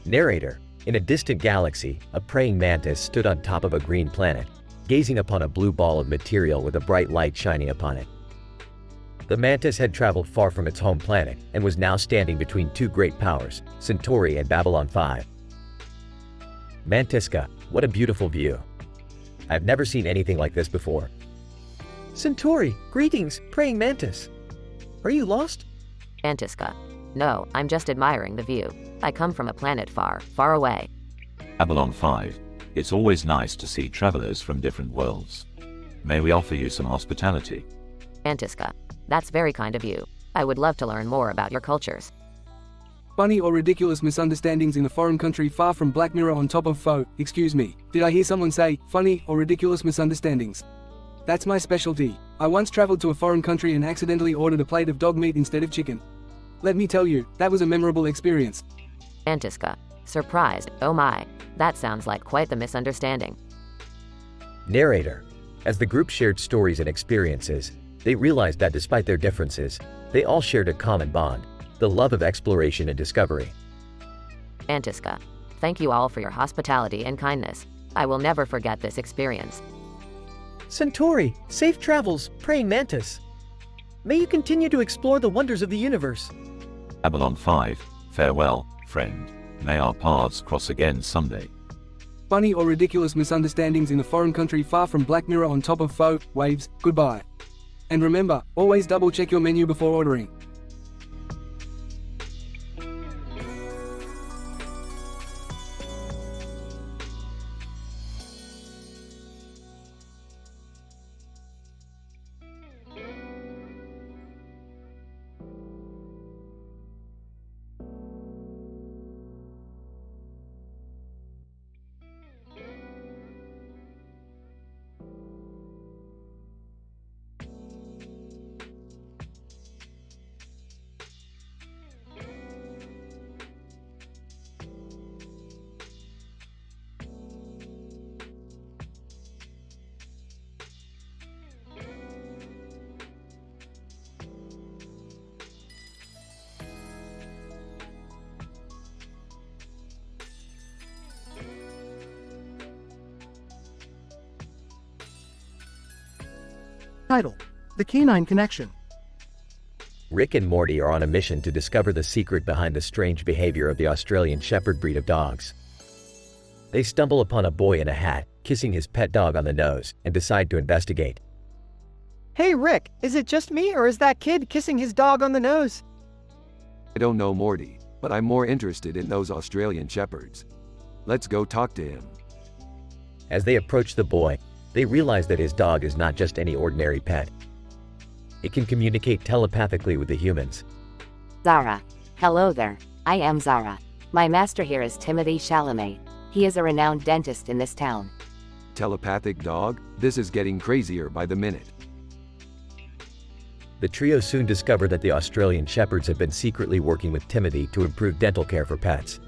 Narrator. In a distant galaxy, a praying mantis stood on top of a green planet, gazing upon a blue ball of material with a bright light shining upon it. The mantis had traveled far from its home planet and was now standing between two great powers, Centauri and Babylon 5. Mantisca, what a beautiful view. I've never seen anything like this before. Centauri, greetings, praying mantis. Are you lost? Mantisca. No, I'm just admiring the view. I come from a planet far, far away. Babylon 5. It's always nice to see travelers from different worlds. May we offer you some hospitality? Mantisca. That's very kind of you. I would love to learn more about your cultures. Funny or ridiculous misunderstandings in a foreign country far from Black Mirror on top of foe. Excuse me, did I hear someone say, funny or ridiculous misunderstandings? That's my specialty. I once traveled to a foreign country and accidentally ordered a plate of dog meat instead of chicken. Let me tell you, that was a memorable experience. Mantisca. Surprised, oh my. That sounds like quite the misunderstanding. Narrator. As the group shared stories and experiences, they realized that despite their differences, they all shared a common bond, the love of exploration and discovery. Mantisca. Thank you all for your hospitality and kindness. I will never forget this experience. Centauri, safe travels, praying mantis. May you continue to explore the wonders of the universe. Babylon 5. Farewell, friend. May our paths cross again someday. Funny or ridiculous misunderstandings in a foreign country far from Black Mirror on top of foe, waves, goodbye. And remember, always double check your menu before ordering. Title: The Canine Connection. Rick and Morty are on a mission to discover the secret behind the strange behavior of the Australian Shepherd breed of dogs. They stumble upon a boy in a hat, kissing his pet dog on the nose, and decide to investigate. Hey Rick, is it just me or is that kid kissing his dog on the nose? I don't know Morty, but I'm more interested in those Australian shepherds. Let's go talk to him. As they approach the boy, they realize that his dog is not just any ordinary pet. It can communicate telepathically with the humans. Zara. Hello there. I am Zara. My master here is Timothy Chalamet. He is a renowned dentist in this town. Telepathic dog? This is getting crazier by the minute. The trio soon discover that the Australian Shepherds have been secretly working with Timothy to improve dental care for pets.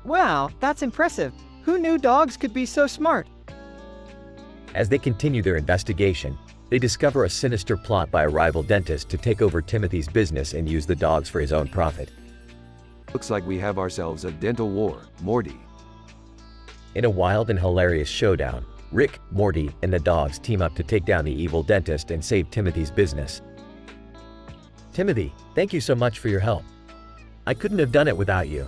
Wow, that's impressive. Who knew dogs could be so smart? As they continue their investigation, they discover a sinister plot by a rival dentist to take over Timothy's business and use the dogs for his own profit. Looks like we have ourselves a dental war, Morty. In a wild and hilarious showdown, Rick, Morty, and the dogs team up to take down the evil dentist and save Timothy's business. Timothy, thank you so much for your help. I couldn't have done it without you.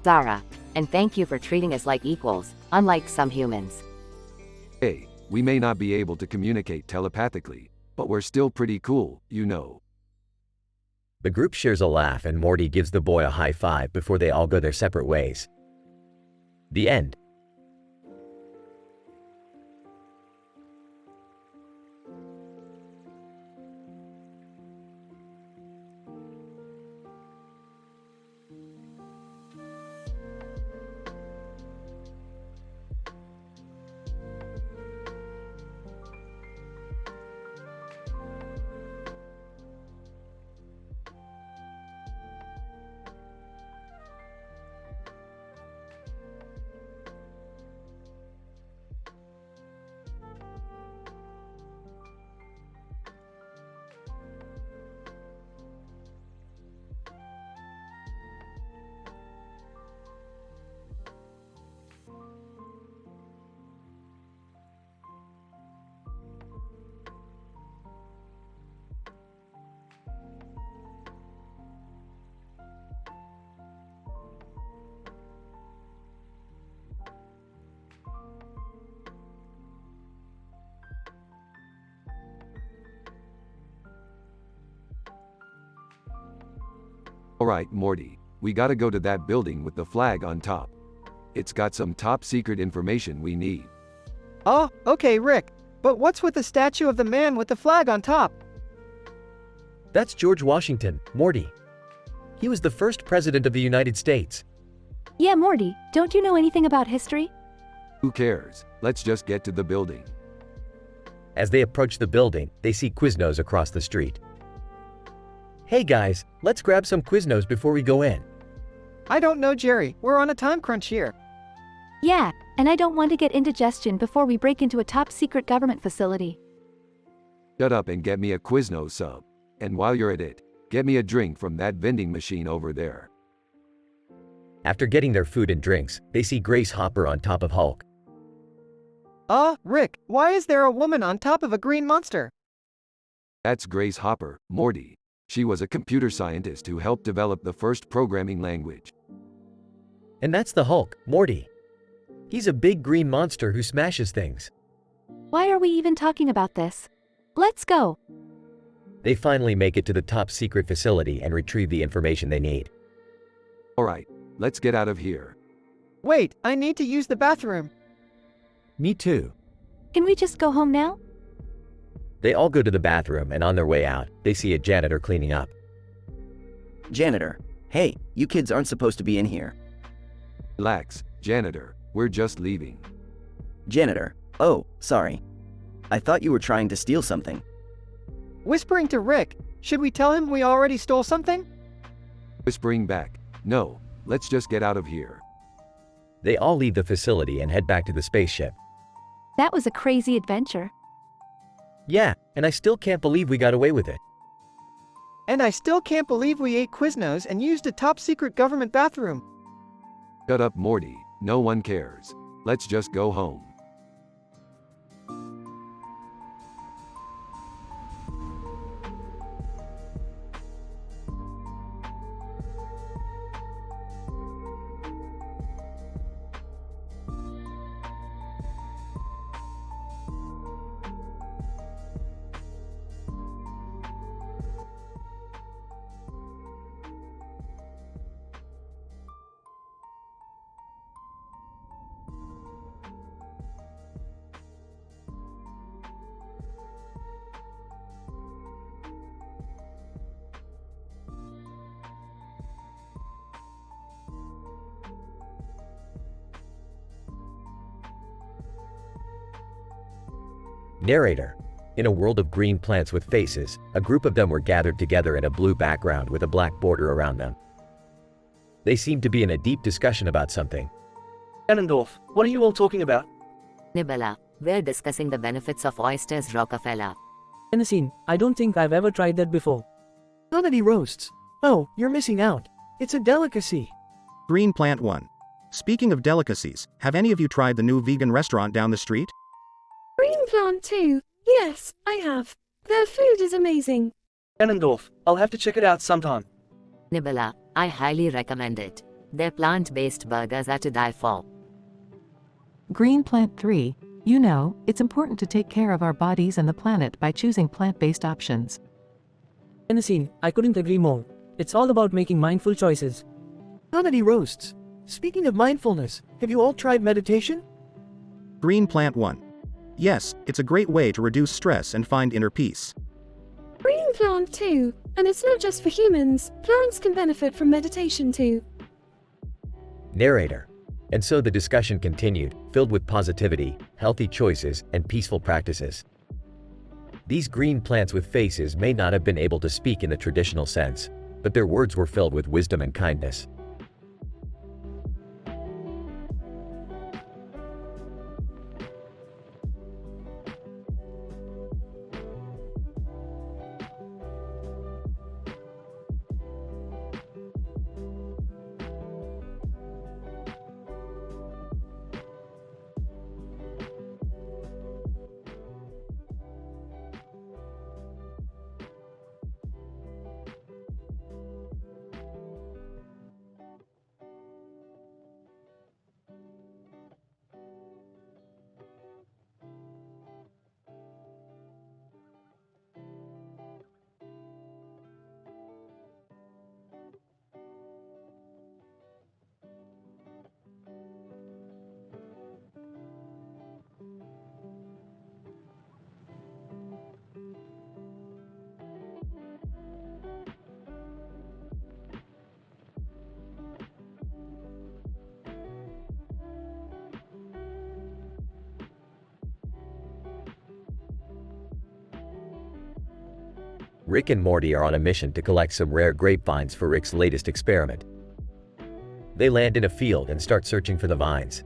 Zara. And thank you for treating us like equals, unlike some humans. Hey, we may not be able to communicate telepathically, but we're still pretty cool, you know. The group shares a laugh and Morty gives the boy a high five before they all go their separate ways. The end. Alright, Morty, we gotta go to that building with the flag on top. It's got some top secret information we need. Oh, okay Rick, but what's with the statue of the man with the flag on top? That's George Washington, Morty. He was the first president of the United States. Yeah, Morty, don't you know anything about history? Who cares? Let's just get to the building. As they approach the building, they see Quiznos across the street. Hey guys, let's grab some Quiznos before we go in. I don't know Jerry, we're on a time crunch here. Yeah, and I don't want to get indigestion before we break into a top secret government facility. Shut up and get me a Quizno sub. And while you're at it, get me a drink from that vending machine over there. After getting their food and drinks, they see Grace Hopper on top of Hulk. Rick, why is there a woman on top of a green monster? That's Grace Hopper, Morty. She was a computer scientist who helped develop the first programming language. And that's the Hulk, Morty. He's a big green monster who smashes things. Why are we even talking about this? Let's go. They finally make it to the top secret facility and retrieve the information they need. Alright, let's get out of here. Wait, I need to use the bathroom. Me too. Can we just go home now? They all go to the bathroom and on their way out, they see a janitor cleaning up. Janitor, hey, you kids aren't supposed to be in here. Relax, janitor, we're just leaving. Janitor, oh, sorry. I thought you were trying to steal something. Whispering to Rick, should we tell him we already stole something? Whispering back, no, let's just get out of here. They all leave the facility and head back to the spaceship. That was a crazy adventure. Yeah, and I still can't believe we got away with it. And I still can't believe we ate Quiznos and used a top secret government bathroom. Shut up, Morty, no one cares. Let's just go home. Narrator. In a world of green plants with faces, a group of them were gathered together in a blue background with a black border around them. They seemed to be in a deep discussion about something. Ganondorf, what are you all talking about? Nibala, we're discussing the benefits of oysters, Rockefeller. Tennessee, I don't think I've ever tried that before. Comedy roasts. Oh, you're missing out. It's a delicacy. Green Plant 1. Speaking of delicacies, have any of you tried the new vegan restaurant down the street? Green Plant 2. Yes, I have. Their food is amazing. Ganondorf, I'll have to check it out sometime. Nibala, I highly recommend it. Their plant-based burgers are to die for. Green Plant 3. You know, it's important to take care of our bodies and the planet by choosing plant-based options. Tennessee, I couldn't agree more. It's all about making mindful choices. Comedy roasts. Speaking of mindfulness, have you all tried meditation? Green Plant 1. Yes, it's a great way to reduce stress and find inner peace. Green Plant 2. And it's not just for humans, plants can benefit from meditation too. Narrator. And so the discussion continued, filled with positivity, healthy choices, and peaceful practices. These green plants with faces may not have been able to speak in the traditional sense, but their words were filled with wisdom and kindness. Rick and Morty are on a mission to collect some rare grapevines for Rick's latest experiment. They land in a field and start searching for the vines.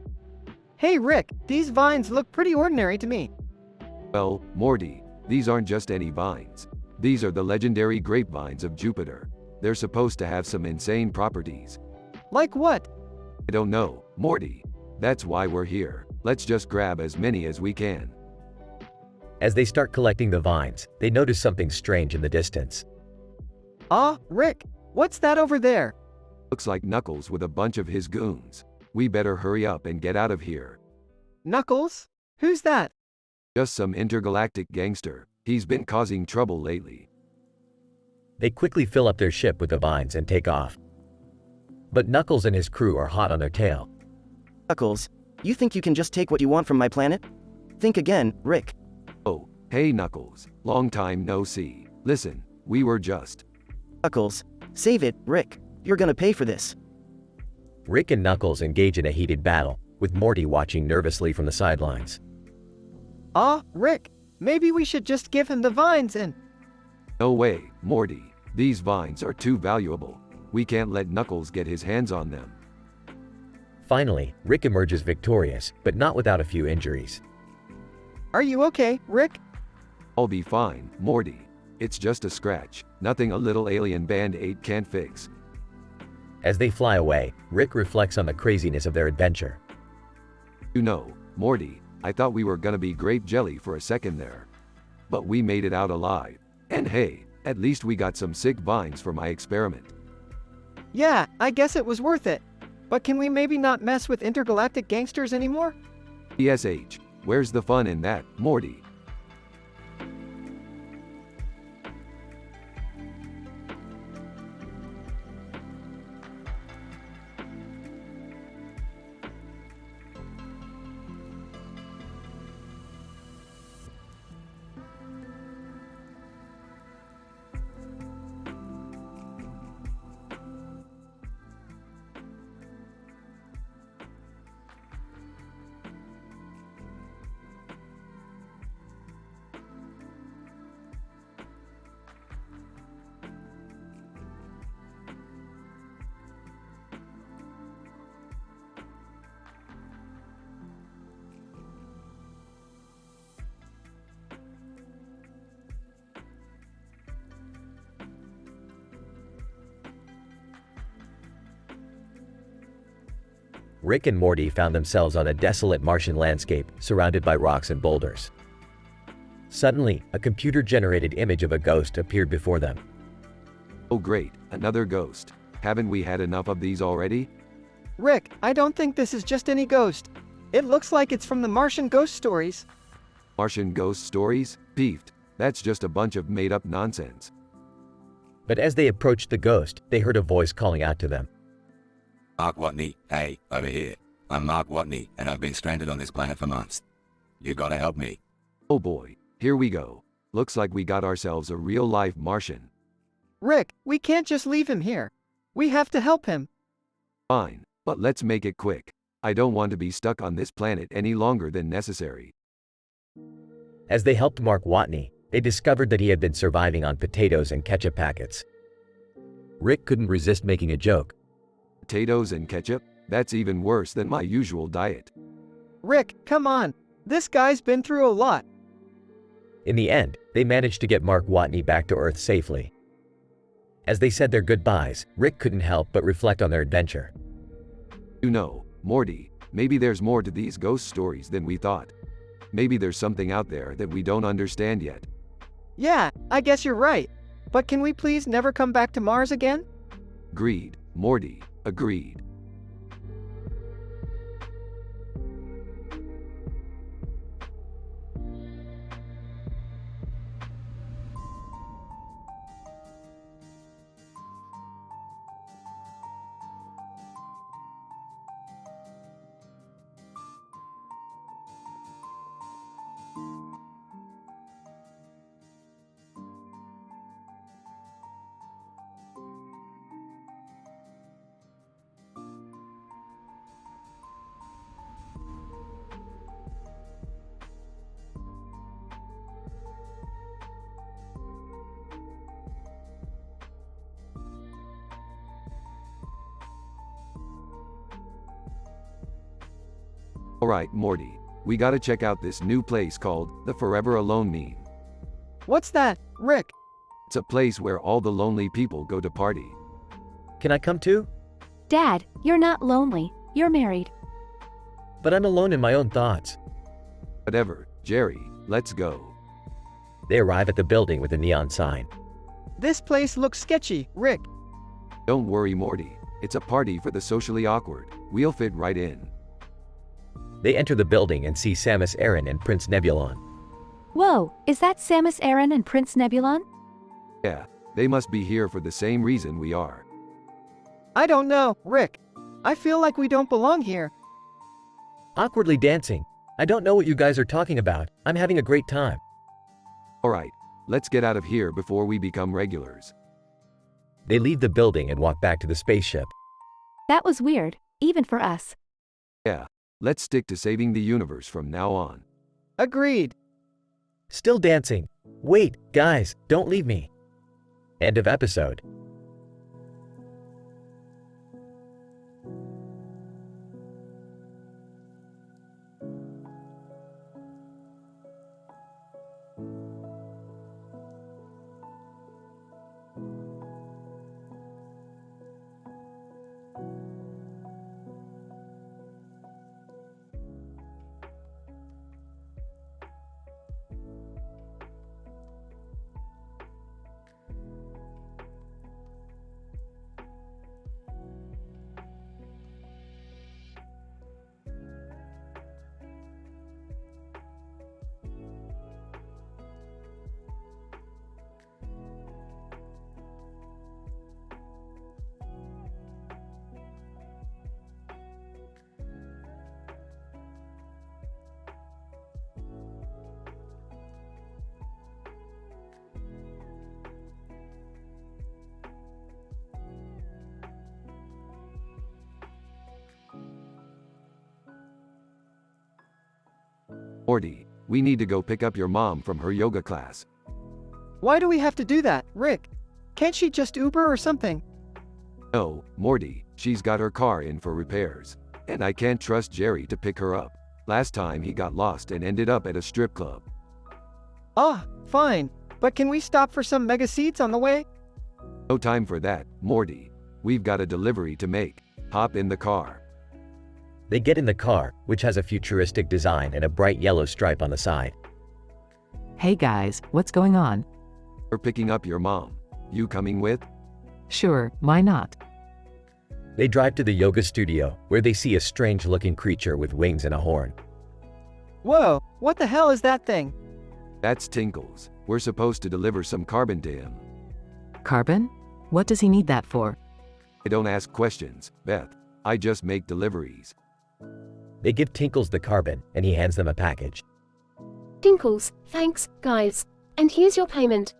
Hey Rick, these vines look pretty ordinary to me. Well, Morty, these aren't just any vines. These are the legendary grapevines of Jupiter. They're supposed to have some insane properties. Like what? I don't know, Morty. That's why we're here. Let's just grab as many as we can. As they start collecting the vines, they notice something strange in the distance. Rick, what's that over there? Looks like Knuckles with a bunch of his goons. We better hurry up and get out of here. Knuckles? Who's that? Just some intergalactic gangster. He's been causing trouble lately. They quickly fill up their ship with the vines and take off. But Knuckles and his crew are hot on their tail. Knuckles, you think you can just take what you want from my planet? Think again, Rick. Oh, hey Knuckles, long time no see. Listen, we were just... Knuckles, save it, Rick. You're gonna pay for this. Rick and Knuckles engage in a heated battle, with Morty watching nervously from the sidelines. Rick, maybe we should just give him the vines and... No way, Morty. These vines are too valuable. We can't let Knuckles get his hands on them. Finally, Rick emerges victorious, but not without a few injuries. Are you okay, Rick? I'll be fine, Morty. It's just a scratch, nothing a little alien band-aid can't fix. As they fly away, Rick reflects on the craziness of their adventure. You know, Morty, I thought we were gonna be grape jelly for a second there. But we made it out alive. And hey, at least we got some sick vines for my experiment. Yeah, I guess it was worth it. But can we maybe not mess with intergalactic gangsters anymore? ESH, where's the fun in that, Morty? Rick and Morty found themselves on a desolate Martian landscape surrounded by rocks and boulders. Suddenly, a computer-generated image of a ghost appeared before them. Oh great, another ghost. Haven't we had enough of these already? Rick, I don't think this is just any ghost. It looks like it's from the Martian ghost stories. Martian ghost stories? Beefed. That's just a bunch of made-up nonsense. But as they approached the ghost, they heard a voice calling out to them. Mark Watney, hey, over here. I'm Mark Watney, and I've been stranded on this planet for months. You gotta help me. Oh boy, here we go. Looks like we got ourselves a real-life Martian. Rick, we can't just leave him here. We have to help him. Fine, but let's make it quick. I don't want to be stuck on this planet any longer than necessary. As they helped Mark Watney, they discovered that he had been surviving on potatoes and ketchup packets. Rick couldn't resist making a joke. Potatoes and ketchup? That's even worse than my usual diet. Rick, come on. This guy's been through a lot. In the end, they managed to get Mark Watney back to Earth safely. As they said their goodbyes, Rick couldn't help but reflect on their adventure. You know, Morty, maybe there's more to these ghost stories than we thought. Maybe there's something out there that we don't understand yet. Yeah, I guess you're right. But can we please never come back to Mars again? Agreed, Morty, agreed. Alright, Morty, we gotta check out this new place called the Forever Alone meme. What's that, Rick? It's a place where all the lonely people go to party. Can I come too? Dad, you're not lonely. You're married. But I'm alone in my own thoughts. Whatever, Jerry, let's go. They arrive at the building with a neon sign. This place looks sketchy, Rick. Don't worry, Morty. It's a party for the socially awkward. We'll fit right in. They enter the building and see Samus Aran and Prince Nebulon. Whoa, is that Samus Aran and Prince Nebulon? Yeah, they must be here for the same reason we are. I don't know, Rick. I feel like we don't belong here. Awkwardly dancing. I don't know what you guys are talking about. I'm having a great time. Alright, let's get out of here before we become regulars. They leave the building and walk back to the spaceship. That was weird, even for us. Yeah, let's stick to saving the universe from now on. Agreed. Still dancing. Wait, guys, don't leave me. End of episode. Morty, we need to go pick up your mom from her yoga class. Why do we have to do that, Rick? Can't she just Uber or something? No, Morty, she's got her car in for repairs. And I can't trust Jerry to pick her up. Last time he got lost and ended up at a strip club. Ah, fine. But can we stop for some mega seats on the way? No time for that, Morty. We've got a delivery to make. Hop in the car. They get in the car, which has a futuristic design and a bright yellow stripe on the side. Hey guys, what's going on? We're picking up your mom. You coming with? Sure, why not? They drive to the yoga studio, where they see a strange-looking creature with wings and a horn. Whoa, what the hell is that thing? That's Tinkles. We're supposed to deliver some carbon to him. Carbon? What does he need that for? I don't ask questions, Beth. I just make deliveries. They give Tinkles the carbon, and he hands them a package. Tinkles, thanks, guys. And here's your payment.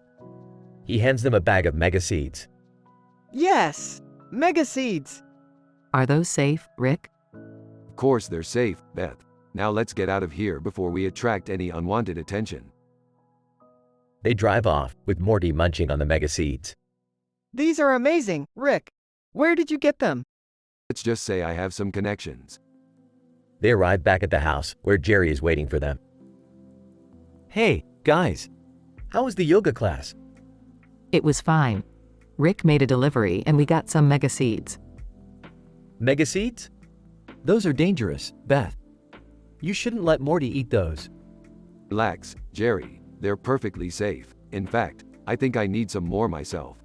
He hands them a bag of mega seeds. Yes! Mega seeds! Are those safe, Rick? Of course they're safe, Beth. Now let's get out of here before we attract any unwanted attention. They drive off, with Morty munching on the mega seeds. These are amazing, Rick. Where did you get them? Let's just say I have some connections. They arrive back at the house, where Jerry is waiting for them. Hey, guys. How was the yoga class? It was fine. Rick made a delivery and we got some mega seeds. Mega seeds? Those are dangerous, Beth. You shouldn't let Morty eat those. Relax, Jerry. They're perfectly safe. In fact, I think I need some more myself.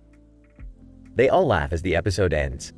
They all laugh as the episode ends.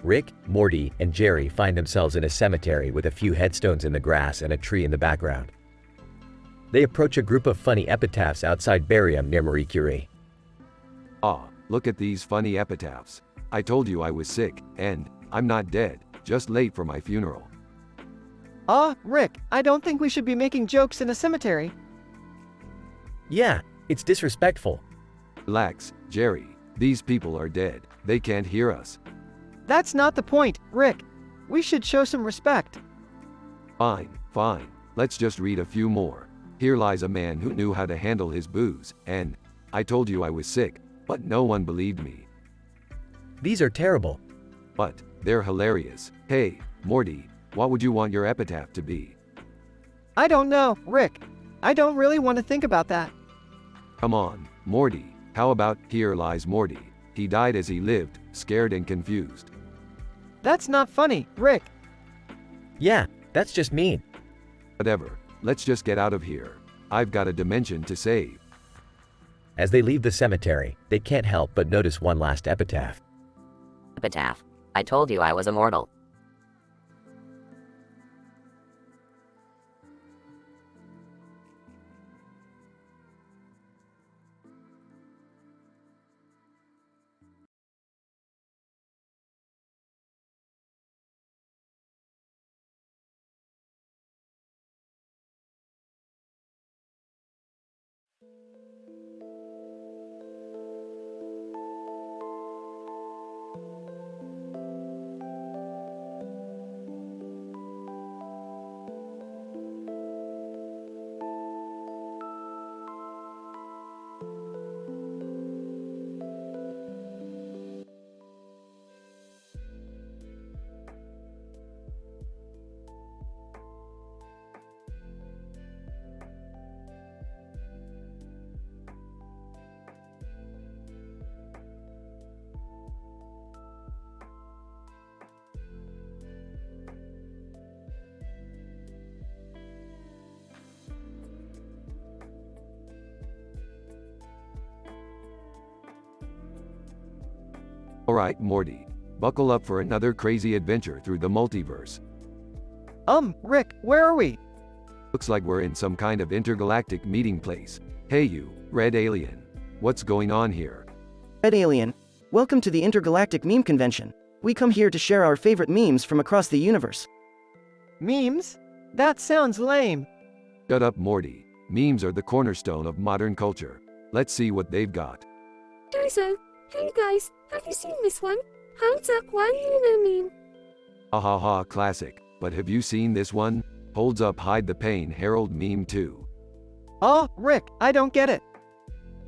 Rick, Morty, and Jerry find themselves in a cemetery with a few headstones in the grass and a tree in the background. They approach a group of funny epitaphs outside barium near Marie Curie. Ah, look at these funny epitaphs. I told you I was sick, and I'm not dead, just late for my funeral. Rick, I don't think we should be making jokes in a cemetery. Yeah, it's disrespectful. Relax, Jerry. These people are dead. They can't hear us. That's not the point, Rick. We should show some respect. Fine, fine. Let's just read a few more. Here lies a man who knew how to handle his booze, and I told you I was sick, but no one believed me. These are terrible. But they're hilarious. Hey, Morty, what would you want your epitaph to be? I don't know, Rick. I don't really want to think about that. Come on, Morty. How about here lies Morty? He died as he lived, scared and confused. That's not funny, Rick. Yeah, that's just mean. Whatever. Let's just get out of here. I've got a dimension to save. As they leave the cemetery, they can't help but notice one last epitaph. Epitaph. I told you I was immortal. Alright, Morty. Buckle up for another crazy adventure through the multiverse. Rick, where are we? Looks like we're in some kind of intergalactic meeting place. Hey you, Red Alien. What's going on here? Red Alien, Welcome to the Intergalactic Meme Convention. We come here to share our favorite memes from across the universe. Memes? That sounds lame. Shut up, Morty. Memes are the cornerstone of modern culture. Let's see what they've got. So, hey guys, have you seen this one? Hands up, why you know meme? Ha ha ha, classic. But have you seen this one? Holds up, hide the pain, Harold meme too. Oh, Rick, I don't get it.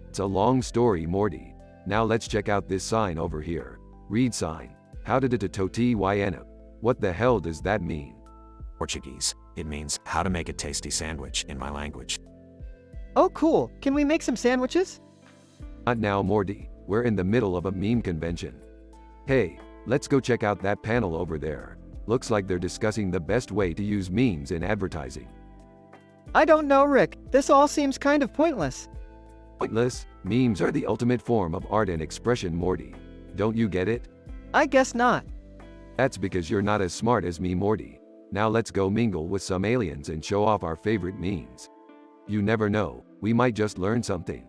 It's a long story, Morty. Now let's check out this sign over here. Read sign. How did it toti yna? What the hell does that mean? Portuguese. It means how to make a tasty sandwich in my language. Oh cool, can we make some sandwiches? Not now, Morty. We're in the middle of a meme convention. Hey, let's go check out that panel over there. Looks like they're discussing the best way to use memes in advertising. I don't know, Rick. This all seems kind of pointless. Pointless? Memes are the ultimate form of art and expression, Morty. Don't you get it? I guess not. That's because you're not as smart as me, Morty. Now let's go mingle with some aliens and show off our favorite memes. You never know, we might just learn something.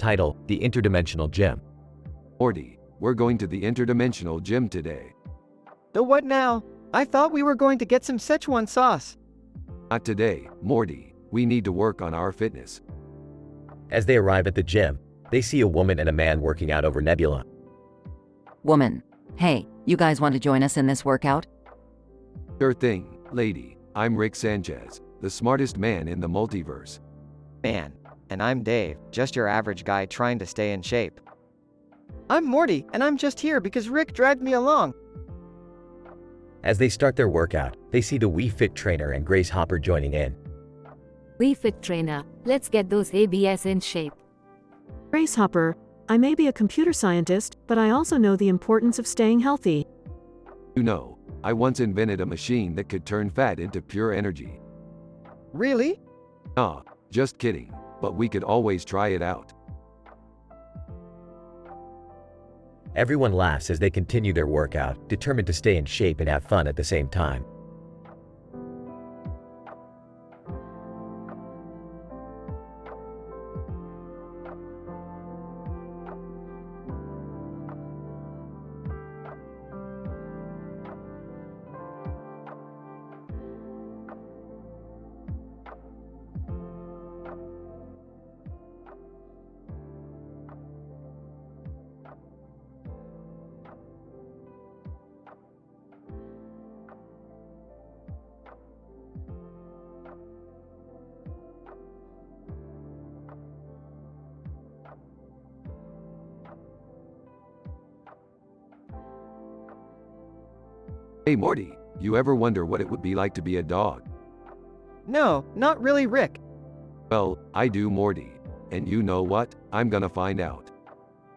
Title: The Interdimensional Gym. Morty, we're going to the interdimensional gym today. The what now? I thought we were going to get some Szechuan sauce. Not today, Morty. We need to work on our fitness. As they arrive at the gym, they see a woman and a man working out over Nebula. Woman. Hey, you guys want to join us in this workout? Sure thing, lady. I'm Rick Sanchez, the smartest man in the multiverse. Man. And I'm Dave, just your average guy trying to stay in shape. I'm Morty, and I'm just here because Rick dragged me along. As they start their workout, they see the Wii Fit trainer and Grace Hopper joining in. We Fit trainer, let's get those ABS in shape. Grace Hopper, I may be a computer scientist, but I also know the importance of staying healthy. You know, I once invented a machine that could turn fat into pure energy. Really? Nah, just kidding. But we could always try it out. Everyone laughs as they continue their workout, determined to stay in shape and have fun at the same time. Hey Morty, you ever wonder what it would be like to be a dog? No, not really, Rick. Well, I do, Morty. And you know what? I'm gonna find out.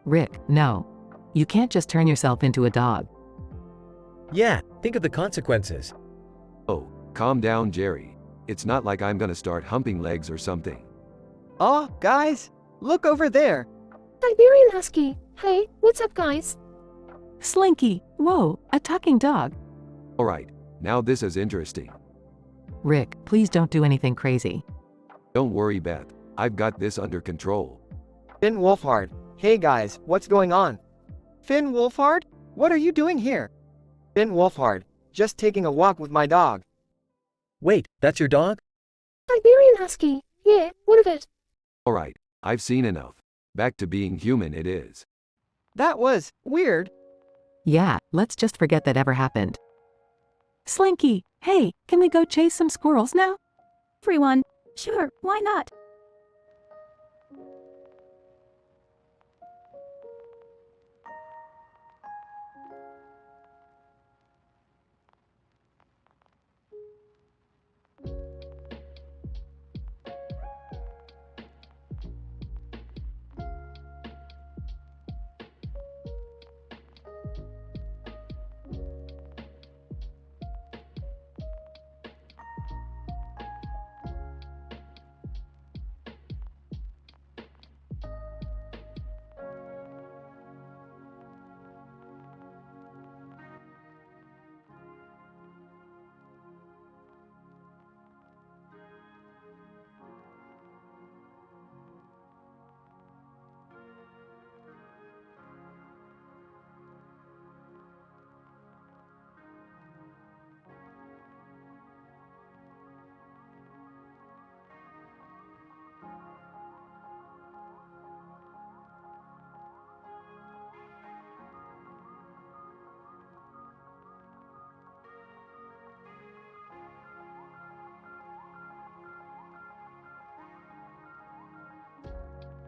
Rick, no. You can't just turn yourself into a dog. Yeah, think of the consequences. Oh, calm down, Jerry. It's not like I'm gonna start humping legs or something. Oh, guys, look over there. Siberian Husky. Hey, what's up, guys? Slinky, whoa, a talking dog. Alright, now this is interesting. Rick, please don't do anything crazy. Don't worry, Beth. I've got this under control. Finn Wolfhard. Hey guys, what's going on? Finn Wolfhard? What are you doing here? Finn Wolfhard. Just taking a walk with my dog. Wait, that's your dog? Siberian Husky. Yeah, what of it? Alright, I've seen enough. Back to being human it is. That was weird. Yeah, let's just forget that ever happened. Slinky, hey, can we go chase some squirrels now? Everyone. Sure, why not?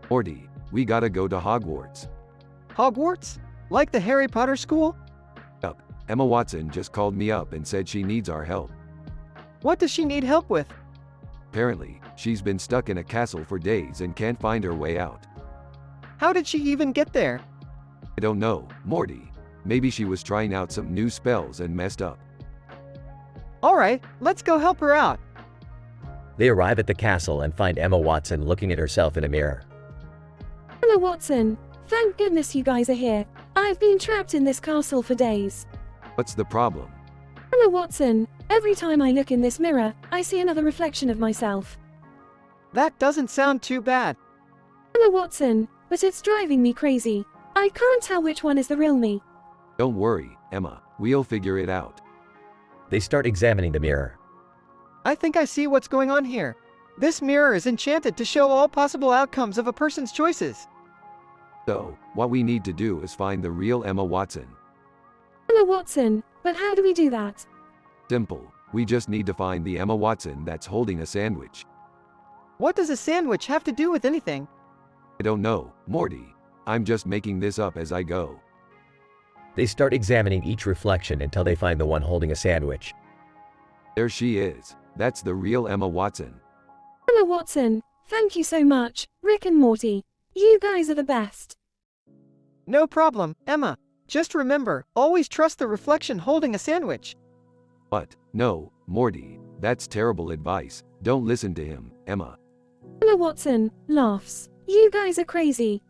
Morty, we gotta go to Hogwarts. Hogwarts? Like the Harry Potter school? Yup, Emma Watson just called me up and said she needs our help. What does she need help with? Apparently, she's been stuck in a castle for days and can't find her way out. How did she even get there? I don't know, Morty. Maybe she was trying out some new spells and messed up. Alright, let's go help her out. They arrive at the castle and find Emma Watson looking at herself in a mirror. Hello, Watson. Thank goodness you guys are here. I've been trapped in this castle for days. What's the problem? Hello, Watson. Every time I look in this mirror, I see another reflection of myself. That doesn't sound too bad. Hello, Watson. but it's driving me crazy. I can't tell which one is the real me. Don't worry, Emma, we'll figure it out. They start examining the mirror. I think I see what's going on here. This mirror is enchanted to show all possible outcomes of a person's choices. So, what we need to do is find the real Emma Watson. Emma Watson, but how do we do that? Simple, we just need to find the Emma Watson that's holding a sandwich. What does a sandwich have to do with anything? I don't know, Morty. I'm just making this up as I go. They start examining each reflection until they find the one holding a sandwich. There she is. That's the real Emma Watson. Emma Watson, thank you so much, Rick and Morty. You guys are the best. No problem, Emma. Just remember, always trust the reflection holding a sandwich. What? No, Morty. That's terrible advice. Don't listen to him, Emma. Emma Watson laughs. You guys are crazy.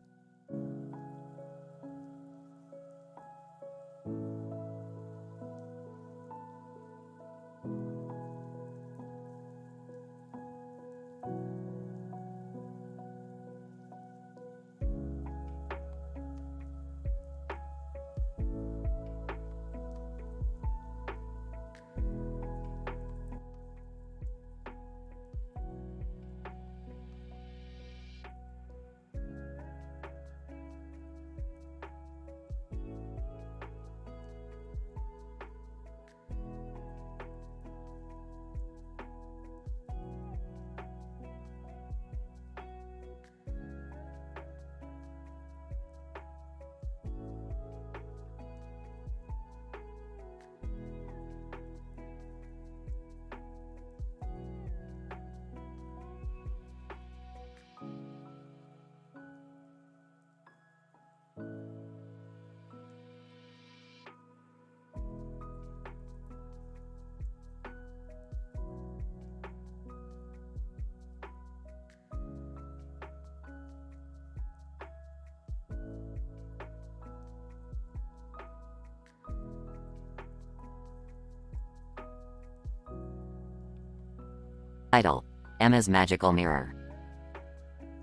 Title: Emma's Magical Mirror.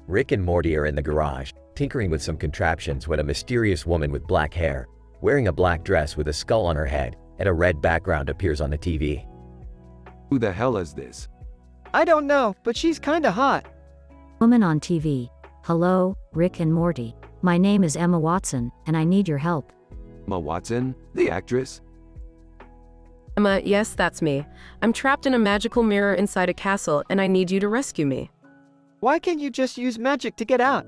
Rick and Morty are in the garage, tinkering with some contraptions when a mysterious woman with black hair, wearing a black dress with a skull on her head, and a red background appears on the TV. Who the hell is this? I don't know, but she's kinda hot. Woman on TV. Hello, Rick and Morty. My name is Emma Watson, and I need your help. Emma Watson? The actress? Emma, yes, that's me. I'm trapped in a magical mirror inside a castle, and I need you to rescue me. Why can't you just use magic to get out?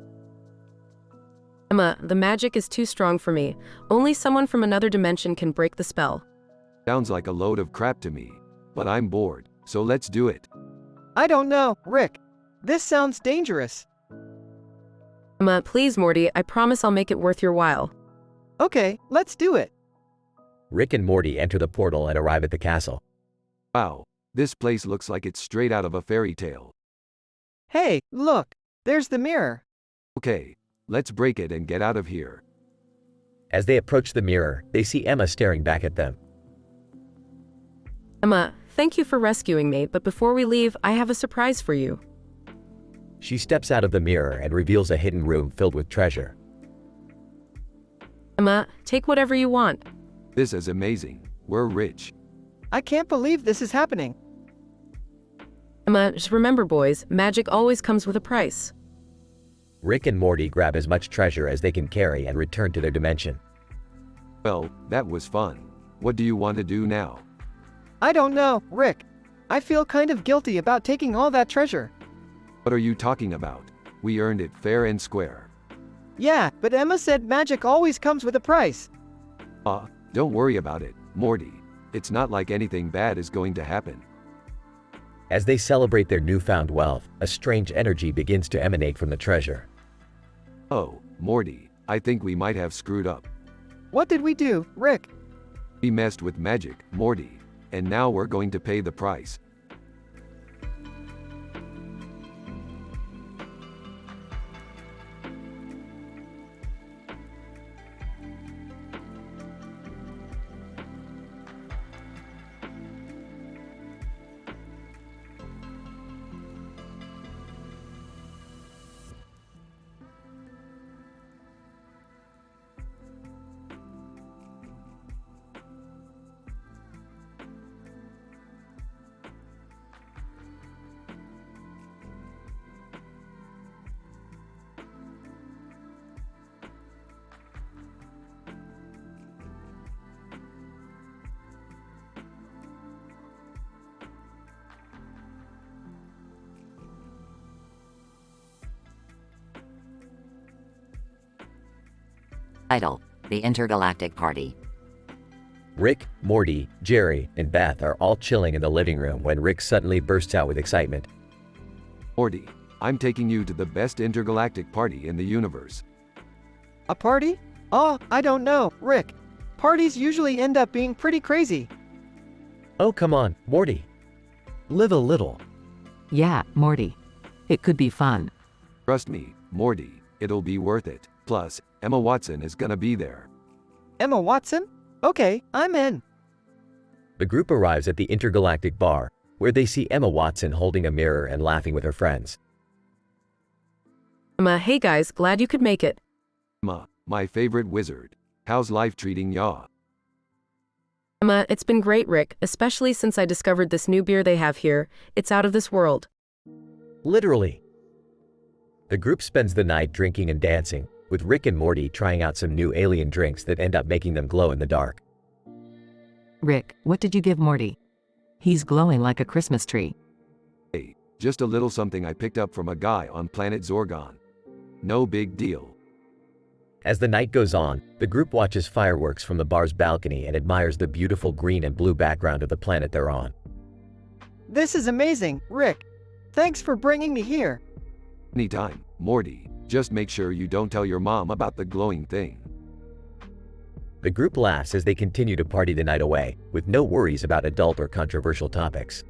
Emma, the magic is too strong for me. Only someone from another dimension can break the spell. Sounds like a load of crap to me. But I'm bored, so let's do it. I don't know, Rick. This sounds dangerous. Emma, please, Morty, I promise I'll make it worth your while. Okay, let's do it. Rick and Morty enter the portal and arrive at the castle. Wow, this place looks like it's straight out of a fairy tale. Hey, look, there's the mirror. Okay, let's break it and get out of here. As they approach the mirror, they see Emma staring back at them. Emma, thank you for rescuing me, but before we leave, I have a surprise for you. She steps out of the mirror and reveals a hidden room filled with treasure. Emma, take whatever you want. This is amazing. We're rich. I can't believe this is happening. Emma, just remember, boys, magic always comes with a price. Rick and Morty grab as much treasure as they can carry and return to their dimension. Well, that was fun. What do you want to do now? I don't know, Rick. I feel kind of guilty about taking all that treasure. What are you talking about? We earned it fair and square. Yeah, but Emma said magic always comes with a price. Don't worry about it, Morty. It's not like anything bad is going to happen. As they celebrate their newfound wealth, a strange energy begins to emanate from the treasure. Oh, Morty, I think we might have screwed up. What did we do, Rick? We messed with magic, Morty, and now we're going to pay the price. Title: The Intergalactic Party. Rick, Morty, Jerry, and Beth are all chilling in the living room when Rick suddenly bursts out with excitement. Morty, I'm taking you to the best intergalactic party in the universe. A party? Oh, I don't know, Rick. Parties usually end up being pretty crazy. Oh, come on, Morty. Live a little. Yeah, Morty. It could be fun. Trust me, Morty, it'll be worth it. Plus, Emma Watson is gonna be there. Emma Watson? Okay, I'm in. The group arrives at the intergalactic bar, where they see Emma Watson holding a mirror and laughing with her friends. Emma, hey guys, glad you could make it. Emma, my favorite wizard. How's life treating ya? Emma, it's been great, Rick, especially since I discovered this new beer they have here. It's out of this world. Literally. The group spends the night drinking and dancing, with Rick and Morty trying out some new alien drinks that end up making them glow in the dark. Rick, what did you give Morty? He's glowing like a Christmas tree. Hey, just a little something I picked up from a guy on planet Zorgon. No big deal. As the night goes on, the group watches fireworks from the bar's balcony and admires the beautiful green and blue background of the planet they're on. This is amazing, Rick. Thanks for bringing me here. Anytime, Morty. Just make sure you don't tell your mom about the glowing thing. The group laughs as they continue to party the night away, with no worries about adult or controversial topics.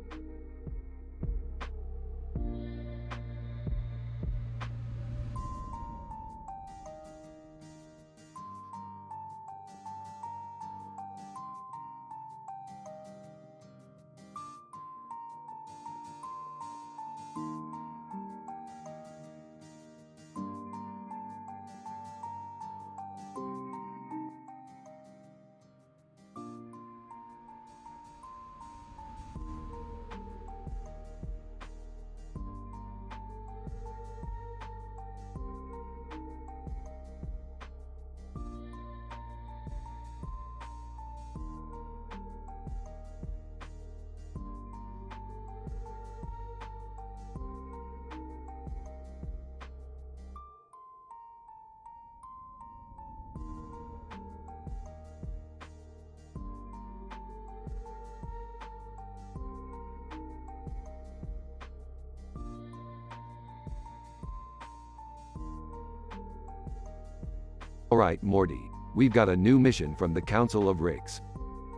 Alright, Morty, we've got a new mission from the Council of Ricks.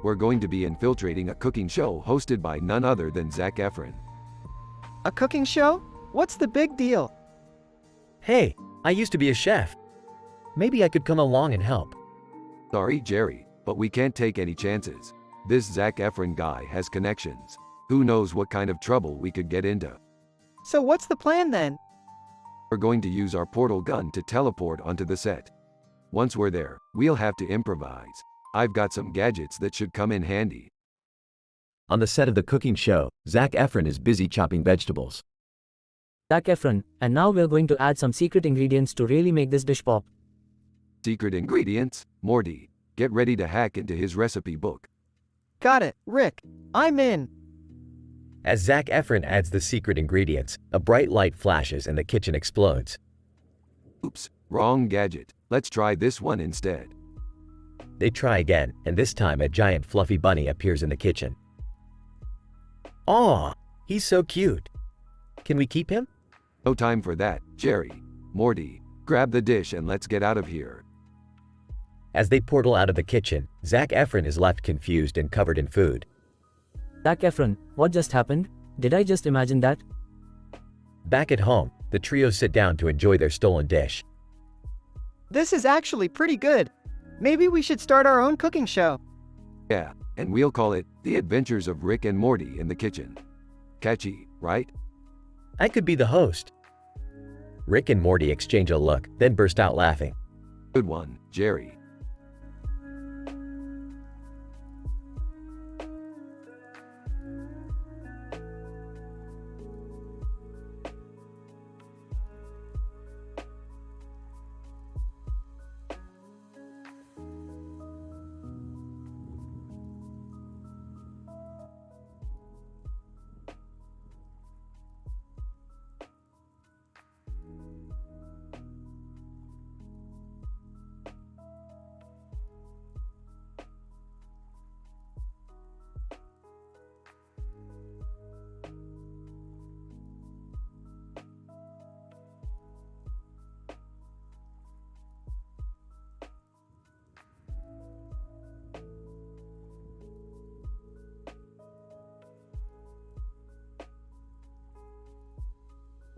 We're going to be infiltrating a cooking show hosted by none other than Zac Efron. A cooking show? What's the big deal? Hey, I used to be a chef. Maybe I could come along and help. Sorry, Jerry, but we can't take any chances. This Zac Efron guy has connections. Who knows what kind of trouble we could get into. So what's the plan then? We're going to use our portal gun to teleport onto the set. Once we're there, we'll have to improvise. I've got some gadgets that should come in handy. On the set of the cooking show, Zac Efron is busy chopping vegetables. Zac Efron, and now we're going to add some secret ingredients to really make this dish pop. Secret ingredients? Morty, get ready to hack into his recipe book. Got it, Rick. I'm in. As Zac Efron adds the secret ingredients, a bright light flashes and the kitchen explodes. Oops, wrong gadget. Let's try this one instead. They try again, and this time a giant fluffy bunny appears in the kitchen. Aw, he's so cute. Can we keep him? No time for that, Jerry. Morty, grab the dish and let's get out of here. As they portal out of the kitchen, Zac Efron is left confused and covered in food. Zac Efron, what just happened? Did I just imagine that? Back at home, the trio sit down to enjoy their stolen dish. This is actually pretty good. Maybe we should start our own cooking show. Yeah, and we'll call it The Adventures of Rick and Morty in the Kitchen. Catchy, right? I could be the host. Rick and Morty exchange a look, then burst out laughing. Good one, Jerry.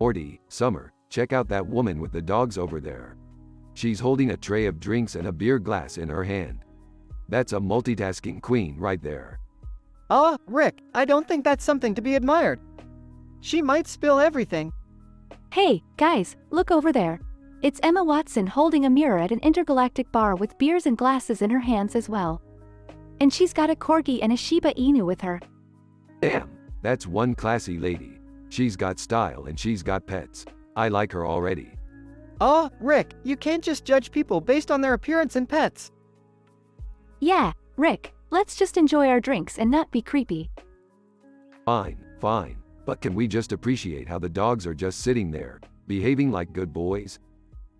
Morty, Summer, check out that woman with the dogs over there. She's holding a tray of drinks and a beer glass in her hand. That's a multitasking queen right there. Rick, I don't think that's something to be admired. She might spill everything. Hey, guys, look over there. It's Emma Watson holding a mirror at an intergalactic bar with beers and glasses in her hands as well. And she's got a corgi and a Shiba Inu with her. Damn, that's one classy lady. She's got style and she's got pets. I like her already. Rick, you can't just judge people based on their appearance and pets. Yeah, Rick, let's just enjoy our drinks and not be creepy. Fine. But can we just appreciate how the dogs are just sitting there, behaving like good boys?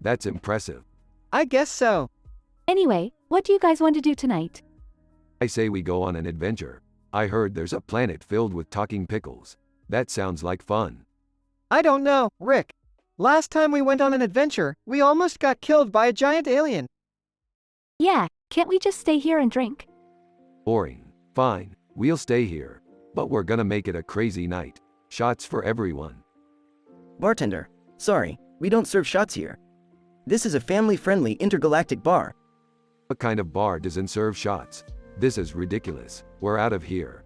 That's impressive. I guess so. Anyway, what do you guys want to do tonight? I say we go on an adventure. I heard there's a planet filled with talking pickles. That sounds like fun. I don't know, Rick. Last time we went on an adventure, we almost got killed by a giant alien. Yeah, can't we just stay here and drink? Boring. Fine, we'll stay here. But we're gonna make it a crazy night. Shots for everyone. Bartender, sorry, we don't serve shots here. This is a family-friendly intergalactic bar. What kind of bar doesn't serve shots? This is ridiculous. We're out of here.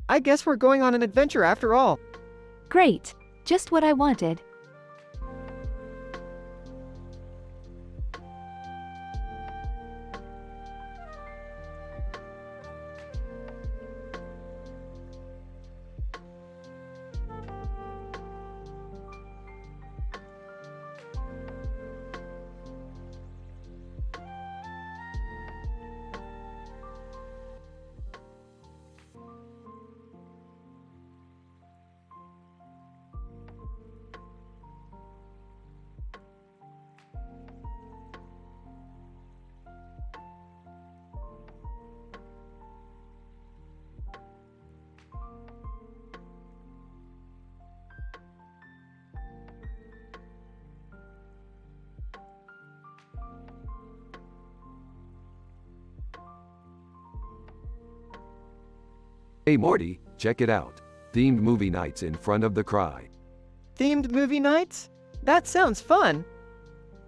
I guess we're going on an adventure after all. Great. Just what I wanted. Hey Morty, check it out. Themed movie nights in front of the Cry. Themed movie nights? That sounds fun.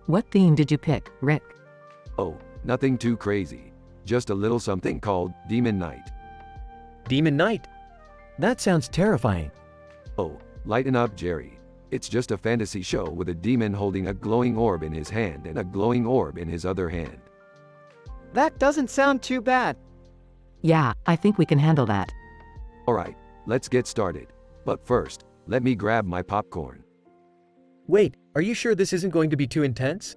What theme did you pick, Rick? Oh, nothing too crazy. Just a little something called Demon Night. Demon Night? That sounds terrifying. Oh, lighten up, Jerry. It's just a fantasy show with a demon holding a glowing orb in his hand and a glowing orb in his other hand. That doesn't sound too bad. Yeah, I think we can handle that. Alright, let's get started. But first, let me grab my popcorn. Wait, are you sure this isn't going to be too intense?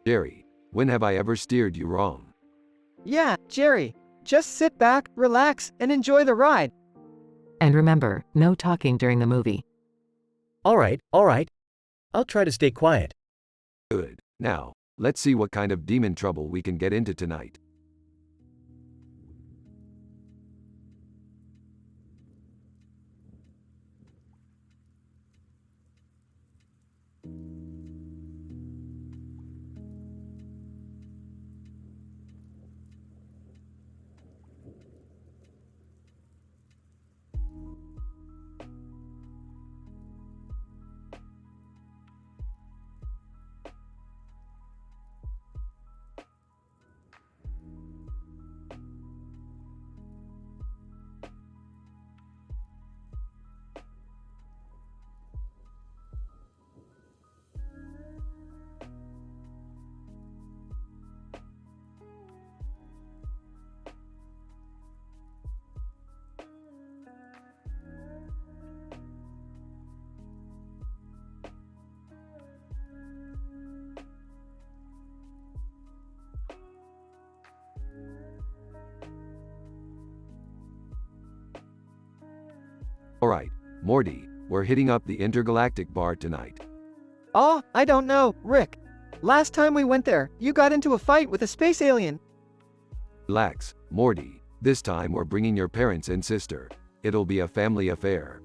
Jerry, when have I ever steered you wrong? Yeah, Jerry. Just sit back, relax, and enjoy the ride. And remember, no talking during the movie. Alright. I'll try to stay quiet. Good. Now, let's see what kind of demon trouble we can get into tonight. Alright, Morty, we're hitting up the intergalactic bar tonight. I don't know, Rick. Last time we went there, you got into a fight with a space alien. Relax, Morty. This time we're bringing your parents and sister. It'll be a family affair.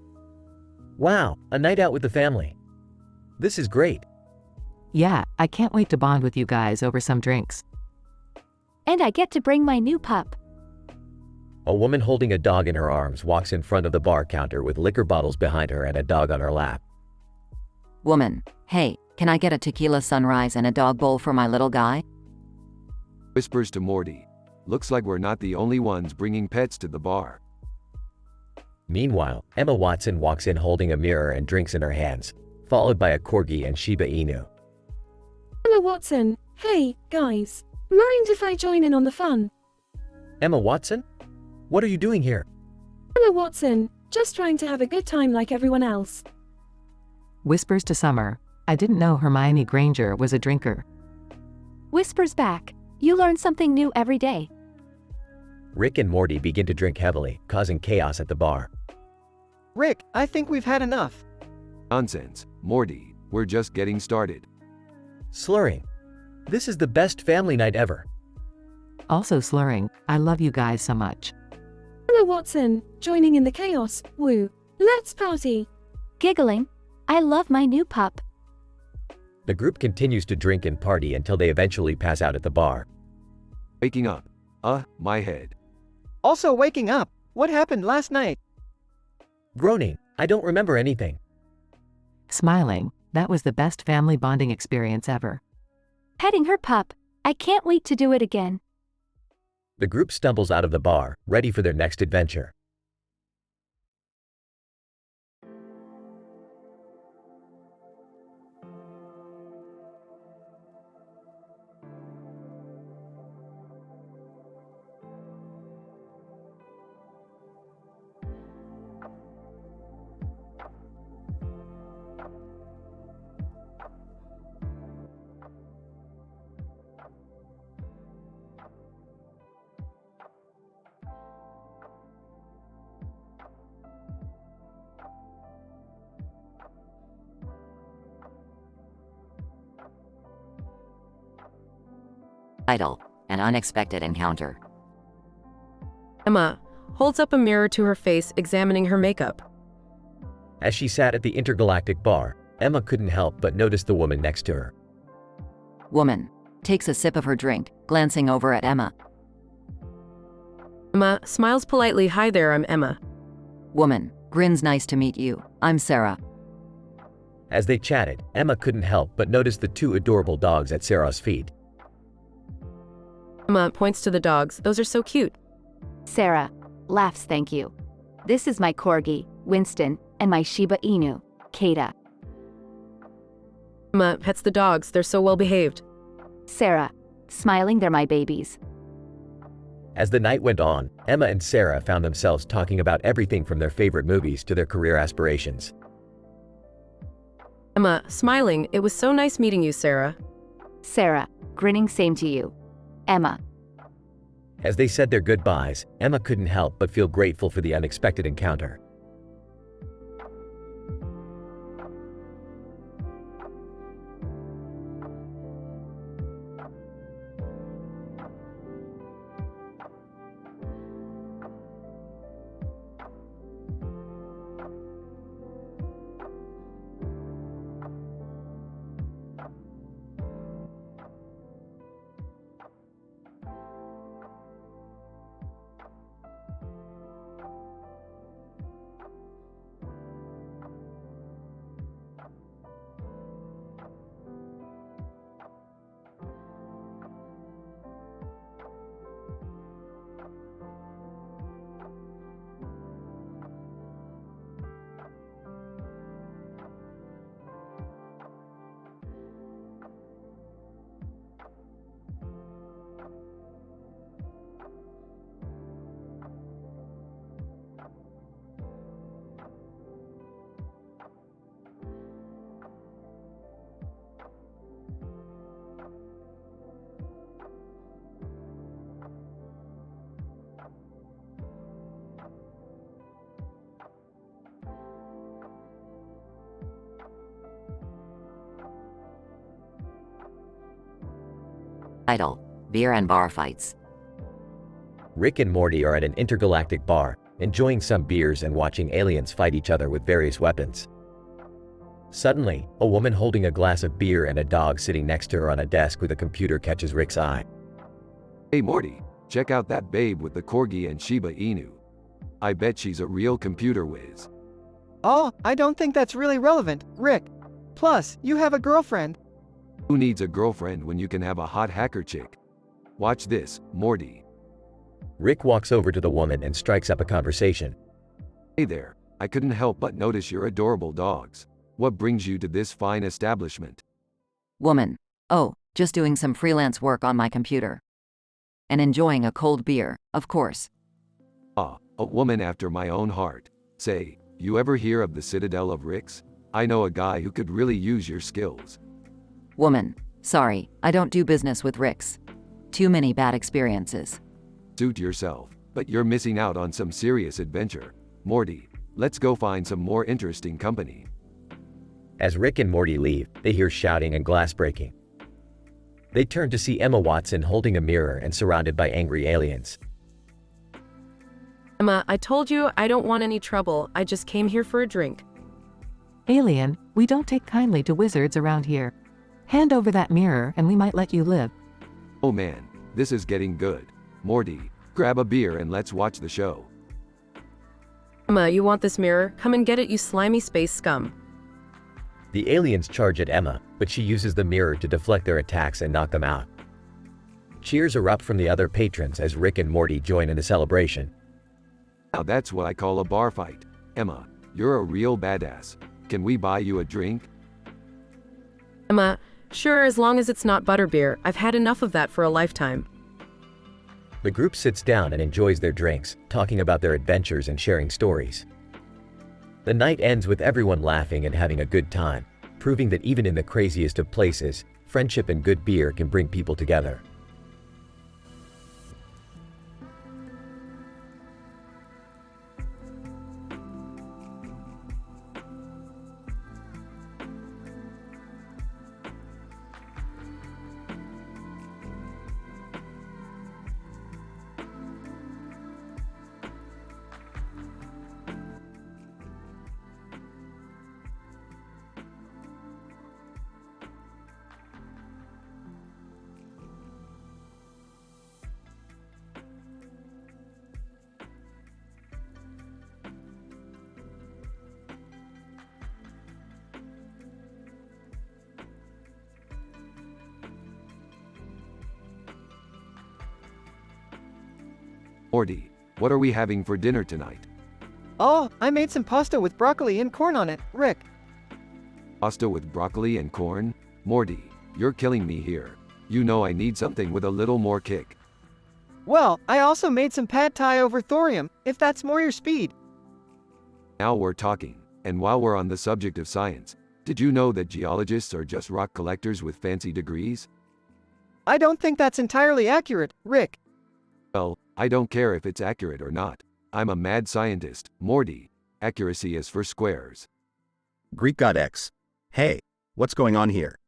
Wow, a night out with the family. This is great. Yeah, I can't wait to bond with you guys over some drinks. And I get to bring my new pup. A woman holding a dog in her arms walks in front of the bar counter with liquor bottles behind her and a dog on her lap. Woman, hey, can I get a tequila sunrise and a dog bowl for my little guy? Whispers to Morty. Looks like we're not the only ones bringing pets to the bar. Meanwhile, Emma Watson walks in holding a mirror and drinks in her hands, followed by a corgi and Shiba Inu. Emma Watson, hey, guys. Mind if I join in on the fun? Emma Watson? What are you doing here? Emma Watson, just trying to have a good time like everyone else. Whispers to Summer. I didn't know Hermione Granger was a drinker. Whispers back. You learn something new every day. Rick and Morty begin to drink heavily, causing chaos at the bar. Rick, I think we've had enough. Nonsense, Morty, we're just getting started. Slurring. This is the best family night ever. Also slurring. I love you guys so much. Emma Watson, joining in the chaos. Woo. Let's party. Giggling. I love my new pup. The group continues to drink and party until they eventually pass out at the bar. Waking up. My head. Also waking up. What happened last night? Groaning. I don't remember anything. Smiling. That was the best family bonding experience ever. Petting her pup. I can't wait to do it again. The group stumbles out of the bar, ready for their next adventure. Title: An unexpected encounter. Emma holds up a mirror to her face, examining her makeup. As she sat at the intergalactic bar, Emma couldn't help but notice the woman next to her. Woman takes a sip of her drink, glancing over at Emma. Emma smiles politely. Hi there, I'm Emma. Woman grins. Nice to meet you. I'm Sarah. As they chatted, Emma couldn't help but notice the two adorable dogs at Sarah's feet. Emma points to the dogs. Those are so cute. Sarah laughs. Thank you. This is my corgi, Winston, and my Shiba Inu, Kata. Emma pets the dogs. They're so well behaved. Sarah smiling. They're my babies. As the night went on, Emma and Sarah found themselves talking about everything from their favorite movies to their career aspirations. Emma smiling. It was so nice meeting you, Sarah. Sarah grinning. Same to you. Emma. As they said their goodbyes, Emma couldn't help but feel grateful for the unexpected encounter. Title: Beer and bar fights. Rick and Morty are at an intergalactic bar, enjoying some beers and watching aliens fight each other with various weapons. Suddenly, a woman holding a glass of beer and a dog sitting next to her on a desk with a computer catches Rick's eye. Hey Morty, check out that babe with the corgi and Shiba Inu. I bet she's a real computer whiz. Oh, I don't think that's really relevant, Rick. Plus, you have a girlfriend. Who needs a girlfriend when you can have a hot hacker chick? Watch this, Morty. Rick walks over to the woman and strikes up a conversation. Hey there, I couldn't help but notice your adorable dogs. What brings you to this fine establishment? Woman. Oh, just doing some freelance work on my computer. And enjoying a cold beer, of course. Ah, a woman after my own heart. Say, you ever hear of the Citadel of Ricks? I know a guy who could really use your skills. Woman. Sorry, I don't do business with Ricks. Too many bad experiences. Suit yourself, but you're missing out on some serious adventure. Morty, let's go find some more interesting company. As Rick and Morty leave, they hear shouting and glass breaking. They turn to see Emma Watson holding a mirror and surrounded by angry aliens. Emma, I told you I don't want any trouble. I just came here for a drink. Alien, we don't take kindly to wizards around here. Hand over that mirror and we might let you live. Oh man, this is getting good. Morty, grab a beer and let's watch the show. Emma, you want this mirror? Come and get it, you slimy space scum. The aliens charge at Emma, but she uses the mirror to deflect their attacks and knock them out. Cheers erupt from the other patrons as Rick and Morty join in the celebration. Now that's what I call a bar fight. Emma, you're a real badass. Can we buy you a drink? Emma, sure, as long as it's not butterbeer. I've had enough of that for a lifetime. The group sits down and enjoys their drinks, talking about their adventures and sharing stories. The night ends with everyone laughing and having a good time, proving that even in the craziest of places, friendship and good beer can bring people together. Morty, what are we having for dinner tonight? Oh, I made some pasta with broccoli and corn on it, Rick. Pasta with broccoli and corn? Morty, you're killing me here. You know I need something with a little more kick. Well, I also made some pad thai over thorium, if that's more your speed. Now we're talking. And while we're on the subject of science, did you know that geologists are just rock collectors with fancy degrees? I don't think that's entirely accurate, Rick. Well, I don't care if it's accurate or not. I'm a mad scientist, Morty. Accuracy is for squares. Greek God X. Hey, what's going on here?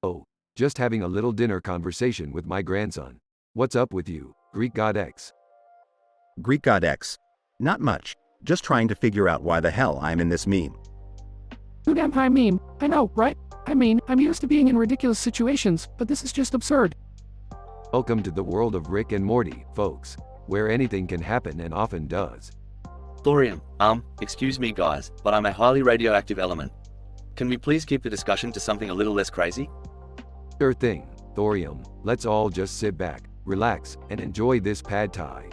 Oh, just having a little dinner conversation with my grandson. What's up with you, Greek God X? Greek God X. Not much. Just trying to figure out why the hell I'm in this meme. Too damn high meme. I know, right? I mean, I'm used to being in ridiculous situations, but this is just absurd. Welcome to the world of Rick and Morty, folks, where anything can happen and often does. Thorium, excuse me guys, but I'm a highly radioactive element. Can we please keep the discussion to something a little less crazy? Sure thing, Thorium. Let's all just sit back, relax, and enjoy this pad thai.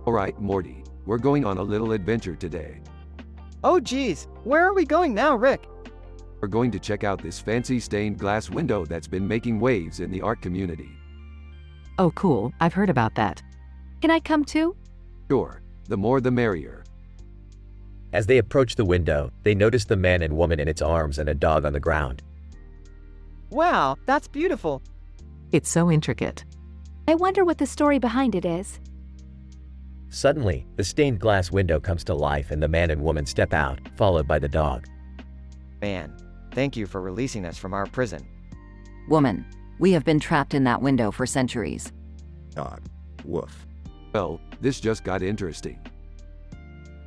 Alright, Morty, we're going on a little adventure today. Oh geez, where are we going now, Rick? We're going to check out this fancy stained glass window that's been making waves in the art community. Oh cool, I've heard about that. Can I come too? Sure, the more the merrier. As they approached the window, they noticed the man and woman in its arms and a dog on the ground. Wow, that's beautiful. It's so intricate. I wonder what the story behind it is. Suddenly, the stained glass window comes to life and the man and woman step out, followed by the dog. Man, thank you for releasing us from our prison. Woman, we have been trapped in that window for centuries. Dog. Woof. Well, this just got interesting.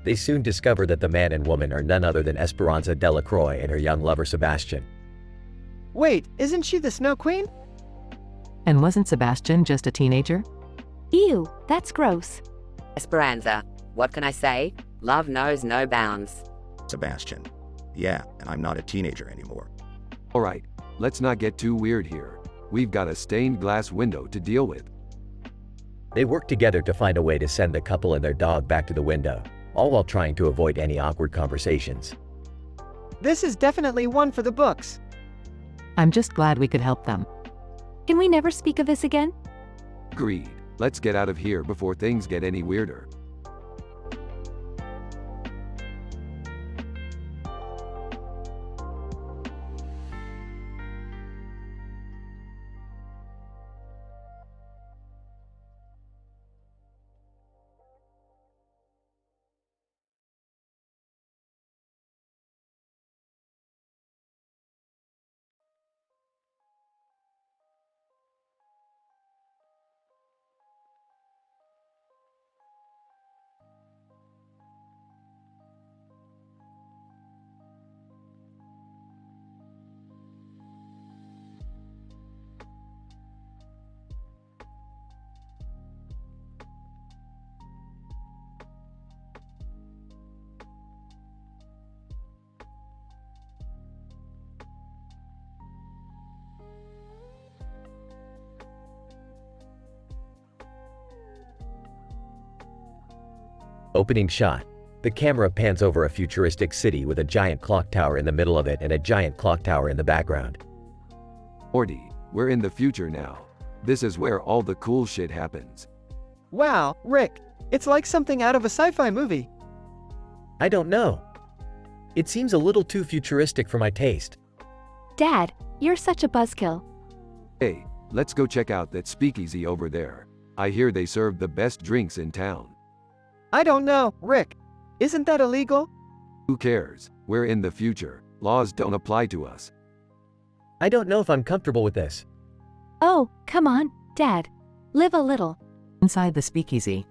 They soon discover that the man and woman are none other than Esperanza Delacroix and her young lover Sebastian. Wait, isn't she the Snow Queen? And wasn't Sebastian just a teenager? Ew, that's gross. Esperanza, what can I say? Love knows no bounds. Sebastian. Yeah, and I'm not a teenager anymore. Alright, let's not get too weird here. We've got a stained glass window to deal with. They work together to find a way to send the couple and their dog back to the window, all while trying to avoid any awkward conversations. This is definitely one for the books. I'm just glad we could help them. Can we never speak of this again? Agreed. Let's get out of here before things get any weirder. Opening shot. The camera pans over a futuristic city with a giant clock tower in the middle of it and a giant clock tower in the background. Morty, we're in the future now. This is where all the cool shit happens. Wow, Rick, it's like something out of a sci-fi movie. I don't know. It seems a little too futuristic for my taste. Dad, you're such a buzzkill. Hey, let's go check out that speakeasy over there. I hear they serve the best drinks in town. I don't know, Rick. Isn't that illegal? Who cares? We're in the future. Laws don't apply to us. I don't know if I'm comfortable with this. Oh, come on, Dad. Live a little. Inside the speakeasy.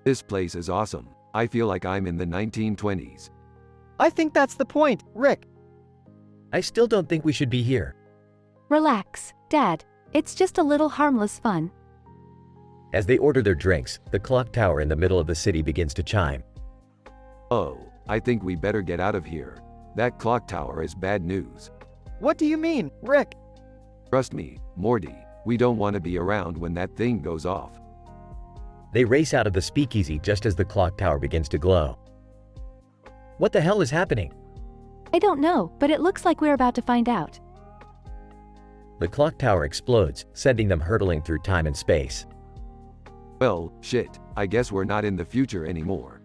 This place is awesome. I feel like I'm in the 1920s. I think that's the point, Rick. I still don't think we should be here. Relax, Dad. It's just a little harmless fun. As they order their drinks, the clock tower in the middle of the city begins to chime. Oh, I think we better get out of here. That clock tower is bad news. What do you mean, Rick? Trust me, Morty, we don't want to be around when that thing goes off. They race out of the speakeasy just as the clock tower begins to glow. What the hell is happening? I don't know, but it looks like we're about to find out. The clock tower explodes, sending them hurtling through time and space. Well, shit, I guess we're not in the future anymore.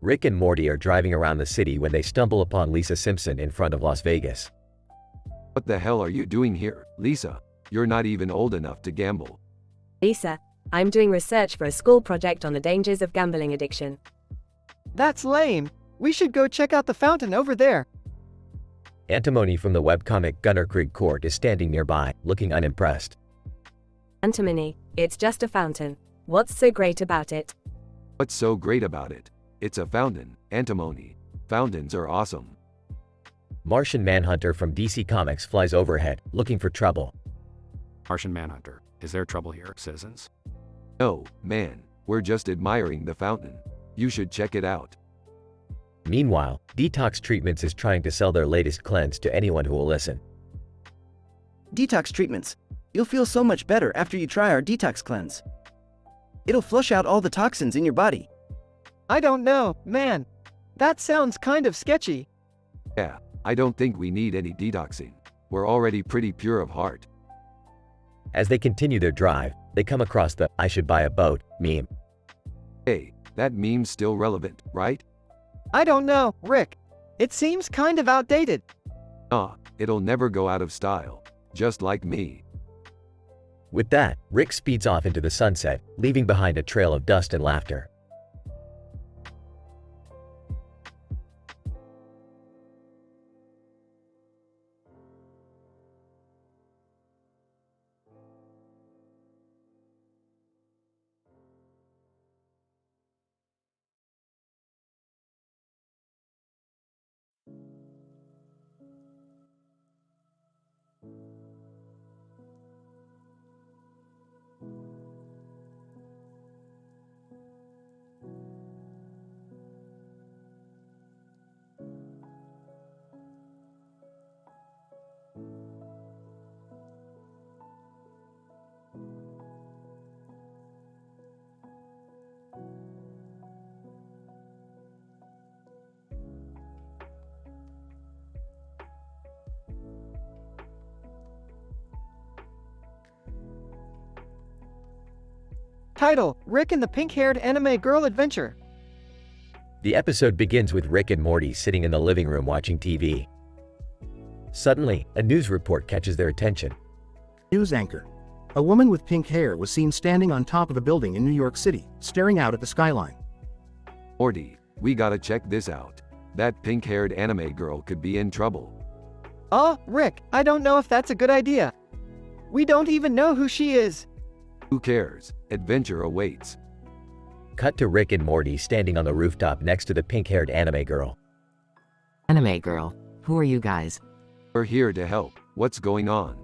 Rick and Morty are driving around the city when they stumble upon Lisa Simpson in front of Las Vegas. What the hell are you doing here, Lisa? You're not even old enough to gamble. Lisa, I'm doing research for a school project on the dangers of gambling addiction. That's lame. We should go check out the fountain over there. Antimony from the webcomic Gunner Creek Court is standing nearby, looking unimpressed. Antimony, it's just a fountain. What's so great about it? What's so great about it? It's a fountain, antimony. Fountains are awesome. Martian Manhunter from DC Comics flies overhead, looking for trouble. Martian Manhunter, is there trouble here, citizens? No, man, we're just admiring the fountain. You should check it out. Meanwhile, Detox Treatments is trying to sell their latest cleanse to anyone who will listen. Detox treatments. You'll feel so much better after you try our detox cleanse. It'll flush out all the toxins in your body. I don't know, man. That sounds kind of sketchy. Yeah, I don't think we need any detoxing. We're already pretty pure of heart. As they continue their drive, they come across the "I should buy a boat" meme. Hey, that meme's still relevant, right? I don't know, Rick. It seems kind of outdated. It'll never go out of style. Just like me. With that, Rick speeds off into the sunset, leaving behind a trail of dust and laughter. Title: Rick and the Pink-Haired Anime Girl Adventure. The episode begins with Rick and Morty sitting in the living room watching TV. Suddenly, a news report catches their attention. News anchor. A woman with pink hair was seen standing on top of a building in New York City, staring out at the skyline. Morty, we gotta check this out. That pink-haired anime girl could be in trouble. Rick, I don't know if that's a good idea. We don't even know who she is. Who cares? Adventure awaits. Cut to Rick and Morty standing on the rooftop next to the pink-haired anime girl. Anime girl, who are you guys? We're here to help. What's going on?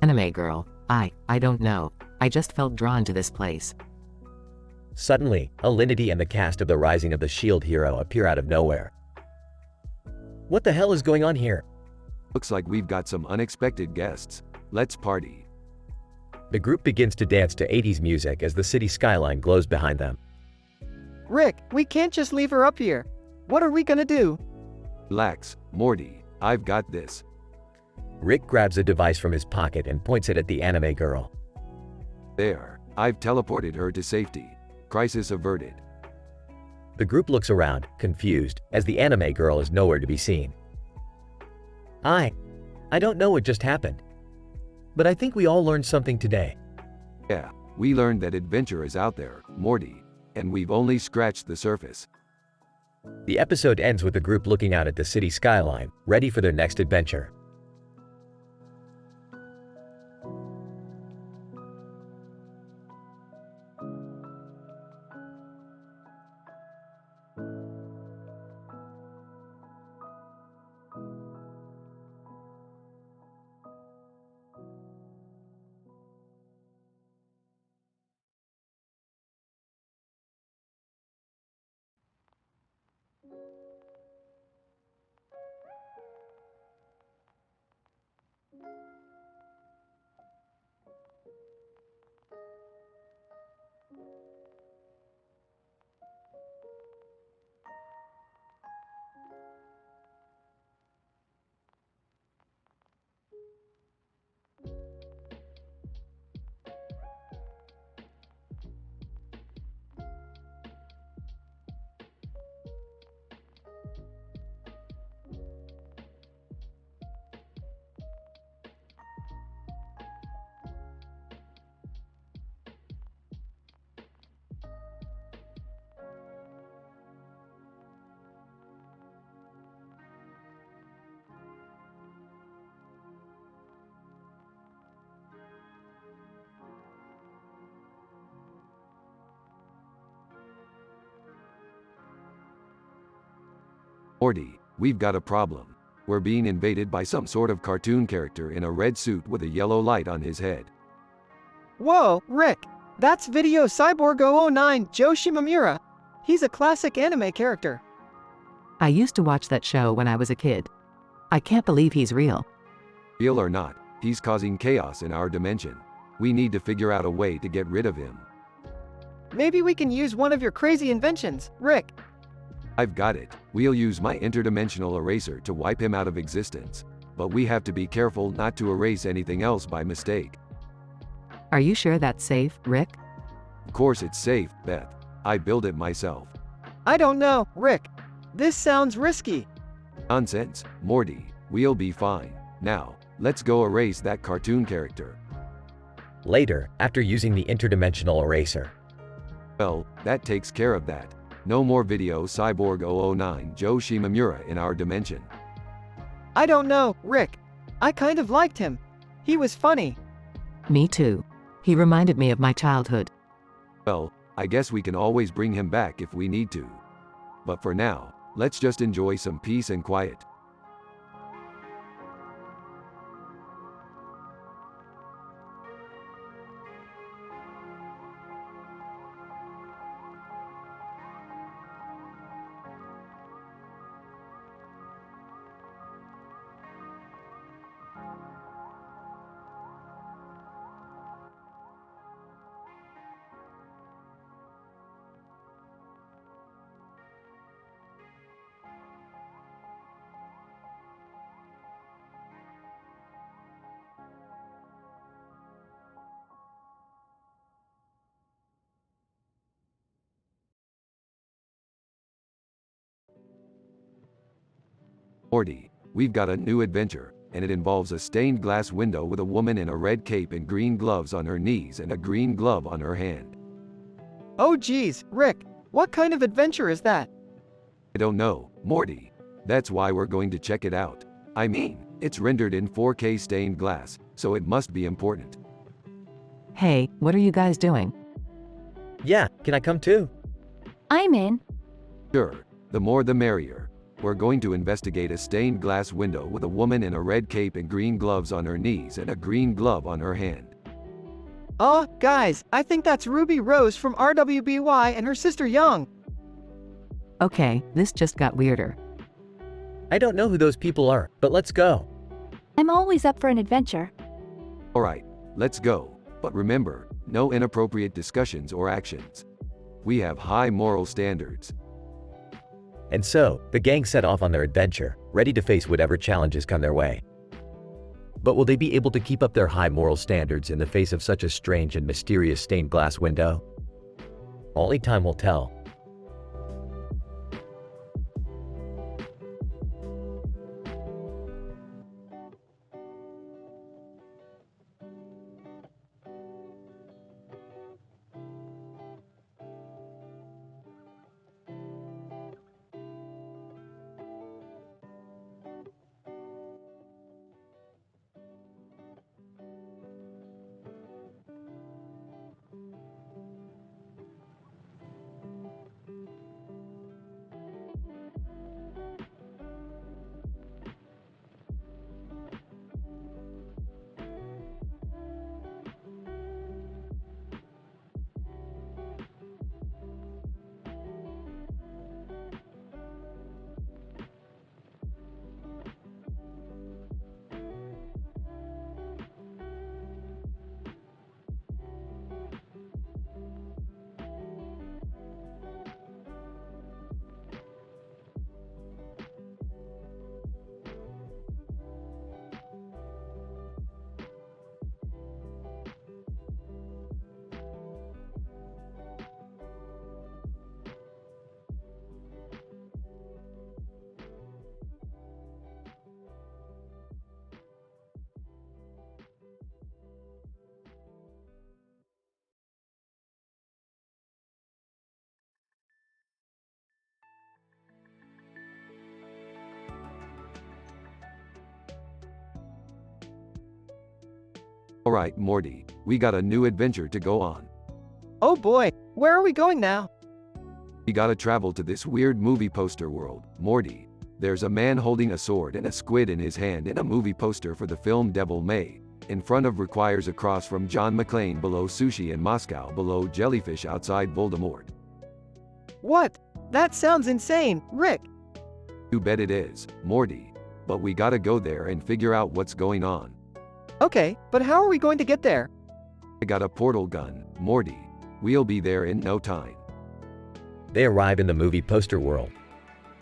Anime girl, I don't know. I just felt drawn to this place. Suddenly, Alinity and the cast of The Rising of the Shield Hero appear out of nowhere. What the hell is going on here? Looks like we've got some unexpected guests. Let's party. The group begins to dance to 80s music as the city skyline glows behind them. Rick, we can't just leave her up here. What are we gonna do? Relax, Morty. I've got this. Rick grabs a device from his pocket and points it at the anime girl. There, I've teleported her to safety. Crisis averted. The group looks around, confused, as the anime girl is nowhere to be seen. I don't know what just happened. But I think we all learned something today. Yeah, we learned that adventure is out there, Morty, and we've only scratched the surface. The episode ends with the group looking out at the city skyline, ready for their next adventure. Morty, we've got a problem. We're being invaded by some sort of cartoon character in a red suit with a yellow light on his head. Whoa, Rick! That's Video Cyborg 009 Joe Shimamura. He's a classic anime character. I used to watch that show when I was a kid. I can't believe he's real. Real or not, he's causing chaos in our dimension. We need to figure out a way to get rid of him. Maybe we can use one of your crazy inventions, Rick. I've got it. We'll use my interdimensional eraser to wipe him out of existence. But we have to be careful not to erase anything else by mistake. Are you sure that's safe, Rick? Of course it's safe, Beth. I built it myself. I don't know, Rick. This sounds risky. Nonsense, Morty. We'll be fine. Now, let's go erase that cartoon character. Later, after using the interdimensional eraser. Well, that takes care of that. No more Video Cyborg 009 Joe Shimamura in our dimension. I don't know, Rick. I kind of liked him. He was funny. Me too. He reminded me of my childhood. Well, I guess we can always bring him back if we need to. But for now, let's just enjoy some peace and quiet. Morty, we've got a new adventure, and it involves a stained glass window with a woman in a red cape and green gloves on her knees and a green glove on her hand. Oh geez, Rick, what kind of adventure is that? I don't know, Morty. That's why we're going to check it out. I mean, it's rendered in 4K stained glass, so it must be important. Hey, what are you guys doing? Yeah, can I come too? I'm in. Sure, the more the merrier. We're going to investigate a stained glass window with a woman in a red cape and green gloves on her knees and a green glove on her hand. Oh, guys, I think that's Ruby Rose from RWBY and her sister Young. Okay, this just got weirder. I don't know who those people are, but let's go. I'm always up for an adventure. Alright, let's go. But remember, no inappropriate discussions or actions. We have high moral standards. And so, the gang set off on their adventure, ready to face whatever challenges come their way. But will they be able to keep up their high moral standards in the face of such a strange and mysterious stained glass window? Only time will tell. Alright, Morty, we got a new adventure to go on. Oh boy, where are we going now? We gotta travel to this weird movie poster world, Morty. There's a man holding a sword and a squid in his hand in a movie poster for the film Devil May. In front of requires across from John McClane, below sushi in Moscow, below jellyfish outside Voldemort. What? That sounds insane, Rick. You bet it is, Morty. But we gotta go there and figure out what's going on. Okay, but how are we going to get there? I got a portal gun, Morty. We'll be there in no time. They arrive in the movie poster world.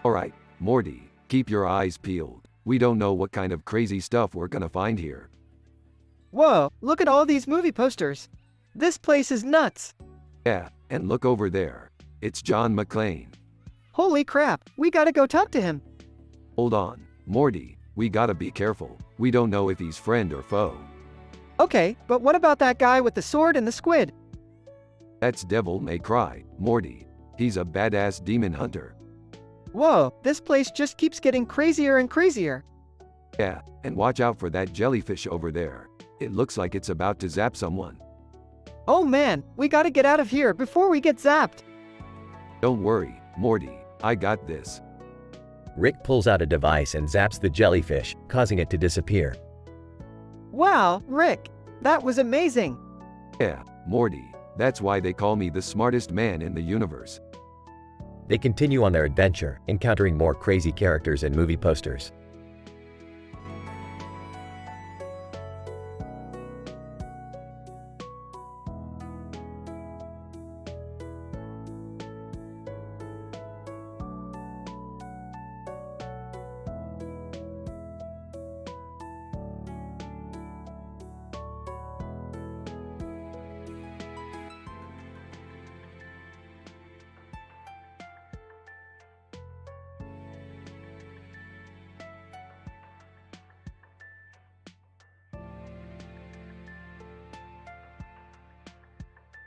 Alright, Morty, keep your eyes peeled. We don't know what kind of crazy stuff we're gonna find here. Whoa, look at all these movie posters. This place is nuts. Yeah, and look over there. It's John McClane. Holy crap, we gotta go talk to him. Hold on, Morty, we gotta be careful. We don't know if he's friend or foe. Okay, but what about that guy with the sword and the squid? That's Devil May Cry, Morty. He's a badass demon hunter. Whoa, this place just keeps getting crazier and crazier. Yeah, and watch out for that jellyfish over there. It looks like it's about to zap someone. Oh man, we gotta get out of here before we get zapped. Don't worry, Morty, I got this. Rick pulls out a device and zaps the jellyfish, causing it to disappear. Wow, Rick, that was amazing. Yeah, Morty, that's why they call me the smartest man in the universe. They continue on their adventure, encountering more crazy characters and movie posters.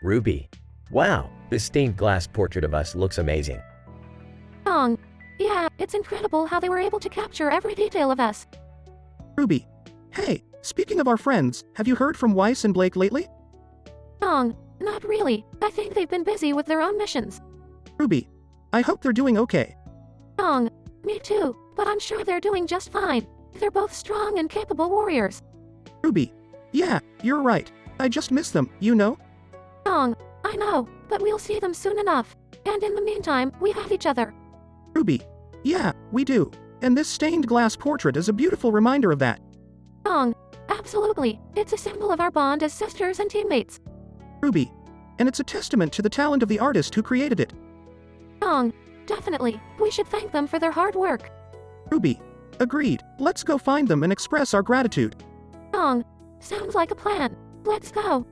Ruby. Wow, this stained glass portrait of us looks amazing. Yeah, it's incredible how they were able to capture every detail of us. Ruby. Hey, speaking of our friends, have you heard from Weiss and Blake lately? Not really. I think they've been busy with their own missions. Ruby. I hope they're doing okay. Me too, but I'm sure they're doing just fine. They're both strong and capable warriors. Ruby. Yeah, you're right. I just miss them, you know? I know, but we'll see them soon enough. And in the meantime, we have each other. Ruby. Yeah, we do. And this stained glass portrait is a beautiful reminder of that. Absolutely. It's a symbol of our bond as sisters and teammates. Ruby. And it's a testament to the talent of the artist who created it. Definitely. We should thank them for their hard work. Ruby. Agreed. Let's go find them and express our gratitude. Sounds like a plan. Let's go.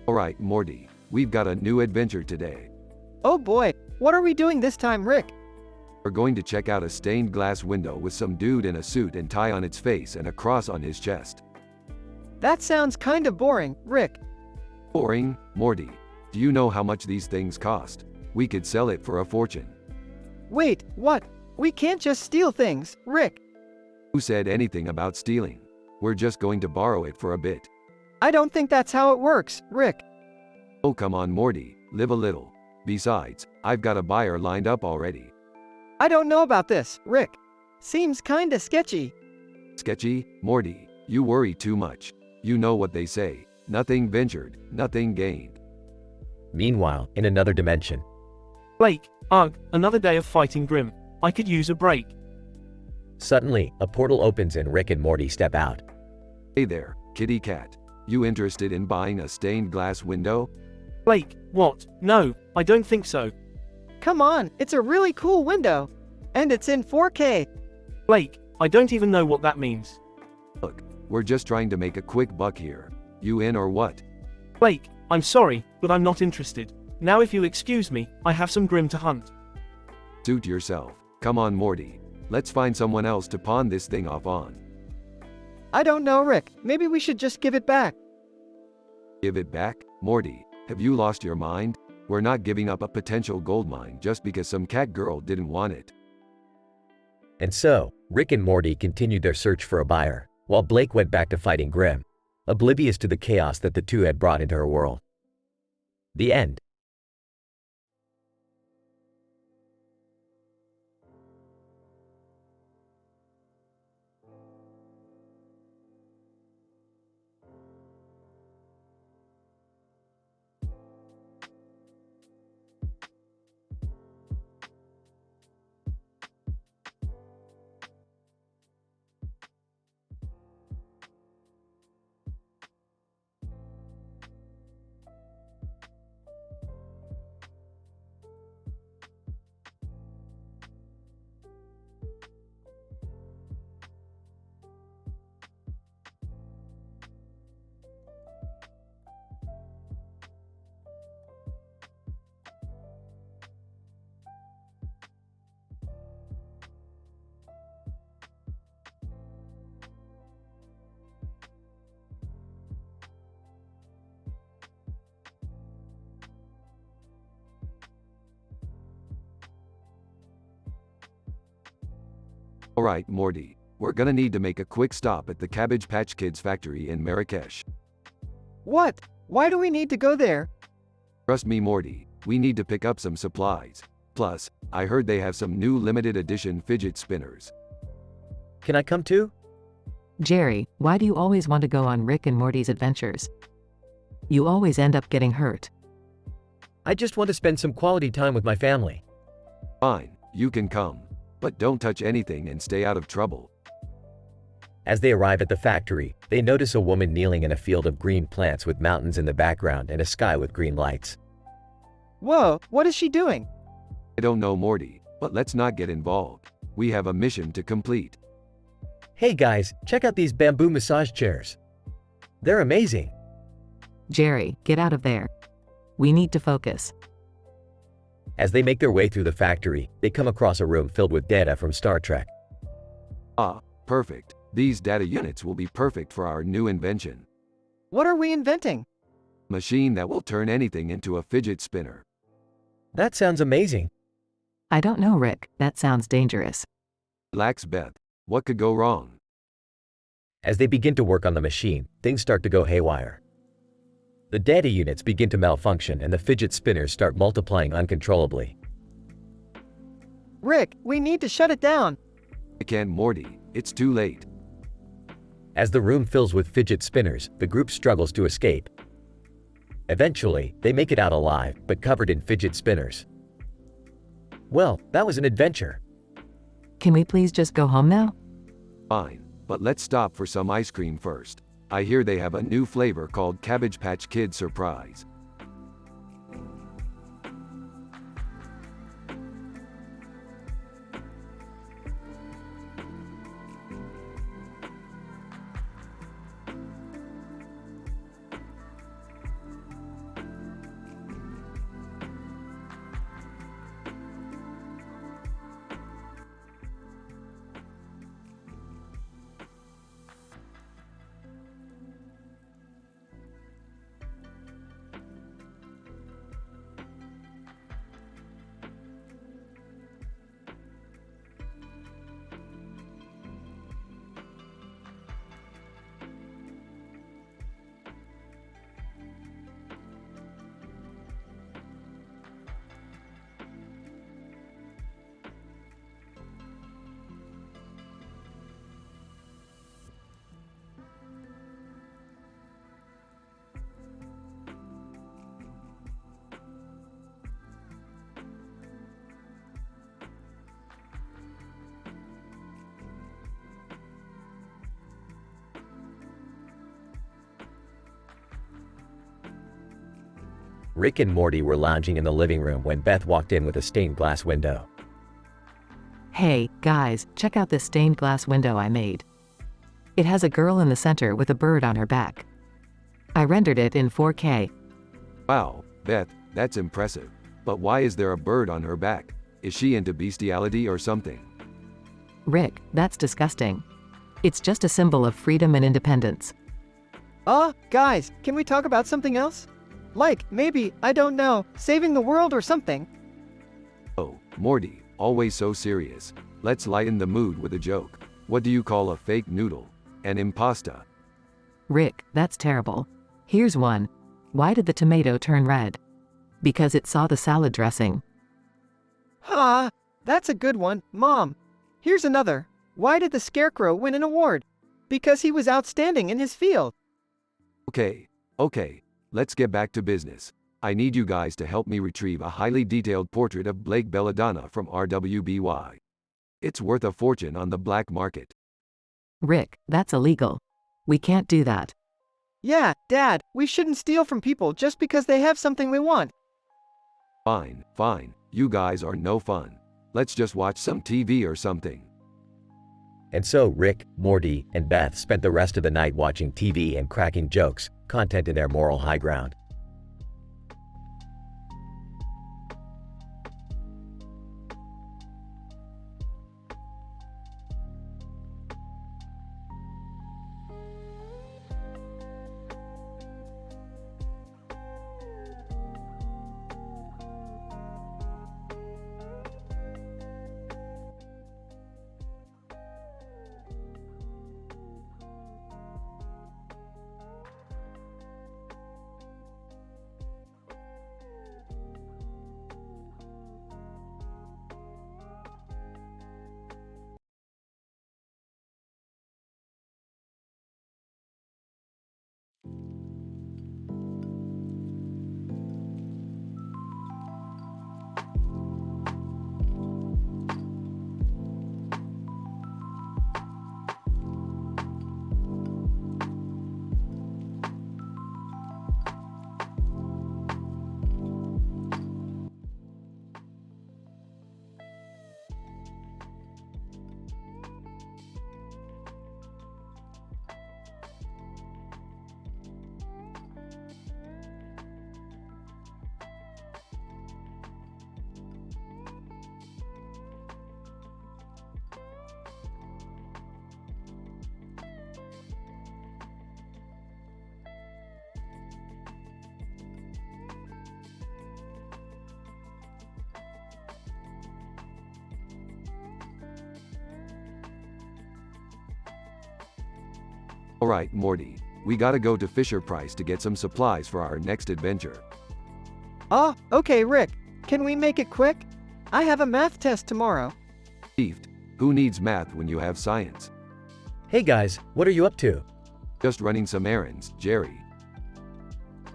Alright, Morty, we've got a new adventure today. Oh boy, what are we doing this time, Rick? We're going to check out a stained glass window with some dude in a suit and tie on its face and a cross on his chest. That sounds kinda boring, Rick. Boring, Morty. Do you know how much these things cost? We could sell it for a fortune. Wait, what? We can't just steal things, Rick. Who said anything about stealing? We're just going to borrow it for a bit. I don't think that's how it works, Rick. Oh come on, Morty, live a little. Besides, I've got a buyer lined up already. I don't know about this, Rick. Seems kinda sketchy. Sketchy? Morty, you worry too much. You know what they say, nothing ventured, nothing gained. Meanwhile, in another dimension, Blake, ugh, another day of fighting Grim. I could use a break. suddenly, a portal opens and Rick and Morty step out. Hey there, kitty cat. You interested in buying a stained glass window? Blake, what? No, I don't think so. Come on, it's a really cool window. And it's in 4K. Blake, I don't even know what that means. Look, we're just trying to make a quick buck here. You in or what? Blake, I'm sorry, but I'm not interested. Now if you'll excuse me, I have some Grim to hunt. Suit yourself. Come on, Morty. Let's find someone else to pawn this thing off on. I don't know, Rick. Maybe we should just give it back. Give it back? Morty, have you lost your mind? We're not giving up a potential gold mine just because some cat girl didn't want it. And so, Rick and Morty continued their search for a buyer, while Blake went back to fighting Grim, oblivious to the chaos that the two had brought into her world. The end. Alright, Morty. We're gonna need to make a quick stop at the Cabbage Patch Kids factory in Marrakesh. What? Why do we need to go there? Trust me, Morty. We need to pick up some supplies. Plus, I heard they have some new limited edition fidget spinners. Can I come too? Jerry, why do you always want to go on Rick and Morty's adventures? You always end up getting hurt. I just want to spend some quality time with my family. Fine, you can come. But don't touch anything and stay out of trouble. As they arrive at the factory, they notice a woman kneeling in a field of green plants with mountains in the background and a sky with green lights. Whoa, what is she doing? I don't know, Morty, but let's not get involved. We have a mission to complete. Hey guys, check out these bamboo massage chairs. They're amazing. Jerry, get out of there. We need to focus. As they make their way through the factory, they come across a room filled with data from Star Trek. Ah, perfect. These data units will be perfect for our new invention. What are we inventing? Machine that will turn anything into a fidget spinner. That sounds amazing. I don't know, Rick. That sounds dangerous. Relax, Beth. What could go wrong? As they begin to work on the machine, things start to go haywire. The data units begin to malfunction and the fidget spinners start multiplying uncontrollably. Rick, we need to shut it down. I can't, Morty. It's too late. As the room fills with fidget spinners, the group struggles to escape. Eventually, they make it out alive, but covered in fidget spinners. Well, that was an adventure. Can we please just go home now? Fine, but let's stop for some ice cream first. I hear they have a new flavor called Cabbage Patch Kids Surprise. Rick and Morty were lounging in the living room when Beth walked in with a stained glass window. Hey, guys, check out this stained glass window I made. It has a girl in the center with a bird on her back. I rendered it in 4K. Wow, Beth, that's impressive. But why is there a bird on her back? Is she into bestiality or something? Rick, that's disgusting. It's just a symbol of freedom and independence. Guys, can we talk about something else? Like, maybe, I don't know, saving the world or something. Oh, Morty, always so serious. Let's lighten the mood with a joke. What do you call a fake noodle? An impasta. Rick, that's terrible. Here's one. Why did the tomato turn red? Because it saw the salad dressing. That's a good one, Mom. Here's another. Why did the scarecrow win an award? Because he was outstanding in his field. Okay, let's get back to business. I need you guys to help me retrieve a highly detailed portrait of Blake Belladonna from RWBY. It's worth a fortune on the black market. Rick, that's illegal. We can't do that. Yeah, Dad, we shouldn't steal from people just because they have something we want. Fine. You guys are no fun. Let's just watch some TV or something. And so Rick, Morty, and Beth spent the rest of the night watching TV and cracking jokes, content in their moral high ground. Alright, Morty, we gotta go to Fisher Price to get some supplies for our next adventure. Okay, Rick. Can we make it quick? I have a math test tomorrow. Beefed, who needs math when you have science? Hey guys, what are you up to? Just running some errands, Jerry.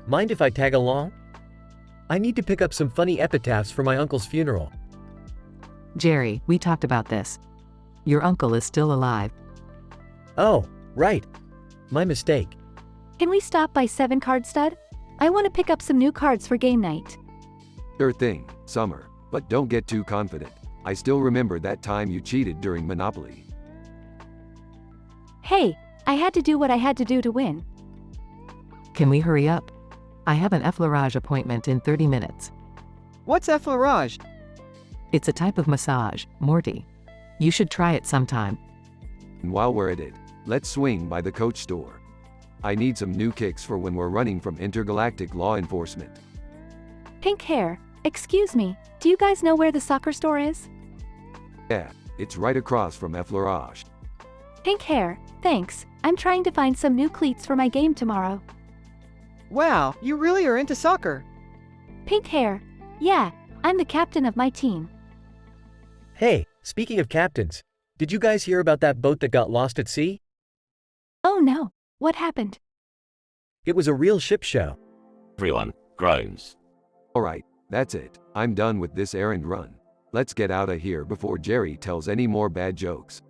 Mind if I tag along? I need to pick up some funny epitaphs for my uncle's funeral. Jerry, we talked about this. Your uncle is still alive. Oh, right. My mistake. Can we stop by 7 Card Stud? I want to pick up some new cards for game night. Sure thing, Summer, but don't get too confident. I still remember that time you cheated during Monopoly. Hey, I had to do what I had to do to win. Can we hurry up? I have an effleurage appointment in 30 minutes. What's effleurage? It's a type of massage, Morty. You should try it sometime. And while we're at it, let's swing by the Coach store. I need some new kicks for when we're running from intergalactic law enforcement. Pink hair, excuse me, do you guys know where the soccer store is? Yeah, it's right across from effleurage. Pink hair, thanks. I'm trying to find some new cleats for my game tomorrow. Wow, you really are into soccer. Pink hair, yeah, I'm the captain of my team. Hey, speaking of captains, did you guys hear about that boat that got lost at sea? Oh no, what happened? It was a real ship show. Everyone groans. Alright, that's it. I'm done with this errand run. Let's get out of here before Jerry tells any more bad jokes.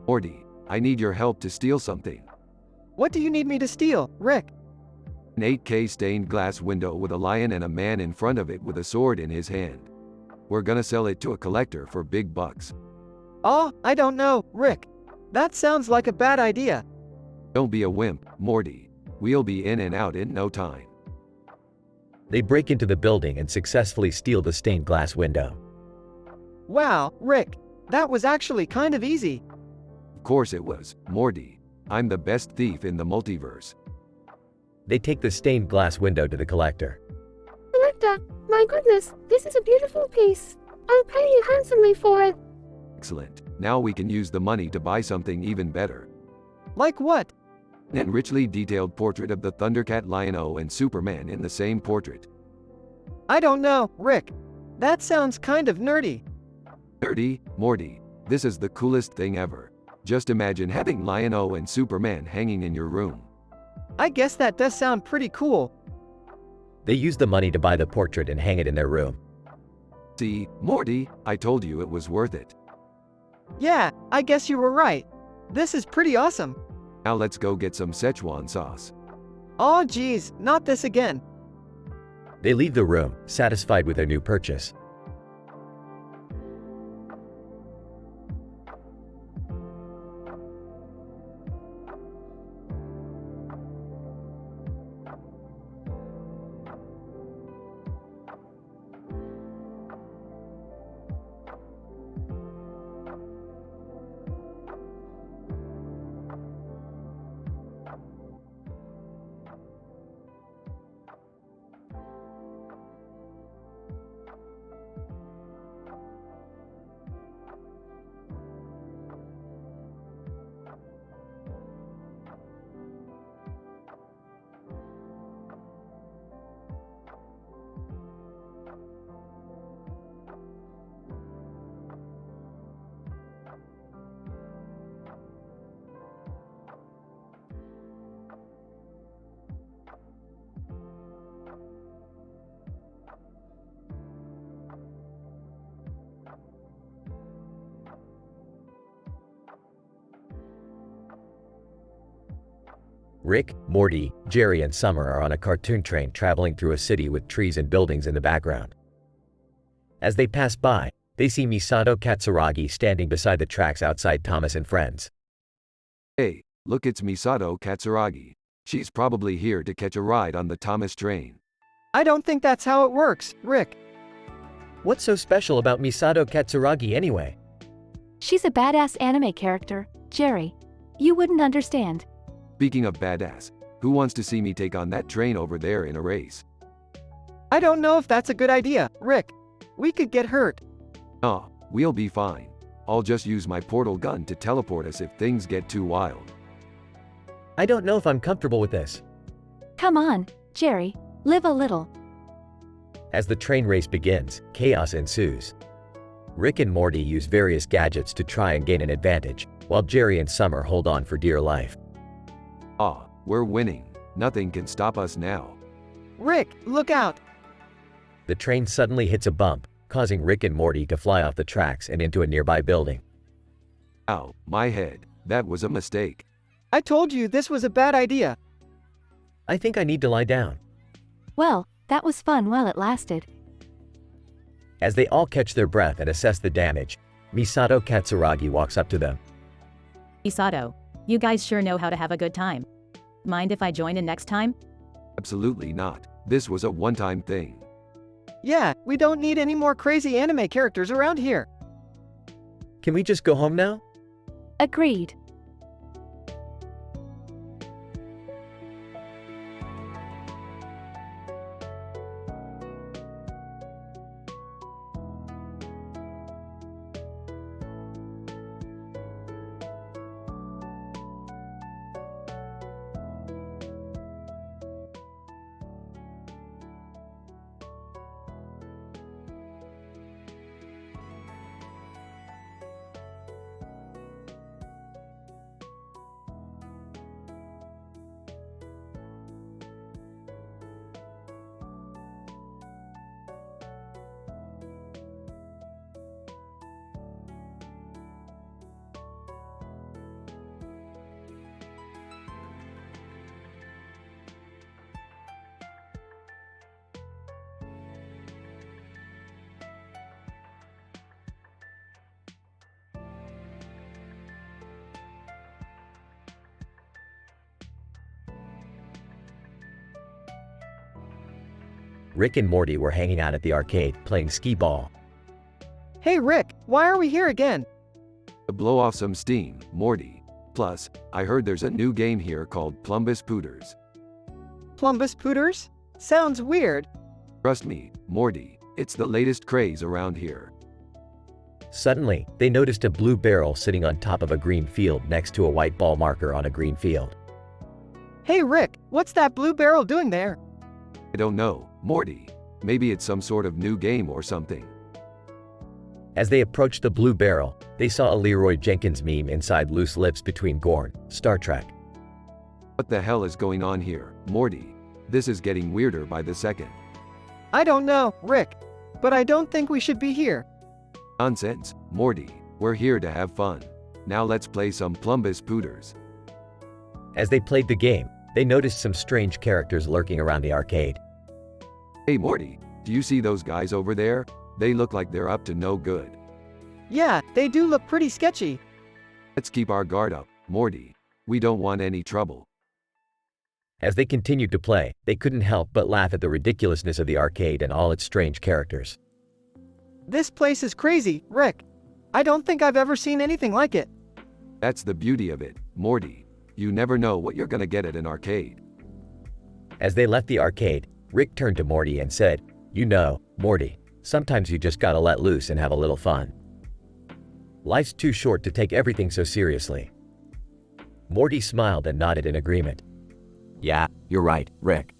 Morty, I need your help to steal something. What do you need me to steal, Rick? An 8K stained glass window with a lion and a man in front of it with a sword in his hand. We're gonna sell it to a collector for big bucks. Oh, I don't know, Rick. That sounds like a bad idea. Don't be a wimp, Morty. We'll be in and out in no time. They break into the building and successfully steal the stained glass window. Wow, Rick. That was actually kind of easy. Of course it was, Morty. I'm the best thief in the multiverse. They take the stained glass window to the collector. Collector, my goodness, this is a beautiful piece. I'll pay you handsomely for it. Excellent. Now we can use the money to buy something even better. Like what? An richly detailed portrait of the Thundercat, Lion-O, and Superman in the same portrait. I don't know, Rick. That sounds kind of nerdy. Nerdy, Morty. This is the coolest thing ever. Just imagine having Lion-O and Superman hanging in your room. I guess that does sound pretty cool. They use the money to buy the portrait and hang it in their room. See, Morty, I told you it was worth it. Yeah, I guess you were right. This is pretty awesome. Now let's go get some Szechuan sauce. Oh geez, not this again. They leave the room, satisfied with their new purchase. Rick, Morty, Jerry, and Summer are on a cartoon train traveling through a city with trees and buildings in the background. As they pass by, they see Misato Katsuragi standing beside the tracks outside Thomas and Friends. Hey, look, it's Misato Katsuragi. She's probably here to catch a ride on the Thomas train. I don't think that's how it works, Rick. What's so special about Misato Katsuragi anyway? She's a badass anime character, Jerry. You wouldn't understand. Speaking of badass, who wants to see me take on that train over there in a race? I don't know if that's a good idea, Rick. We could get hurt. Oh, we'll be fine. I'll just use my portal gun to teleport us if things get too wild. I don't know if I'm comfortable with this. Come on, Jerry, live a little. As the train race begins, chaos ensues. Rick and Morty use various gadgets to try and gain an advantage, while Jerry and Summer hold on for dear life. Ah, we're winning. Nothing can stop us now. Rick, look out! The train suddenly hits a bump, causing Rick and Morty to fly off the tracks and into a nearby building. Ow, my head. That was a mistake. I told you this was a bad idea. I think I need to lie down. Well, that was fun while it lasted. As they all catch their breath and assess the damage, Misato Katsuragi walks up to them. Misato, you guys sure know how to have a good time. Mind if I join in next time? Absolutely not. This was a one-time thing. Yeah, we don't need any more crazy anime characters around here. Can we just go home now? Agreed. Rick and Morty were hanging out at the arcade, playing skee-ball. Hey Rick, why are we here again? To blow off some steam, Morty. Plus, I heard there's a new game here called Plumbus Pooters. Plumbus Pooters? Sounds weird. Trust me, Morty, it's the latest craze around here. Suddenly, they noticed a blue barrel sitting on top of a green field next to a white ball marker on a green field. Hey Rick, what's that blue barrel doing there? I don't know, Morty. Maybe it's some sort of new game or something. As they approached the blue barrel, they saw a Leroy Jenkins meme inside Loose Lips Between Gorn, Star Trek. What the hell is going on here, Morty? This is getting weirder by the second. I don't know, Rick, but I don't think we should be here. Nonsense, Morty. We're here to have fun. Now let's play some Plumbus Pooters. As they played the game, they noticed some strange characters lurking around the arcade. Hey Morty, do you see those guys over there? They look like they're up to no good. Yeah, they do look pretty sketchy. Let's keep our guard up, Morty. We don't want any trouble. As they continued to play, they couldn't help but laugh at the ridiculousness of the arcade and all its strange characters. This place is crazy, Rick. I don't think I've ever seen anything like it. That's the beauty of it, Morty. You never know what you're gonna get at an arcade. As they left the arcade, Rick turned to Morty and said, "You know, Morty, sometimes you just gotta let loose and have a little fun. Life's too short to take everything so seriously." Morty smiled and nodded in agreement. "Yeah, you're right, Rick.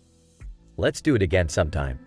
Let's do it again sometime."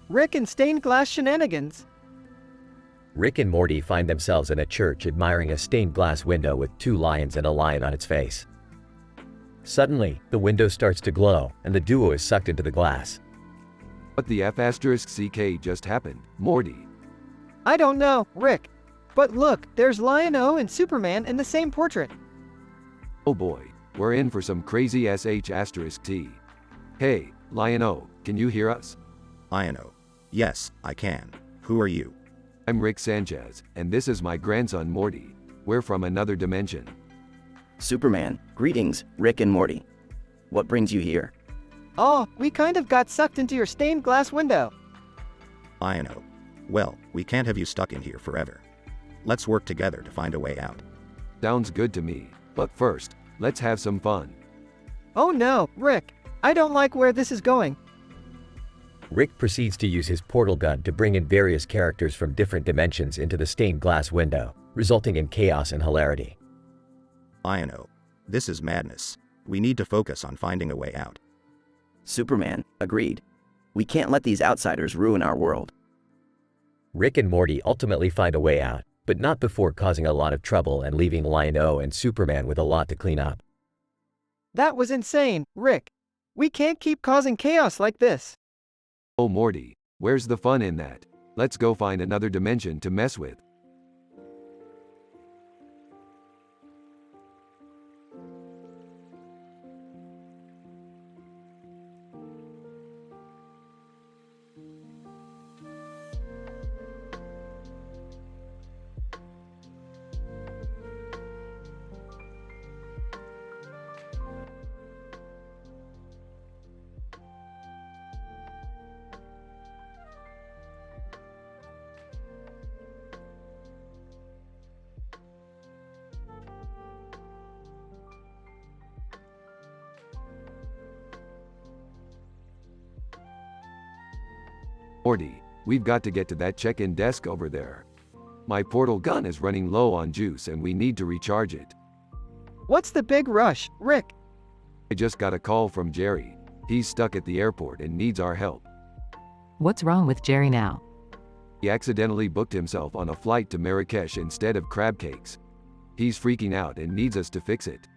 Rick and stained glass shenanigans. Rick and Morty find themselves in a church admiring a stained glass window with two lions and a lion on its face. Suddenly, the window starts to glow, and the duo is sucked into the glass. What the F***ck just happened, Morty? I don't know, Rick. But look, there's Lion-O and Superman in the same portrait. Oh boy, we're in for some crazy sh**t. Hey, Lion-O, can you hear us? Lion-O. Yes, I can. Who are you? I'm Rick Sanchez, and this is my grandson Morty. We're from another dimension. Superman, greetings, Rick and Morty. What brings you here? Oh, we kind of got sucked into your stained glass window. Lion-O. Well, we can't have you stuck in here forever. Let's work together to find a way out. Sounds good to me, but first, let's have some fun. Oh no, Rick. I don't like where this is going. Rick proceeds to use his portal gun to bring in various characters from different dimensions into the stained glass window, resulting in chaos and hilarity. Lion-O. This is madness. We need to focus on finding a way out. Superman, agreed. We can't let these outsiders ruin our world. Rick and Morty ultimately find a way out, but not before causing a lot of trouble and leaving Lion-O and Superman with a lot to clean up. That was insane, Rick. We can't keep causing chaos like this. Oh Morty, where's the fun in that? Let's go find another dimension to mess with. Morty, we've got to get to that check-in desk over there. My portal gun is running low on juice and we need to recharge it. What's the big rush, Rick? I just got a call from Jerry. He's stuck at the airport and needs our help. What's wrong with Jerry now? He accidentally booked himself on a flight to Marrakesh instead of crab cakes. He's freaking out and needs us to fix it.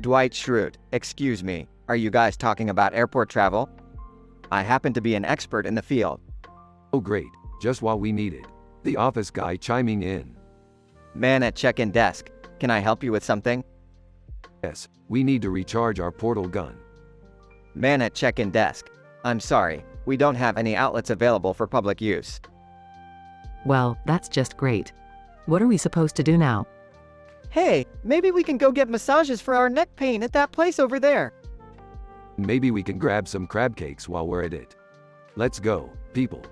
Dwight Schrute, excuse me, are you guys talking about airport travel? I happen to be an expert in the field. Oh great, just what we needed. The office guy chiming in. Man at check-in desk, can I help you with something? Yes, we need to recharge our portal gun. Man at check-in desk, I'm sorry, we don't have any outlets available for public use. Well, that's just great. What are we supposed to do now? Hey, maybe we can go get massages for our neck pain at that place over there. Maybe we can grab some crab cakes while we're at it. Let's go, people.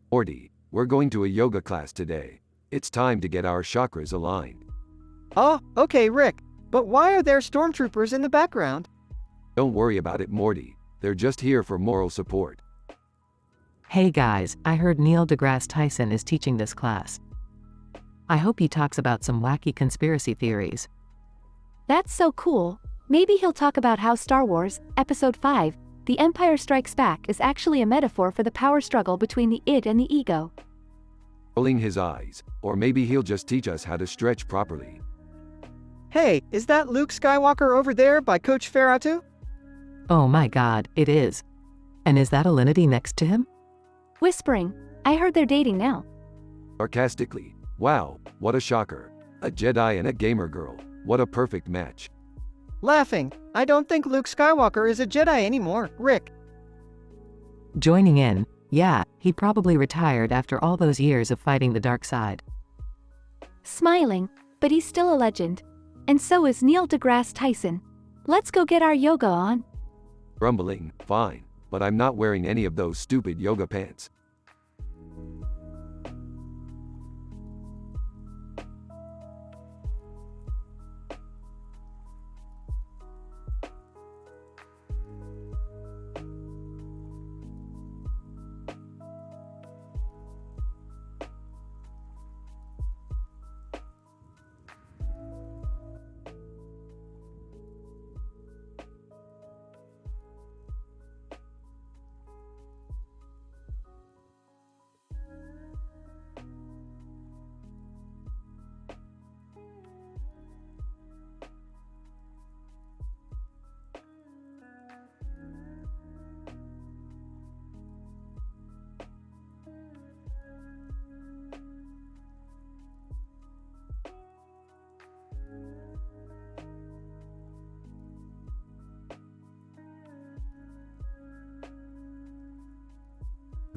Morty, we're going to a yoga class today. It's time to get our chakras aligned. Oh, okay, Rick. But why are there stormtroopers in the background? Don't worry about it, Morty. They're just here for moral support. Hey guys, I heard Neil deGrasse Tyson is teaching this class. I hope he talks about some wacky conspiracy theories. That's so cool. Maybe he'll talk about how Star Wars, Episode 5, The Empire Strikes Back is actually a metaphor for the power struggle between the id and the ego. Rolling his eyes, or maybe he'll just teach us how to stretch properly. Hey, is that Luke Skywalker over there by Coach Ferratu? Oh my god, it is. And is that Alinity next to him? Whispering, I heard they're dating now. Sarcastically, wow, what a shocker. A Jedi and a gamer girl, what a perfect match. Laughing, I don't think Luke Skywalker is a Jedi anymore, Rick. Joining in, yeah, he probably retired after all those years of fighting the dark side. Smiling, but he's still a legend. And so is Neil deGrasse Tyson. Let's go get our yoga on. Grumbling, fine, but I'm not wearing any of those stupid yoga pants.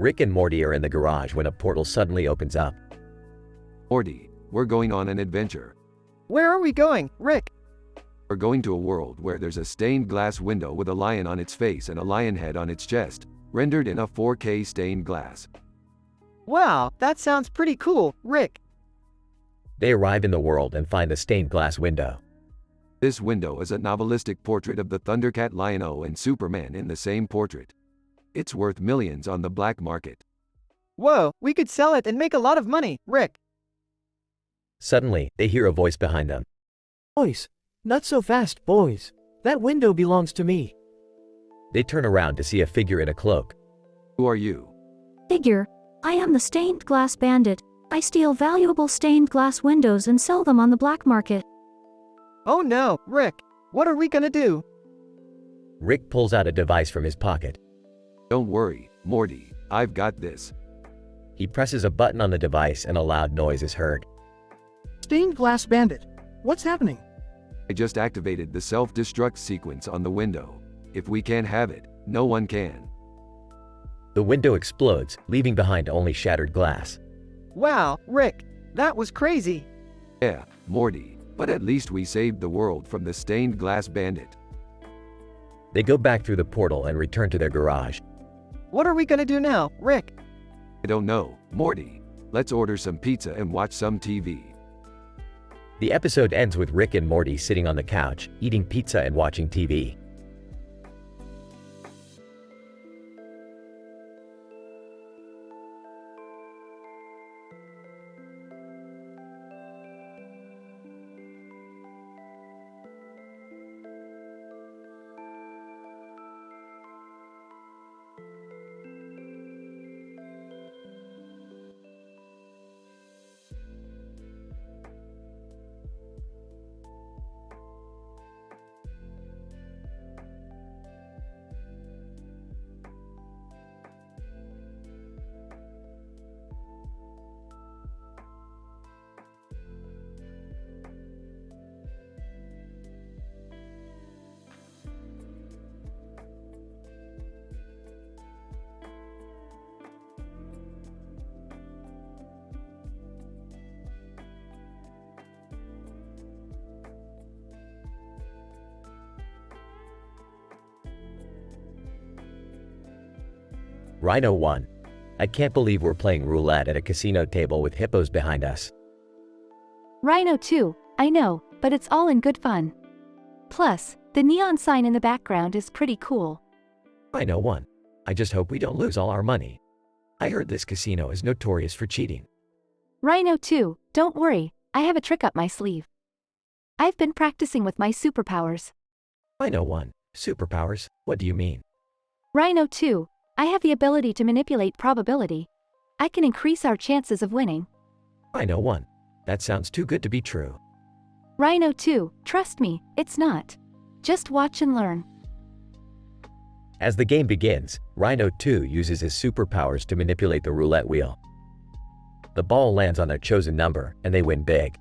Rick and Morty are in the garage when a portal suddenly opens up. Morty, we're going on an adventure. Where are we going, Rick? We're going to a world where there's a stained glass window with a lion on its face and a lion head on its chest, rendered in a 4K stained glass. Wow, that sounds pretty cool, Rick. They arrive in the world and find the stained glass window. This window is a novelistic portrait of the Thundercat Lion-O and Superman in the same portrait. It's worth millions on the black market. Whoa, we could sell it and make a lot of money, Rick. Suddenly, they hear a voice behind them. Boys, not so fast, boys. That window belongs to me. They turn around to see a figure in a cloak. Who are you? Figure, I am the stained glass bandit. I steal valuable stained glass windows and sell them on the black market. Oh no, Rick, what are we gonna do? Rick pulls out a device from his pocket. Don't worry, Morty, I've got this. He presses a button on the device and a loud noise is heard. Stained glass bandit. What's happening? I just activated the self-destruct sequence on the window. If we can't have it, no one can. The window explodes, leaving behind only shattered glass. Wow, Rick, that was crazy. Yeah, Morty, but at least we saved the world from the stained glass bandit. They go back through the portal and return to their garage. What are we gonna do now, Rick? I don't know, Morty. Let's order some pizza and watch some TV. The episode ends with Rick and Morty sitting on the couch, eating pizza and watching TV. Rhino 1. I can't believe we're playing roulette at a casino table with hippos behind us. Rhino 2. I know, but it's all in good fun. Plus, the neon sign in the background is pretty cool. Rhino 1. I just hope we don't lose all our money. I heard this casino is notorious for cheating. Rhino 2. Don't worry, I have a trick up my sleeve. I've been practicing with my superpowers. Rhino 1. Superpowers? What do you mean? Rhino 2. I have the ability to manipulate probability. I can increase our chances of winning. Rhino 1. That sounds too good to be true. Rhino 2. Trust me, it's not. Just watch and learn. As the game begins, Rhino 2 uses his superpowers to manipulate the roulette wheel. The ball lands on their chosen number, and they win big.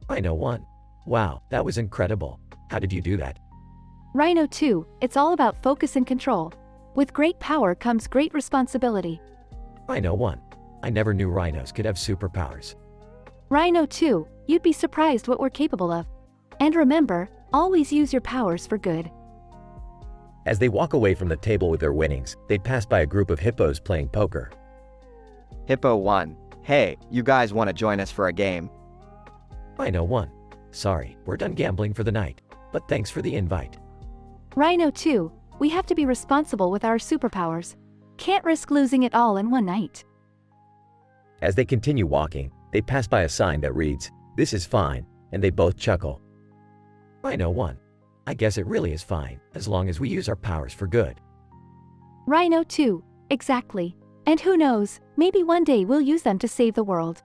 Rhino 1. Wow, that was incredible. How did you do that? Rhino 2. It's all about focus and control. With great power comes great responsibility. Rhino 1. I never knew rhinos could have superpowers. Rhino 2. You'd be surprised what we're capable of. And remember, always use your powers for good. As they walk away from the table with their winnings, they pass by a group of hippos playing poker. Hippo 1. Hey, you guys want to join us for a game? Rhino 1. Sorry, we're done gambling for the night, but thanks for the invite. Rhino 2. We have to be responsible with our superpowers. Can't risk losing it all in one night. As they continue walking, they pass by a sign that reads, "This is fine," and they both chuckle. Rhino 1. I guess it really is fine, as long as we use our powers for good. Rhino 2. Exactly. And who knows, maybe one day we'll use them to save the world.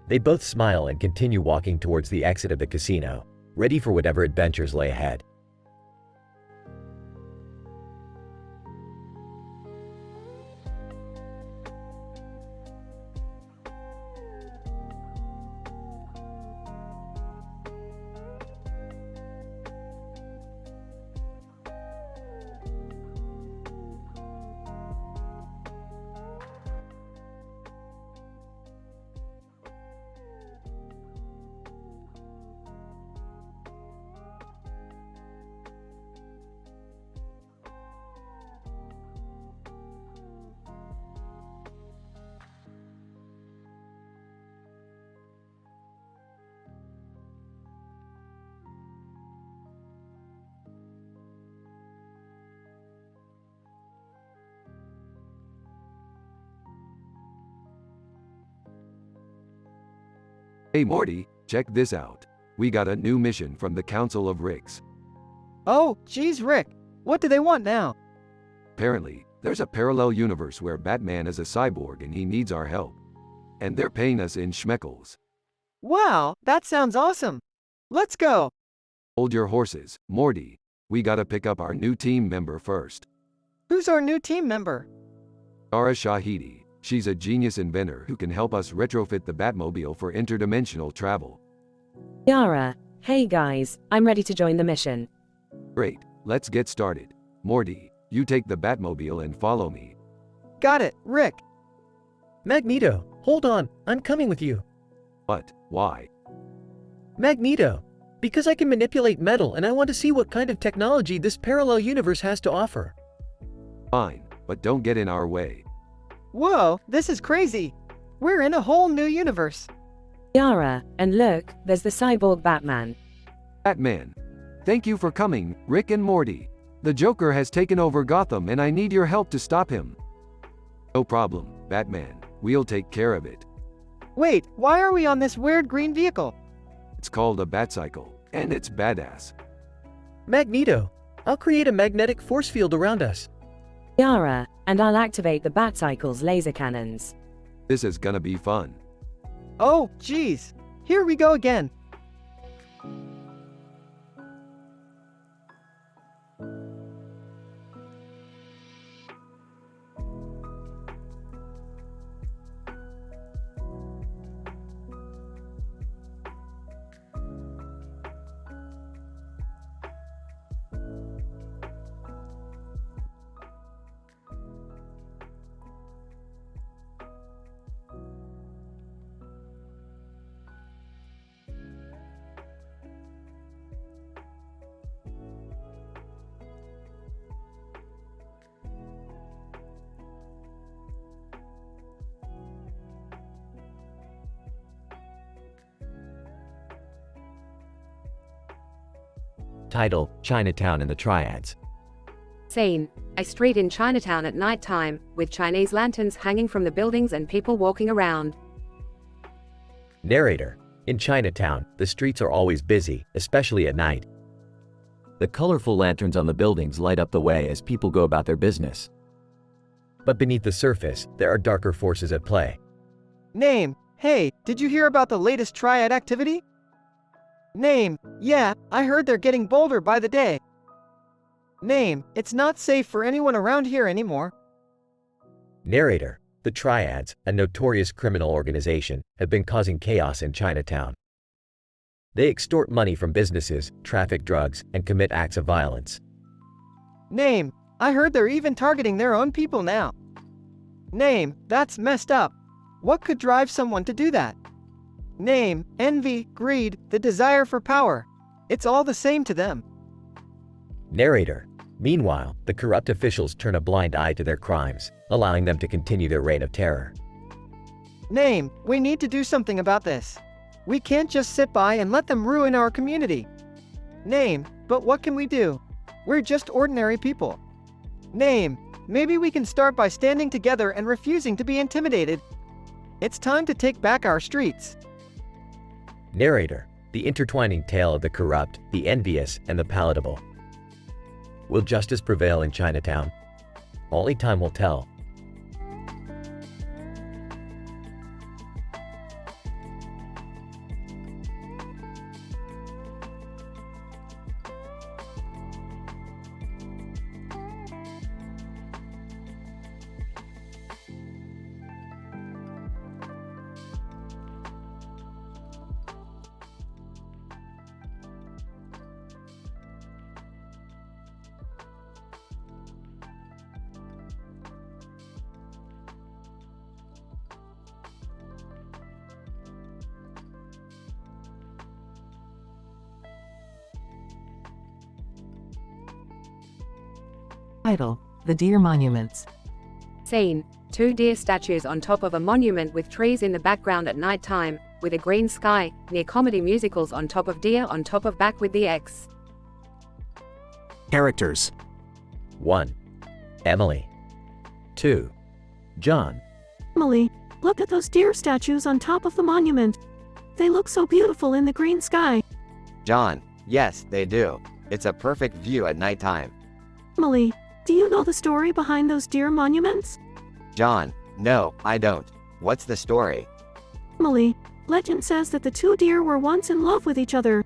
They both smile and continue walking towards the exit of the casino, ready for whatever adventures lay ahead. Hey Morty, check this out. We got a new mission from the Council of Ricks. Oh, geez, Rick. What do they want now? Apparently, there's a parallel universe where Batman is a cyborg and he needs our help. And they're paying us in schmeckles. Wow, that sounds awesome. Let's go. Hold your horses, Morty. We gotta pick up our new team member first. Who's our new team member? Ara Shahidi. She's a genius inventor who can help us retrofit the Batmobile for interdimensional travel. Yara, hey guys, I'm ready to join the mission. Great, let's get started. Morty, you take the Batmobile and follow me. Got it, Rick. Magneto, hold on, I'm coming with you. What? Why? Magneto, because I can manipulate metal and I want to see what kind of technology this parallel universe has to offer. Fine, but don't get in our way. Whoa, this is crazy. We're in a whole new universe. Yara, and look, there's the cyborg Batman. Batman. Thank you for coming, Rick and Morty. The Joker has taken over Gotham and I need your help to stop him. No problem, Batman. We'll take care of it. Wait, why are we on this weird green vehicle? It's called a Batcycle, and it's badass. Magneto, I'll create a magnetic force field around us. Yara, and I'll activate the Batcycle's laser cannons. This is gonna be fun. Oh, geez. Here we go again. Title: Chinatown and the Triads. Scene: a street in Chinatown at night time, with Chinese lanterns hanging from the buildings and people walking around. Narrator: in Chinatown, the streets are always busy, especially at night. The colorful lanterns on the buildings light up the way as people go about their business. But beneath the surface, there are darker forces at play. Name: hey, did you hear about the latest triad activity? Name: yeah, I heard they're getting bolder by the day. Name: it's not safe for anyone around here anymore. Narrator: the Triads, a notorious criminal organization, have been causing chaos in Chinatown. They extort money from businesses, traffic drugs, and commit acts of violence. Name: I heard they're even targeting their own people now. Name: that's messed up. What could drive someone to do that? Name: envy, greed, the desire for power. It's all the same to them. Narrator: meanwhile, the corrupt officials turn a blind eye to their crimes, allowing them to continue their reign of terror. Name: we need to do something about this. We can't just sit by and let them ruin our community. Name: but what can we do? We're just ordinary people. Name: maybe we can start by standing together and refusing to be intimidated. It's time to take back our streets. Narrator: the intertwining tale of the corrupt, the envious, and the palatable. Will justice prevail in Chinatown? Only time will tell. Title: The Deer Monuments. Scene: two deer statues on top of a monument with trees in the background at night time, with a green sky, near comedy musicals on top of deer on top of back with the X. Characters: 1. Emily. 2. John. Emily, look at those deer statues on top of the monument. They look so beautiful in the green sky. John: yes, they do. It's a perfect view at nighttime. Emily, do you know the story behind those deer monuments? John: no, I don't. What's the story? Emily, legend says that the two deer were once in love with each other.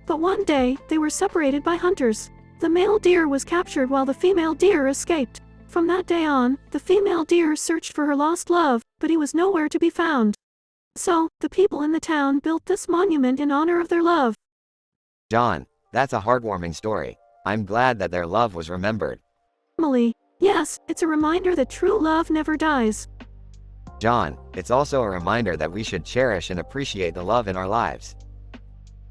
But one day, they were separated by hunters. The male deer was captured while the female deer escaped. From that day on, the female deer searched for her lost love, but he was nowhere to be found. So, the people in the town built this monument in honor of their love. John, that's a heartwarming story. I'm glad that their love was remembered. Emily, yes, it's a reminder that true love never dies. John, it's also a reminder that we should cherish and appreciate the love in our lives.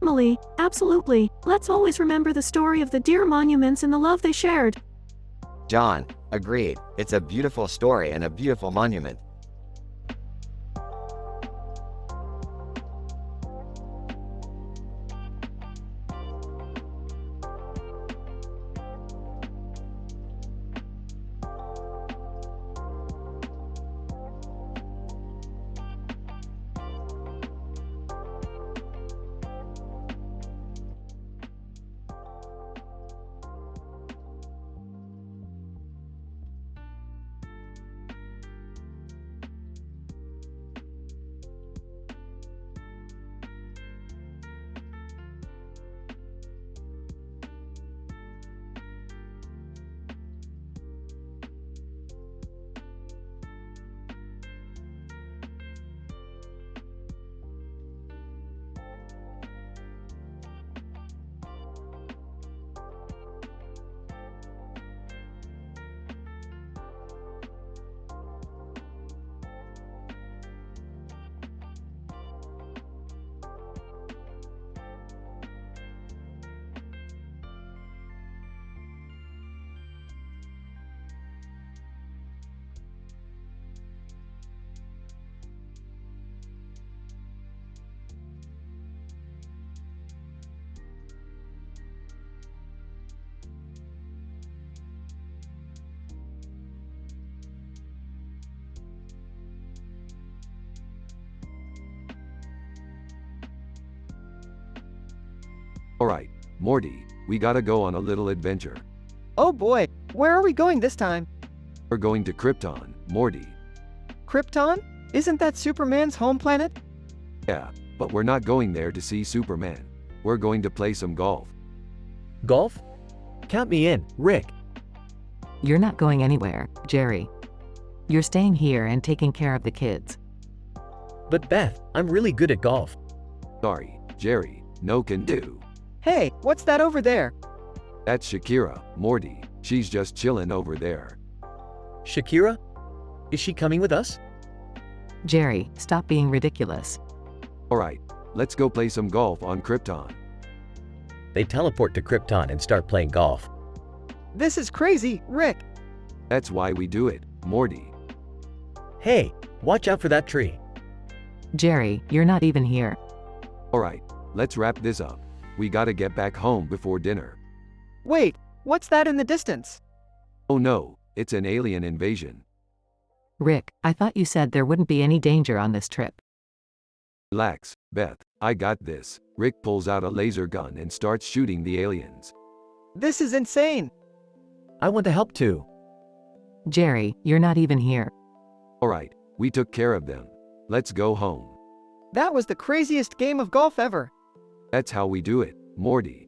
Emily, absolutely. Let's always remember the story of the deer monuments and the love they shared. John, agreed. It's a beautiful story and a beautiful monument. Alright, Morty, we gotta go on a little adventure. Oh boy, where are we going this time? We're going to Krypton, Morty. Krypton? Isn't that Superman's home planet? Yeah, but we're not going there to see Superman. We're going to play some golf. Golf? Count me in, Rick. You're not going anywhere, Jerry. You're staying here and taking care of the kids. But Beth, I'm really good at golf. Sorry, Jerry, no can do. Hey, what's that over there? That's Shakira, Morty. She's just chillin' over there. Shakira? Is she coming with us? Jerry, stop being ridiculous. Alright, let's go play some golf on Krypton. They teleport to Krypton and start playing golf. This is crazy, Rick. That's why we do it, Morty. Hey, watch out for that tree. Jerry, you're not even here. Alright, let's wrap this up. We gotta get back home before dinner. Wait, what's that in the distance? Oh no, it's an alien invasion. Rick, I thought you said there wouldn't be any danger on this trip. Relax, Beth, I got this. Rick pulls out a laser gun and starts shooting the aliens. This is insane. I want to help too. Jerry, you're not even here. Alright, we took care of them. Let's go home. That was the craziest game of golf ever. That's how we do it, Morty.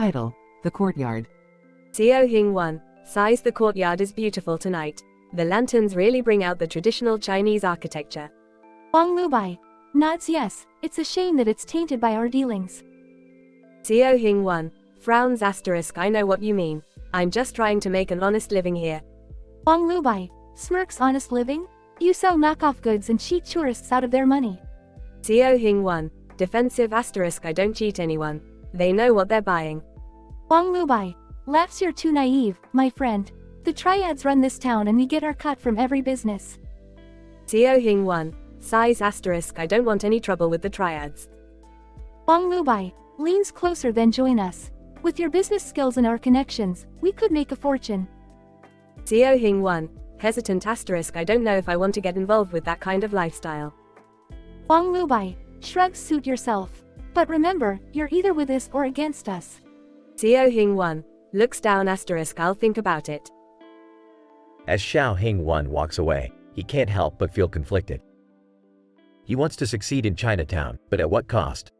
Title: The Courtyard. Seo Hing 1. Size: The courtyard is beautiful tonight. The lanterns really bring out the traditional Chinese architecture. Wang Lubai. Nods yes, it's a shame that it's tainted by our dealings. Seo Hing 1. Frowns asterisk I know what you mean. I'm just trying to make an honest living here. Wang Lubai. Smirks honest living? You sell knockoff goods and cheat tourists out of their money. Seo Hing 1. Defensive asterisk I don't cheat anyone. They know what they're buying. Wang Lubai. Laughs, you're too naive, my friend. The triads run this town and we get our cut from every business. Teo Hing 1. Size asterisk, I don't want any trouble with the triads. Wang Lubai. Leans closer, then join us. With your business skills and our connections, we could make a fortune. Teo Hing 1. Hesitant asterisk, I don't know if I want to get involved with that kind of lifestyle. Wang Lubai. Shrugs, suit yourself. But remember, you're either with us or against us. Teo Hing 1. Looks down asterisk, I'll think about it. As Xiao Hing 1 walks away, he can't help but feel conflicted. He wants to succeed in Chinatown, but at what cost?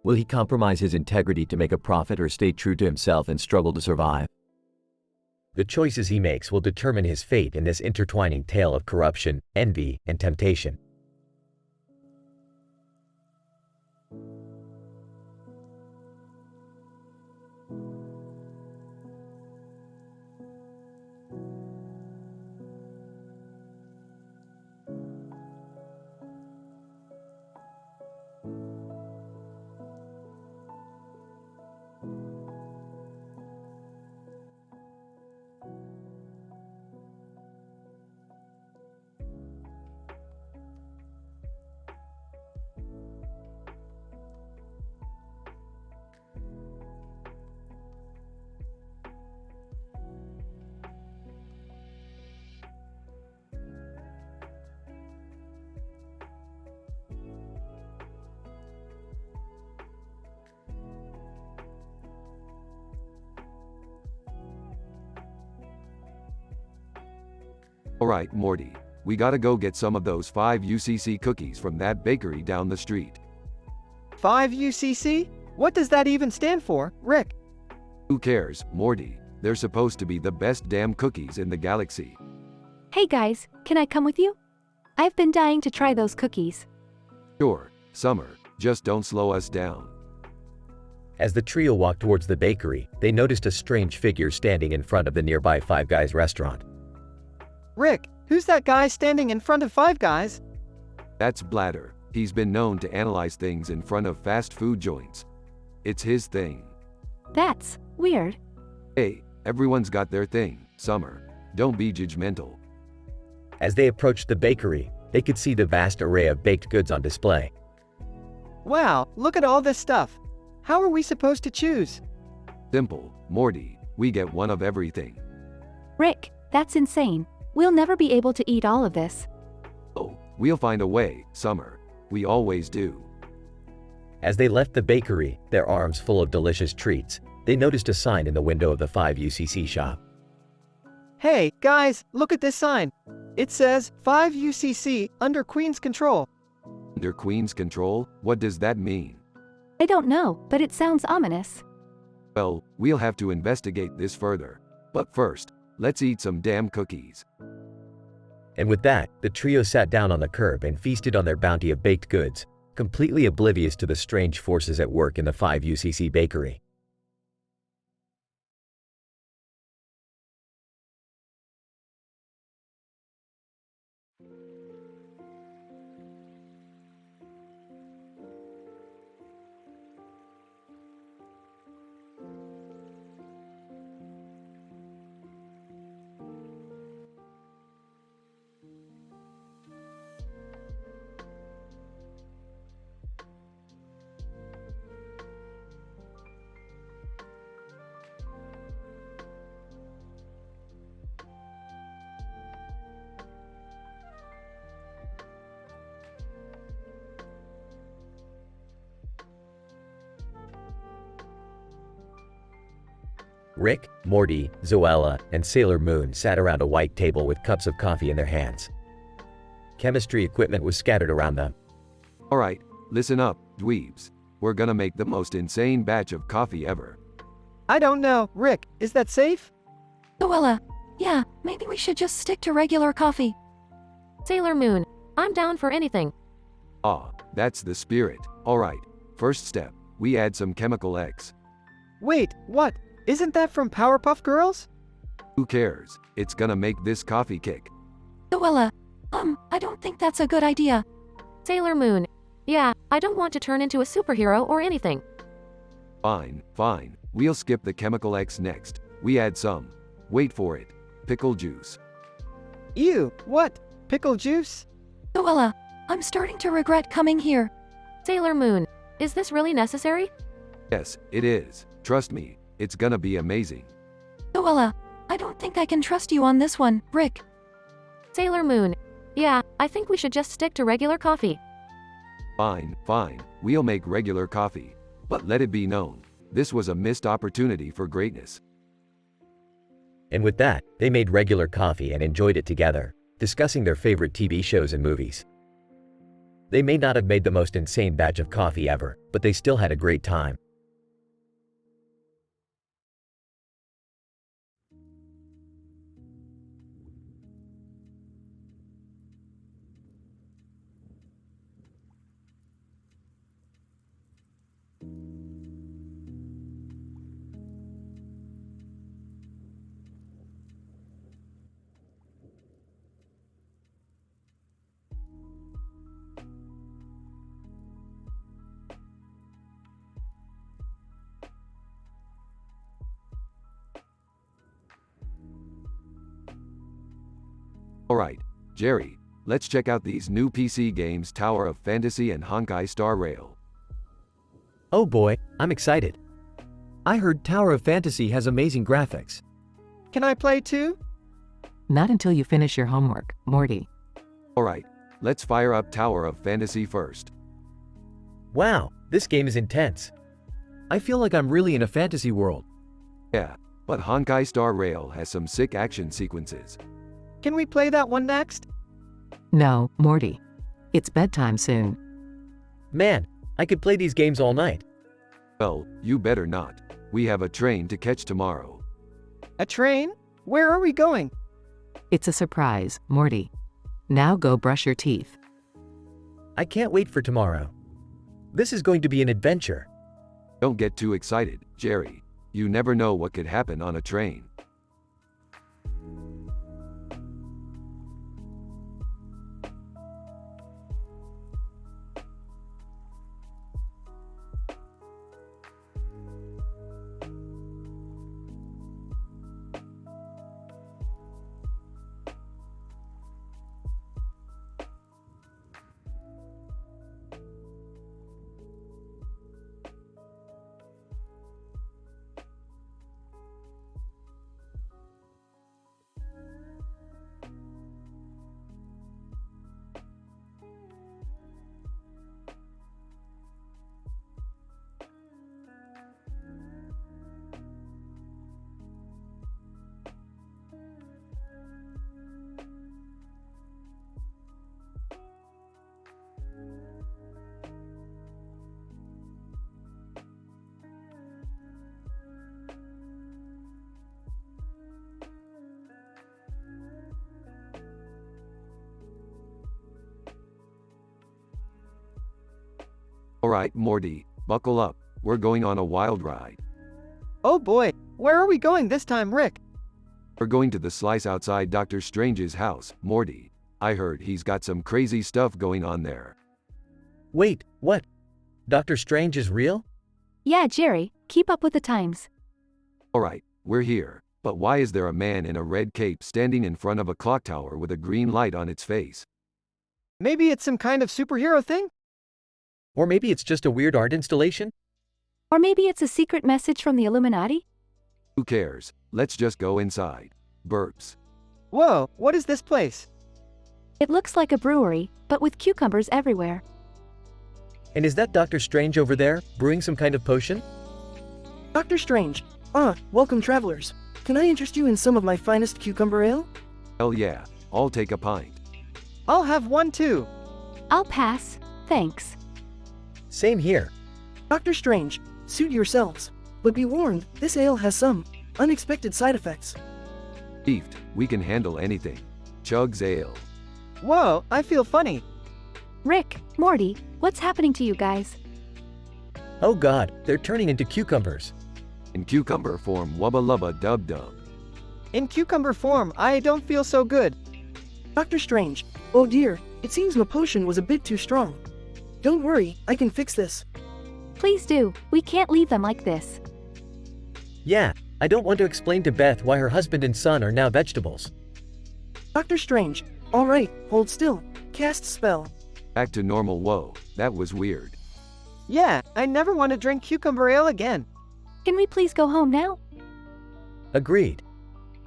Will he compromise his integrity to make a profit or stay true to himself and struggle to survive? The choices he makes will determine his fate in this intertwining tale of corruption, envy, and temptation. Alright, Morty. We gotta go get some of those 5 UCC cookies from that bakery down the street. 5 UCC? What does that even stand for, Rick? Who cares, Morty? They're supposed to be the best damn cookies in the galaxy. Hey guys, can I come with you? I've been dying to try those cookies. Sure, Summer, just don't slow us down. As the trio walked towards the bakery, they noticed a strange figure standing in front of the nearby Five Guys restaurant. Rick, who's that guy standing in front of Five Guys? That's Bladder. He's been known to analyze things in front of fast food joints. It's his thing. That's weird. Hey, everyone's got their thing, Summer. Don't be judgmental. As they approached the bakery, they could see the vast array of baked goods on display. Wow, look at all this stuff. How are we supposed to choose? Simple, Morty. We get one of everything. Rick, that's insane. We'll never be able to eat all of this. Oh, we'll find a way, Summer. We always do. As they left the bakery, their arms full of delicious treats, they noticed a sign in the window of the 5 UCC shop. Hey, guys, look at this sign. It says 5 UCC under Queen's control. Under Queen's control? What does that mean? I don't know, but it sounds ominous. Well, we'll have to investigate this further. But first, let's eat some damn cookies. And with that, the trio sat down on the curb and feasted on their bounty of baked goods, completely oblivious to the strange forces at work in the 5 UCC bakery. Rick, Morty, Zoella, and Sailor Moon sat around a white table with cups of coffee in their hands. Chemistry equipment was scattered around them. Alright, listen up, dweebs. We're gonna make the most insane batch of coffee ever. I don't know, Rick, is that safe? Zoella, yeah, maybe we should just stick to regular coffee. Sailor Moon, I'm down for anything. Ah, that's the spirit. Alright, first step, we add some chemical X. Wait, what? Isn't that from Powerpuff Girls? Who cares? It's gonna make this coffee kick. Zoella, I don't think that's a good idea. Sailor Moon, yeah, I don't want to turn into a superhero or anything. Fine, fine. We'll skip the chemical X next. We add some. Wait for it. Pickle juice. Ew, what? Pickle juice? Noella, I'm starting to regret coming here. Sailor Moon, is this really necessary? Yes, it is. Trust me, it's gonna be amazing. Noella, I don't think I can trust you on this one, Rick. Sailor Moon, yeah, I think we should just stick to regular coffee. Fine, fine. We'll make regular coffee. But let it be known, this was a missed opportunity for greatness. And with that, they made regular coffee and enjoyed it together, discussing their favorite TV shows and movies. They may not have made the most insane batch of coffee ever, but they still had a great time. Alright, Jerry, let's check out these new PC games Tower of Fantasy and Honkai Star Rail. Oh boy, I'm excited. I heard Tower of Fantasy has amazing graphics. Can I play too? Not until you finish your homework, Morty. Alright, let's fire up Tower of Fantasy first. Wow, this game is intense. I feel like I'm really in a fantasy world. Yeah, but Honkai Star Rail has some sick action sequences. Can we play that one next? No, Morty. It's bedtime soon. Man, I could play these games all night. Well, you better not. We have a train to catch tomorrow. A train? Where are we going? It's a surprise, Morty. Now go brush your teeth. I can't wait for tomorrow. This is going to be an adventure. Don't get too excited, Jerry. You never know what could happen on a train. Alright, Morty, buckle up. We're going on a wild ride. Oh boy, where are we going this time, Rick? We're going to the slice outside Dr. Strange's house, Morty. I heard he's got some crazy stuff going on there. Wait, what? Doctor Strange is real? Yeah, Jerry, keep up with the times. Alright, we're here. But why is there a man in a red cape standing in front of a clock tower with a green light on its face? Maybe it's some kind of superhero thing? Or maybe it's just a weird art installation? Or maybe it's a secret message from the Illuminati? Who cares? Let's just go inside. Burps. Whoa, what is this place? It looks like a brewery, but with cucumbers everywhere. And is that Doctor Strange over there, brewing some kind of potion? Dr. Strange. Welcome travelers. Can I interest you in some of my finest cucumber ale? Hell yeah, I'll take a pint. I'll have one too. I'll pass, thanks. Same here. Dr. Strange, suit yourselves. But be warned, this ale has some unexpected side effects. Beefed, we can handle anything. Chugs ale. Whoa, I feel funny. Rick, Morty, what's happening to you guys? Oh god, they're turning into cucumbers. In cucumber form, wubba lubba dub dub. In cucumber form, I don't feel so good. Dr. Strange, oh dear, it seems my potion was a bit too strong. Don't worry, I can fix this. Please do, we can't leave them like this. Yeah, I don't want to explain to Beth why her husband and son are now vegetables. Doctor Strange. Alright, hold still. Cast spell. Back to normal. Whoa, that was weird. Yeah, I never want to drink cucumber ale again. Can we please go home now? Agreed.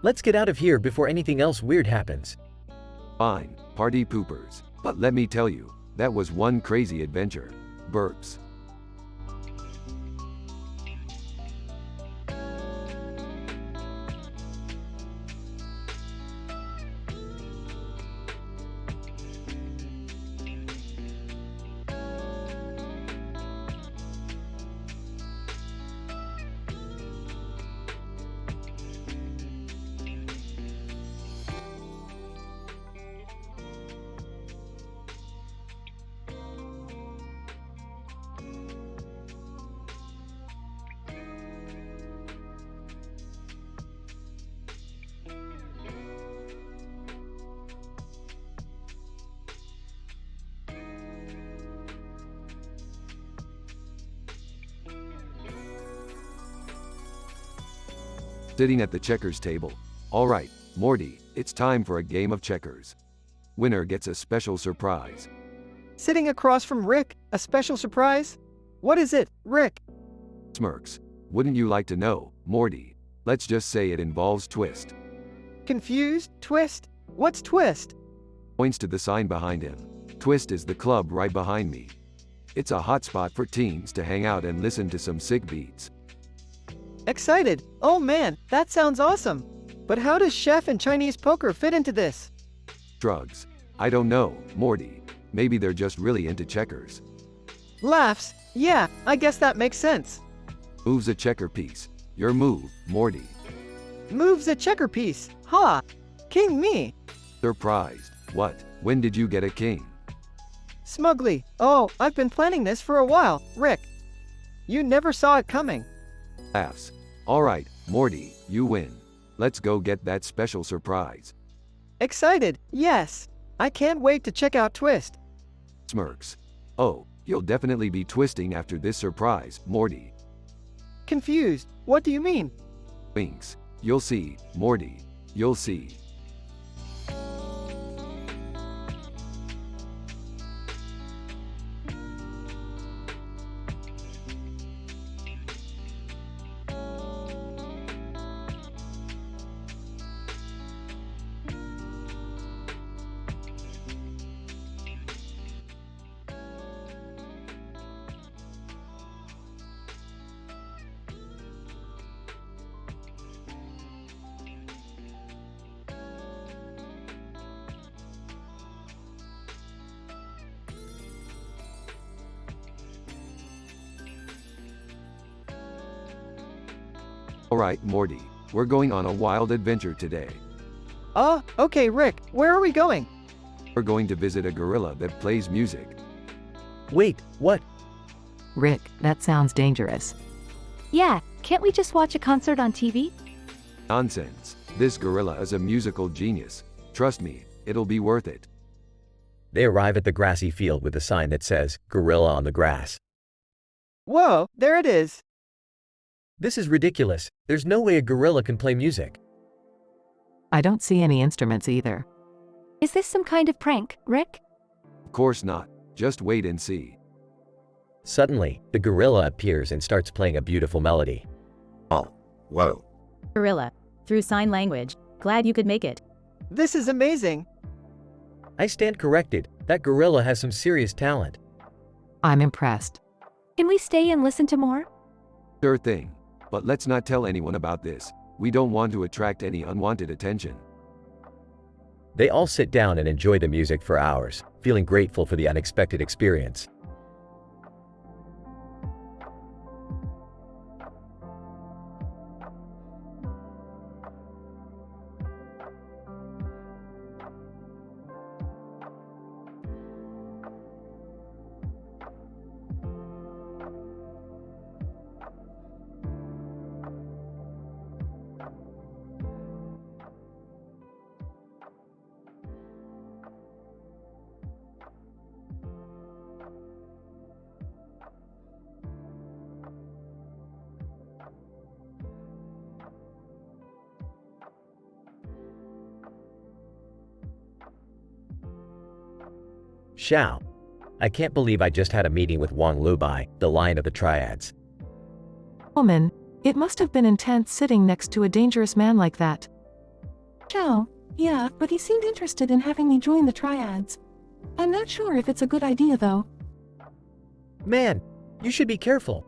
Let's get out of here before anything else weird happens. Fine, party poopers. But let me tell you, that was one crazy adventure. Burps. Sitting at the checkers table. Alright, Morty, it's time for a game of checkers. Winner gets a special surprise. Sitting across from Rick, a special surprise? What is it, Rick? Smirks. Wouldn't you like to know, Morty? Let's just say it involves Twist. Confused? Twist? What's Twist? Points to the sign behind him. Twist is the club right behind me. It's a hotspot for teens to hang out and listen to some sick beats. Excited. Oh man, that sounds awesome. But how does chef and Chinese poker fit into this? Drugs. I don't know, Morty. Maybe they're just really into checkers. Laughs. Yeah, I guess that makes sense. Moves a checker piece. Your move, Morty. Moves a checker piece. Ha! King me. Surprised. What? When did you get a king? Smugly. Oh, I've been planning this for a while, Rick. You never saw it coming. Laughs. Alright, Morty, you win. Let's go get that special surprise. Excited, yes. I can't wait to check out Twist. Smirks. Oh, you'll definitely be twisting after this surprise, Morty. Confused. What do you mean? Winks. You'll see, Morty. You'll see. Alright, Morty. We're going on a wild adventure today. Okay, Rick. Where are we going? We're going to visit a gorilla that plays music. Wait, what? Rick, that sounds dangerous. Yeah, can't we just watch a concert on TV? Nonsense. This gorilla is a musical genius. Trust me, it'll be worth it. They arrive at the grassy field with a sign that says, Gorilla on the grass. Whoa, there it is. This is ridiculous. There's no way a gorilla can play music. I don't see any instruments either. Is this some kind of prank, Rick? Of course not. Just wait and see. Suddenly, the gorilla appears and starts playing a beautiful melody. Oh, whoa. Gorilla. Through sign language. Glad you could make it. This is amazing. I stand corrected. That gorilla has some serious talent. I'm impressed. Can we stay and listen to more? Sure thing. But let's not tell anyone about this. We don't want to attract any unwanted attention. They all sit down and enjoy the music for hours, feeling grateful for the unexpected experience. Xiao. I can't believe I just had a meeting with Wang Lubai, the Lion of the Triads. Woman, it must have been intense sitting next to a dangerous man like that. Xiao, yeah, but he seemed interested in having me join the Triads. I'm not sure if it's a good idea though. Man, you should be careful.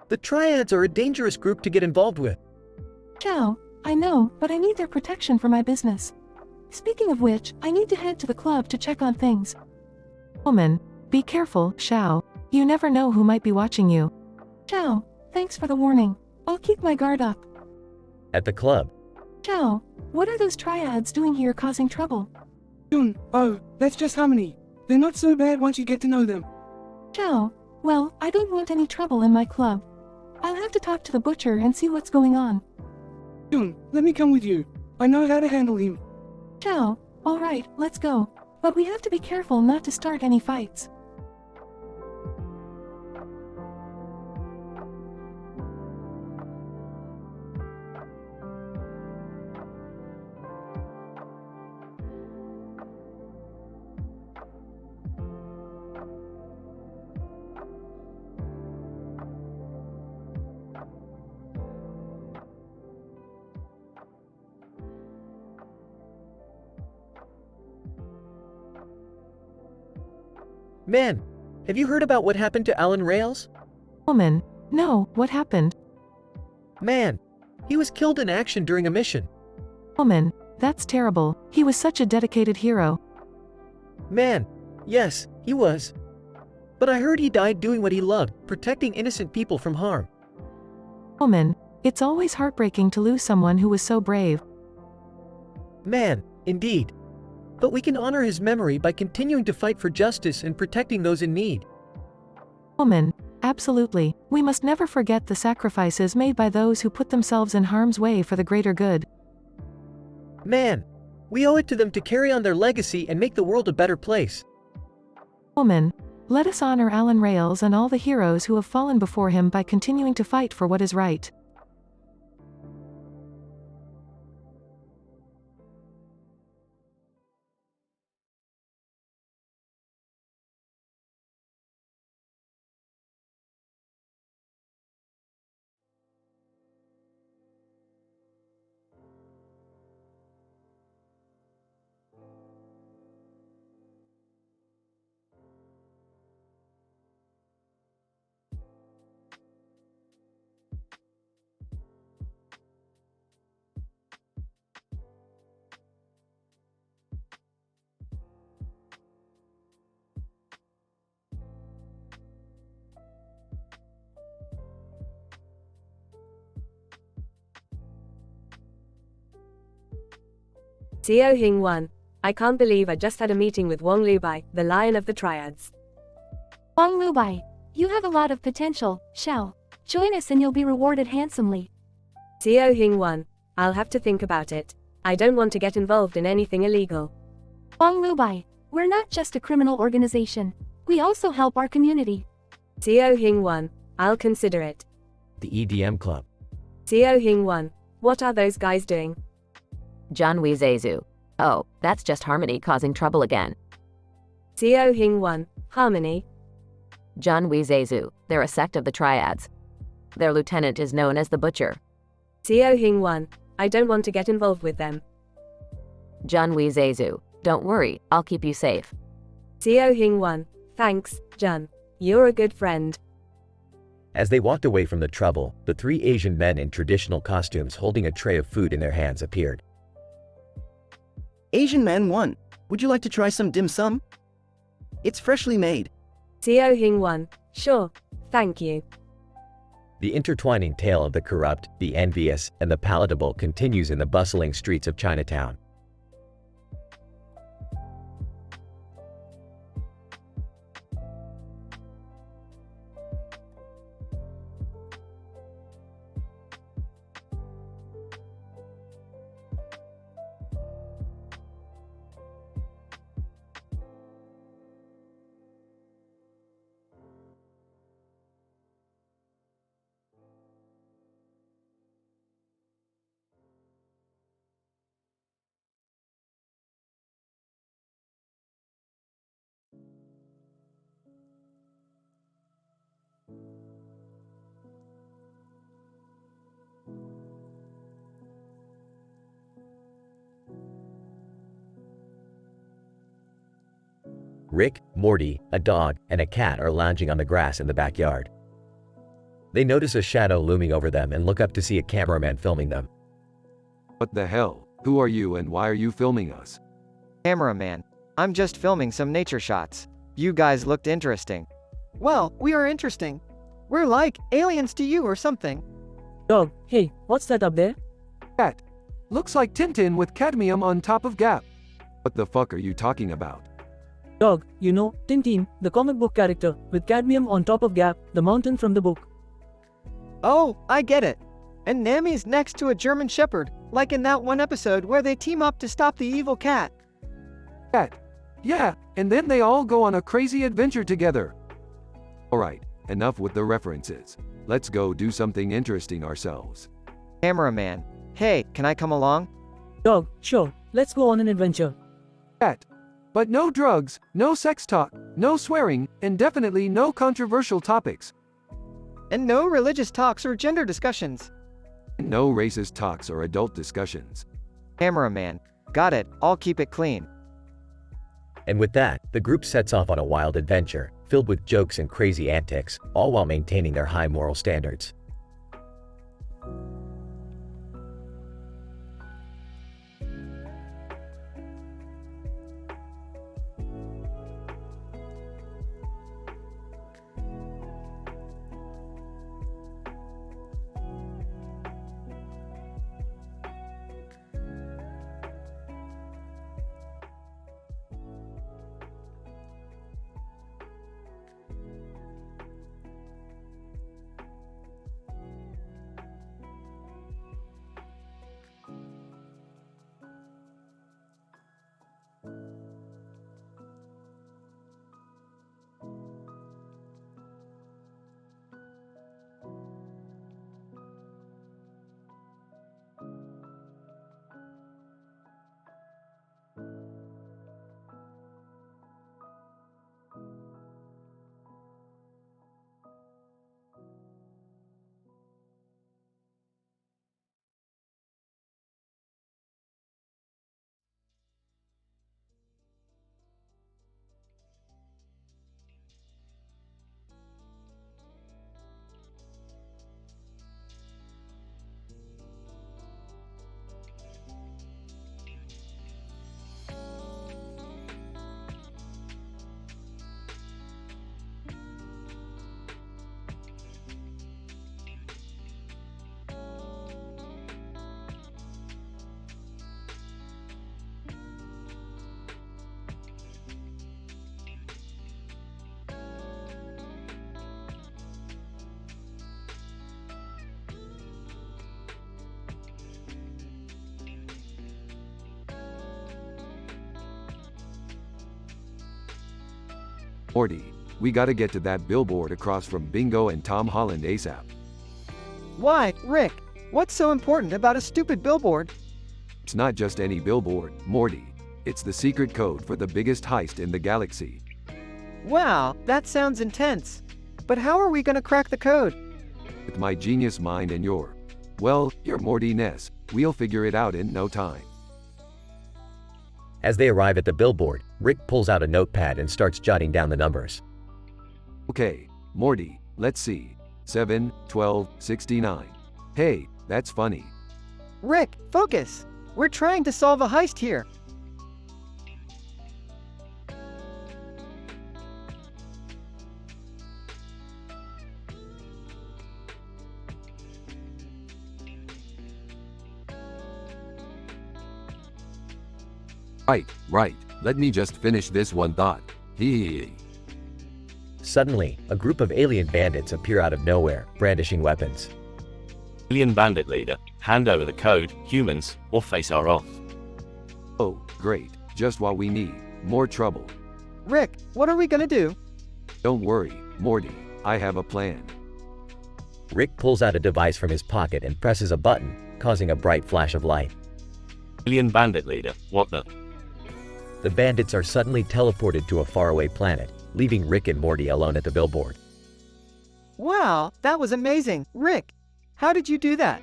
The Triads are a dangerous group to get involved with. Xiao, I know, but I need their protection for my business. Speaking of which, I need to head to the club to check on things. Woman, be careful, Xiao. You never know who might be watching you. Xiao, thanks for the warning. I'll keep my guard up. At the club. Xiao, what are those Triads doing here causing trouble? Jun, oh, that's just Harmony. They're not so bad once you get to know them. Xiao, well, I don't want any trouble in my club. I'll have to talk to the butcher and see what's going on. Jun, let me come with you. I know how to handle him. Xiao, alright, let's go. But we have to be careful not to start any fights. Man, have you heard about what happened to Alan Rails? Woman, no, what happened? Man, he was killed in action during a mission. Woman, that's terrible. He was such a dedicated hero. Man, yes, he was. But I heard he died doing what he loved, protecting innocent people from harm. Woman, it's always heartbreaking to lose someone who was so brave. Man, indeed. But we can honor his memory by continuing to fight for justice and protecting those in need. Woman, absolutely. We must never forget the sacrifices made by those who put themselves in harm's way for the greater good. Man, we owe it to them to carry on their legacy and make the world a better place. Woman, let us honor Alan Rails and all the heroes who have fallen before him by continuing to fight for what is right. Xiao Hing 1. I can't believe I just had a meeting with Wang Lubai, the Lion of the Triads. Wang Lubai, you have a lot of potential, Xiao. Join us and you'll be rewarded handsomely. Xiao Hing 1. I'll have to think about it. I don't want to get involved in anything illegal. Wang Lubai, we're not just a criminal organization. We also help our community. Xiao Hing 1. I'll consider it. The EDM club. Xiao Hing 1. What are those guys doing? John Zezu. Oh, that's just Harmony causing trouble again. Xiao Hing 1. Harmony? John Zezu. They're a sect of the Triads. Their lieutenant is known as the Butcher. Xiao Hing 1. I don't want to get involved with them. John Zezu. Don't worry, I'll keep you safe. Xiao Hing 1. Thanks, Jun. You're a good friend. As they walked away from the trouble, the three Asian men in traditional costumes holding a tray of food in their hands appeared. Asian Man 1, would you like to try some dim sum? It's freshly made. Xiao Hing 1. Sure, thank you. The intertwining tale of the corrupt, the envious, and the palatable continues in the bustling streets of Chinatown. Rick, Morty, a dog, and a cat are lounging on the grass in the backyard. They notice a shadow looming over them and look up to see a cameraman filming them. What the hell? Who are you and why are you filming us? Cameraman. I'm just filming some nature shots. You guys looked interesting. Well, we are interesting. We're like aliens to you or something. Dog, hey, what's that up there? Cat. Looks like Tintin with cadmium on top of Gap. What the fuck are you talking about? Dog, you know, Tintin, the comic book character, with cadmium on top of Gap, the mountain from the book. Oh, I get it. And Nami's next to a German Shepherd, like in that one episode where they team up to stop the evil cat. Cat. Yeah, and then they all go on a crazy adventure together. Alright, enough with the references. Let's go do something interesting ourselves. Cameraman. Hey, can I come along? Dog, sure, let's go on an adventure. Cat. But no drugs, no sex talk, no swearing, and definitely no controversial topics. And no religious talks or gender discussions. No racist talks or adult discussions. Cameraman. Got it, I'll keep it clean. And with that, the group sets off on a wild adventure, filled with jokes and crazy antics, all while maintaining their high moral standards. Morty, we gotta get to that billboard across from Bingo and Tom Holland ASAP. Why, Rick? What's so important about a stupid billboard? It's not just any billboard, Morty. It's the secret code for the biggest heist in the galaxy. Wow, that sounds intense. But how are we gonna crack the code? With my genius mind and your Morty-ness, we'll figure it out in no time. As they arrive at the billboard, Rick pulls out a notepad and starts jotting down the numbers. Okay, Morty, let's see. 7, 12, 69. Hey, that's funny. Rick, focus! We're trying to solve a heist here. Right. Let me just finish this one thought. Hee. Suddenly, a group of alien bandits appear out of nowhere, brandishing weapons. Alien bandit leader, hand over the code, humans, or face our off. Oh, great. Just what we need. More trouble. Rick, what are we gonna do? Don't worry, Morty. I have a plan. Rick pulls out a device from his pocket and presses a button, causing a bright flash of light. Alien bandit leader, what the? The bandits are suddenly teleported to a faraway planet, leaving Rick and Morty alone at the billboard. Wow, that was amazing. Rick, how did you do that?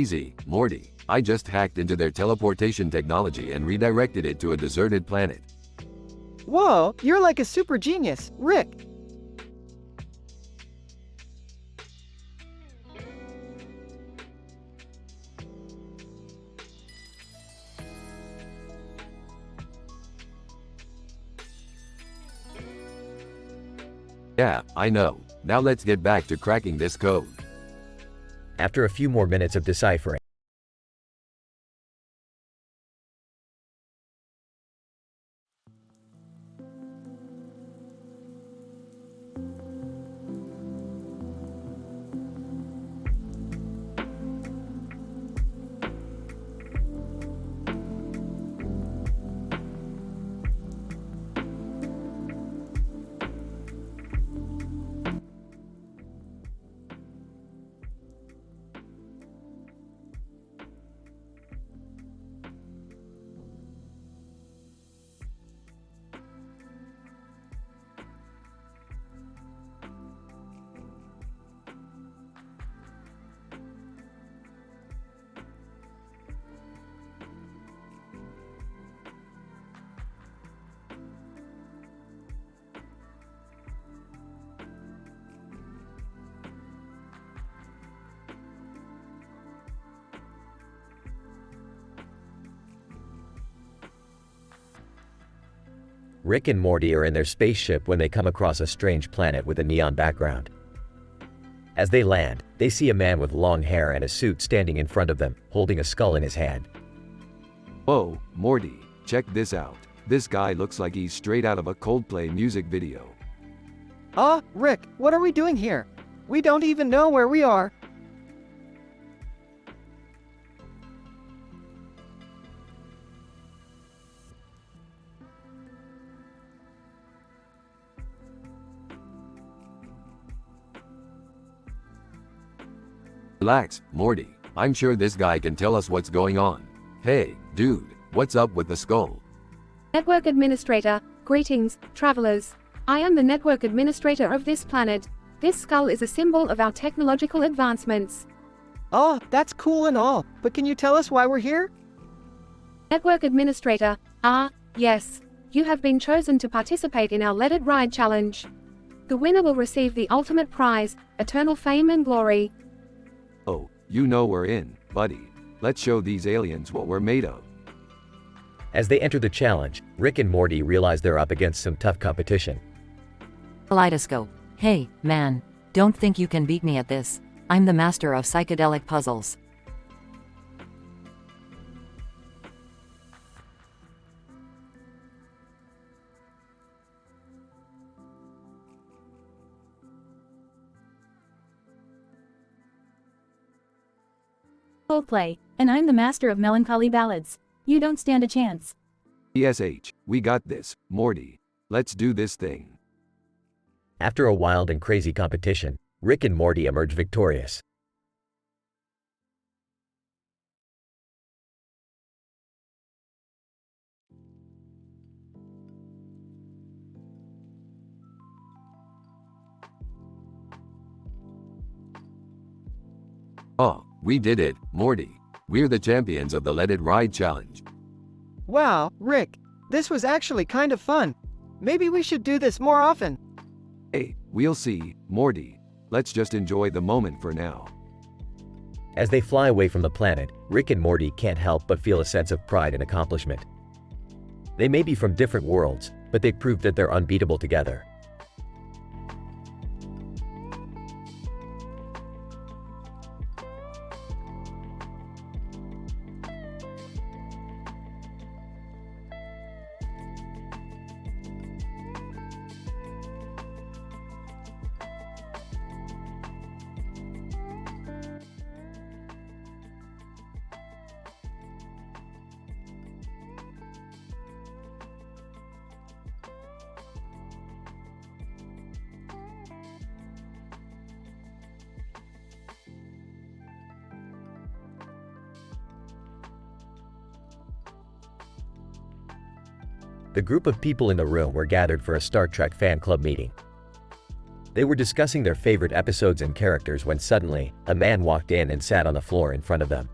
Easy, Morty. I just hacked into their teleportation technology and redirected it to a deserted planet. Whoa, you're like a super genius, Rick. Yeah, I know. Now let's get back to cracking this code. After a few more minutes of deciphering, Rick and Morty are in their spaceship when they come across a strange planet with a neon background. As they land, they see a man with long hair and a suit standing in front of them, holding a skull in his hand. Whoa, Morty, check this out. This guy looks like he's straight out of a Coldplay music video. Rick, what are we doing here? We don't even know where we are. Relax, Morty. I'm sure this guy can tell us what's going on. Hey, dude, what's up with the skull? Network Administrator, greetings, travelers. I am the Network Administrator of this planet. This skull is a symbol of our technological advancements. Oh, that's cool and all, but can you tell us why we're here? Network Administrator, yes. You have been chosen to participate in our Let It Ride challenge. The winner will receive the ultimate prize, eternal fame and glory. Oh, you know we're in, buddy. Let's show these aliens what we're made of. As they enter the challenge, Rick and Morty realize they're up against some tough competition. Kaleidoscope. Hey, man. Don't think you can beat me at this. I'm the master of psychedelic puzzles. Coldplay, and I'm the master of melancholy ballads. You don't stand a chance. ESH, we got this, Morty. Let's do this thing. After a wild and crazy competition, Rick and Morty emerge victorious. Oh, we did it, Morty. We're the champions of the Let It Ride challenge. Wow, Rick, this was actually kind of fun. Maybe we should do this more often. Hey, we'll see, Morty. Let's just enjoy the moment for now. As they fly away from the planet, Rick and Morty can't help but feel a sense of pride and accomplishment. They may be from different worlds, but they proved that they're unbeatable together. The group of people in the room were gathered for a Star Trek fan club meeting. They were discussing their favorite episodes and characters when suddenly, a man walked in and sat on the floor in front of them.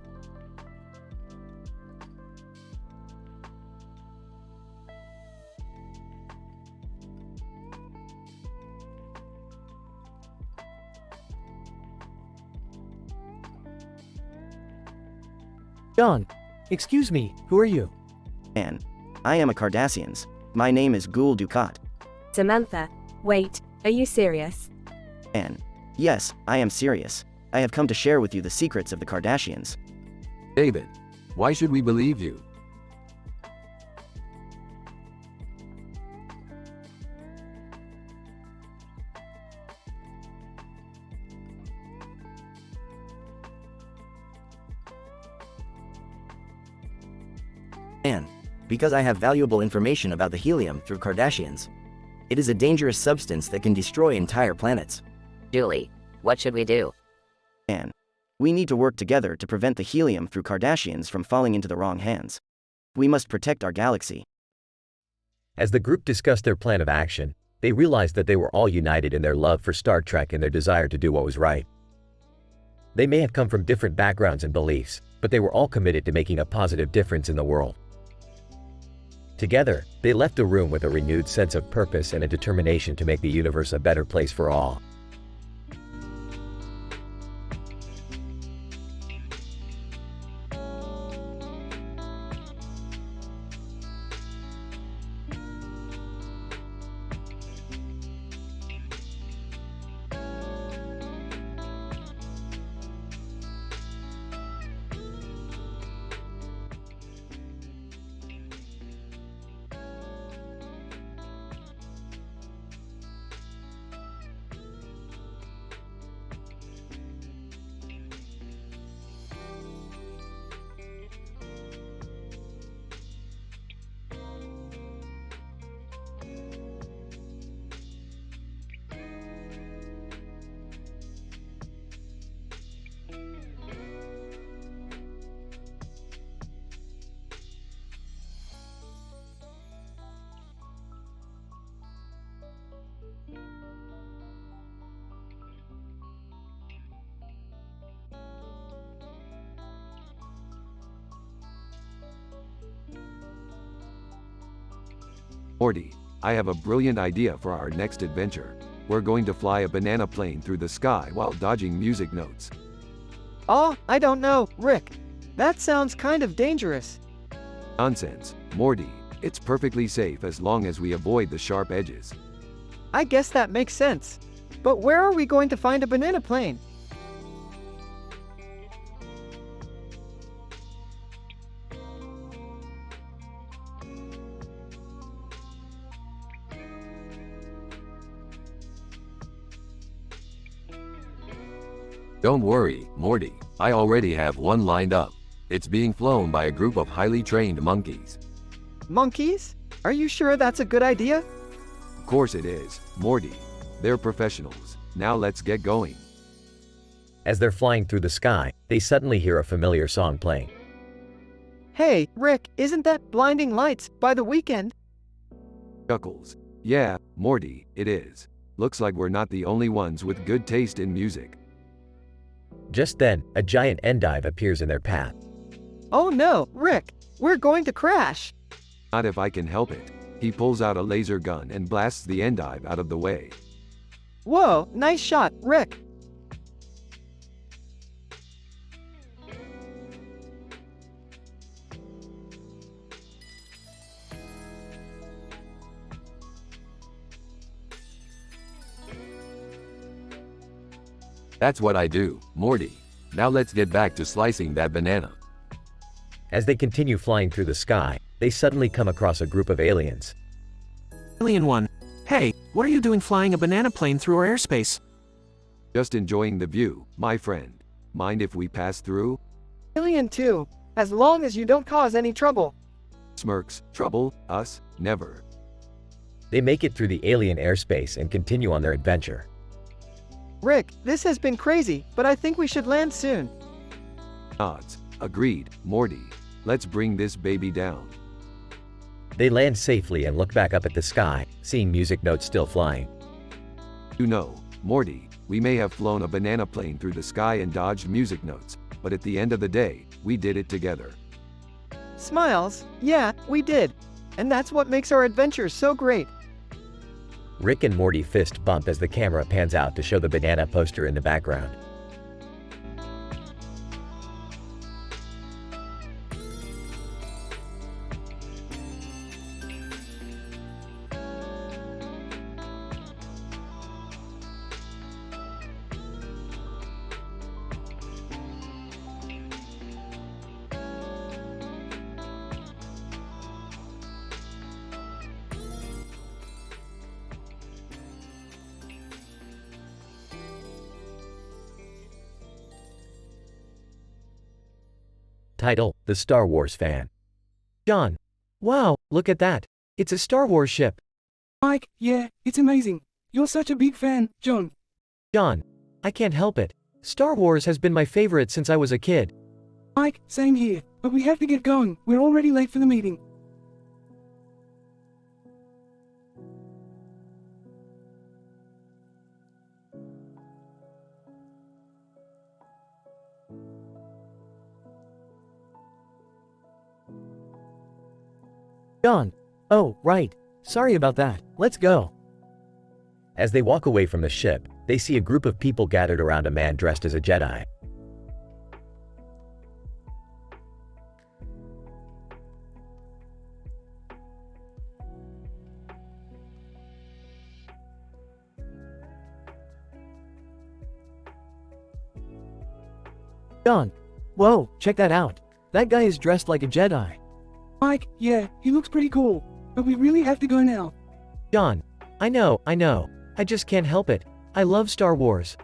John, excuse me, who are you? And I am a Cardassians. My name is Ghoul Dukat. Samantha, wait, are you serious? And yes, I am serious. I have come to share with you the secrets of the Kardashians. David, why should we believe you? And because I have valuable information about the helium through Kardashians. It is a dangerous substance that can destroy entire planets. Julie, what should we do? And we need to work together to prevent the helium through Kardashians from falling into the wrong hands. We must protect our galaxy. As the group discussed their plan of action, they realized that they were all united in their love for Star Trek and their desire to do what was right. They may have come from different backgrounds and beliefs, but they were all committed to making a positive difference in the world. Together, they left the room with a renewed sense of purpose and a determination to make the universe a better place for all. Morty, I have a brilliant idea for our next adventure. We're going to fly a banana plane through the sky while dodging music notes. Oh, I don't know, Rick. That sounds kind of dangerous. Nonsense, Morty. It's perfectly safe as long as we avoid the sharp edges. I guess that makes sense. But where are we going to find a banana plane? Don't worry, Morty. I already have one lined up. It's being flown by a group of highly trained monkeys. Monkeys? Are you sure that's a good idea? Of course it is, Morty. They're professionals. Now let's get going. As they're flying through the sky, they suddenly hear a familiar song playing. Hey, Rick, isn't that Blinding Lights by The Weeknd? Chuckles. Yeah, Morty, it is. Looks like we're not the only ones with good taste in music. Just then, a giant endive appears in their path. Oh no, Rick, we're going to crash. Not if I can help it. He pulls out a laser gun and blasts the endive out of the way. Whoa, nice shot, Rick. That's what I do, Morty. Now let's get back to slicing that banana. As they continue flying through the sky, they suddenly come across a group of aliens. Alien 1. Hey, what are you doing flying a banana plane through our airspace? Just enjoying the view, my friend. Mind if we pass through? Alien 2. As long as you don't cause any trouble. Smirks. Trouble? Us? Never. They make it through the alien airspace and continue on their adventure. Rick, this has been crazy, but I think we should land soon. Odds. Agreed, Morty. Let's bring this baby down. They land safely and look back up at the sky, seeing music notes still flying. You know, Morty, we may have flown a banana plane through the sky and dodged music notes, but at the end of the day, we did it together. Smiles? Yeah, we did. And that's what makes our adventures so great. Rick and Morty fist bump as the camera pans out to show the banana poster in the background. Title: The Star Wars Fan. John. Wow, look at that. It's a Star Wars ship. Mike, yeah, it's amazing. You're such a big fan, John. John. I can't help it. Star Wars has been my favorite since I was a kid. Mike, same here, but we have to get going. We're already late for the meeting. John. Oh, right. Sorry about that. Let's go. As they walk away from the ship, they see a group of people gathered around a man dressed as a Jedi. John. Whoa, check that out. That guy is dressed like a Jedi. Mike, yeah, he looks pretty cool, but we really have to go now. John. I know. I just can't help it. I love Star Wars.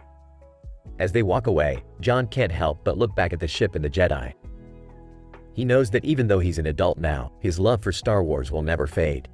As they walk away, John can't help but look back at the ship and the Jedi. He knows that even though he's an adult now, his love for Star Wars will never fade.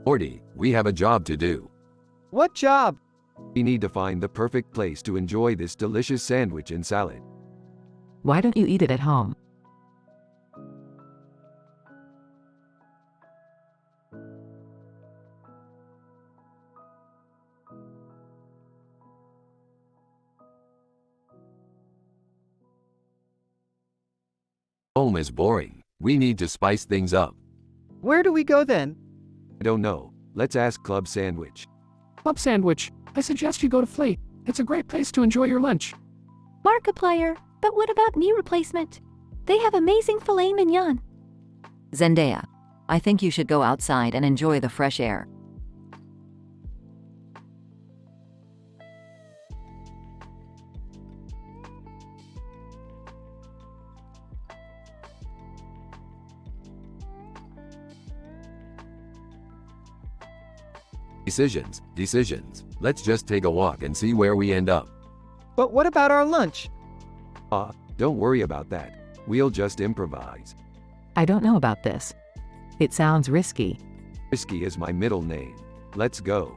Morty, we have a job to do. What job? We need to find the perfect place to enjoy this delicious sandwich and salad. Why don't you eat it at home? Home is boring. We need to spice things up. Where do we go then? I don't know. Let's ask Club Sandwich. Club Sandwich, I suggest you go to Fleet. It's a great place to enjoy your lunch. Markiplier, but what about knee replacement? They have amazing filet mignon. Zendaya, I think you should go outside and enjoy the fresh air. Decisions. Let's just take a walk and see where we end up. But what about our lunch? Don't worry about that. We'll just improvise. I don't know about this. It sounds risky. Risky is my middle name. Let's go.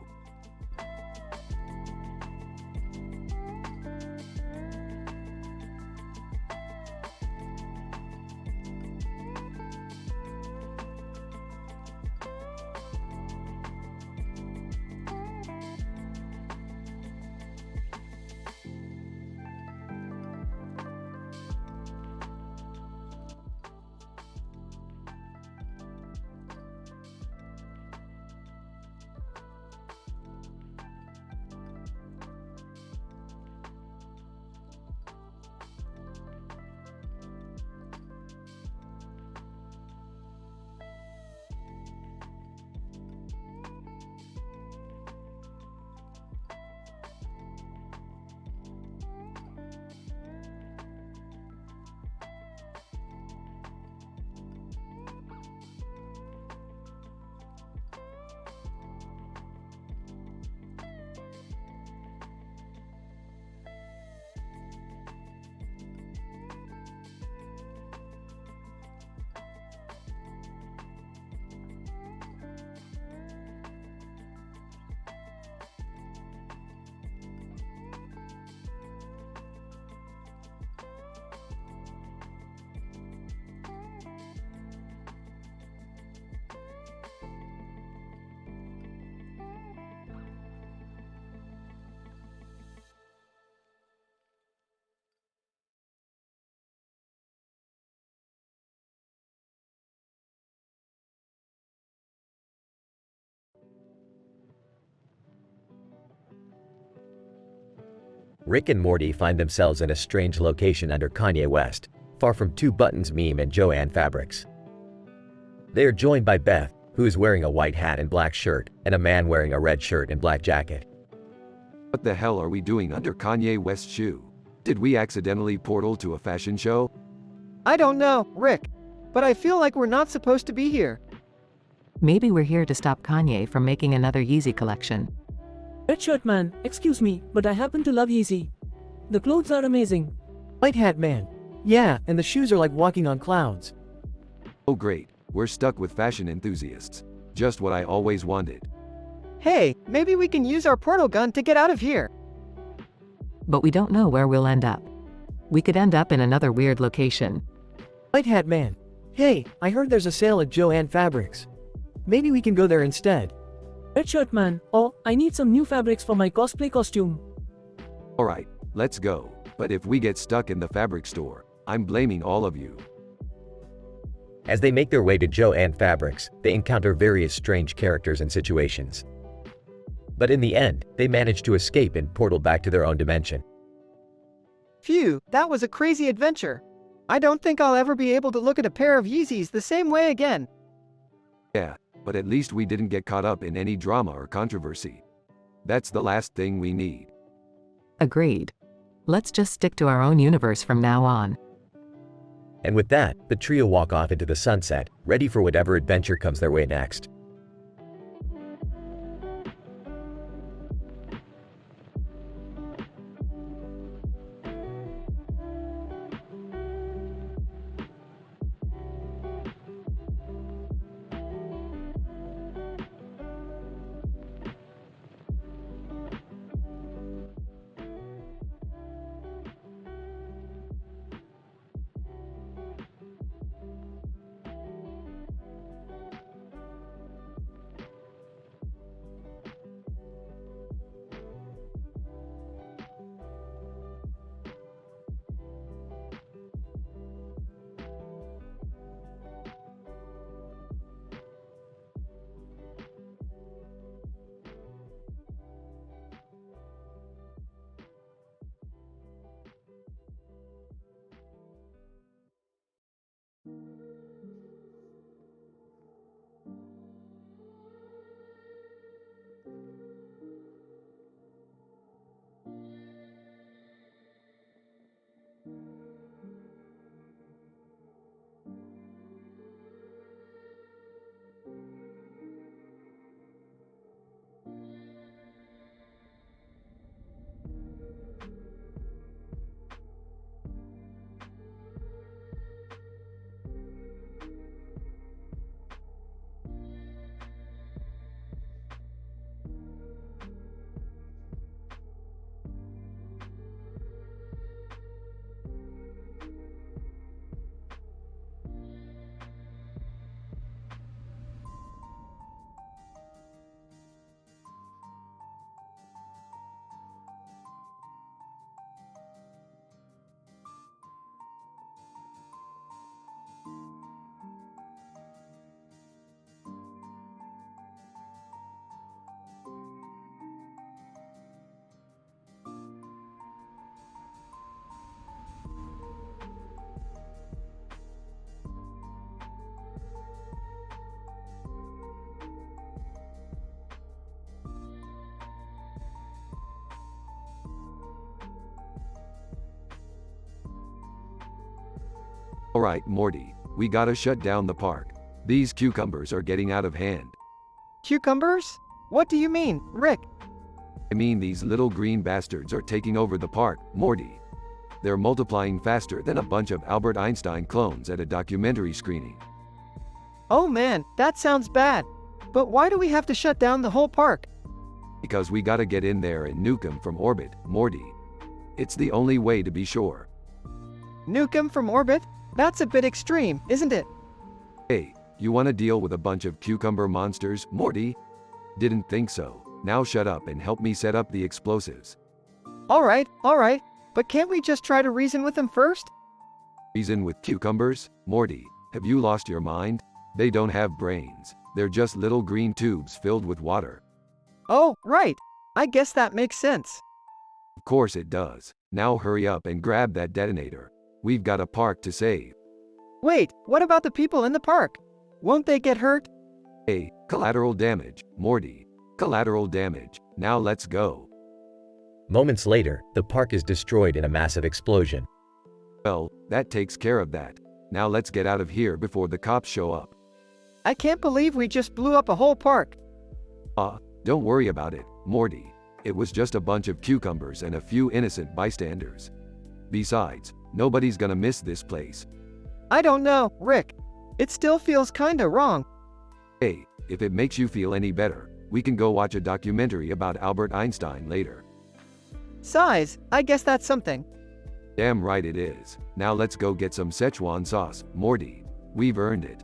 Rick and Morty find themselves in a strange location under Kanye West, far from Two Buttons meme and Joanne Fabrics. They are joined by Beth, who is wearing a white hat and black shirt, and a man wearing a red shirt and black jacket. What the hell are we doing under Kanye West's shoe? Did we accidentally portal to a fashion show? I don't know, Rick, but I feel like we're not supposed to be here. Maybe we're here to stop Kanye from making another Yeezy collection. Red shirt man, excuse me, but I happen to love Yeezy. The clothes are amazing. White hat man. Yeah, and the shoes are like walking on clouds. Oh great, we're stuck with fashion enthusiasts. Just what I always wanted. Hey, maybe we can use our portal gun to get out of here. But we don't know where we'll end up. We could end up in another weird location. White hat man. Hey, I heard there's a sale at Joanne Fabrics. Maybe we can go there instead. Red shirt man, oh, I need some new fabrics for my cosplay costume. Alright, let's go. But if we get stuck in the fabric store, I'm blaming all of you. As they make their way to Joanne Fabrics, they encounter various strange characters and situations. But in the end, they manage to escape and portal back to their own dimension. Phew, that was a crazy adventure. I don't think I'll ever be able to look at a pair of Yeezys the same way again. Yeah, but at least we didn't get caught up in any drama or controversy. That's the last thing we need. Agreed. Let's just stick to our own universe from now on. And with that, the trio walk off into the sunset, ready for whatever adventure comes their way next. Alright, Morty, we gotta shut down the park. These cucumbers are getting out of hand. Cucumbers? What do you mean, Rick? I mean, these little green bastards are taking over the park, Morty. They're multiplying faster than a bunch of Albert Einstein clones at a documentary screening. Oh man, that sounds bad. But why do we have to shut down the whole park? Because we gotta get in there and nuke 'em from orbit, Morty. It's the only way to be sure. Nuke him from orbit? That's a bit extreme, isn't it? Hey, you wanna deal with a bunch of cucumber monsters, Morty? Didn't think so. Now shut up and help me set up the explosives. Alright, but can't we just try to reason with them first? Reason with cucumbers? Morty, have you lost your mind? They don't have brains. They're just little green tubes filled with water. Oh, right. I guess that makes sense. Of course it does. Now hurry up and grab that detonator. We've got a park to save. Wait, what about the people in the park? Won't they get hurt? Hey, collateral damage, Morty. Collateral damage. Now let's go. Moments later, the park is destroyed in a massive explosion. Well, that takes care of that. Now let's get out of here before the cops show up. I can't believe we just blew up a whole park. Don't worry about it, Morty. It was just a bunch of cucumbers and a few innocent bystanders. Besides, nobody's gonna miss this place. I don't know, Rick. It still feels kinda wrong. Hey, if it makes you feel any better, we can go watch a documentary about Albert Einstein later. Size, I guess that's something. Damn right it is. Now let's go get some Szechuan sauce, Morty. We've earned it.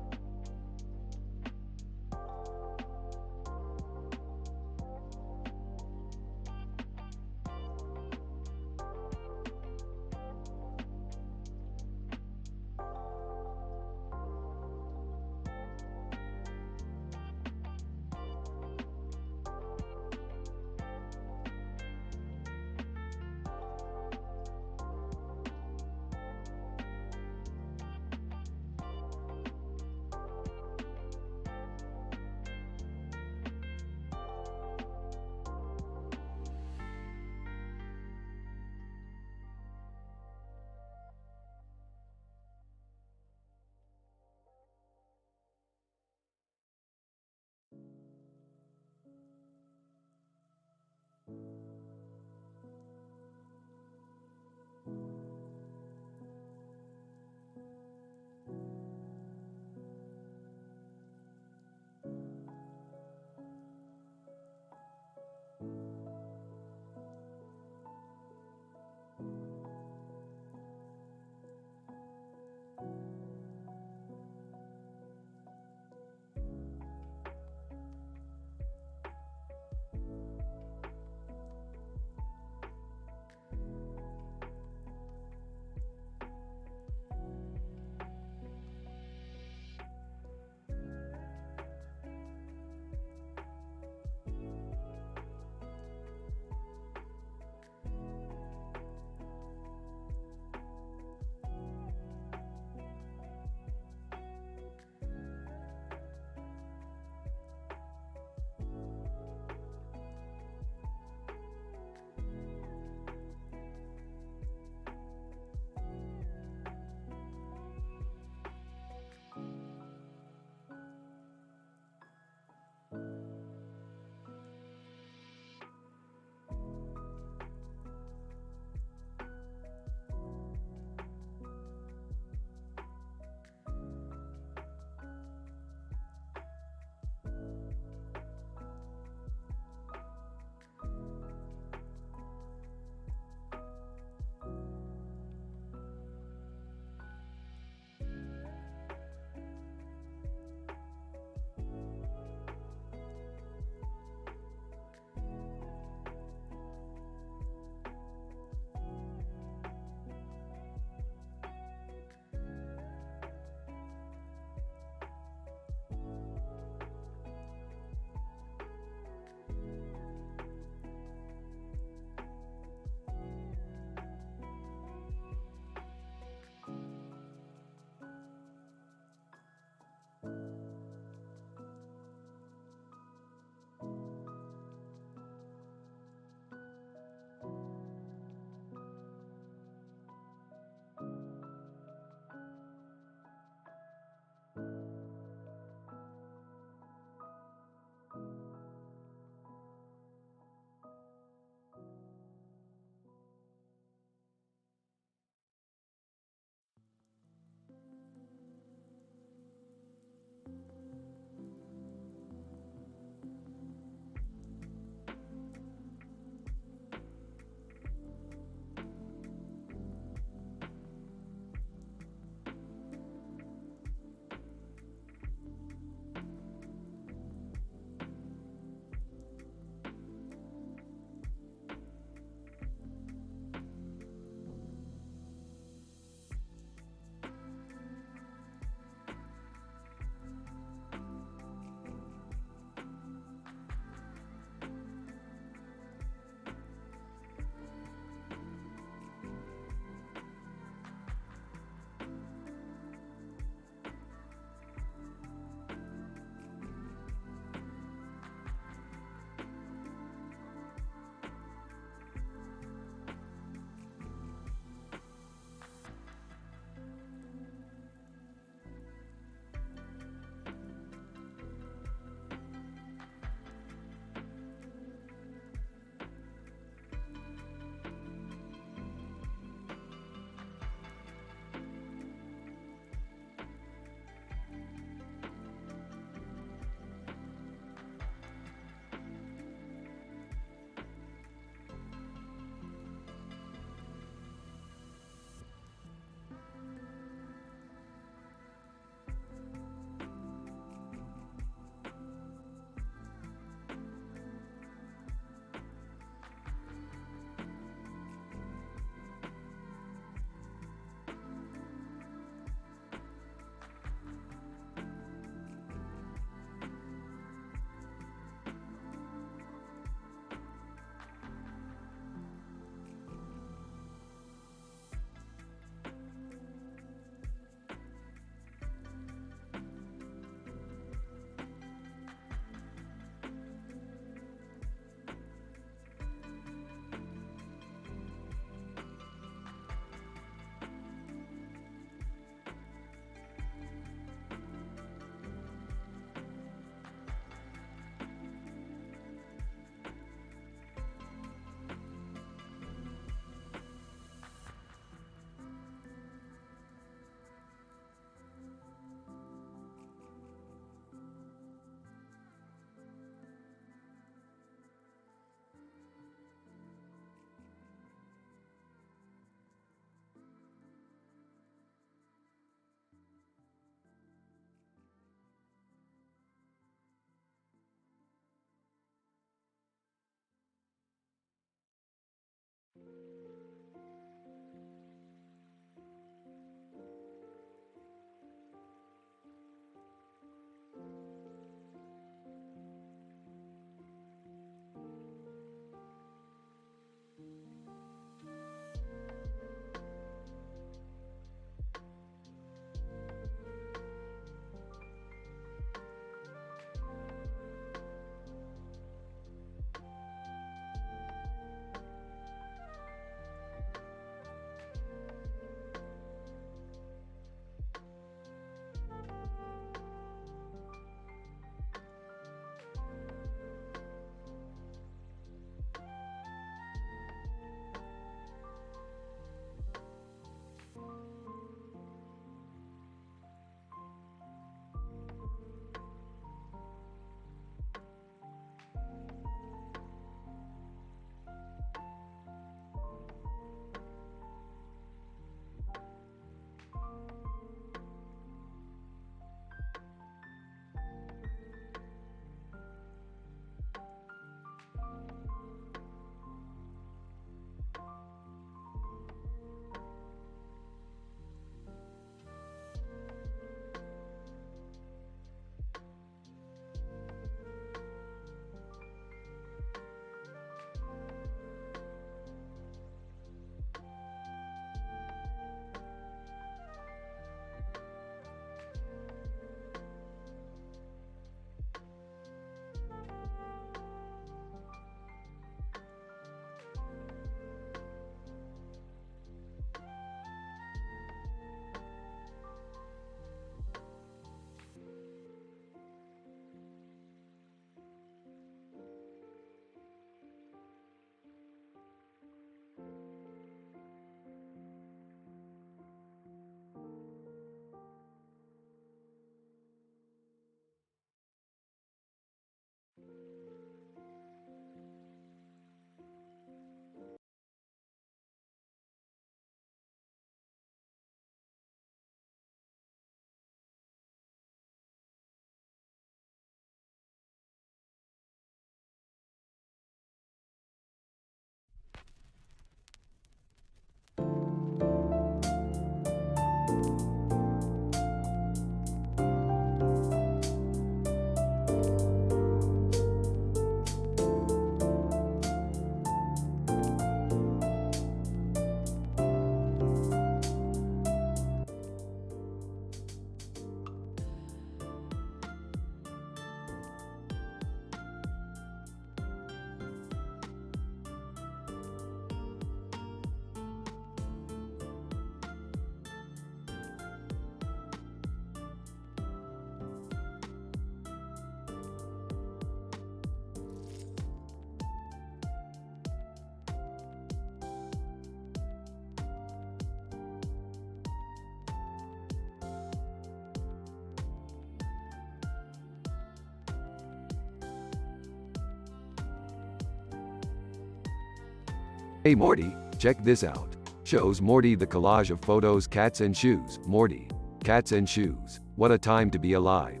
Hey Morty, check this out. Shows Morty the collage of photos cats and shoes. Morty, cats and shoes. What a time to be alive.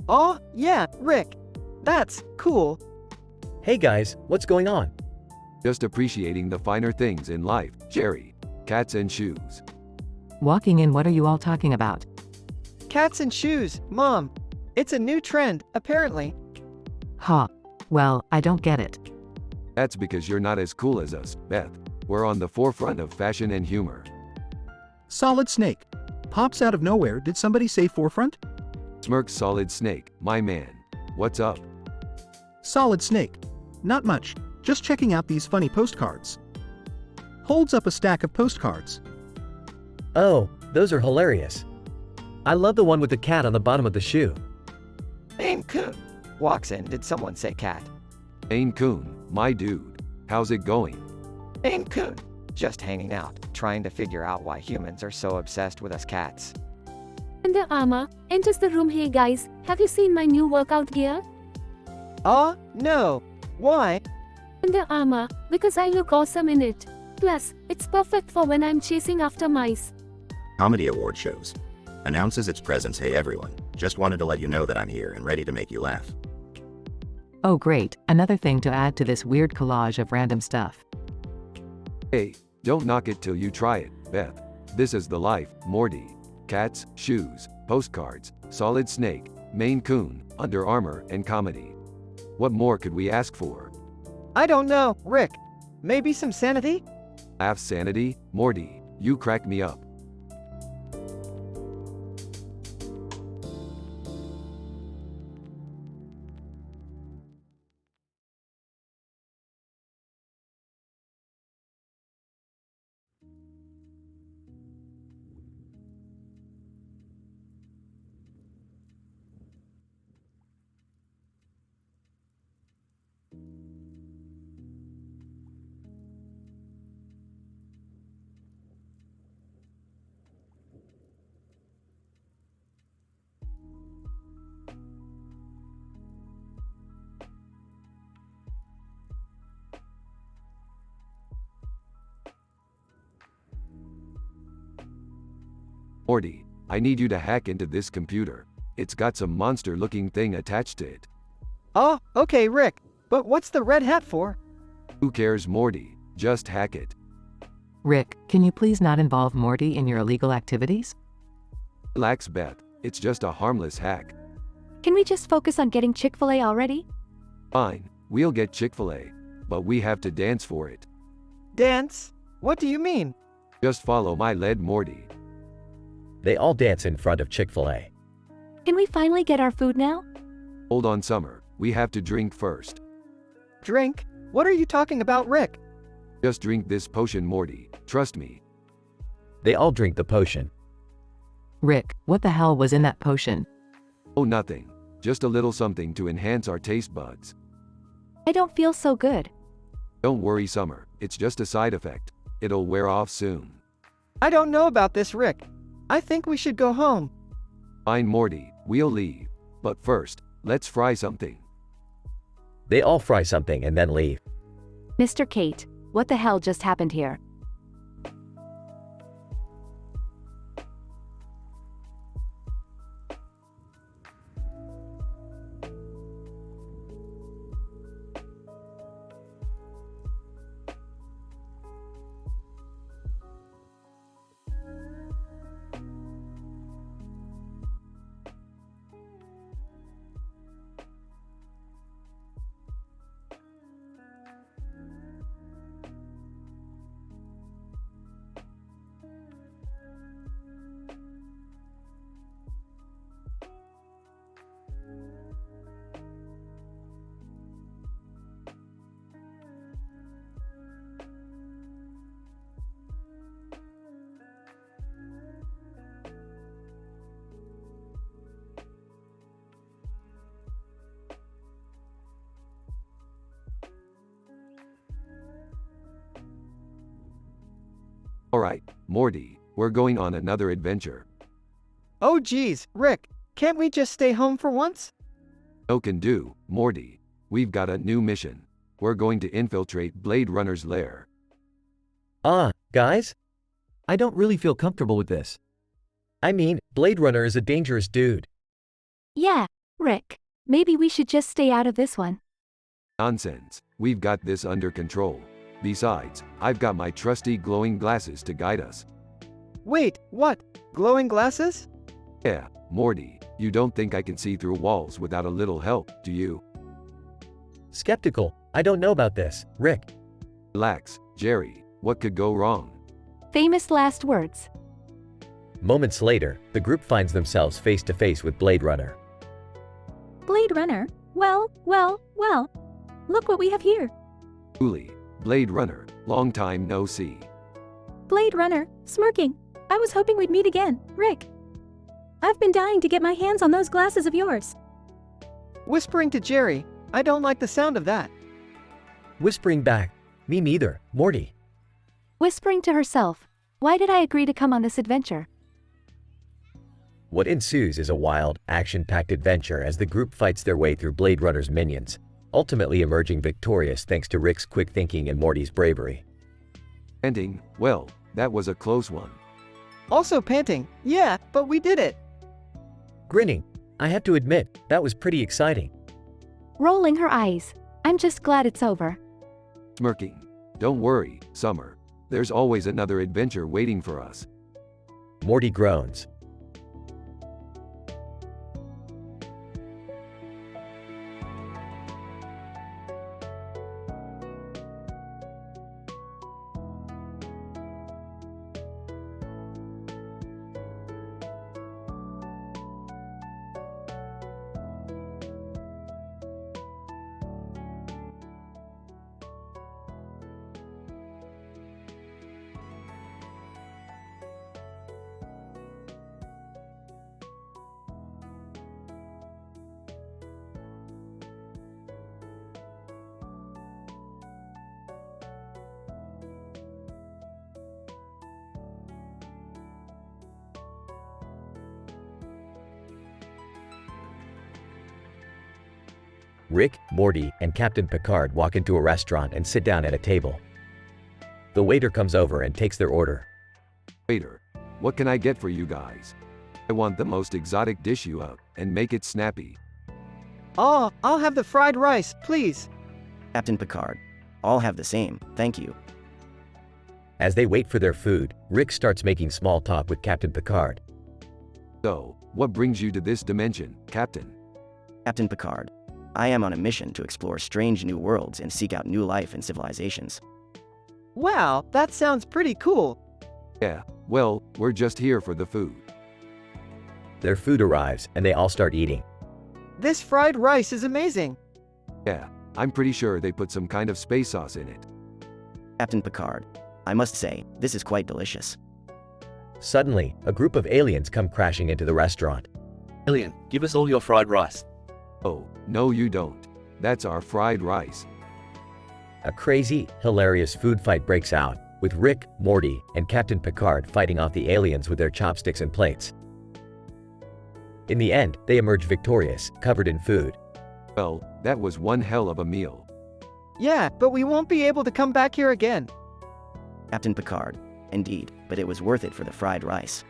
Oh, yeah, Rick. That's cool. Hey guys, what's going on? Just appreciating the finer things in life. Jerry, cats and shoes. Walking in, what are you all talking about? Cats and shoes, Mom. It's a new trend, apparently. Ha. Well, I don't get it. That's because you're not as cool as us, Beth. We're on the forefront of fashion and humor. Solid Snake. Pops out of nowhere. Did somebody say forefront? Smirks Solid Snake, my man. What's up? Solid Snake. Not much. Just checking out these funny postcards. Holds up a stack of postcards. Oh, those are hilarious. I love the one with the cat on the bottom of the shoe. Maine Coon. Walks in. Did someone say cat? Maine Coon, my dude. How's it going? Maine Coon. Just hanging out, trying to figure out why humans are so obsessed with us cats. Under Armour enters the room. Hey guys, have you seen my new workout gear? No. Why? Under Armour, because I look awesome in it. Plus, it's perfect for when I'm chasing after mice. Comedy award shows. Announces its presence. Hey everyone. Just wanted to let you know that I'm here and ready to make you laugh. Oh great, another thing to add to this weird collage of random stuff. Hey, don't knock it till you try it, Beth. This is the life, Morty. Cats, shoes, postcards, Solid Snake, Maine Coon, Under Armour, and comedy. What more could we ask for? I don't know, Rick. Maybe some sanity? Laugh sanity, Morty, you crack me up. Morty, I need you to hack into this computer. It's got some monster-looking thing attached to it. Oh, okay, Rick. But what's the red hat for? Who cares, Morty? Just hack it. Rick, can you please not involve Morty in your illegal activities? Relax, Beth. It's just a harmless hack. Can we just focus on getting Chick-fil-A already? Fine, we'll get Chick-fil-A. But we have to dance for it. Dance? What do you mean? Just follow my lead, Morty. They all dance in front of Chick-fil-A. Can we finally get our food now? Hold on, Summer. We have to drink first. Drink? What are you talking about, Rick? Just drink this potion, Morty. Trust me. They all drink the potion. Rick, what the hell was in that potion? Oh, nothing. Just a little something to enhance our taste buds. I don't feel so good. Don't worry, Summer. It's just a side effect. It'll wear off soon. I don't know about this, Rick. I think we should go home. Fine, Morty. We'll leave. But first, let's fry something. They all fry something and then leave. Mr. Kate, what the hell just happened here? Alright, Morty, we're going on another adventure. Oh geez, Rick, can't we just stay home for once? No can do, Morty. We've got a new mission. We're going to infiltrate Blade Runner's lair. Guys? I don't really feel comfortable with this. I mean, Blade Runner is a dangerous dude. Yeah, Rick. Maybe we should just stay out of this one. Nonsense. We've got this under control. Besides, I've got my trusty glowing glasses to guide us. Wait, what? Glowing glasses? Yeah, Morty, you don't think I can see through walls without a little help, do you? Skeptical. I don't know about this, Rick. Relax, Jerry. What could go wrong? Famous last words. Moments later, the group finds themselves face to face with Blade Runner. Blade Runner? Well. Look what we have here. Julie, Blade Runner, long time no see. Blade Runner, smirking. I was hoping we'd meet again, Rick. I've been dying to get my hands on those glasses of yours. Whispering to Jerry, I don't like the sound of that. Whispering back, me neither, Morty. Whispering to herself, why did I agree to come on this adventure? What ensues is a wild, action-packed adventure as the group fights their way through Blade Runner's minions, ultimately emerging victorious thanks to Rick's quick thinking and Morty's bravery. Ending, well, that was a close one. Also panting, yeah, but we did it. Grinning, I have to admit, that was pretty exciting. Rolling her eyes, I'm just glad it's over. Smirking, don't worry, Summer. There's always another adventure waiting for us. Morty groans. Rick, Morty, and Captain Picard walk into a restaurant and sit down at a table. The waiter comes over and takes their order. Waiter, what can I get for you guys? I want the most exotic dish you have, and make it snappy. Oh, I'll have the fried rice, please. Captain Picard. I'll have the same, thank you. As they wait for their food, Rick starts making small talk with Captain Picard. So, what brings you to this dimension, Captain? Captain Picard. I am on a mission to explore strange new worlds and seek out new life and civilizations. Wow, that sounds pretty cool. Yeah, well, we're just here for the food. Their food arrives, and they all start eating. This fried rice is amazing. Yeah, I'm pretty sure they put some kind of space sauce in it. Captain Picard. I must say, this is quite delicious. Suddenly, a group of aliens come crashing into the restaurant. Alien, give us all your fried rice. Oh, no you don't. That's our fried rice. A crazy, hilarious food fight breaks out, with Rick, Morty, and Captain Picard fighting off the aliens with their chopsticks and plates. In the end, they emerge victorious, covered in food. Well, that was one hell of a meal. Yeah, but we won't be able to come back here again. Captain Picard. Indeed, but it was worth it for the fried rice.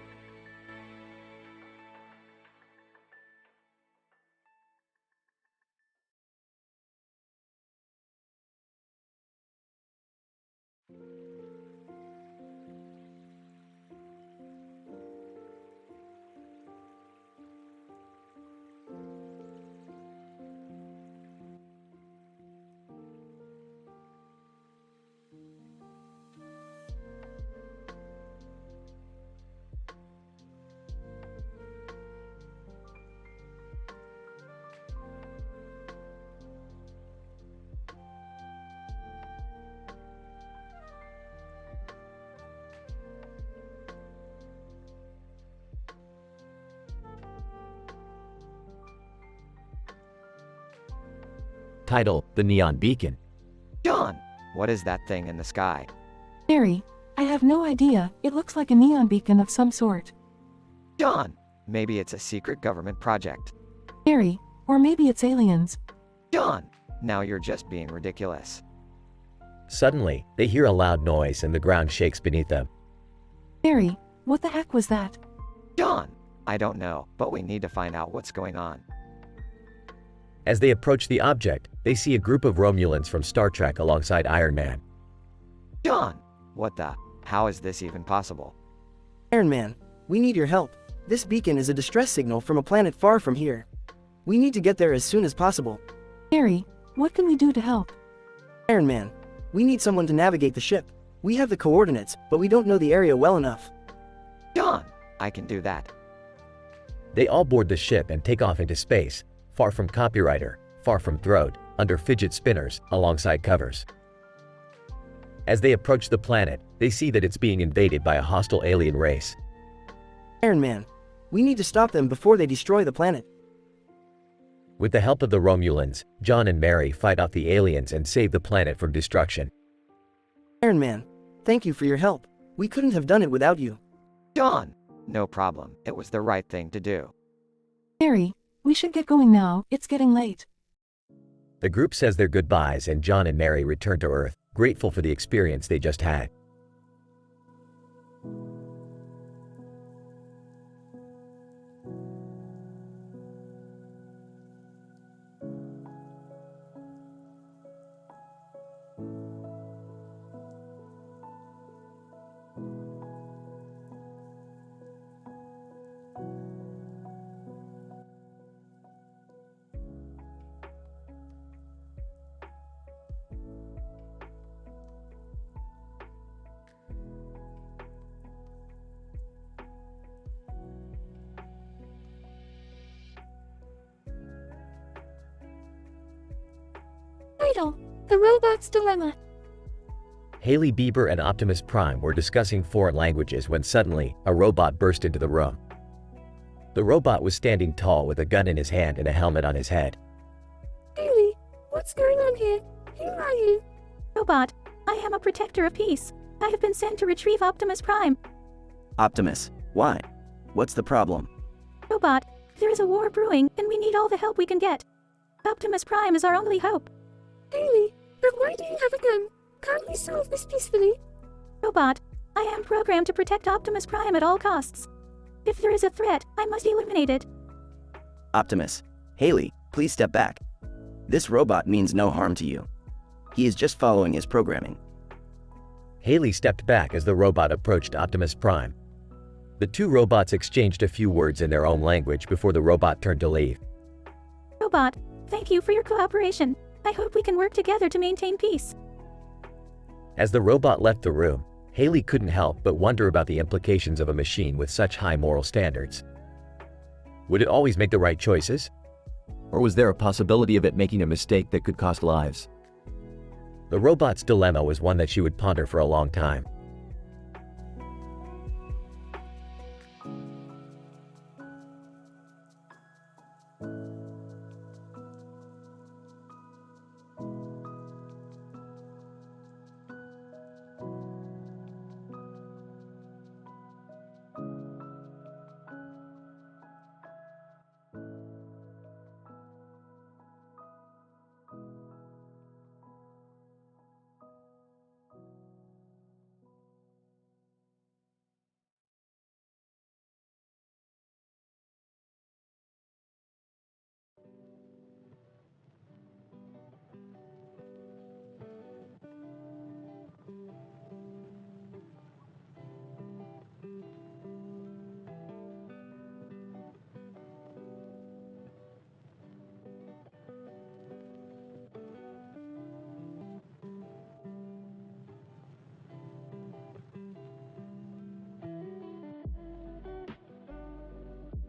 Title: The Neon Beacon. John, what is that thing in the sky? Jerry, I have no idea. It looks like a neon beacon of some sort. John, maybe it's a secret government project. Jerry, or maybe it's aliens. John, now you're just being ridiculous. Suddenly, they hear a loud noise and the ground shakes beneath them. Mary, what the heck was that? John! I don't know, but we need to find out what's going on. As they approach the object, they see a group of Romulans from Star Trek alongside Iron Man. John! What the? How is this even possible? Iron Man, we need your help. This beacon is a distress signal from a planet far from here. We need to get there as soon as possible. Mary, what can we do to help? Iron Man, we need someone to navigate the ship. We have the coordinates, but we don't know the area well enough. John! I can do that. They all board the ship and take off into space, far from Copywriter, far from Throat, under fidget spinners, alongside covers. As they approach the planet, they see that it's being invaded by a hostile alien race. Iron Man, we need to stop them before they destroy the planet. With the help of the Romulans, John and Mary fight off the aliens and save the planet from destruction. Iron Man, thank you for your help. We couldn't have done it without you. John! No problem. It was the right thing to do. Mary, we should get going now. It's getting late. The group says their goodbyes and John and Mary return to Earth, grateful for the experience they just had. The robot's dilemma. Hailey Bieber and Optimus Prime were discussing foreign languages when suddenly, a robot burst into the room. The robot was standing tall with a gun in his hand and a helmet on his head. Hailey, what's going on here? Who are you? Robot, I am a protector of peace. I have been sent to retrieve Optimus Prime. Optimus, why? What's the problem? Robot, there is a war brewing and we need all the help we can get. Optimus Prime is our only hope. Hailey, but why do you have a gun? Can't we solve this peacefully? Robot, I am programmed to protect Optimus Prime at all costs. If there is a threat, I must eliminate it. Optimus, Hailey, please step back. This robot means no harm to you. He is just following his programming. Hailey stepped back as the robot approached Optimus Prime. The two robots exchanged a few words in their own language before the robot turned to leave. Robot, thank you for your cooperation. I hope we can work together to maintain peace. As the robot left the room, Hailey couldn't help but wonder about the implications of a machine with such high moral standards. Would it always make the right choices? Or was there a possibility of it making a mistake that could cost lives? The robot's dilemma was one that she would ponder for a long time.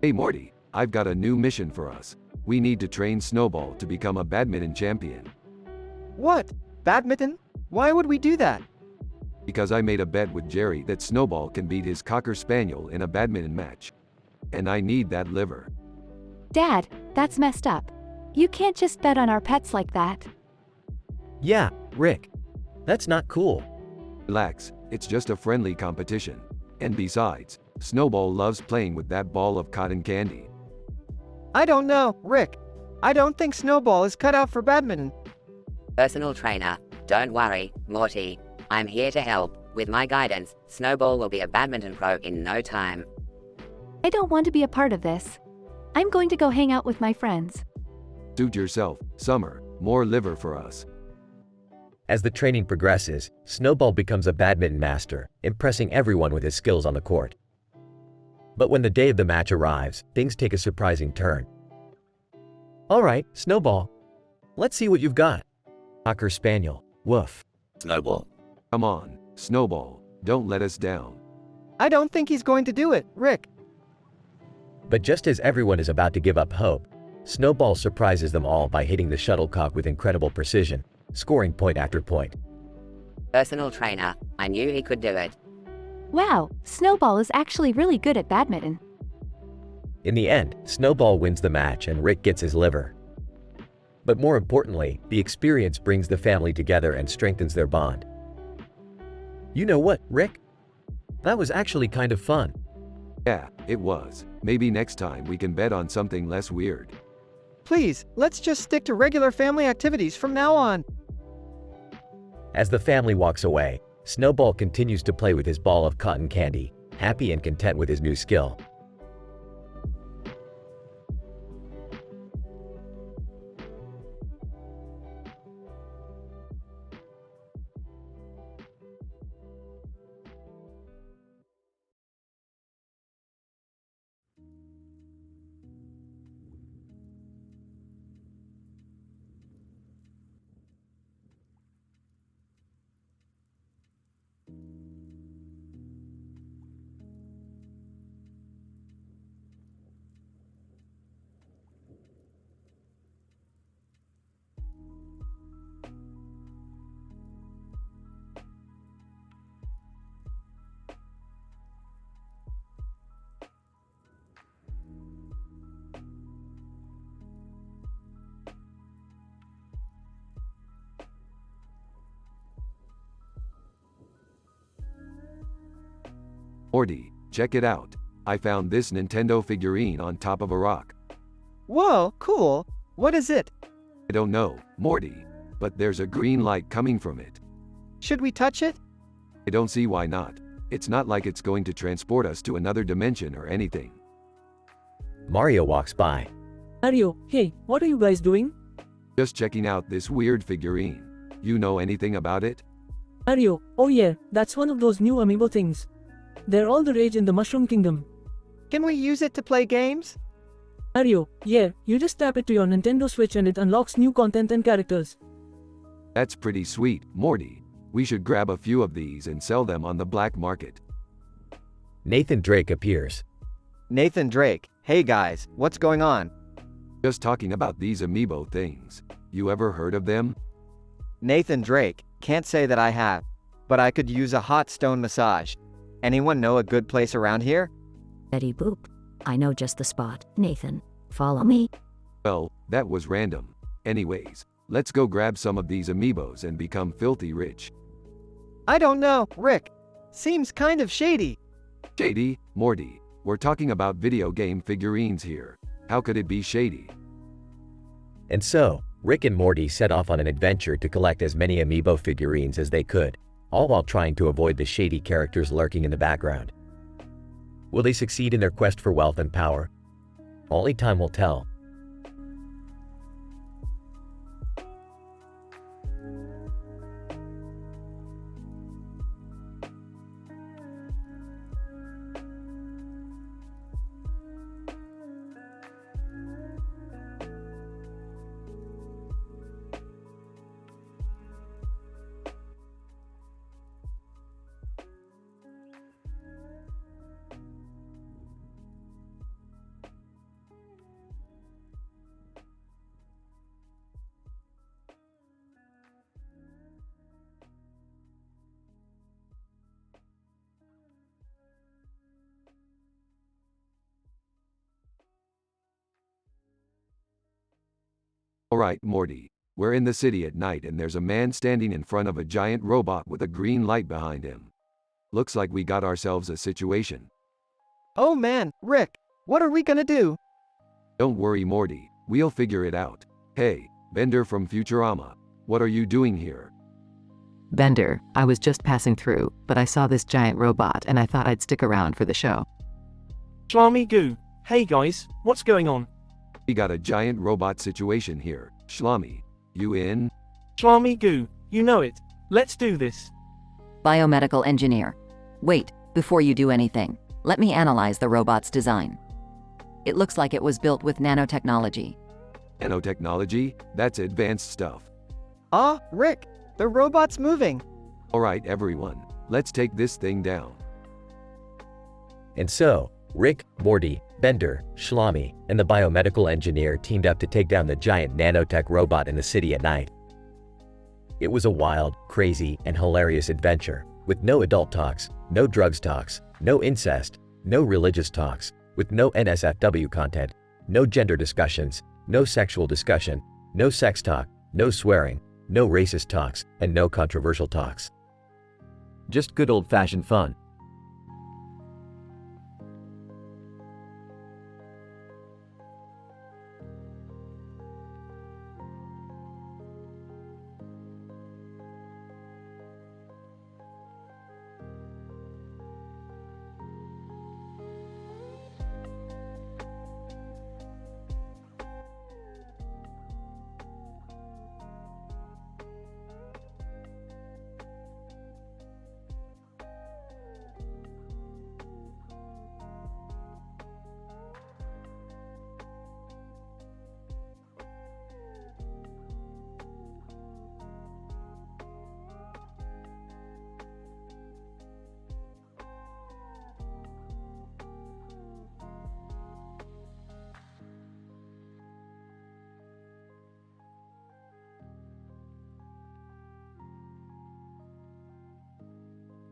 Hey Morty, I've got a new mission for us. We need to train Snowball to become a badminton champion. What? Badminton? Why would we do that? Because I made a bet with Jerry that Snowball can beat his Cocker Spaniel in a badminton match. And I need that liver. Dad, that's messed up. You can't just bet on our pets like that. Yeah, Rick. That's not cool. Relax, it's just a friendly competition. And besides, Snowball loves playing with that ball of cotton candy. I don't know, Rick. I don't think Snowball is cut out for badminton. Personal trainer. Don't worry, Morty. I'm here to help. With my guidance, Snowball will be a badminton pro in no time. I don't want to be a part of this. I'm going to go hang out with my friends. Suit yourself, Summer. More liver for us. As the training progresses, Snowball becomes a badminton master, impressing everyone with his skills on the court. But when the day of the match arrives, things take a surprising turn. All right, Snowball. Let's see what you've got. Cocker Spaniel. Woof. Snowball. Come on, Snowball. Don't let us down. I don't think he's going to do it, Rick. But just as everyone is about to give up hope, Snowball surprises them all by hitting the shuttlecock with incredible precision, scoring point after point. Personal trainer. I knew he could do it. Wow, Snowball is actually really good at badminton. In the end, Snowball wins the match and Rick gets his liver. But more importantly, the experience brings the family together and strengthens their bond. You know what, Rick? That was actually kind of fun. Yeah, it was. Maybe next time we can bet on something less weird. Please, let's just stick to regular family activities from now on. As the family walks away, Snowball continues to play with his ball of cotton candy, happy and content with his new skill. Morty, check it out. I found this Nintendo figurine on top of a rock. Whoa, cool. What is it? I don't know, Morty, but there's a green light coming from it. Should we touch it? I don't see why not. It's not like it's going to transport us to another dimension or anything. Mario walks by. Mario, hey, what are you guys doing? Just checking out this weird figurine. You know anything about it? Mario, oh yeah, that's one of those new amiibo things. They're all the rage in the Mushroom Kingdom. Can we use it to play games? Mario, yeah, you just tap it to your Nintendo Switch and it unlocks new content and characters. That's pretty sweet, Morty. We should grab a few of these and sell them on the black market. Nathan Drake appears. Nathan Drake, hey guys, what's going on? Just talking about these amiibo things. You ever heard of them? Nathan Drake, can't say that I have, but I could use a hot stone massage. Anyone know a good place around here? Betty Boop. I know just the spot. Nathan, follow me. Well, that was random. Anyways, let's go grab some of these amiibos and become filthy rich. I don't know, Rick. Seems kind of shady. Shady? Morty, we're talking about video game figurines here. How could it be shady? And so, Rick and Morty set off on an adventure to collect as many amiibo figurines as they could, all while trying to avoid the shady characters lurking in the background. Will they succeed in their quest for wealth and power? Only time will tell. Alright, Morty. We're in the city at night and there's a man standing in front of a giant robot with a green light behind him. Looks like we got ourselves a situation. Oh man, Rick, what are we gonna do? Don't worry, Morty. We'll figure it out. Hey, Bender from Futurama. What are you doing here? Bender, I was just passing through, but I saw this giant robot and I thought I'd stick around for the show. Shlami Goo. Hey guys, what's going on? We got a giant robot situation here. Shlami, you in? Shlami Goo, you know it. Let's do this. Biomedical engineer. Wait, before you do anything, let me analyze the robot's design. It looks like it was built with nanotechnology. Nanotechnology? That's advanced stuff. Ah, Rick, the robot's moving. Alright everyone, let's take this thing down. And so, Rick, Morty, Bender, Shlami, and the biomedical engineer teamed up to take down the giant nanotech robot in the city at night. It was a wild, crazy, and hilarious adventure, with no adult talks, no drugs talks, no incest, no religious talks, with no NSFW content, no gender discussions, no sexual discussion, no sex talk, no swearing, no racist talks, and no controversial talks. Just good old-fashioned fun.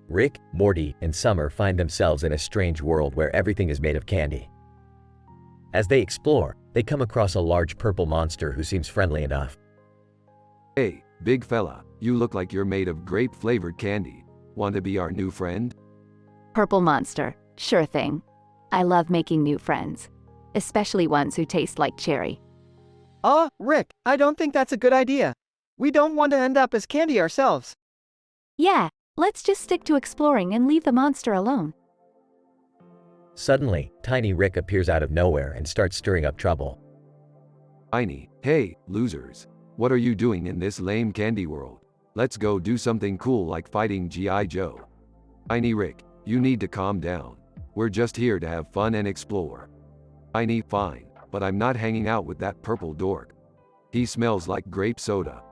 Rick, Morty, and Summer find themselves in a strange world where everything is made of candy. As they explore, they come across a large purple monster who seems friendly enough. Hey, big fella, you look like you're made of grape-flavored candy. Want to be our new friend? Purple monster. Sure thing. I love making new friends. Especially ones who taste like cherry. Ah, Rick, I don't think that's a good idea. We don't want to end up as candy ourselves. Yeah, let's just stick to exploring and leave the monster alone. Suddenly, Tiny Rick appears out of nowhere and starts stirring up trouble. Tiny, hey, losers. What are you doing in this lame candy world? Let's go do something cool like fighting G.I. Joe. Tiny Rick, you need to calm down. We're just here to have fun and explore. Tiny, fine, but I'm not hanging out with that purple dork. He smells like grape soda.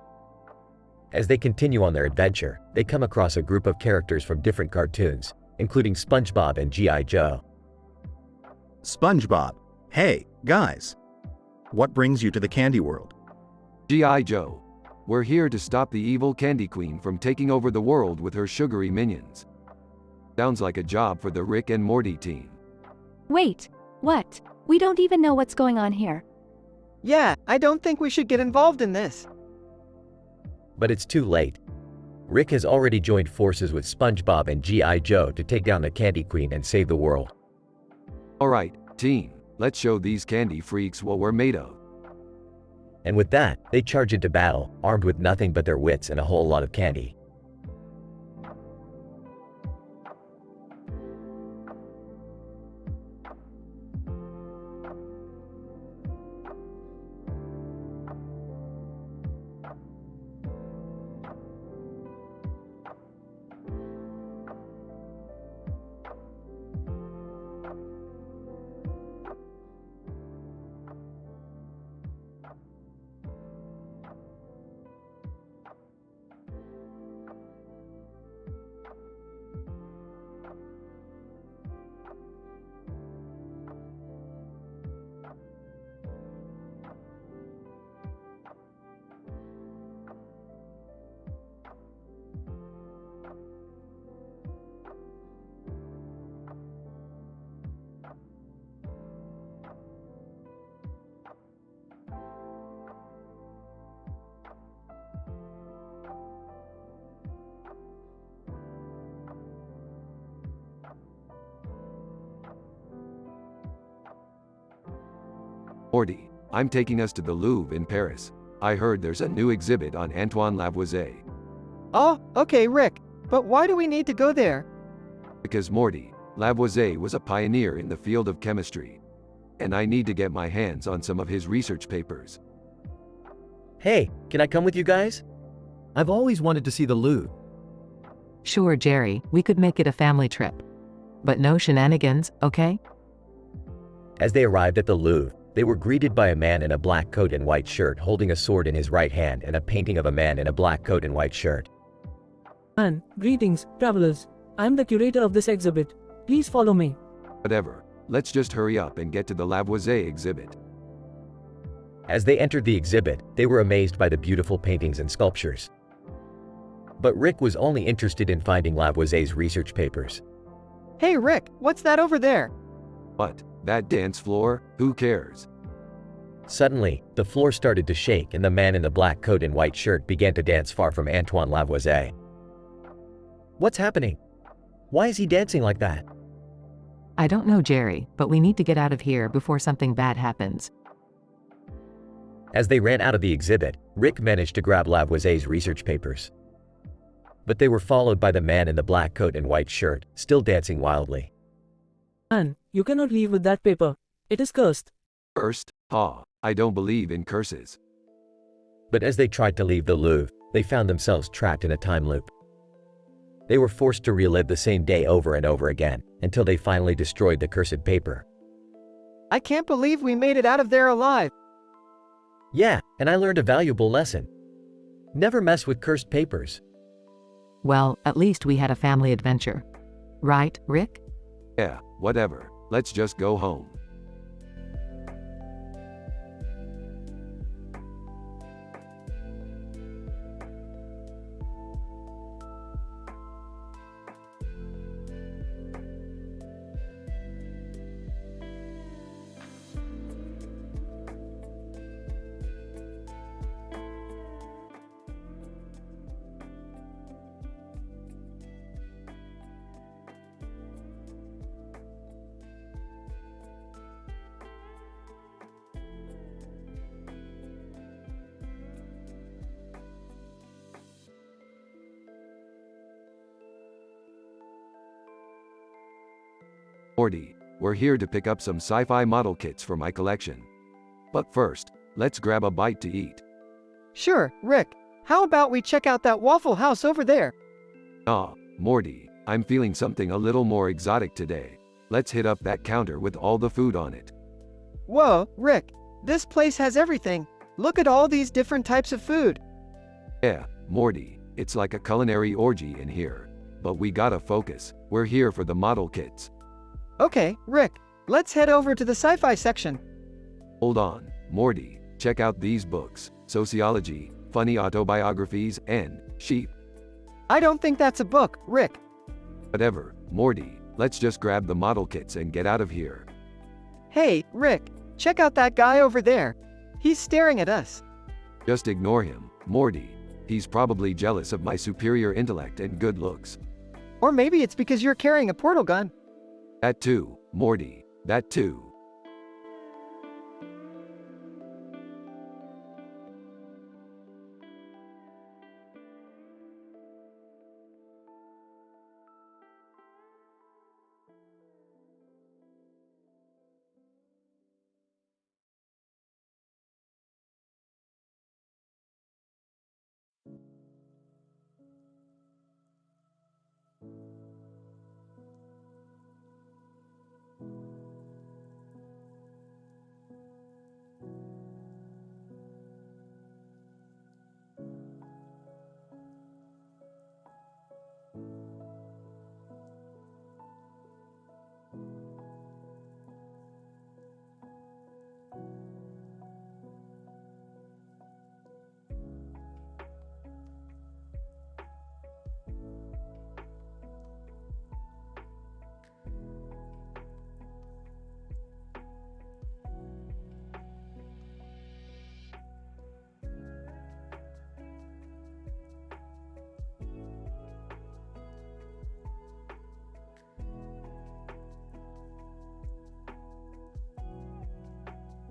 As they continue on their adventure, they come across a group of characters from different cartoons, including SpongeBob and G.I. Joe. SpongeBob. Hey, guys. What brings you to the candy world? G.I. Joe. We're here to stop the evil Candy Queen from taking over the world with her sugary minions. Sounds like a job for the Rick and Morty team. Wait, what? We don't even know what's going on here. Yeah, I don't think we should get involved in this. But it's too late. Rick has already joined forces with SpongeBob and G.I. Joe to take down the Candy Queen and save the world. Alright, team, let's show these candy freaks what we're made of. And with that, they charge into battle, armed with nothing but their wits and a whole lot of candy. Morty, I'm taking us to the Louvre in Paris. I heard there's a new exhibit on Antoine Lavoisier. Oh, okay, Rick. But why do we need to go there? Because Morty, Lavoisier was a pioneer in the field of chemistry. And I need to get my hands on some of his research papers. Hey, can I come with you guys? I've always wanted to see the Louvre. Sure, Jerry, we could make it a family trip. But no shenanigans, okay? As they arrived at the Louvre, they were greeted by a man in a black coat and white shirt holding a sword in his right hand and a painting of a man in a black coat and white shirt. And, greetings, travelers. I'm the curator of this exhibit. Please follow me. Whatever, let's just hurry up and get to the Lavoisier exhibit. As they entered the exhibit, they were amazed by the beautiful paintings and sculptures. But Rick was only interested in finding Lavoisier's research papers. Hey Rick, what's that over there? What? That dance floor? Who cares? Suddenly, the floor started to shake and the man in the black coat and white shirt began to dance far from Antoine Lavoisier. What's happening? Why is he dancing like that? I don't know, Jerry, but we need to get out of here before something bad happens. As they ran out of the exhibit, Rick managed to grab Lavoisier's research papers. But they were followed by the man in the black coat and white shirt, still dancing wildly. Anne, you cannot leave with that paper. It is cursed. Cursed? I don't believe in curses. But as they tried to leave the Louvre, they found themselves trapped in a time loop. They were forced to relive the same day over and over again, until they finally destroyed the cursed paper. I can't believe we made it out of there alive. Yeah, and I learned a valuable lesson. Never mess with cursed papers. Well, at least we had a family adventure. Right, Rick? Yeah, whatever. Let's just go home. Morty, we're here to pick up some sci-fi model kits for my collection. But first, let's grab a bite to eat. Sure, Rick. How about we check out that Waffle House over there? Morty, I'm feeling something a little more exotic today. Let's hit up that counter with all the food on it. Whoa, Rick. This place has everything. Look at all these different types of food. Yeah, Morty, it's like a culinary orgy in here. But we gotta focus. We're here for the model kits. Okay, Rick. Let's head over to the sci-fi section. Hold on, Morty, check out these books. Sociology, funny autobiographies, and sheep. I don't think that's a book, Rick. Whatever, Morty, let's just grab the model kits and get out of here. Hey, Rick, check out that guy over there. He's staring at us. Just ignore him, Morty. He's probably jealous of my superior intellect and good looks. Or maybe it's because you're carrying a portal gun. That too, Morty, that too.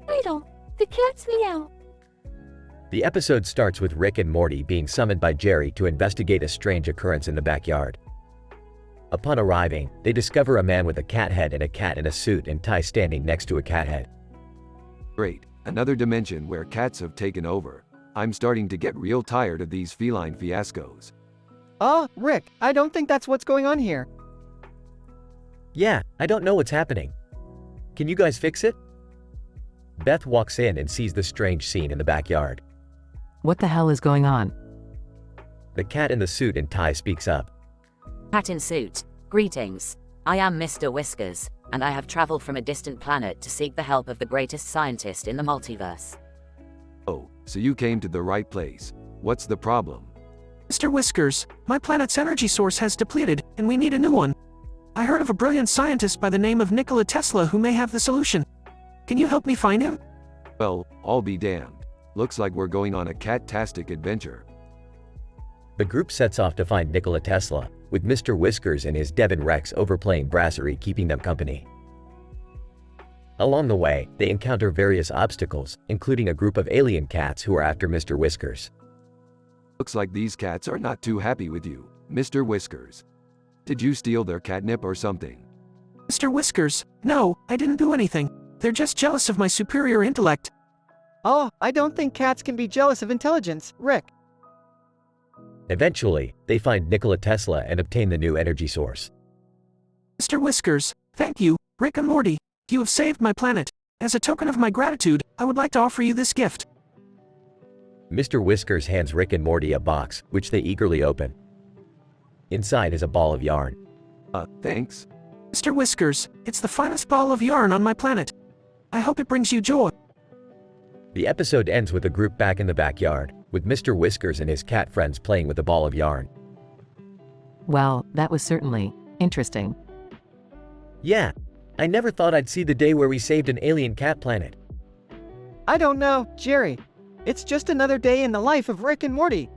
Idle. The cat's meow. The episode starts with Rick and Morty being summoned by Jerry to investigate a strange occurrence in the backyard. Upon arriving, they discover a man with a cat head and a cat in a suit and tie standing next to a cat head. Great, another dimension where cats have taken over. I'm starting to get real tired of these feline fiascos. Oh, Rick, I don't think that's what's going on here. Yeah, I don't know what's happening. Can you guys fix it? Beth walks in and sees the strange scene in the backyard. What the hell is going on? The cat in the suit and tie speaks up. Cat in suit, greetings. I am Mr. Whiskers, and I have traveled from a distant planet to seek the help of the greatest scientist in the multiverse. Oh, so you came to the right place. What's the problem? Mr. Whiskers, my planet's energy source has depleted, and we need a new one. I heard of a brilliant scientist by the name of Nikola Tesla who may have the solution. Can you help me find him? Well, I'll be damned. Looks like we're going on a cat-tastic adventure. The group sets off to find Nikola Tesla, with Mr. Whiskers and his Devin Rex overplaying brasserie keeping them company. Along the way, they encounter various obstacles, including a group of alien cats who are after Mr. Whiskers. Looks like these cats are not too happy with you, Mr. Whiskers. Did you steal their catnip or something? Mr. Whiskers, no, I didn't do anything. They're just jealous of my superior intellect. Oh, I don't think cats can be jealous of intelligence, Rick. Eventually, they find Nikola Tesla and obtain the new energy source. Mr. Whiskers, thank you, Rick and Morty. You have saved my planet. As a token of my gratitude, I would like to offer you this gift. Mr. Whiskers hands Rick and Morty a box, which they eagerly open. Inside is a ball of yarn. Thanks. Mr. Whiskers, it's the finest ball of yarn on my planet. I hope it brings you joy. The episode ends with the group back in the backyard, with Mr. Whiskers and his cat friends playing with the ball of yarn. Well, that was certainly interesting. Yeah, I never thought I'd see the day where we saved an alien cat planet. I don't know, Jerry. It's just another day in the life of Rick and Morty.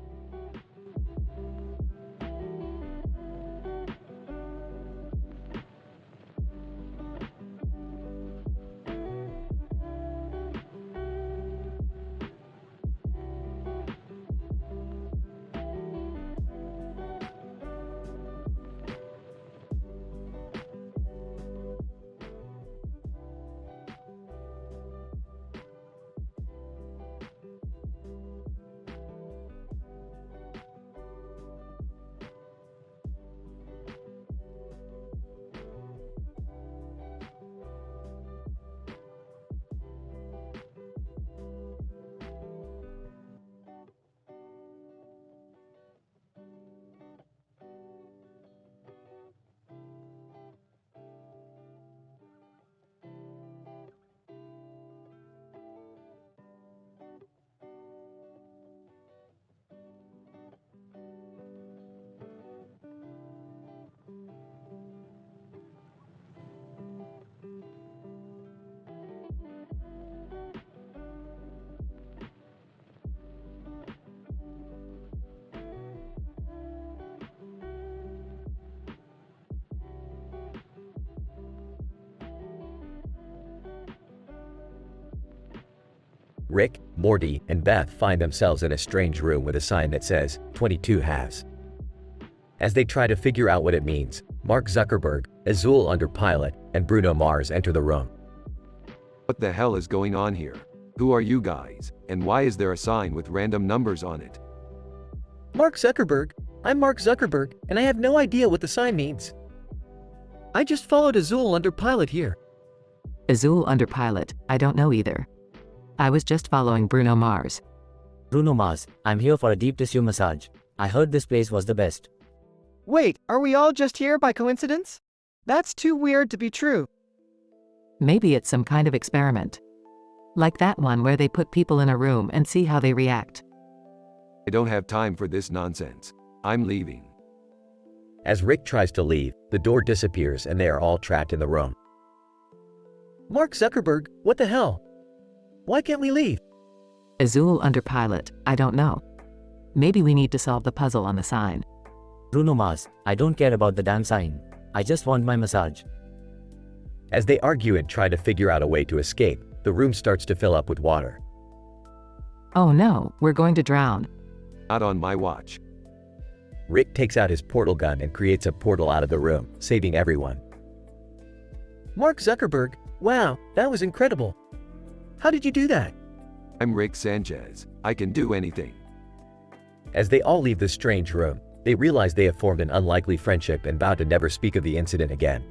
Rick, Morty, and Beth find themselves in a strange room with a sign that says 22 halves. As they try to figure out what it means, Mark Zuckerberg, Azul under pilot, and Bruno Mars enter the room. What the hell is going on here? Who are you guys? And why is there a sign with random numbers on it? Mark Zuckerberg. I'm Mark Zuckerberg, and I have no idea what the sign means. I just followed Azul under pilot here. Azul under pilot, I don't know either. I was just following Bruno Mars. Bruno Mars, I'm here for a deep tissue massage. I heard this place was the best. Wait, are we all just here by coincidence? That's too weird to be true. Maybe it's some kind of experiment. Like that one where they put people in a room and see how they react. I don't have time for this nonsense. I'm leaving. As Rick tries to leave, the door disappears and they are all trapped in the room. Mark Zuckerberg, what the hell? Why can't we leave? Azul under pilot, I don't know. Maybe we need to solve the puzzle on the sign. Bruno Mars, I don't care about the damn sign. I just want my massage. As they argue and try to figure out a way to escape, the room starts to fill up with water. Oh no, we're going to drown. Not on my watch. Rick takes out his portal gun and creates a portal out of the room, saving everyone. Mark Zuckerberg, wow, that was incredible. How did you do that? I'm Rick Sanchez. I can do anything. As they all leave the strange room, they realize they have formed an unlikely friendship and vow to never speak of the incident again.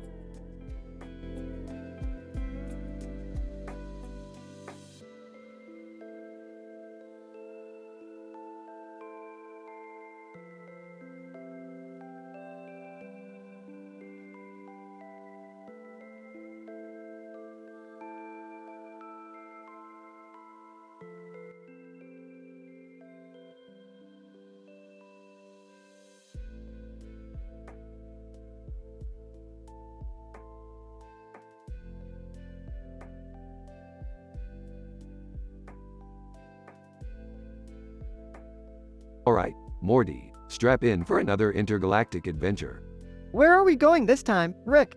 Alright, Morty, strap in for another intergalactic adventure. Where are we going this time, Rick?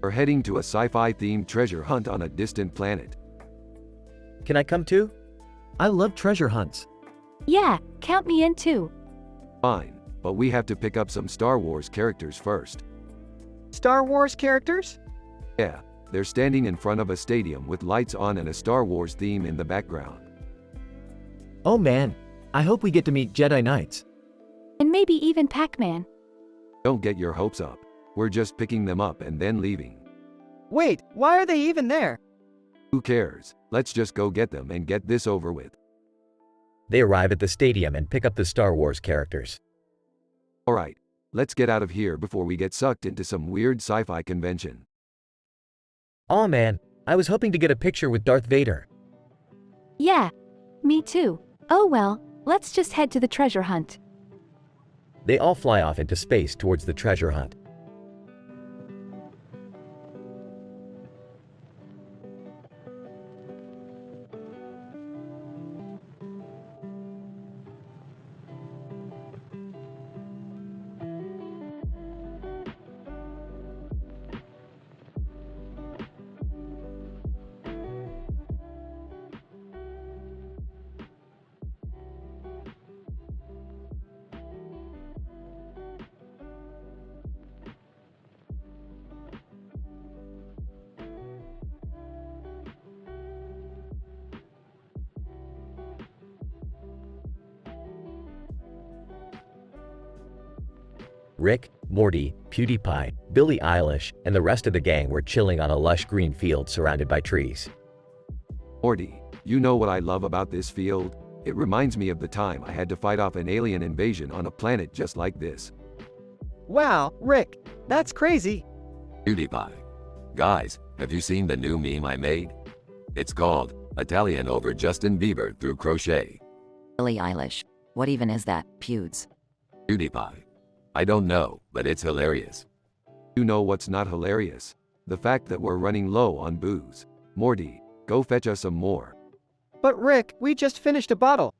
We're heading to a sci-fi themed treasure hunt on a distant planet. Can I come too? I love treasure hunts. Yeah, count me in too. Fine, but we have to pick up some Star Wars characters first. Star Wars characters? Yeah, they're standing in front of a stadium with lights on and a Star Wars theme in the background. Oh man, I hope we get to meet Jedi Knights. And maybe even Pac-Man. Don't get your hopes up. We're just picking them up and then leaving. Wait, why are they even there? Who cares? Let's just go get them and get this over with. They arrive at the stadium and pick up the Star Wars characters. Alright, let's get out of here before we get sucked into some weird sci-fi convention. Aw man, I was hoping to get a picture with Darth Vader. Yeah, me too. Oh well, let's just head to the treasure hunt. They all fly off into space towards the treasure hunt. Rick, Morty, PewDiePie, Billie Eilish, and the rest of the gang were chilling on a lush green field surrounded by trees. Morty, you know what I love about this field? It reminds me of the time I had to fight off an alien invasion on a planet just like this. Wow, Rick, that's crazy. PewDiePie. Guys, have you seen the new meme I made? It's called Italian over Justin Bieber through crochet. Billie Eilish. What even is that, Pewds? PewDiePie. I don't know, but it's hilarious. You know what's not hilarious? The fact that we're running low on booze. Morty, go fetch us some more. But Rick, we just finished a bottle.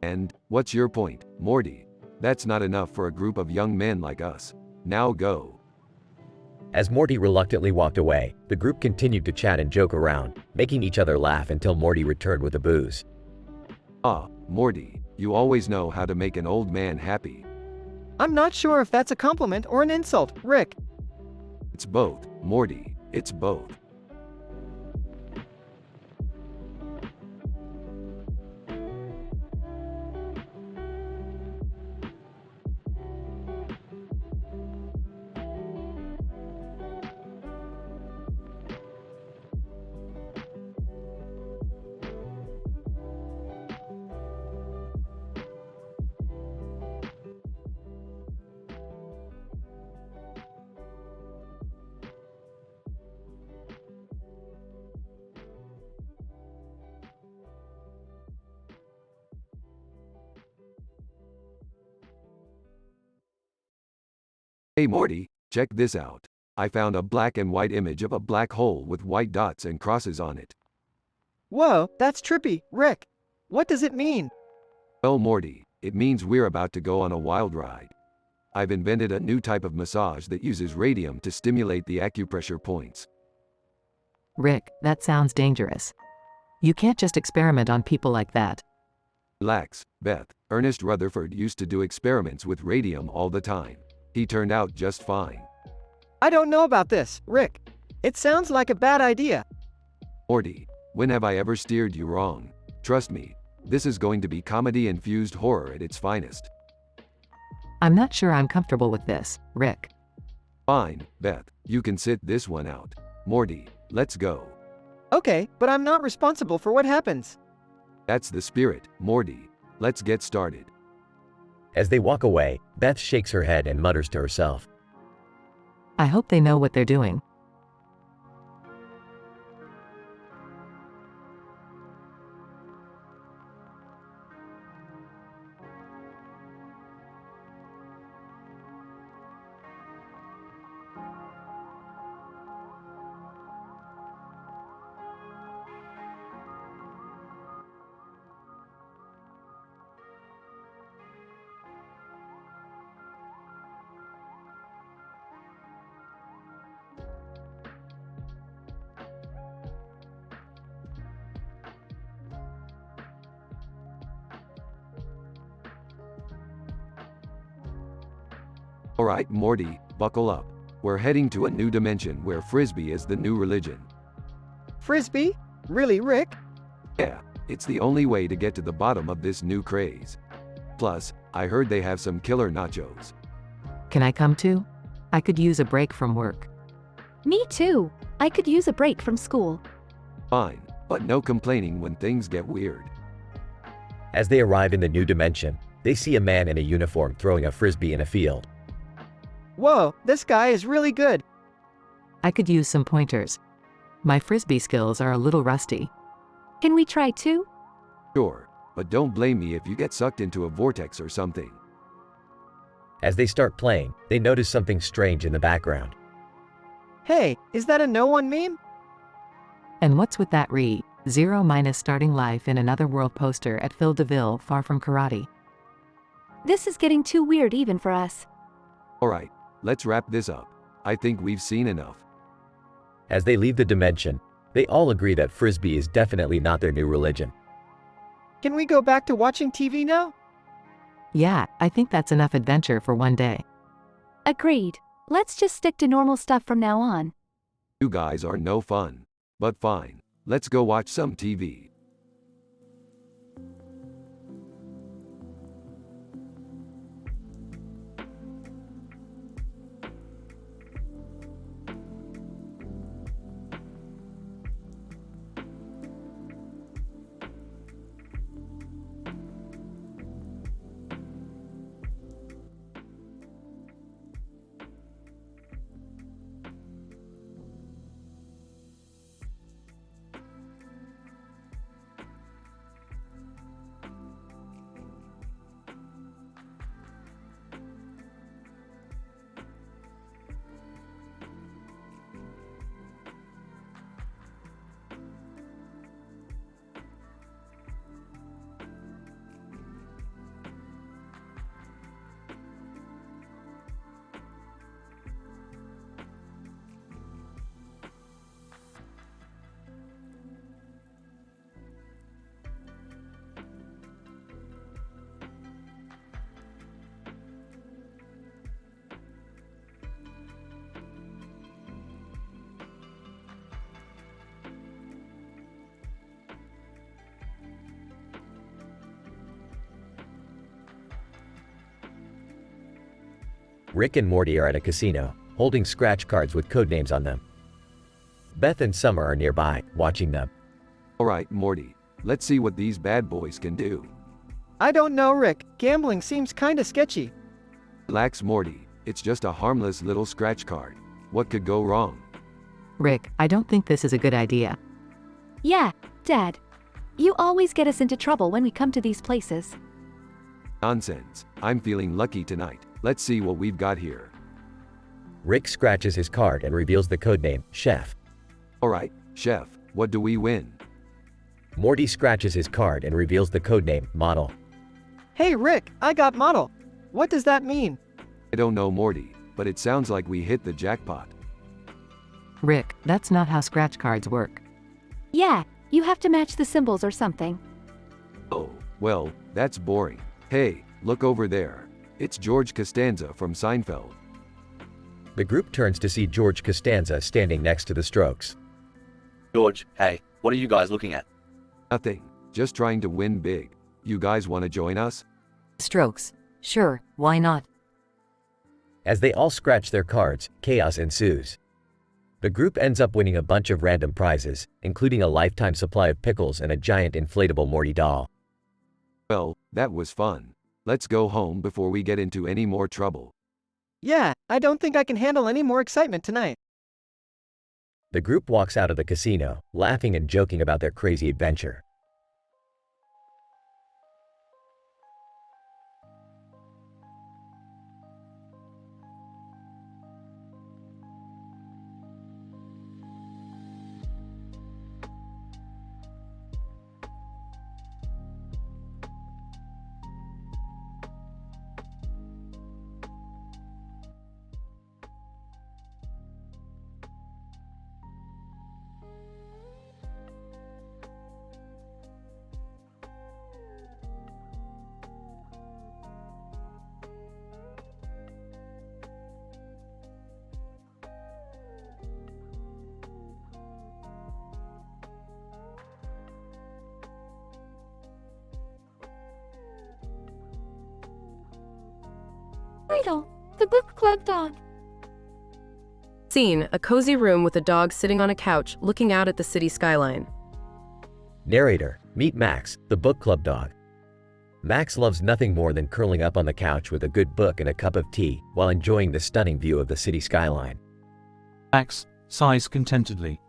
And, what's your point, Morty? That's not enough for a group of young men like us. Now go. As Morty reluctantly walked away, the group continued to chat and joke around, making each other laugh until Morty returned with the booze. Ah, Morty, you always know how to make an old man happy. I'm not sure if that's a compliment or an insult, Rick. It's both, Morty, it's both. Hey Morty, check this out. I found a black and white image of a black hole with white dots and crosses on it. Whoa, that's trippy, Rick. What does it mean? Well Morty, it means we're about to go on a wild ride. I've invented a new type of massage that uses radium to stimulate the acupressure points. Rick, that sounds dangerous. You can't just experiment on people like that. Relax, Beth. Ernest Rutherford used to do experiments with radium all the time. He turned out just fine. I don't know about this, Rick. It sounds like a bad idea. Morty, when have I ever steered you wrong? Trust me, this is going to be comedy-infused horror at its finest. I'm not sure I'm comfortable with this, Rick. Fine, Beth, you can sit this one out. Morty, let's go. Okay, but I'm not responsible for what happens. That's the spirit, Morty. Let's get started. As they walk away, Beth shakes her head and mutters to herself. I hope they know what they're doing. Alright, Morty, buckle up. We're heading to a new dimension where Frisbee is the new religion. Frisbee? Really, Rick? Yeah, it's the only way to get to the bottom of this new craze. Plus, I heard they have some killer nachos. Can I come too? I could use a break from work. Me too. I could use a break from school. Fine, but no complaining when things get weird. As they arrive in the new dimension, they see a man in a uniform throwing a frisbee in a field. Whoa, this guy is really good. I could use some pointers. My frisbee skills are a little rusty. Can we try too? Sure, but don't blame me if you get sucked into a vortex or something. As they start playing, they notice something strange in the background. Hey, is that a no one meme? And what's with that (0 - starting life in another world poster at Phil DeVille far from karate? This is getting too weird even for us. Alright, let's wrap this up. I think we've seen enough. As they leave the dimension, they all agree that Frisbee is definitely not their new religion. Can we go back to watching TV now? Yeah, I think that's enough adventure for one day. Agreed. Let's just stick to normal stuff from now on. You guys are no fun. But fine, let's go watch some TV. Rick and Morty are at a casino, holding scratch cards with codenames on them. Beth and Summer are nearby, watching them. Alright, Morty, let's see what these bad boys can do. I don't know, Rick. Gambling seems kinda sketchy. Relax, Morty, it's just a harmless little scratch card. What could go wrong? Rick, I don't think this is a good idea. Yeah, Dad. You always get us into trouble when we come to these places. Nonsense. I'm feeling lucky tonight. Let's see what we've got here. Rick scratches his card and reveals the codename, Chef. Alright, Chef, what do we win? Morty scratches his card and reveals the codename, Model. Hey Rick, I got model. What does that mean? I don't know, Morty, but it sounds like we hit the jackpot. Rick, that's not how scratch cards work. Yeah, you have to match the symbols or something. Oh, Well, that's boring. Hey, look over there. It's George Costanza from Seinfeld. The group turns to see George Costanza standing next to the Strokes. George, hey, what are you guys looking at? Nothing. Just trying to win big. You guys want to join us? Strokes. Sure, why not? As they all scratch their cards, chaos ensues. The group ends up winning a bunch of random prizes, including a lifetime supply of pickles and a giant inflatable Morty doll. Well, that was fun. Let's go home before we get into any more trouble. Yeah, I don't think I can handle any more excitement tonight. The group walks out of the casino, laughing and joking about their crazy adventure. Title: The Book Club Dog. Scene: a cozy room with a dog sitting on a couch looking out at the city skyline. Narrator: Meet Max, the book club dog. Max loves nothing more than curling up on the couch with a good book and a cup of tea while enjoying the stunning view of the city skyline. Max sighs contentedly.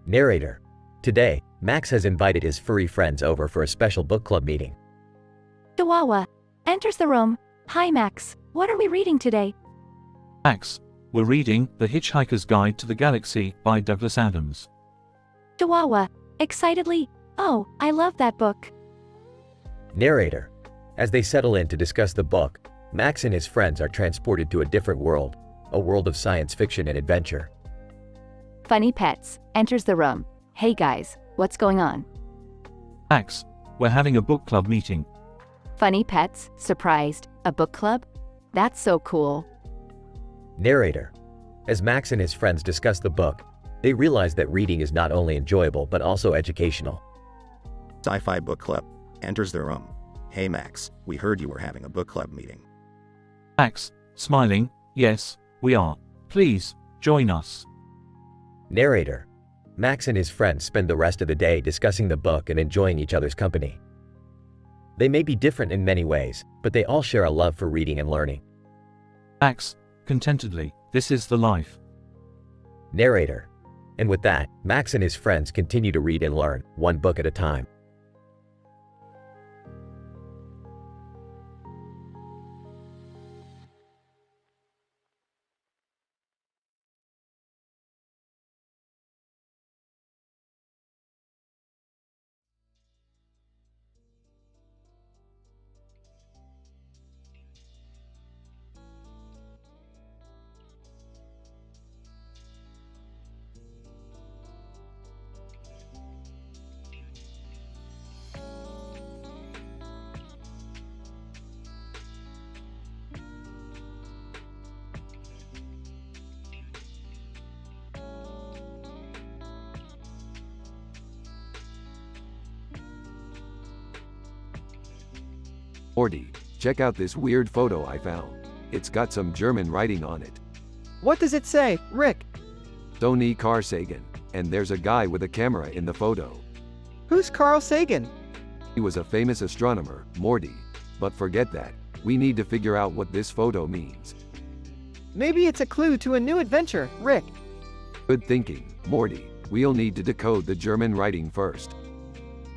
Narrator: Today, Max has invited his furry friends over for a special book club meeting. Chihuahua enters the room. Hi Max, what are we reading today? Max, we're reading The Hitchhiker's Guide to the Galaxy by Douglas Adams. Chihuahua, excitedly, oh, I love that book. Narrator: As they settle in to discuss the book, Max and his friends are transported to a different world, a world of science fiction and adventure. Funny Pets enters the room. Hey guys, what's going on? Max, we're having a book club meeting. Funny Pets, surprised, a book club? That's so cool. Narrator: As Max and his friends discuss the book, they realize that reading is not only enjoyable but also educational. Sci-Fi Book Club enters the room. Hey Max, we heard you were having a book club meeting. Max, smiling, yes, we are. Please, join us. Narrator: Max and his friends spend the rest of the day discussing the book and enjoying each other's company. They may be different in many ways, but they all share a love for reading and learning. Max, contentedly, this is the life. Narrator: And with that, Max and his friends continue to read and learn, one book at a time. Morty, check out this weird photo I found. It's got some German writing on it. What does it say, Rick? Tony Carl Sagan, and there's a guy with a camera in the photo. Who's Carl Sagan? He was a famous astronomer, Morty. But forget that. We need to figure out what this photo means. Maybe it's a clue to a new adventure, Rick. Good thinking, Morty. We'll need to decode the German writing first.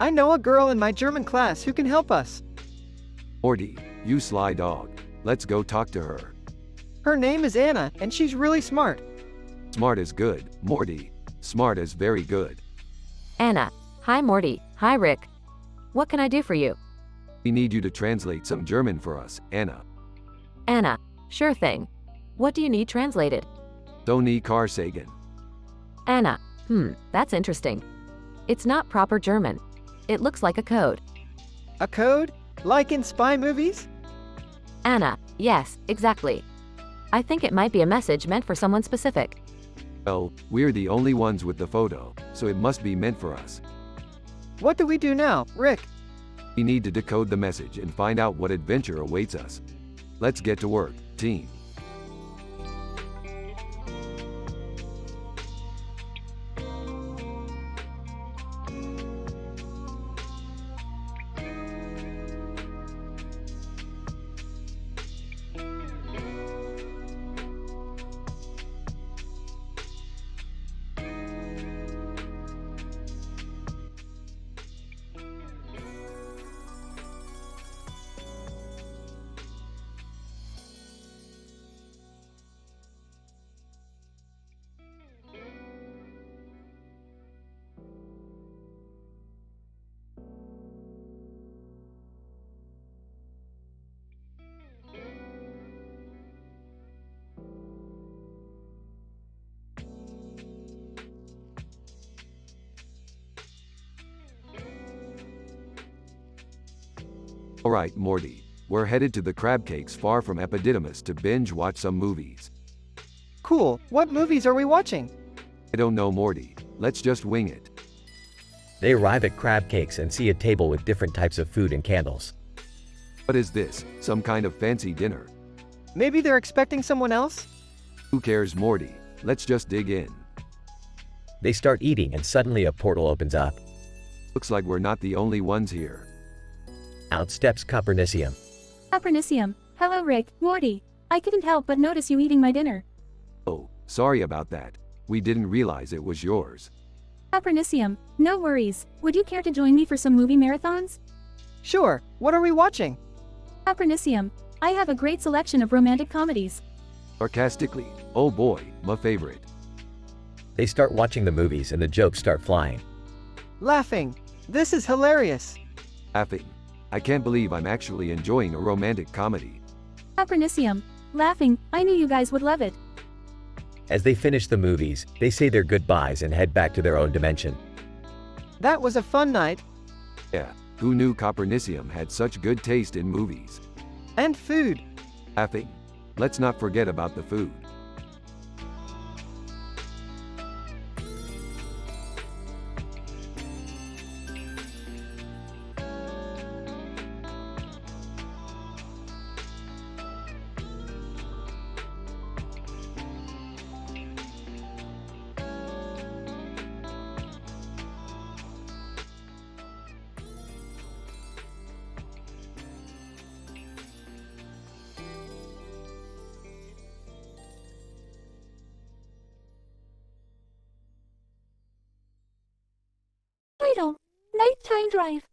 I know a girl in my German class who can help us. Morty, you sly dog. Let's go talk to her. Her name is Anna, and she's really smart. Smart is good, Morty. Smart is very good. Anna. Hi Morty. Hi Rick. What can I do for you? We need you to translate some German for us, Anna. Anna. Sure thing. What do you need translated? Tony Carl Sagan. Anna. That's interesting. It's not proper German. It looks like a code. A code? Like in spy movies? Anna, yes, exactly. I think it might be a message meant for someone specific. Well, we're the only ones with the photo, so it must be meant for us. What do we do now, Rick? We need to decode the message and find out what adventure awaits us. Let's get to work, team. Alright, Morty. We're headed to the crab cakes far from Epididymis to binge watch some movies. Cool. What movies are we watching? I don't know, Morty. Let's just wing it. They arrive at crab cakes and see a table with different types of food and candles. What is this? Some kind of fancy dinner? Maybe they're expecting someone else? Who cares, Morty? Let's just dig in. They start eating and suddenly a portal opens up. Looks like we're not the only ones here. Out steps Copernicium. Copernicium. Hello, Rick. Morty. I couldn't help but notice you eating my dinner. Oh, sorry about that. We didn't realize it was yours. Copernicium. No worries. Would you care to join me for some movie marathons? Sure. What are we watching? Copernicium. I have a great selection of romantic comedies. Sarcastically, oh boy, my favorite. They start watching the movies and the jokes start flying. Laughing. This is hilarious. Laughing. I can't believe I'm actually enjoying a romantic comedy. Copernicium. Laughing. I knew you guys would love it. As they finish the movies, they say their goodbyes and head back to their own dimension. That was a fun night. Yeah, who knew Copernicium had such good taste in movies? And food. Laughing. Let's not forget about the food. Title: Nighttime Drive.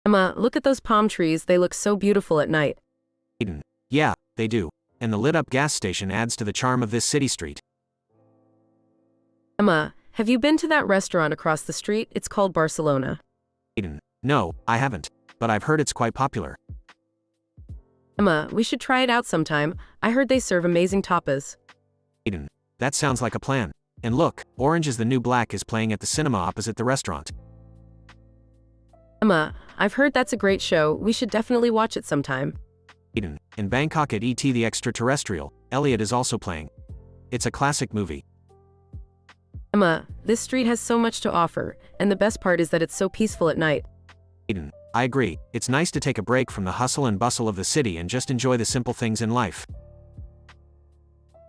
Emma, look at those palm trees, they look so beautiful at night. Aiden. Yeah, they do. And the lit-up gas station adds to the charm of this city street. Emma, have you been to that restaurant across the street? It's called Barcelona. Aiden. No, I haven't. But I've heard it's quite popular. Emma, we should try it out sometime. I heard they serve amazing tapas. Aiden. That sounds like a plan. And look, Orange is the New Black is playing at the cinema opposite the restaurant. Emma, I've heard that's a great show. We should definitely watch it sometime. Aiden. In Bangkok at E.T. the Extraterrestrial, Elliot is also playing. It's a classic movie. Emma, this street has so much to offer, and the best part is that it's so peaceful at night. Aiden. I agree. It's nice to take a break from the hustle and bustle of the city and just enjoy the simple things in life.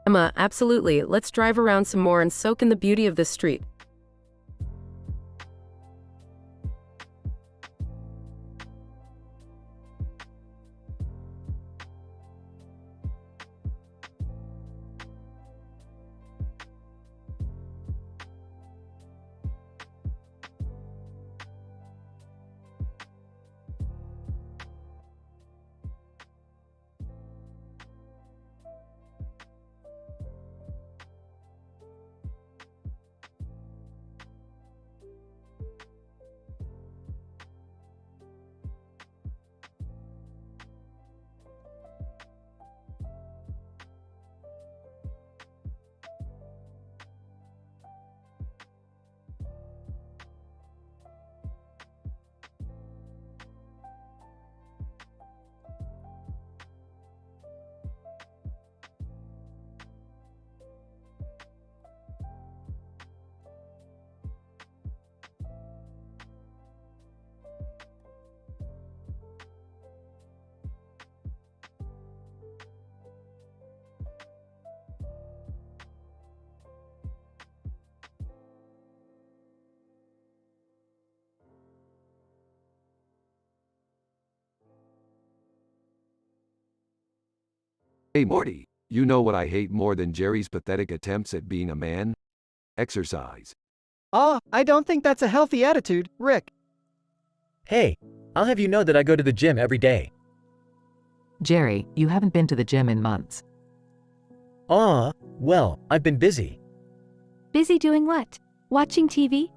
Emma, absolutely. Let's drive around some more and soak in the beauty of this street. Hey Morty, you know what I hate more than Jerry's pathetic attempts at being a man? Exercise. I don't think that's a healthy attitude, Rick. Hey, I'll have you know that I go to the gym every day. Jerry, you haven't been to the gym in months. Well, I've been busy. Busy doing what? Watching TV?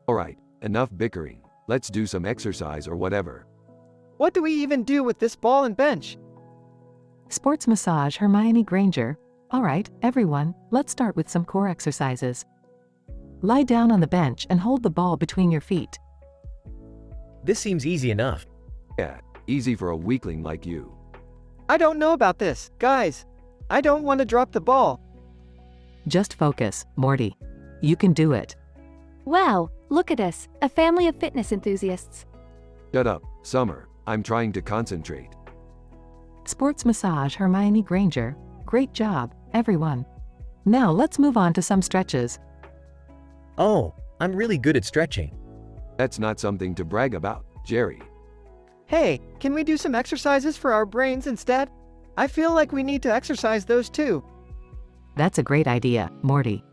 Alright, enough bickering. Let's do some exercise or whatever. What do we even do with this ball and bench? Sports massage Hermione Granger. All right, everyone, let's start with some core exercises. Lie down on the bench and hold the ball between your feet. This seems easy enough. Yeah, easy for a weakling like you. I don't know about this, guys. I don't want to drop the ball. Just focus, Morty. You can do it. Wow, look at us, a family of fitness enthusiasts. Shut up, Summer. I'm trying to concentrate. Sports massage Hermione Granger. Great job, everyone. Now let's move on to some stretches. Oh, I'm really good at stretching. That's not something to brag about, Jerry. Hey, can we do some exercises for our brains instead? I feel like we need to exercise those too. That's a great idea, Morty.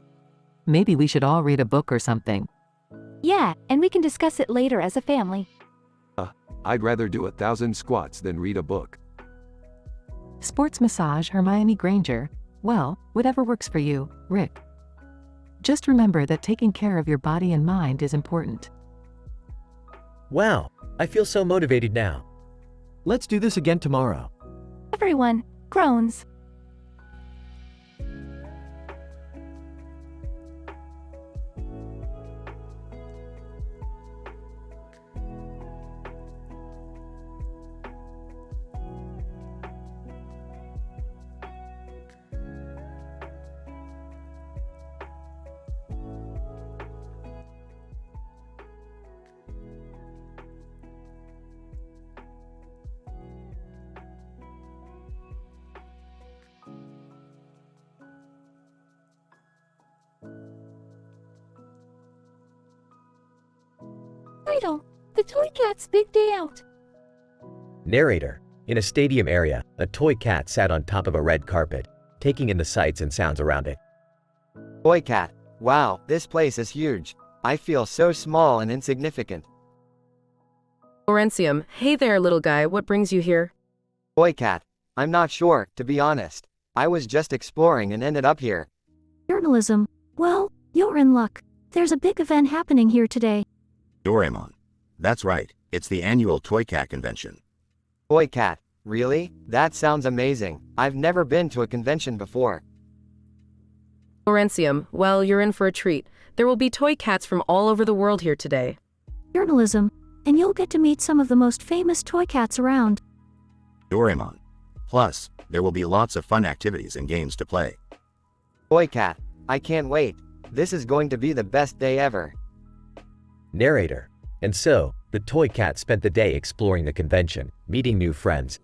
Maybe we should all read a book or something. Yeah, and we can discuss it later as a family. I'd rather do 1,000 squats than read a book. Sports massage Hermione Granger. Well, whatever works for you, Rick. Just remember that taking care of your body and mind is important. Wow, I feel so motivated now. Let's do this again tomorrow. Everyone, groans. Title: The Toy Cat's Big Day Out. Narrator. In a stadium area, a toy cat sat on top of a red carpet, taking in the sights and sounds around it. Toy cat. Wow, this place is huge. I feel so small and insignificant. Laurentium, hey there little guy, what brings you here? Toy cat. I'm not sure, to be honest. I was just exploring and ended up here. Journalism. Well, you're in luck. There's a big event happening here today. Doraemon. That's right, it's the annual Toy Cat convention. Toy cat. Really? That sounds amazing. I've never been to a convention before. Laurentium, well, you're in for a treat. There will be toy cats from all over the world here today. Journalism. And you'll get to meet some of the most famous toy cats around. Doraemon. Plus, there will be lots of fun activities and games to play. Toy cat. I can't wait. This is going to be the best day ever. Narrator. And so, the toy cat spent the day exploring the convention, meeting new friends.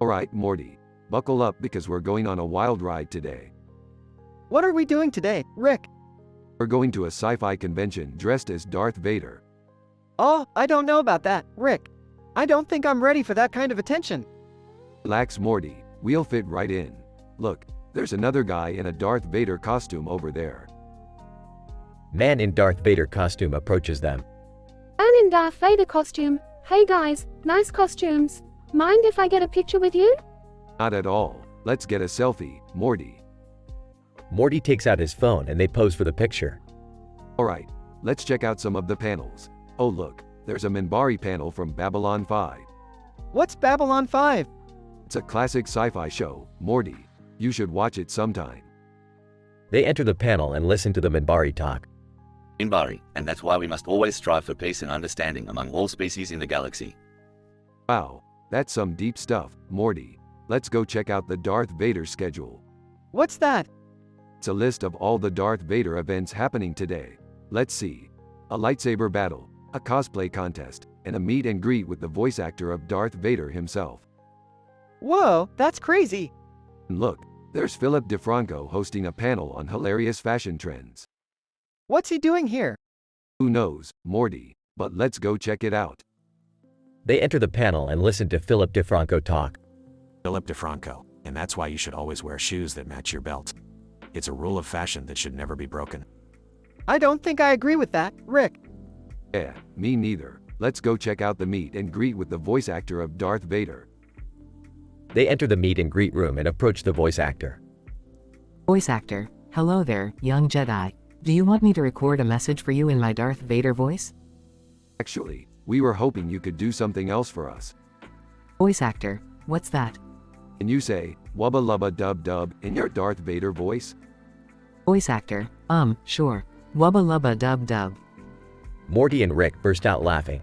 Alright, Morty. Buckle up because we're going on a wild ride today. What are we doing today, Rick? We're going to a sci-fi convention dressed as Darth Vader. Oh, I don't know about that, Rick. I don't think I'm ready for that kind of attention. Relax, Morty. We'll fit right in. Look, there's another guy in a Darth Vader costume over there. Man in Darth Vader costume approaches them. I'm in Darth Vader costume. Hey guys, nice costumes. Mind if I get a picture with you? Not at all. Let's get a selfie, Morty. Morty takes out his phone and they pose for the picture. Alright, let's check out some of the panels. Oh look, there's a Minbari panel from Babylon 5. What's Babylon 5? It's a classic sci-fi show, Morty. You should watch it sometime. They enter the panel and listen to the Minbari talk. Minbari, and that's why we must always strive for peace and understanding among all species in the galaxy. Wow, that's some deep stuff, Morty. Let's go check out the Darth Vader schedule. What's that? It's a list of all the Darth Vader events happening today. Let's see. A lightsaber battle, a cosplay contest, and a meet and greet with the voice actor of Darth Vader himself. Whoa, that's crazy. And look, there's Philip DeFranco hosting a panel on hilarious fashion trends. What's he doing here? Who knows, Morty, but let's go check it out. They enter the panel and listen to Philip DeFranco talk. Philip DeFranco, and that's why you should always wear shoes that match your belt. It's a rule of fashion that should never be broken. I don't think I agree with that, Rick. Yeah, me neither. Let's go check out the meet and greet with the voice actor of Darth Vader. They enter the meet and greet room and approach the voice actor. Voice actor, hello there, young Jedi. Do you want me to record a message for you in my Darth Vader voice? Actually, we were hoping you could do something else for us. Voice actor, what's that? Can you say, wubba lubba dub dub, in your Darth Vader voice? Voice actor, sure. Wubba lubba dub dub. Morty and Rick burst out laughing.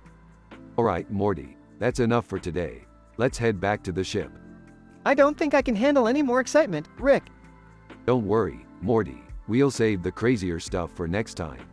Alright, Morty, that's enough for today. Let's head back to the ship. I don't think I can handle any more excitement, Rick. Don't worry, Morty. We'll save the crazier stuff for next time.